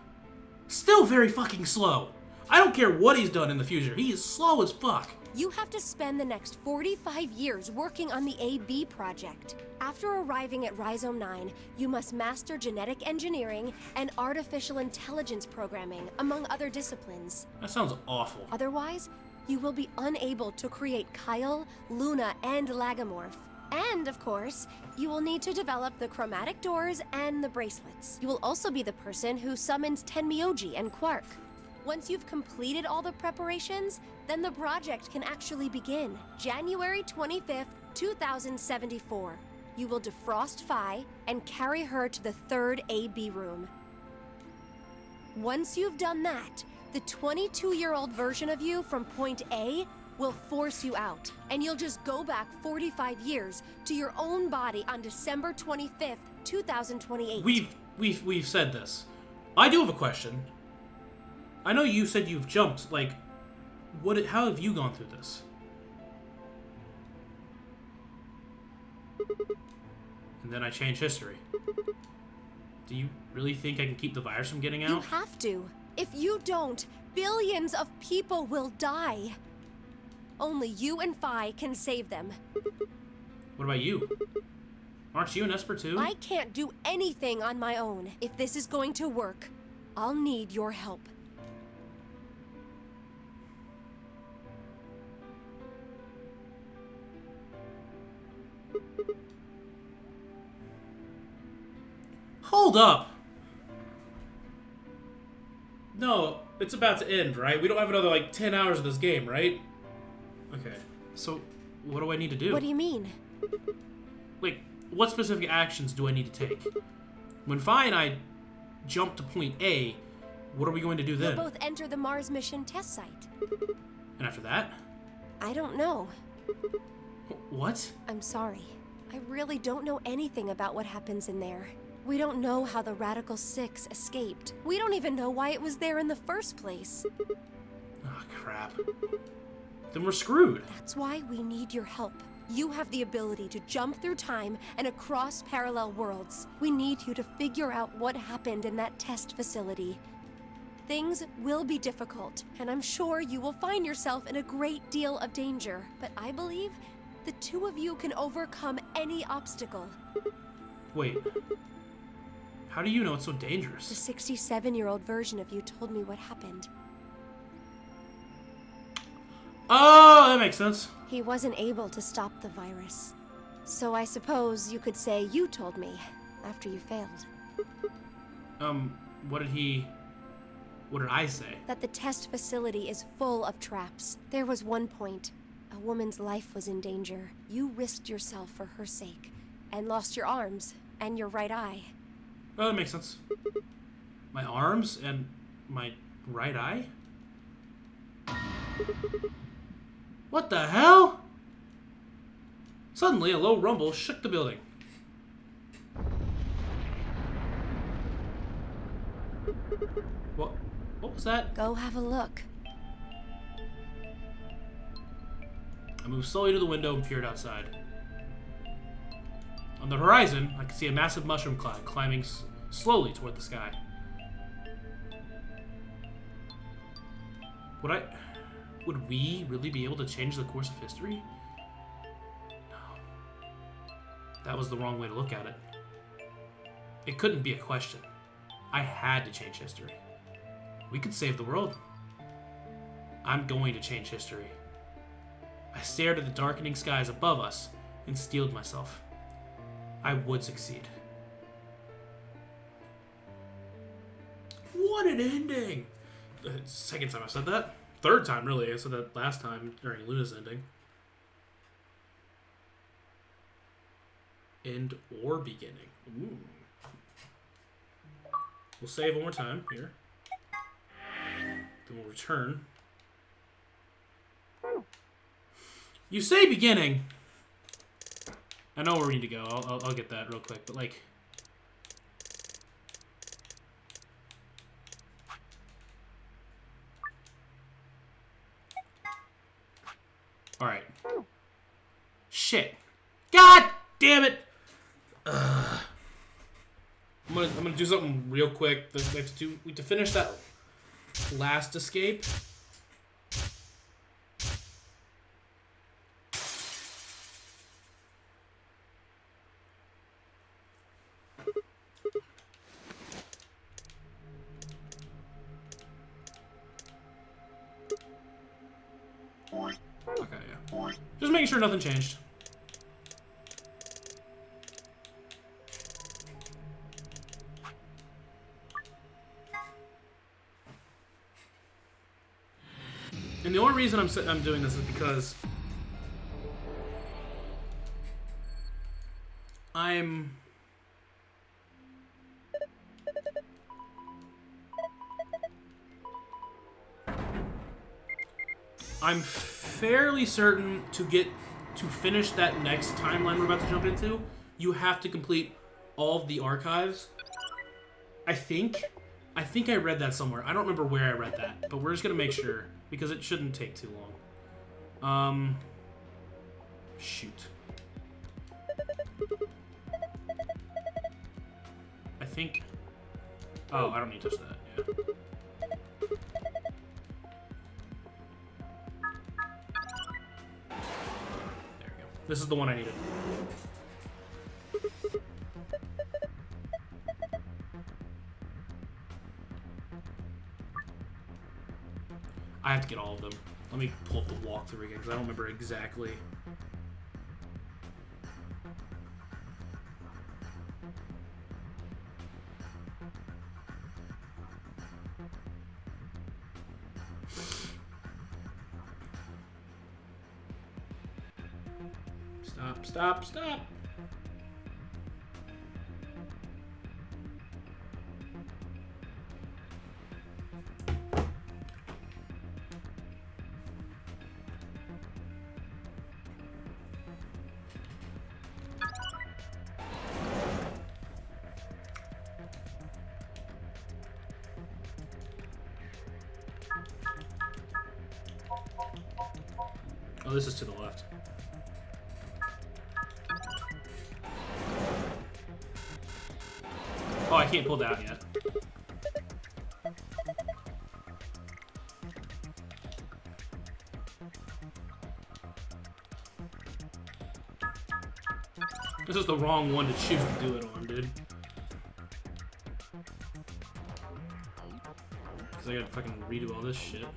Still very fucking slow. I don't care what he's done in the future. He is slow as fuck. You have to spend the next 45 years working on the AB project. After arriving at Rhizome 9, you must master genetic engineering and artificial intelligence programming, among other disciplines. That sounds awful. Otherwise, you will be unable to create Kyle, Luna, and Lagomorph. And, of course, you will need to develop the chromatic doors and the bracelets. You will also be the person who summons Tenmyoji and Quark. Once you've completed all the preparations, then the project can actually begin. January 25th, 2074. You will defrost Phi and carry her to the 3rd AB room. Once you've done that, the 22-year-old version of you from point A will force you out, and you'll just go back 45 years to your own body on December 25th, 2028. We've said this. I do have a question. I know you said you've jumped, like, how have you gone through this? And then I change history. Do you really think I can keep the virus from getting out? You have to. If you don't, billions of people will die. Only you and Phi can save them. What about you? Aren't you an Esper too? I can't do anything on my own. If this is going to work, I'll need your help. Hold up! No, it's about to end, right? We don't have another, 10 hours of this game, right? Okay, so what do I need to do? What do you mean? What specific actions do I need to take? When Phi and I jump to point A, what are we going to do then? You'll both enter the Mars mission test site. And after that? I don't know. What? I'm sorry. I really don't know anything about what happens in there. We don't know how the Radical Six escaped. We don't even know why it was there in the first place. Oh, crap. Then we're screwed. That's why we need your help. You have the ability to jump through time and across parallel worlds. We need you to figure out what happened in that test facility. Things will be difficult, and I'm sure you will find yourself in a great deal of danger. But I believe the two of you can overcome any obstacle. Wait. How do you know it's so dangerous? The 67-year-old version of you told me what happened. Oh, that makes sense. He wasn't able to stop the virus. So I suppose you could say you told me after you failed. What did I say? That the test facility is full of traps. There was one point. A woman's life was in danger. You risked yourself for her sake, and lost your arms and your right eye. Oh, that makes sense. My arms and my right eye? What the hell? Suddenly, a low rumble shook the building. What was that? Go have a look. I moved slowly to the window and peered outside. On the horizon, I could see a massive mushroom cloud climbing slowly toward the sky. Would we really be able to change the course of history? No. That was the wrong way to look at it. It couldn't be a question. I had to change history. We could save the world. I'm going to change history. I stared at the darkening skies above us and steeled myself. I would succeed. What an ending! The second time I said that. Third time, really. I said that last time during Luna's ending. End or beginning. Ooh. We'll save one more time here. Then we'll return. You say beginning. I know where we need to go. I'll get that real quick. But like, all right. Shit. God damn it. I'm gonna do something real quick. We have to finish that last escape. Okay, yeah. Just making sure nothing changed. And the only reason I'm doing this is because I'm fairly certain to finish that next timeline we're about to jump into, you have to complete all of the archives. I think I read that somewhere. I don't remember where I read that, but we're just gonna make sure because it shouldn't take too long. Shoot. I think. Oh, I don't need to touch that. Yeah. There we go. This is the one I needed. I have to get all of them. Let me pull up the walkthrough again because I don't remember exactly. Stop. Oh, this is to the left. Oh, I can't pull that out yet. This is the wrong one to choose to do it on, dude. Because I gotta fucking redo all this shit.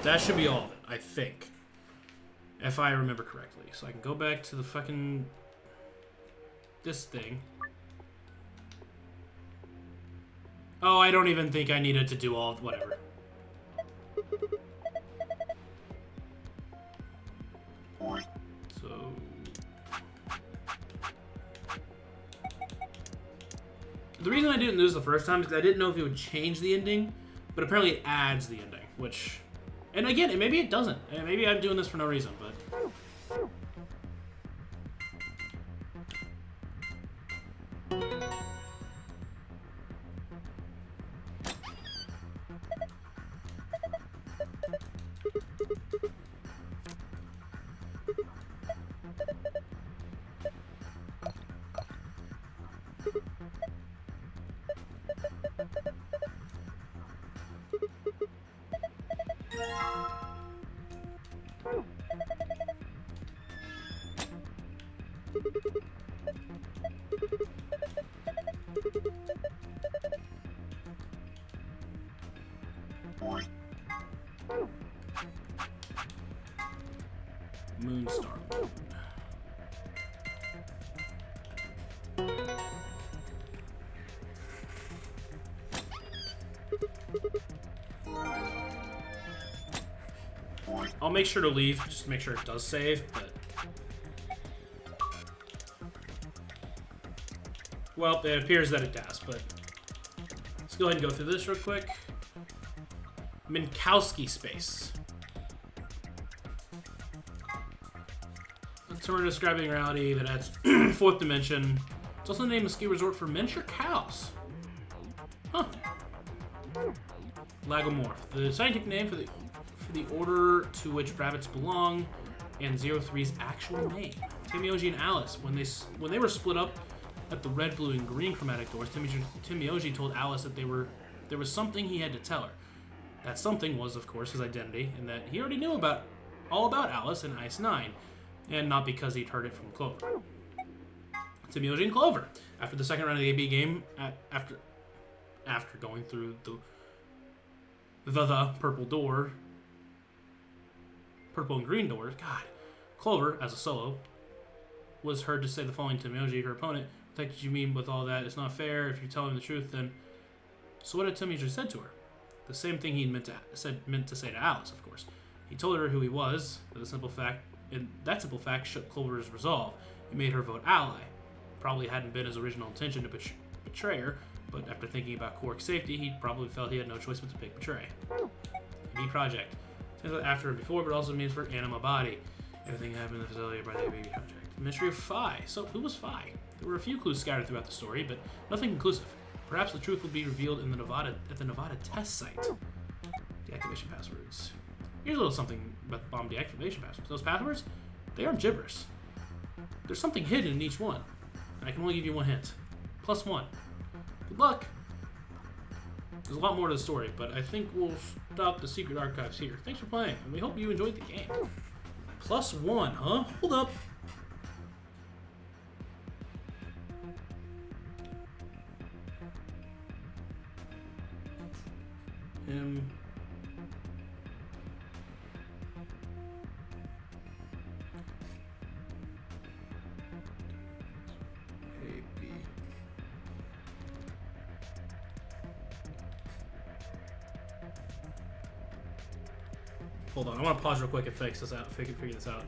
That should be all of it, I think. If I remember correctly. So I can go back to the fucking... this thing. Oh, I don't even think I needed to do all of... whatever. So... didn't do this the first time because I didn't know if it would change the ending, but apparently it adds the ending, which... And again, maybe it doesn't. Maybe I'm doing this for no reason, but... Moonstar. I'll make sure to leave, just to make sure it does save, but... Well, it appears that it does, but... Let's go ahead and go through this real quick. Minkowski space. So we're describing reality that adds fourth dimension. It's also named a ski resort for miniature cows. Huh. Lagomorph, the scientific name for the order to which rabbits belong, and 03's actual name. Timioji and Alice, when they were split up at the red, blue, and green chromatic doors, Timioji told Alice that there was something he had to tell her. That something was, of course, his identity, and that he already knew all about Alice and Ice 9, and not because he'd heard it from Clover. Timioji and Clover, after the second round of the AB game, after going through the purple and green doors, God, Clover, as a solo, was heard to say the following to Timioji, her opponent: "What did you mean with all that? It's not fair. If you tell him the truth, then..." So what had Timioji said to her? The same thing he meant to say to Alice, of course. He told her who he was, but that simple fact shook Clover's resolve. It made her vote ally. Probably hadn't been his original intention to betray her, but after thinking about Quark's safety, he probably felt he had no choice but to pick betray. AB Project. Seems like after and before, but also means for Anima Body. Everything happened in the facility by the AB Project. Mystery of Phi. So, who was Phi? There were a few clues scattered throughout the story, but nothing conclusive. Perhaps the truth will be revealed at the Nevada test site. Deactivation passwords. Here's a little something about the bomb deactivation passwords. Those passwords, they aren't gibberish. There's something hidden in each one. And I can only give you one hint. +1. Good luck. There's a lot more to the story, but I think we'll stop the secret archives here. Thanks for playing, and we hope you enjoyed the game. +1, huh? Hold up. Hold on, I want to pause real quick and figure this out.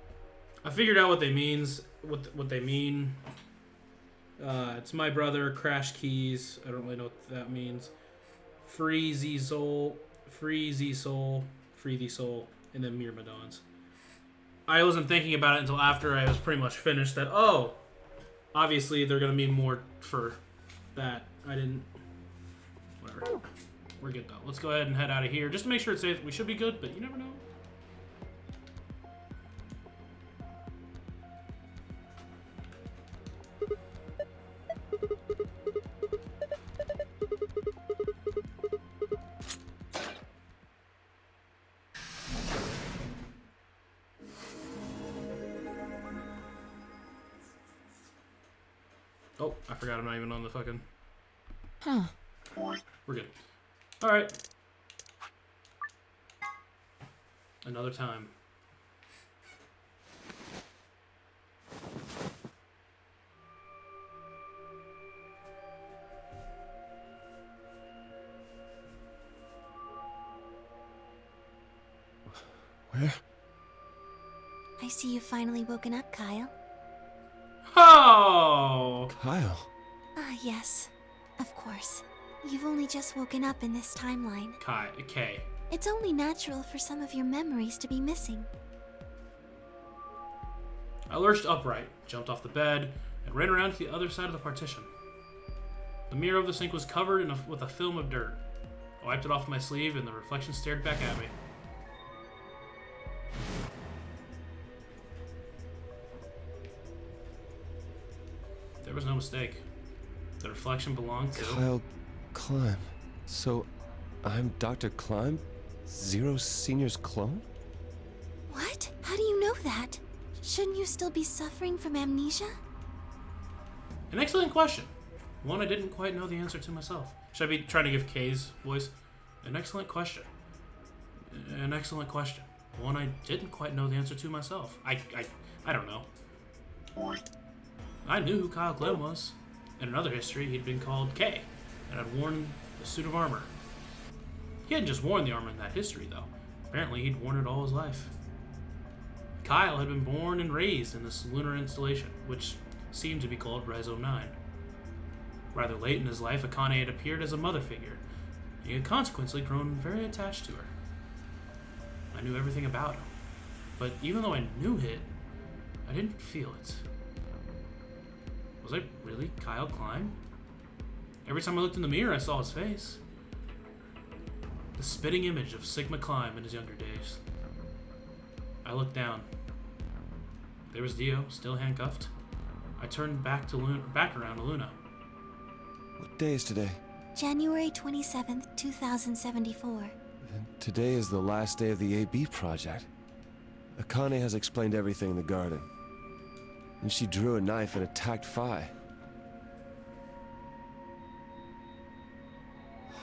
I figured out what they mean. It's my brother, Crash Keys. I don't really know what that means. Free the soul, and then Myrmidons. I wasn't thinking about it until after I was pretty much finished that, oh, obviously they're going to mean more for that. I didn't... Whatever. We're good, though. Let's go ahead and head out of here. Just to make sure it's safe. We should be good, but you never know. Oh, I forgot I'm not even on the fucking... Huh. We're good. Alright. Another time. Where? I see you've finally woken up, Kyle. Oh! Kyle. Ah, yes. Of course. You've only just woken up in this timeline. Kay. It's only natural for some of your memories to be missing. I lurched upright, jumped off the bed, and ran around to the other side of the partition. The mirror of the sink was covered with a film of dirt. I wiped it off my sleeve, and the reflection stared back at me. There was no mistake. The reflection belonged to... Kyle Climb. So, I'm Dr. Climb? Zero Senior's clone? What? How do you know that? Shouldn't you still be suffering from amnesia? An excellent question. One I didn't quite know the answer to myself. Should I be trying to give Kay's voice? An excellent question. An excellent question. One I didn't quite know the answer to myself. I don't know. I knew who Kyle Clem was. In another history, he'd been called Kay, and had worn a suit of armor. He hadn't just worn the armor in that history, though. Apparently, he'd worn it all his life. Kyle had been born and raised in this lunar installation, which seemed to be called Rhizo 9. Rather late in his life, Akane had appeared as a mother figure, and he had consequently grown very attached to her. I knew everything about him, but even though I knew it, I didn't feel it. Was I really Kyle Climb? Every time I looked in the mirror, I saw his face. The spitting image of Sigma Climb in his younger days. I looked down. There was Dio, still handcuffed. I turned back around to Luna. What day is today? January 27th, 2074. And today is the last day of the AB project. Akane has explained everything in the garden. And she drew a knife and attacked Phi.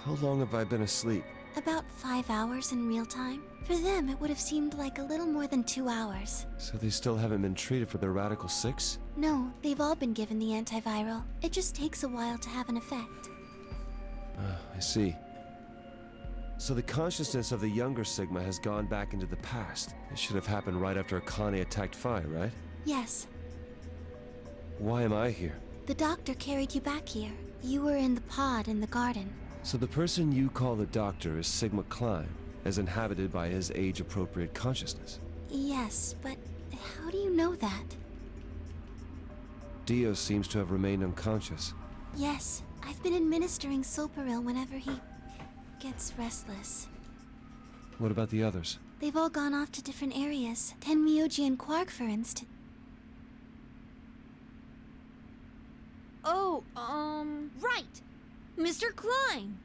How long have I been asleep? About 5 hours in real time. For them, it would have seemed like a little more than 2 hours. So they still haven't been treated for their Radical 6? No, they've all been given the antiviral. It just takes a while to have an effect. I see. So the consciousness of the younger Sigma has gone back into the past. It should have happened right after Akane attacked Phi, right? Yes. Why am I here? The doctor carried you back here. You were in the pod in the garden. So the person you call the doctor is Sigma Climb, as inhabited by his age-appropriate consciousness. Yes, but how do you know that? Dio seems to have remained unconscious. Yes, I've been administering Soparil whenever he gets restless. What about the others? They've all gone off to different areas. Tenmyoji and Quark, for instance. Oh, right. Mr. Klein.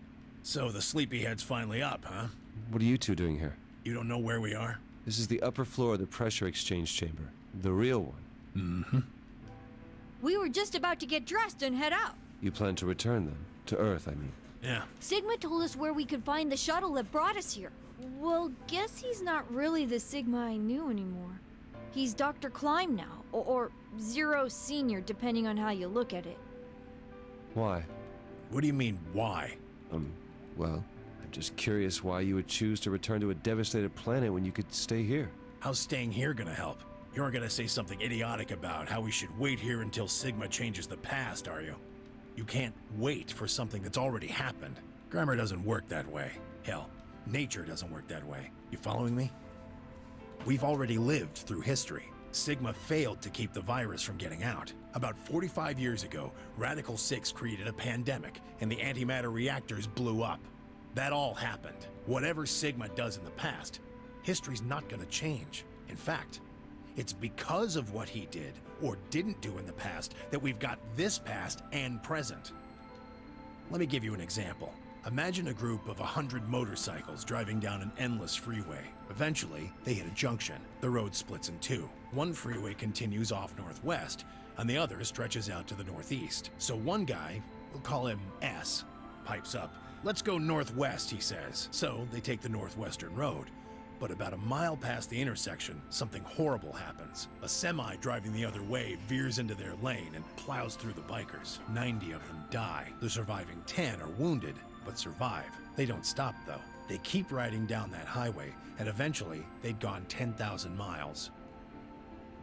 So the sleepyhead's finally up, huh? What are you two doing here? You don't know where we are? This is the upper floor of the pressure exchange chamber. The real one. Mm-hmm. We were just about to get dressed and head out. You plan to return them? To Earth, I mean. Yeah. Sigma told us where we could find the shuttle that brought us here. Well, guess he's not really the Sigma I knew anymore. He's Dr. Climb now, or Zero Senior, depending on how you look at it. Why? What do you mean, why? Well, I'm just curious why you would choose to return to a devastated planet when you could stay here. How's staying here gonna help? You aren't gonna say something idiotic about how we should wait here until Sigma changes the past, are you? You can't wait for something that's already happened. Grammar doesn't work that way. Hell, nature doesn't work that way. You following me? We've already lived through history. Sigma failed to keep the virus from getting out. About 45 years ago, Radical 6 created a pandemic, and the antimatter reactors blew up. That all happened. Whatever Sigma does in the past, history's not gonna change. In fact, it's because of what he did, or didn't do in the past, that we've got this past and present. Let me give you an example. Imagine a group of 100 motorcycles driving down an endless freeway. Eventually, they hit a junction. The road splits in two. One freeway continues off northwest, and the other stretches out to the northeast. So one guy, we'll call him S, pipes up. "Let's go northwest," he says. So they take the northwestern road. But about a mile past the intersection, something horrible happens. A semi driving the other way veers into their lane and plows through the bikers. 90 of them die. The surviving 10 are wounded, but survive. They don't stop, though. They keep riding down that highway, and eventually they'd gone 10,000 miles.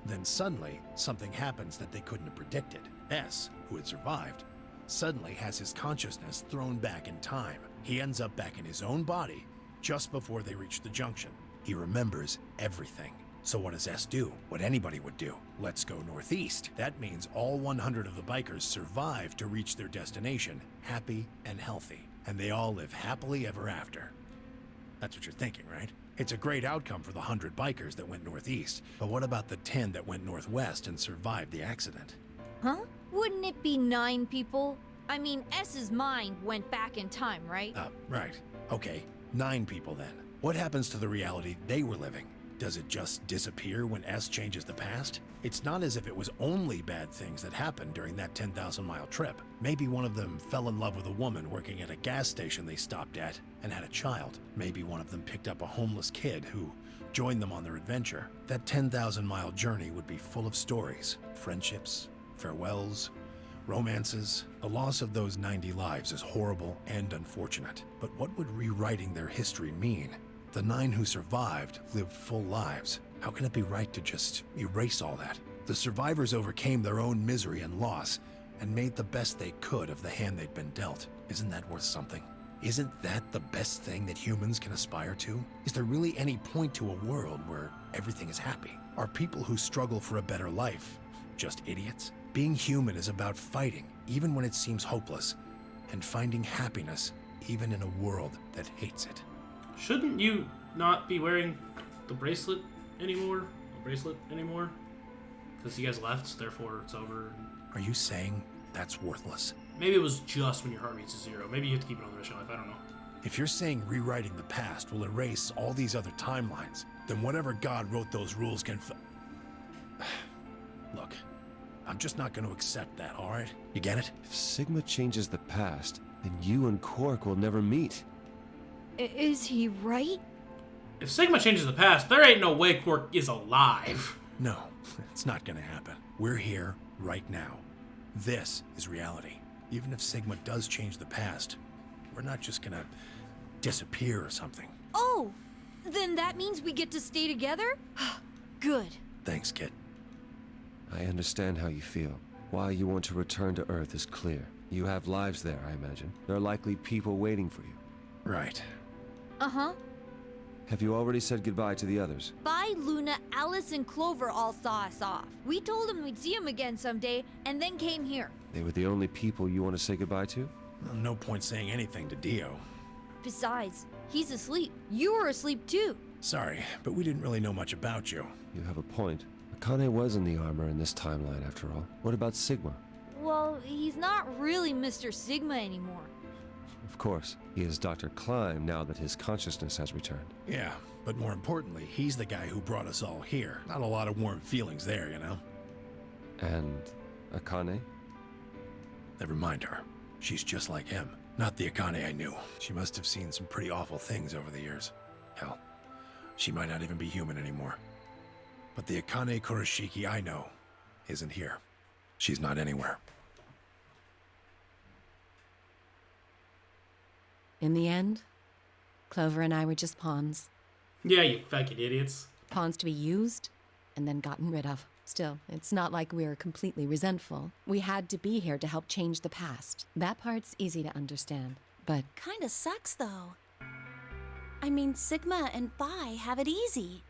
Then suddenly, something happens that they couldn't have predicted. S, who had survived, suddenly has his consciousness thrown back in time. He ends up back in his own body just before they reach the junction. He remembers everything. So what does S do? What anybody would do. Let's go northeast. That means all 100 of the bikers survive to reach their destination, happy and healthy. And they all live happily ever after. That's what you're thinking, right? It's a great outcome for the 100 bikers that went northeast. But what about the 10 that went northwest and survived the accident? Huh? Wouldn't it be 9 people? I mean, S's mind went back in time, right? Right. Okay, 9 people then. What happens to the reality they were living? Does it just disappear when S changes the past? It's not as if it was only bad things that happened during that 10,000-mile trip. Maybe one of them fell in love with a woman working at a gas station they stopped at and had a child. Maybe one of them picked up a homeless kid who joined them on their adventure. That 10,000-mile journey would be full of stories, friendships, farewells, romances. The loss of those 90 lives is horrible and unfortunate. But what would rewriting their history mean? The 9 who survived lived full lives. How can it be right to just erase all that? The survivors overcame their own misery and loss and made the best they could of the hand they'd been dealt. Isn't that worth something? Isn't that the best thing that humans can aspire to? Is there really any point to a world where everything is happy? Are people who struggle for a better life just idiots? Being human is about fighting, even when it seems hopeless, and finding happiness, even in a world that hates it. Shouldn't you not be wearing the bracelet anymore? Because you guys left, therefore it's over. Are you saying that's worthless? Maybe it was just when your heart reaches 0. Maybe you have to keep it on the rest of your life. I don't know. If you're saying rewriting the past will erase all these other timelines, then whatever God wrote those rules can Look, I'm just not going to accept that, all right? You get it? If Sigma changes the past, then you and Quark will never meet. Is he right? If Sigma changes the past, there ain't no way Quark is alive. No, it's not gonna happen. We're here right now. This is reality. Even if Sigma does change the past, we're not just gonna disappear or something. Oh, then that means we get to stay together? Good. Thanks, kid. I understand how you feel. Why you want to return to Earth is clear. You have lives there, I imagine. There are likely people waiting for you. Right. Uh-huh. Have you already said goodbye to the others? Bye, Luna, Alice, and Clover all saw us off. We told them we'd see them again someday, and then came here. They were the only people you want to say goodbye to? Well, no point saying anything to Dio. Besides, he's asleep. You were asleep too. Sorry, but we didn't really know much about you. You have a point. Akane was in the armor in this timeline, after all. What about Sigma? Well, he's not really Mr. Sigma anymore. Of course, he is Dr. Klein now that his consciousness has returned. Yeah, but more importantly, he's the guy who brought us all here. Not a lot of warm feelings there, you know? And Akane? Never mind her. She's just like him. Not the Akane I knew. She must have seen some pretty awful things over the years. Hell, she might not even be human anymore. But the Akane Kurashiki I know isn't here. She's not anywhere. In the end, Clover and I were just pawns. Yeah, you fucking idiots. Pawns to be used and then gotten rid of. Still, it's not like we're completely resentful. We had to be here to help change the past. That part's easy to understand, but... Kinda sucks, though. I mean, Sigma and Phi have it easy.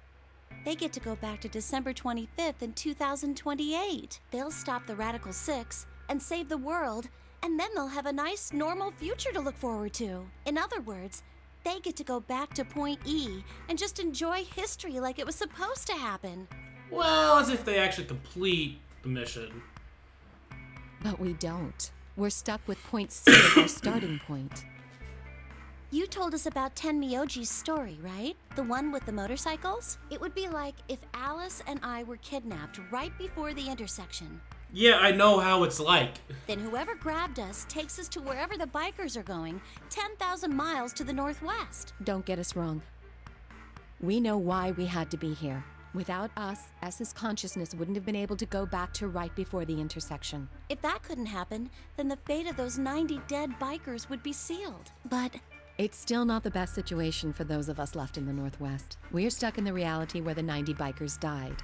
They get to go back to December 25th in 2028. They'll stop the Radical Six and save the world, and then they'll have a nice, normal future to look forward to. In other words, they get to go back to Point E and just enjoy history like it was supposed to happen. Well, as if they actually complete the mission. But we don't. We're stuck with Point C as our starting point. You told us about Tenmyoji's story, right? The one with the motorcycles? It would be like if Alice and I were kidnapped right before the intersection. Yeah, I know how it's like. Then whoever grabbed us takes us to wherever the bikers are going, 10,000 miles to the northwest. Don't get us wrong. We know why we had to be here. Without us, S's consciousness wouldn't have been able to go back to right before the intersection. If that couldn't happen, then the fate of those 90 dead bikers would be sealed. But... It's still not the best situation for those of us left in the Northwest. We're stuck in the reality where the 90 bikers died.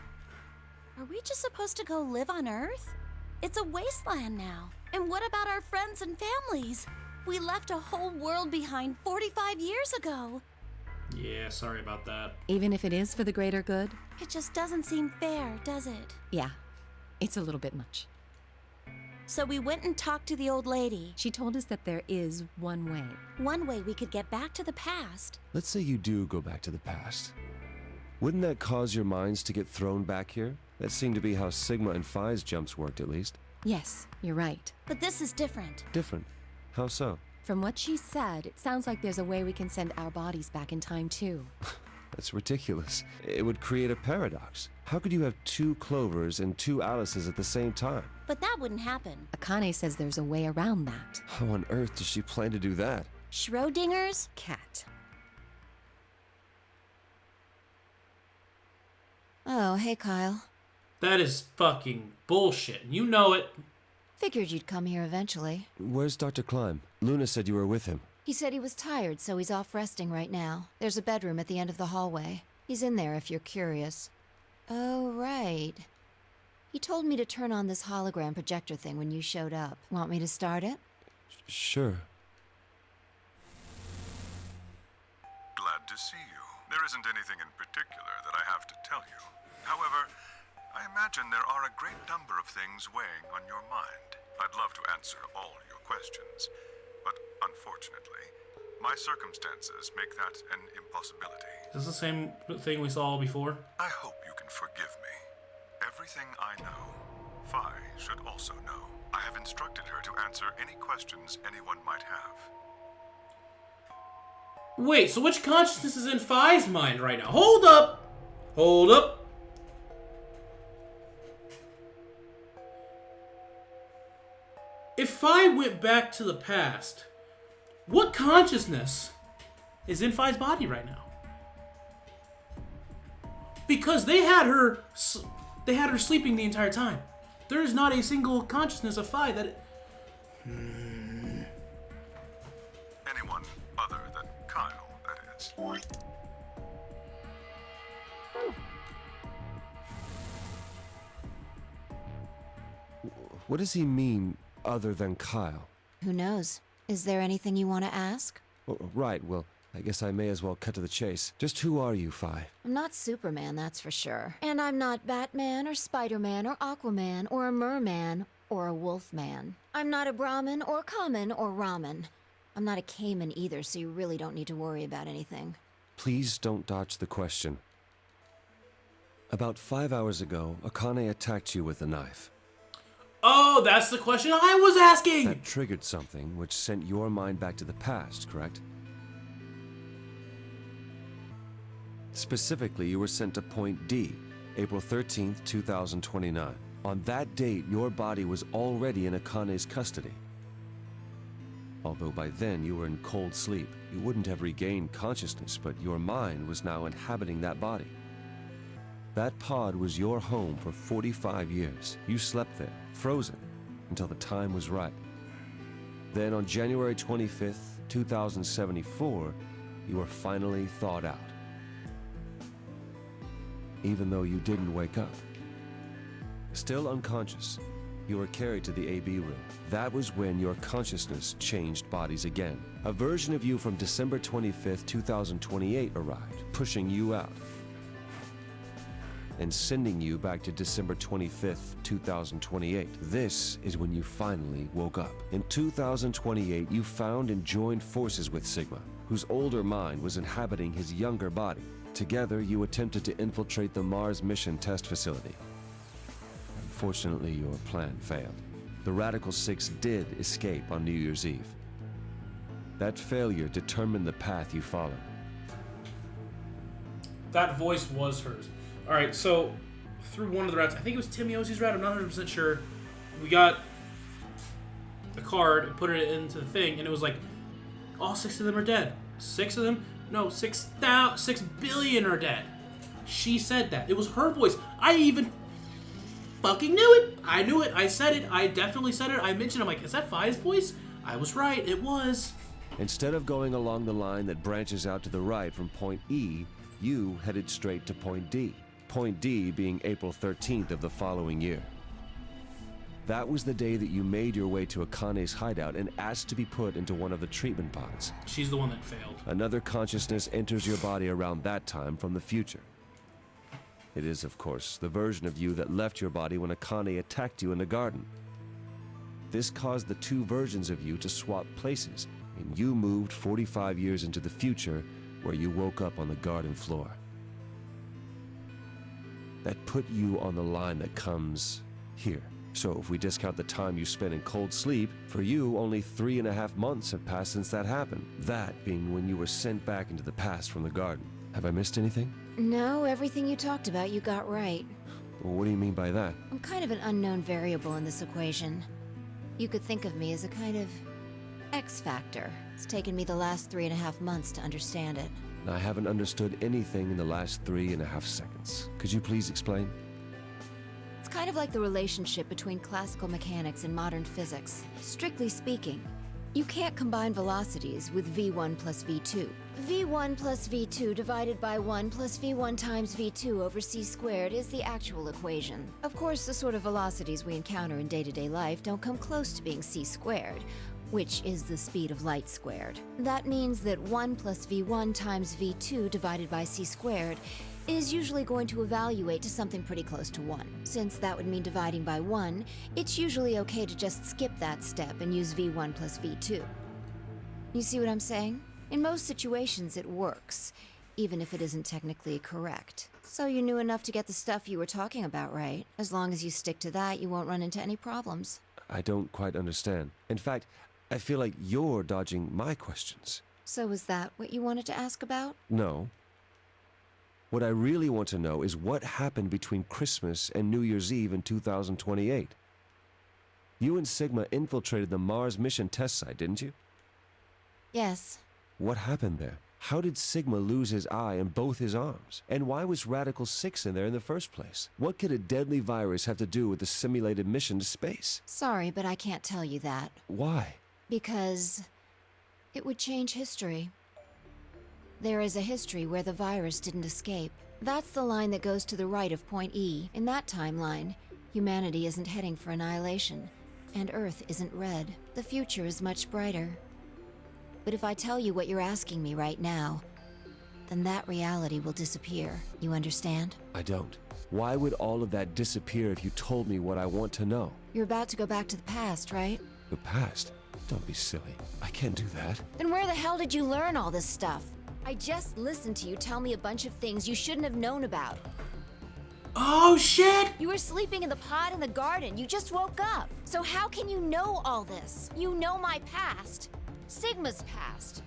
Are we just supposed to go live on Earth? It's a wasteland now. And what about our friends and families? We left a whole world behind 45 years ago. Yeah, sorry about that. Even if it is for the greater good? It just doesn't seem fair, does it? Yeah, it's a little bit much. So we went and talked to the old lady. She told us that there is one way. One way we could get back to the past. Let's say you do go back to the past. Wouldn't that cause your minds to get thrown back here? That seemed to be how Sigma and Phi's jumps worked, at least. Yes, you're right. But this is different. Different? How so? From what she said, it sounds like there's a way we can send our bodies back in time, too. That's ridiculous. It would create a paradox. How could you have 2 Clovers and 2 Alices at the same time? But that wouldn't happen. Akane says there's a way around that. How on earth does she plan to do that? Schrodinger's cat. Oh, hey, Kyle. That is fucking bullshit. You know it. Figured you'd come here eventually. Where's Dr. Klein? Luna said you were with him. He said he was tired, so he's off resting right now. There's a bedroom at the end of the hallway. He's in there if you're curious. Oh, right. He told me to turn on this hologram projector thing when you showed up. Want me to start it? Sure. Glad to see you. There isn't anything in particular that I have to tell you. However, I imagine there are a great number of things weighing on your mind. I'd love to answer all your questions, but unfortunately, my circumstances make that an impossibility. Is this the same thing we saw before? I hope you can forgive me. Everything I know, Phi should also know. I have instructed her to answer any questions anyone might have. Wait, so which consciousness is in Phi's mind right now? Hold up! Hold up! If Phi went back to the past, what consciousness is in Phi's body right now? Because they had her sleeping the entire time. There is not a single consciousness of Phi that. Anyone other than Kyle, that is. What does he mean, other than Kyle? Who knows? Is there anything you want to ask? Oh, right, well, I guess I may as well cut to the chase. Just who are you, Phi? I'm not Superman, that's for sure. And I'm not Batman or Spider-Man or Aquaman or a merman or a wolfman. I'm not a Brahmin or common or ramen. I'm not a Cayman either, so you really don't need to worry about anything. Please don't dodge the question. About 5 hours ago, Akane attacked you with a knife. Oh, that's the question I was asking! That triggered something which sent your mind back to the past, correct? Specifically, you were sent to Point D, April 13th, 2029. On that date, your body was already in Akane's custody. Although by then you were in cold sleep, you wouldn't have regained consciousness, but your mind was now inhabiting that body. That pod was your home for 45 years. You slept there, frozen, until the time was right. Then on January 25th, 2074, you were finally thawed out. Even though you didn't wake up. Still unconscious, you were carried to the AB room. That was when your consciousness changed bodies again. A version of you from December 25th, 2028 arrived, pushing you out. And sending you back to December 25th, 2028. This is when you finally woke up. In 2028, you found and joined forces with Sigma, whose older mind was inhabiting his younger body. Together, you attempted to infiltrate the Mars mission test facility. Unfortunately, your plan failed. The Radical Six did escape on New Year's Eve. That failure determined the path you followed. That voice was hers. Alright, so through one of the routes, I think it was Timiosi's route, I'm not 100% sure. We got the card and put it into the thing, and it was like, all 6 of them are dead. 6 of them? No, 6 billion are dead. She said that. It was her voice. I even fucking knew it. I knew it. I said it. I definitely said it. I mentioned it. I'm like, is that Phi's voice? I was right. It was. Instead of going along the line that branches out to the right from Point E, you headed straight to Point D. Point D being April 13th of the following year. That was the day that you made your way to Akane's hideout and asked to be put into one of the treatment pods. She's the one that failed. Another consciousness enters your body around that time from the future. It is, of course, the version of you that left your body when Akane attacked you in the garden. This caused the two versions of you to swap places, and you moved 45 years into the future, where you woke up on the garden floor. That put you on the line that comes here. So if we discount the time you spent in cold sleep, for you, only 3.5 months have passed since that happened. That being when you were sent back into the past from the garden. Have I missed anything? No, everything you talked about you got right. Well, what do you mean by that? I'm kind of an unknown variable in this equation. You could think of me as a kind of X factor. It's taken me the last 3.5 months to understand it. I haven't understood anything in the last 3.5 seconds. Could you please explain? It's kind of like the relationship between classical mechanics and modern physics. Strictly speaking, you can't combine velocities with v1 plus v2. v1 plus v2 divided by 1 plus v1 times v2 over c squared is the actual equation. Of course, the sort of velocities we encounter in day-to-day life don't come close to being c squared, which is the speed of light squared. That means that 1 plus v1 times v2 divided by c squared is usually going to evaluate to something pretty close to 1. Since that would mean dividing by 1, it's usually okay to just skip that step and use v1 plus v2. You see what I'm saying? In most situations it works, even if it isn't technically correct. So you knew enough to get the stuff you were talking about right. As long as you stick to that, you won't run into any problems. I don't quite understand. In fact, I feel like you're dodging my questions. So was that what you wanted to ask about? No. What I really want to know is what happened between Christmas and New Year's Eve in 2028. You and Sigma infiltrated the Mars mission test site, didn't you? Yes. What happened there? How did Sigma lose his eye and both his arms? And why was Radical 6 in there in the first place? What could a deadly virus have to do with the simulated mission to space? Sorry, but I can't tell you that. Why? Because it would change history. There is a history where the virus didn't escape. That's the line that goes to the right of point E. In that timeline, humanity isn't heading for annihilation, and Earth isn't red. The future is much brighter. But if I tell you what you're asking me right now, then that reality will disappear. You understand? I don't. Why would all of that disappear if you told me what I want to know? You're about to go back to the past, right? The past? Don't be silly. I can't do that. Then where the hell did you learn all this stuff? I just listened to you tell me a bunch of things you shouldn't have known about. Oh, shit! You were sleeping in the pod in the garden. You just woke up. So how can you know all this? You know my past. Sigma's past.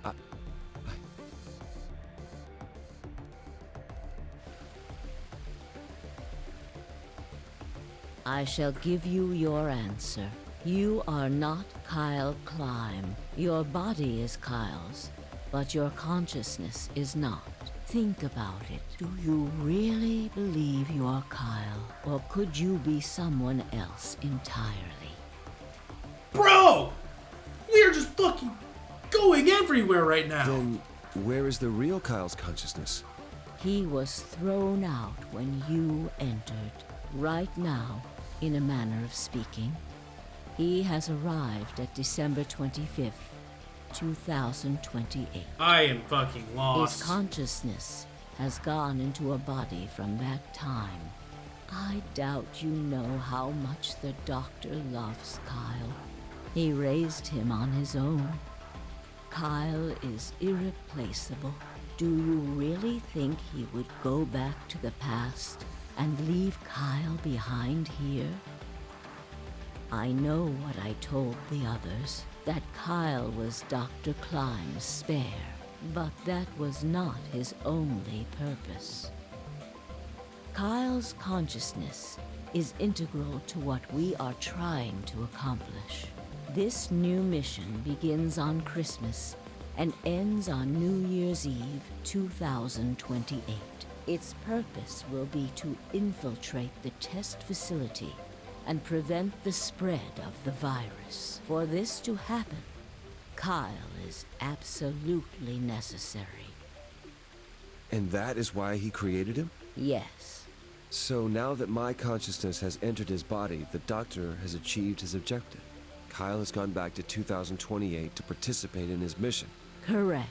I shall give you your answer. You are not Kyle Climb. Your body is Kyle's, but your consciousness is not. Think about it. Do you really believe you are Kyle, or could you be someone else entirely? Bro! We are just fucking going everywhere right now. Then where is the real Kyle's consciousness? He was thrown out when you entered. Right now, in a manner of speaking, he has arrived at December 25th, 2028. I am fucking lost. His consciousness has gone into a body from that time. I doubt you know how much the doctor loves Kyle. He raised him on his own. Kyle is irreplaceable. Do you really think he would go back to the past and leave Kyle behind here? I know what I told the others, that Kyle was Dr. Climb's spare, but that was not his only purpose. Kyle's consciousness is integral to what we are trying to accomplish. This new mission begins on Christmas and ends on New Year's Eve 2028. Its purpose will be to infiltrate the test facility and prevent the spread of the virus. For this to happen, Kyle is absolutely necessary. And that is why he created him? Yes. So now that my consciousness has entered his body, the doctor has achieved his objective. Kyle has gone back to 2028 to participate in his mission. Correct.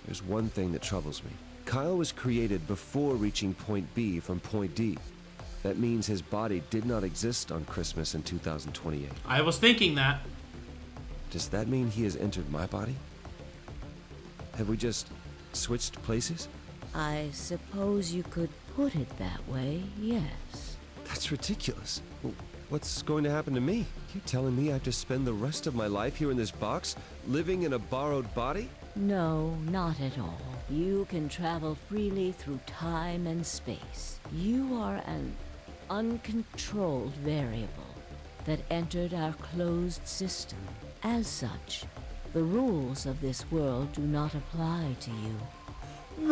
There's one thing that troubles me. Kyle was created before reaching point B from point D. That means his body did not exist on Christmas in 2028. I was thinking that. Does that mean he has entered my body? Have we just switched places? I suppose you could put it that way, yes. That's ridiculous. What's going to happen to me? You telling me I have to spend the rest of my life here in this box, living in a borrowed body? No, not at all. You can travel freely through time and space. You are an uncontrolled variable that entered our closed system. As such, the rules of this world do not apply to you.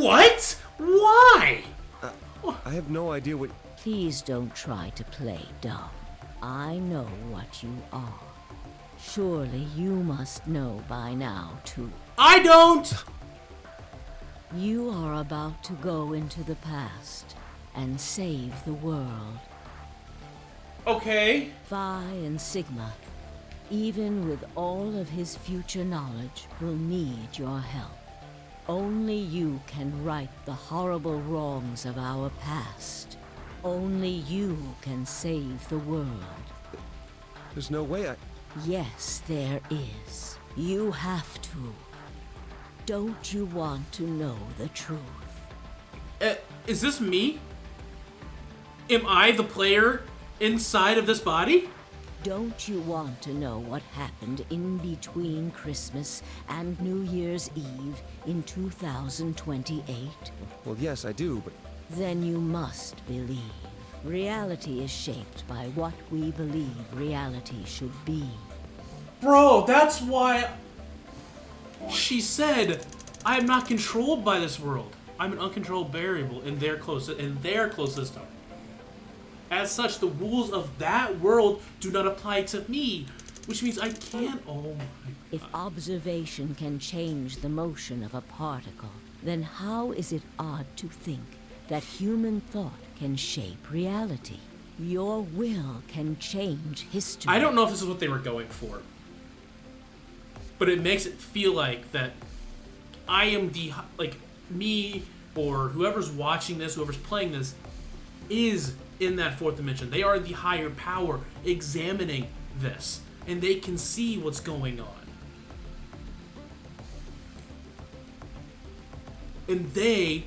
What? Why? I have no idea what... Please don't try to play dumb. I know what you are. Surely you must know by now, too. I don't! You are about to go into the past and save the world. Okay. Phi and Sigma, even with all of his future knowledge, will need your help. Only you can right the horrible wrongs of our past. Only you can save the world. There's no way I... Yes, there is. You have to. Don't you want to know the truth? Is this me? Am I the player inside of this body? Don't you want to know what happened in between Christmas and New Year's Eve in 2028? Well, yes, I do, but... Then you must believe. Reality is shaped by what we believe reality should be. Bro, that's why she said, I am not controlled by this world. I'm an uncontrolled variable in their closed system. As such, the rules of that world do not apply to me, which means I can't. Oh my God. If observation can change the motion of a particle, then how is it odd to think that human thought can shape reality? Your will can change history. I don't know if this is what they were going for, but it makes it feel like that I am me or whoever's watching this, whoever's playing this, is in that fourth dimension. They are the higher power examining this, and they can see what's going on. And they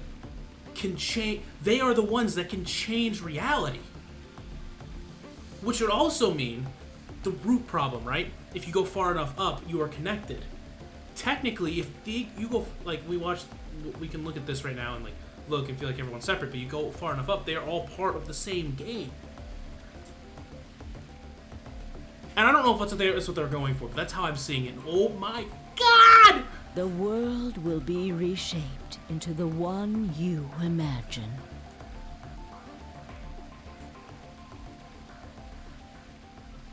can change. They are the ones that can change reality. Which would also mean the root problem, right? If you go far enough up, you are connected. Technically, if you go, like, we can look at this right now and like look and feel like everyone's separate, but you go far enough up, they are all part of the same game. And I don't know if that's what they're going for, but that's how I'm seeing it. Oh my God! The world will be reshaped into the one you imagine.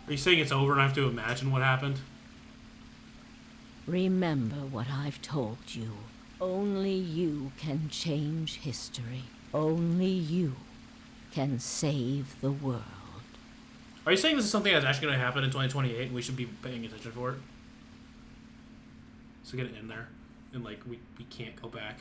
Are you saying it's over and I have to imagine what happened? Remember what I've told you. Only you can change history. Only you can save the world. Are you saying this is something that's actually going to happen in 2028 and we should be paying attention for it? So get it in there. And like, we can't go back.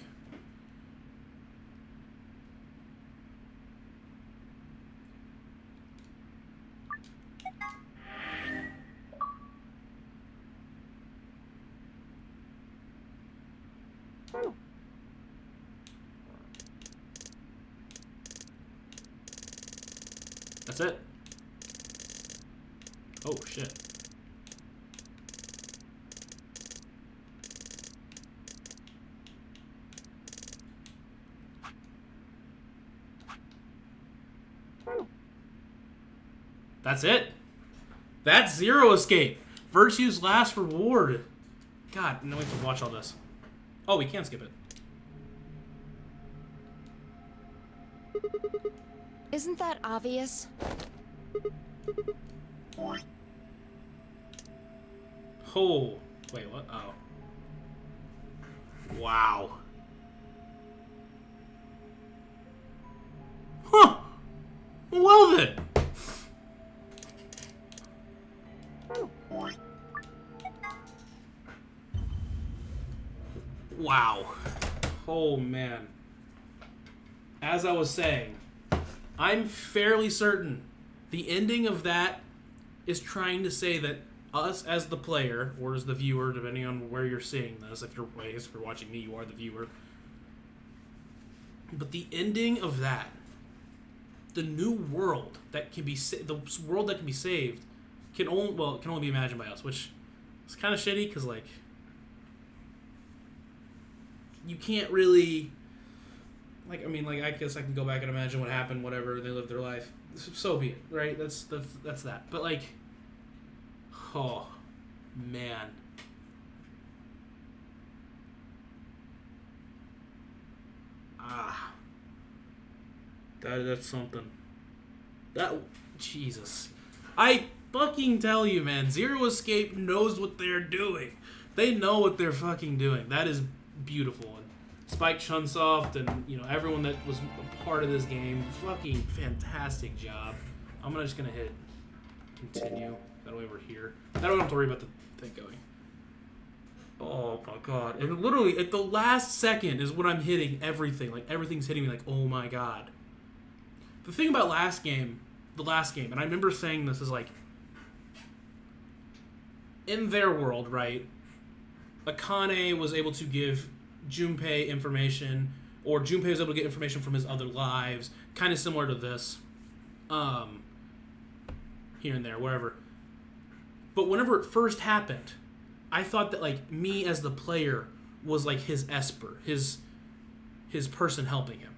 That's it. Oh, shit. That's it. That's Zero Escape. Virtue's last reward. God, no, we have to watch all this. Oh, we can skip it. Isn't that obvious? Oh, wait, what? Oh. Wow. Well then. Wow. Oh man. As I was saying, I'm fairly certain the ending of that is trying to say that us as the player, or as the viewer, depending on where you're seeing this, if you're watching me, you are the viewer. But the ending of that, the new world that can be the world that can be saved, can only be imagined by us, which is kind of shitty because like you can't really I guess I can go back and imagine what happened, whatever, they lived their life. So be it, right? That's that. But like, oh man. That's something. Jesus. I fucking tell you, man, Zero Escape knows what they're doing. They know what they're fucking doing. That is beautiful. And Spike Chunsoft and, everyone that was a part of this game, fucking fantastic job. I'm just gonna hit continue. That way we're here. That way I don't have to worry about the thing going. Oh my god. And literally, at the last second is when I'm hitting everything. Like, everything's hitting me like, oh my god. The thing about the last game, and I remember saying this, is like, in their world, right, Akane was able to give Junpei information, or Junpei was able to get information from his other lives, kind of similar to this, here and there, wherever. But whenever it first happened, I thought that, like, me as the player was like his Esper, his person helping him.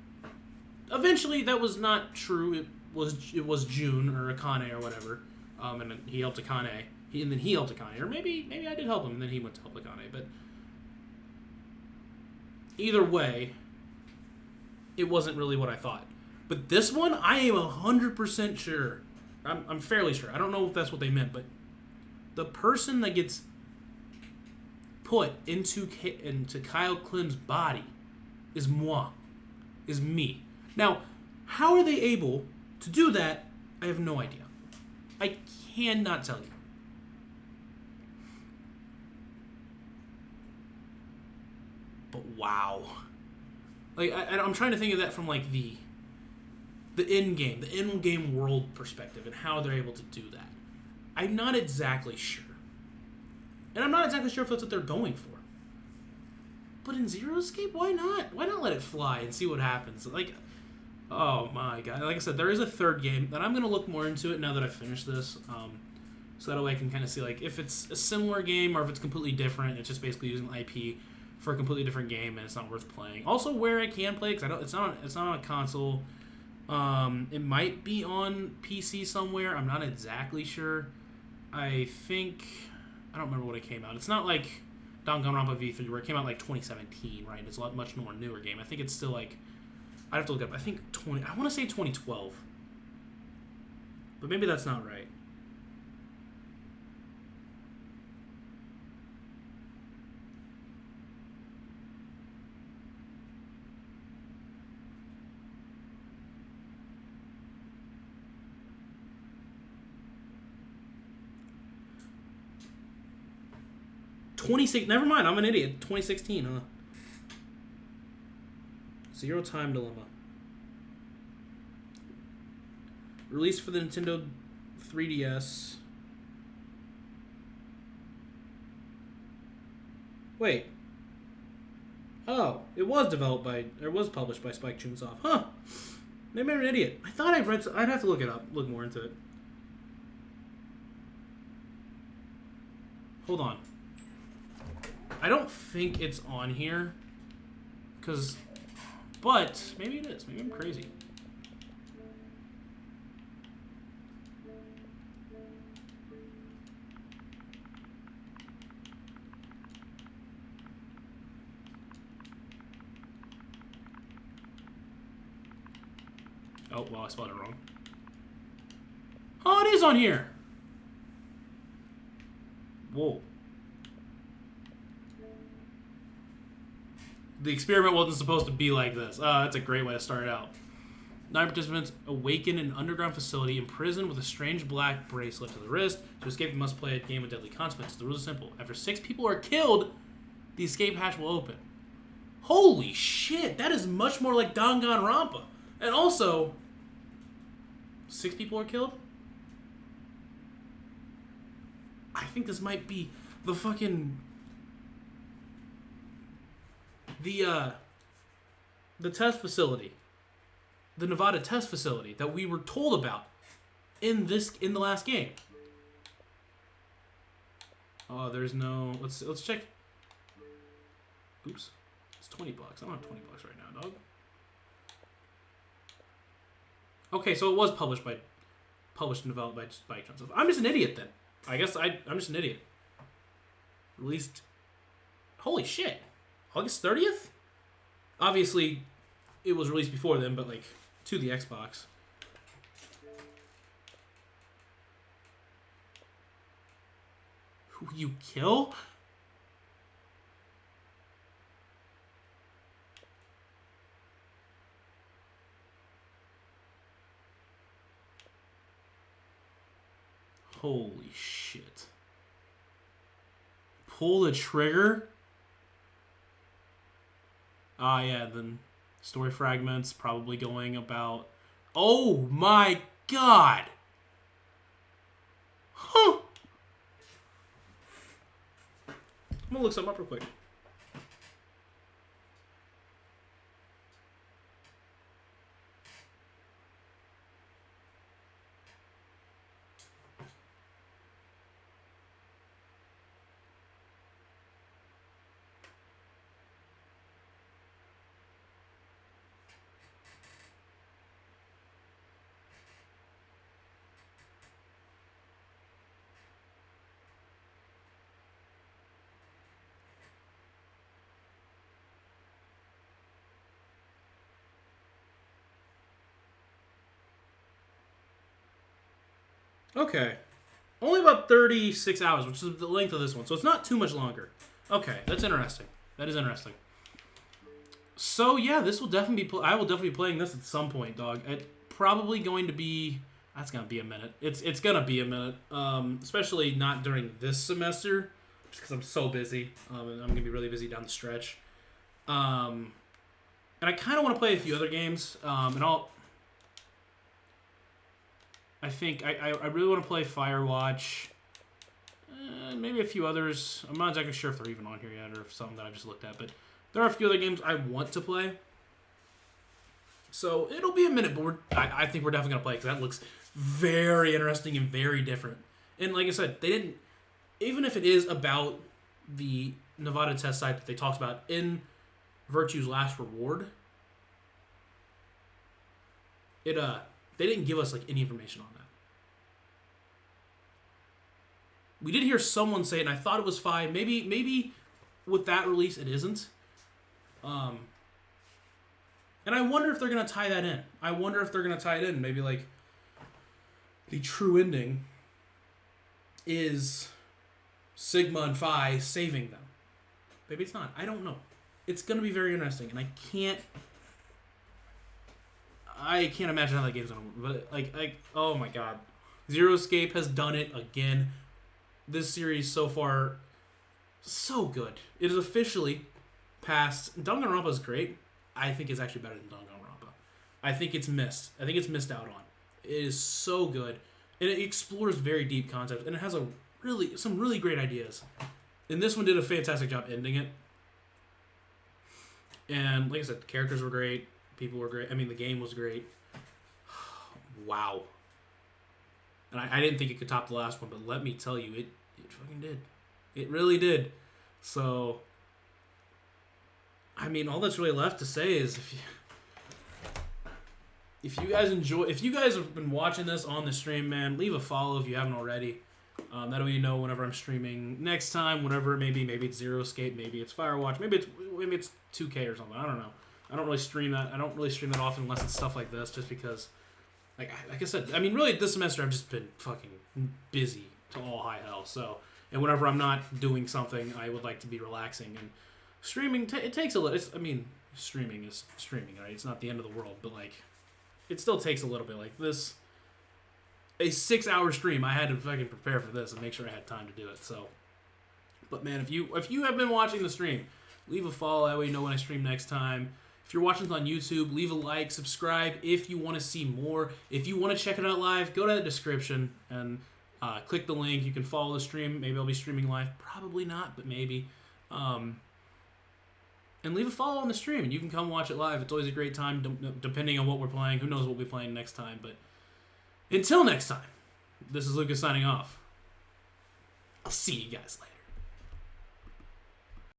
Eventually, that was not true. It was June or Akane or whatever, and then he helped Akane, and then he helped Akane, or maybe I did help him, and then he went to help Akane. But either way, it wasn't really what I thought. But this one, I am 100% sure. I'm fairly sure. I don't know if that's what they meant, but the person that gets put into Kyle Klim's body is me. Now, how are they able to do that? I have no idea. I cannot tell you. But wow. Like, I'm trying to think of that from, like, the in-game world perspective and how they're able to do that. I'm not exactly sure. And I'm not exactly sure if that's what they're going for. But in Zero Escape, why not? Why not let it fly and see what happens? Like, oh my god. Like I said, there is a third game, and I'm going to look more into it now that I've finished this. So that way I can kind of see, like, if it's a similar game or if it's completely different. It's just basically using IP for a completely different game, and it's not worth playing. Also, where I can play, because it's not on a console. It might be on PC somewhere. I'm not exactly sure. I don't remember when it came out. It's not like Danganronpa V3, where it came out like 2017, right? It's a much more newer game. I think it's still like, I'd have to look it up. I think I want to say 2012. But maybe that's not right. Never mind, I'm an idiot. 2016, huh? Zero Time Dilemma. Released for the Nintendo 3DS. Wait. Oh, it was published by Spike Chunsoft. Huh. Maybe I'm an idiot. I thought I'd have to look it up, look more into it. Hold on. I don't think it's on here, but maybe it is. Maybe I'm crazy. Oh, well, I spelled it wrong. Oh, it is on here! Whoa. The experiment wasn't supposed to be like this. That's a great way to start it out. 9 participants awaken in an underground facility, imprisoned with a strange black bracelet to the wrist. To escape, you must play a game with deadly consequences. The rules are simple. After 6 people are killed, the escape hatch will open. Holy shit, that is much more like Danganronpa. And also, 6 people are killed? I think this might be the fucking... The test facility. The Nevada test facility that we were told about in the last game. Oh, there's no... Let's check. Oops. It's $20. I don't have $20 right now, dog. Okay, so it was published and developed by Spike Jonze. I'm just an idiot then. I guess I'm just an idiot. Released. Holy shit. August 30th? Obviously, it was released before then, but like to the Xbox. Who you kill? Holy shit. Pull the trigger? Ah, yeah, then story fragments probably going about... Oh my god! Huh! I'm gonna look something up real quick. Okay. Only about 36 hours, which is the length of this one. So it's not too much longer. Okay, that's interesting. That is interesting. So yeah, this will definitely be... I will definitely be playing this at some point, dog. It's probably going to be... That's going to be a minute. It's going to be a minute. Especially not during this semester. Just because I'm so busy. And I'm going to be really busy down the stretch. And I kind of want to play a few other games. And I think I really want to play Firewatch, maybe a few others. I'm not exactly sure if they're even on here yet or if something that I just looked at, but there are a few other games I want to play. So it'll be a minute, but I think we're definitely going to play because that looks very interesting and very different. And like I said, they didn't, even if it is about the Nevada test site that they talked about in Virtue's Last Reward, they didn't give us like any information on that. We did hear someone say it, and I thought it was 5. Maybe with that release it isn't. And I wonder if they're gonna tie that in. I wonder if they're gonna tie it in. Maybe like the true ending is Sigma and Phi saving them. Maybe it's not. I don't know. It's gonna be very interesting, and I can't imagine how that game's gonna work. But like, oh my god, Zero Escape has done it again. This series so far, so good. It is officially past. Danganronpa is great. I think it's actually better than Danganronpa. I think it's missed. I think it's missed out on. It is so good, and it explores very deep concepts, and it has some really great ideas. And this one did a fantastic job ending it. And like I said, the characters were great. People were great. I mean, the game was great. Wow. And I didn't think it could top the last one, but let me tell you, it fucking did. It really did. So, I mean, all that's really left to say is if you guys have been watching this on the stream, man, leave a follow if you haven't already. That way you know whenever I'm streaming next time, whatever it may be. Maybe it's Zero Escape, maybe it's Firewatch, maybe it's 2K or something. I don't know. I don't really stream that. I don't really stream that often unless it's stuff like this, just because, like I said, I mean, really this semester I've just been fucking busy to all high hell. So, and whenever I'm not doing something, I would like to be relaxing. And streaming, it takes a little. I mean, streaming is streaming, right? It's not the end of the world, but like, it still takes a little bit. Like this, a 6-hour stream, I had to fucking prepare for this and make sure I had time to do it. So, but man, if you have been watching the stream, leave a follow. That way you know when I stream next time. If you're watching this on YouTube, leave a like, subscribe if you want to see more. If you want to check it out live, go to the description and click the link. You can follow the stream. Maybe I'll be streaming live. Probably not, but maybe. And leave a follow on the stream, and you can come watch it live. It's always a great time, depending on what we're playing. Who knows what we'll be playing next time, but until next time, this is Lucas signing off. I'll see you guys later.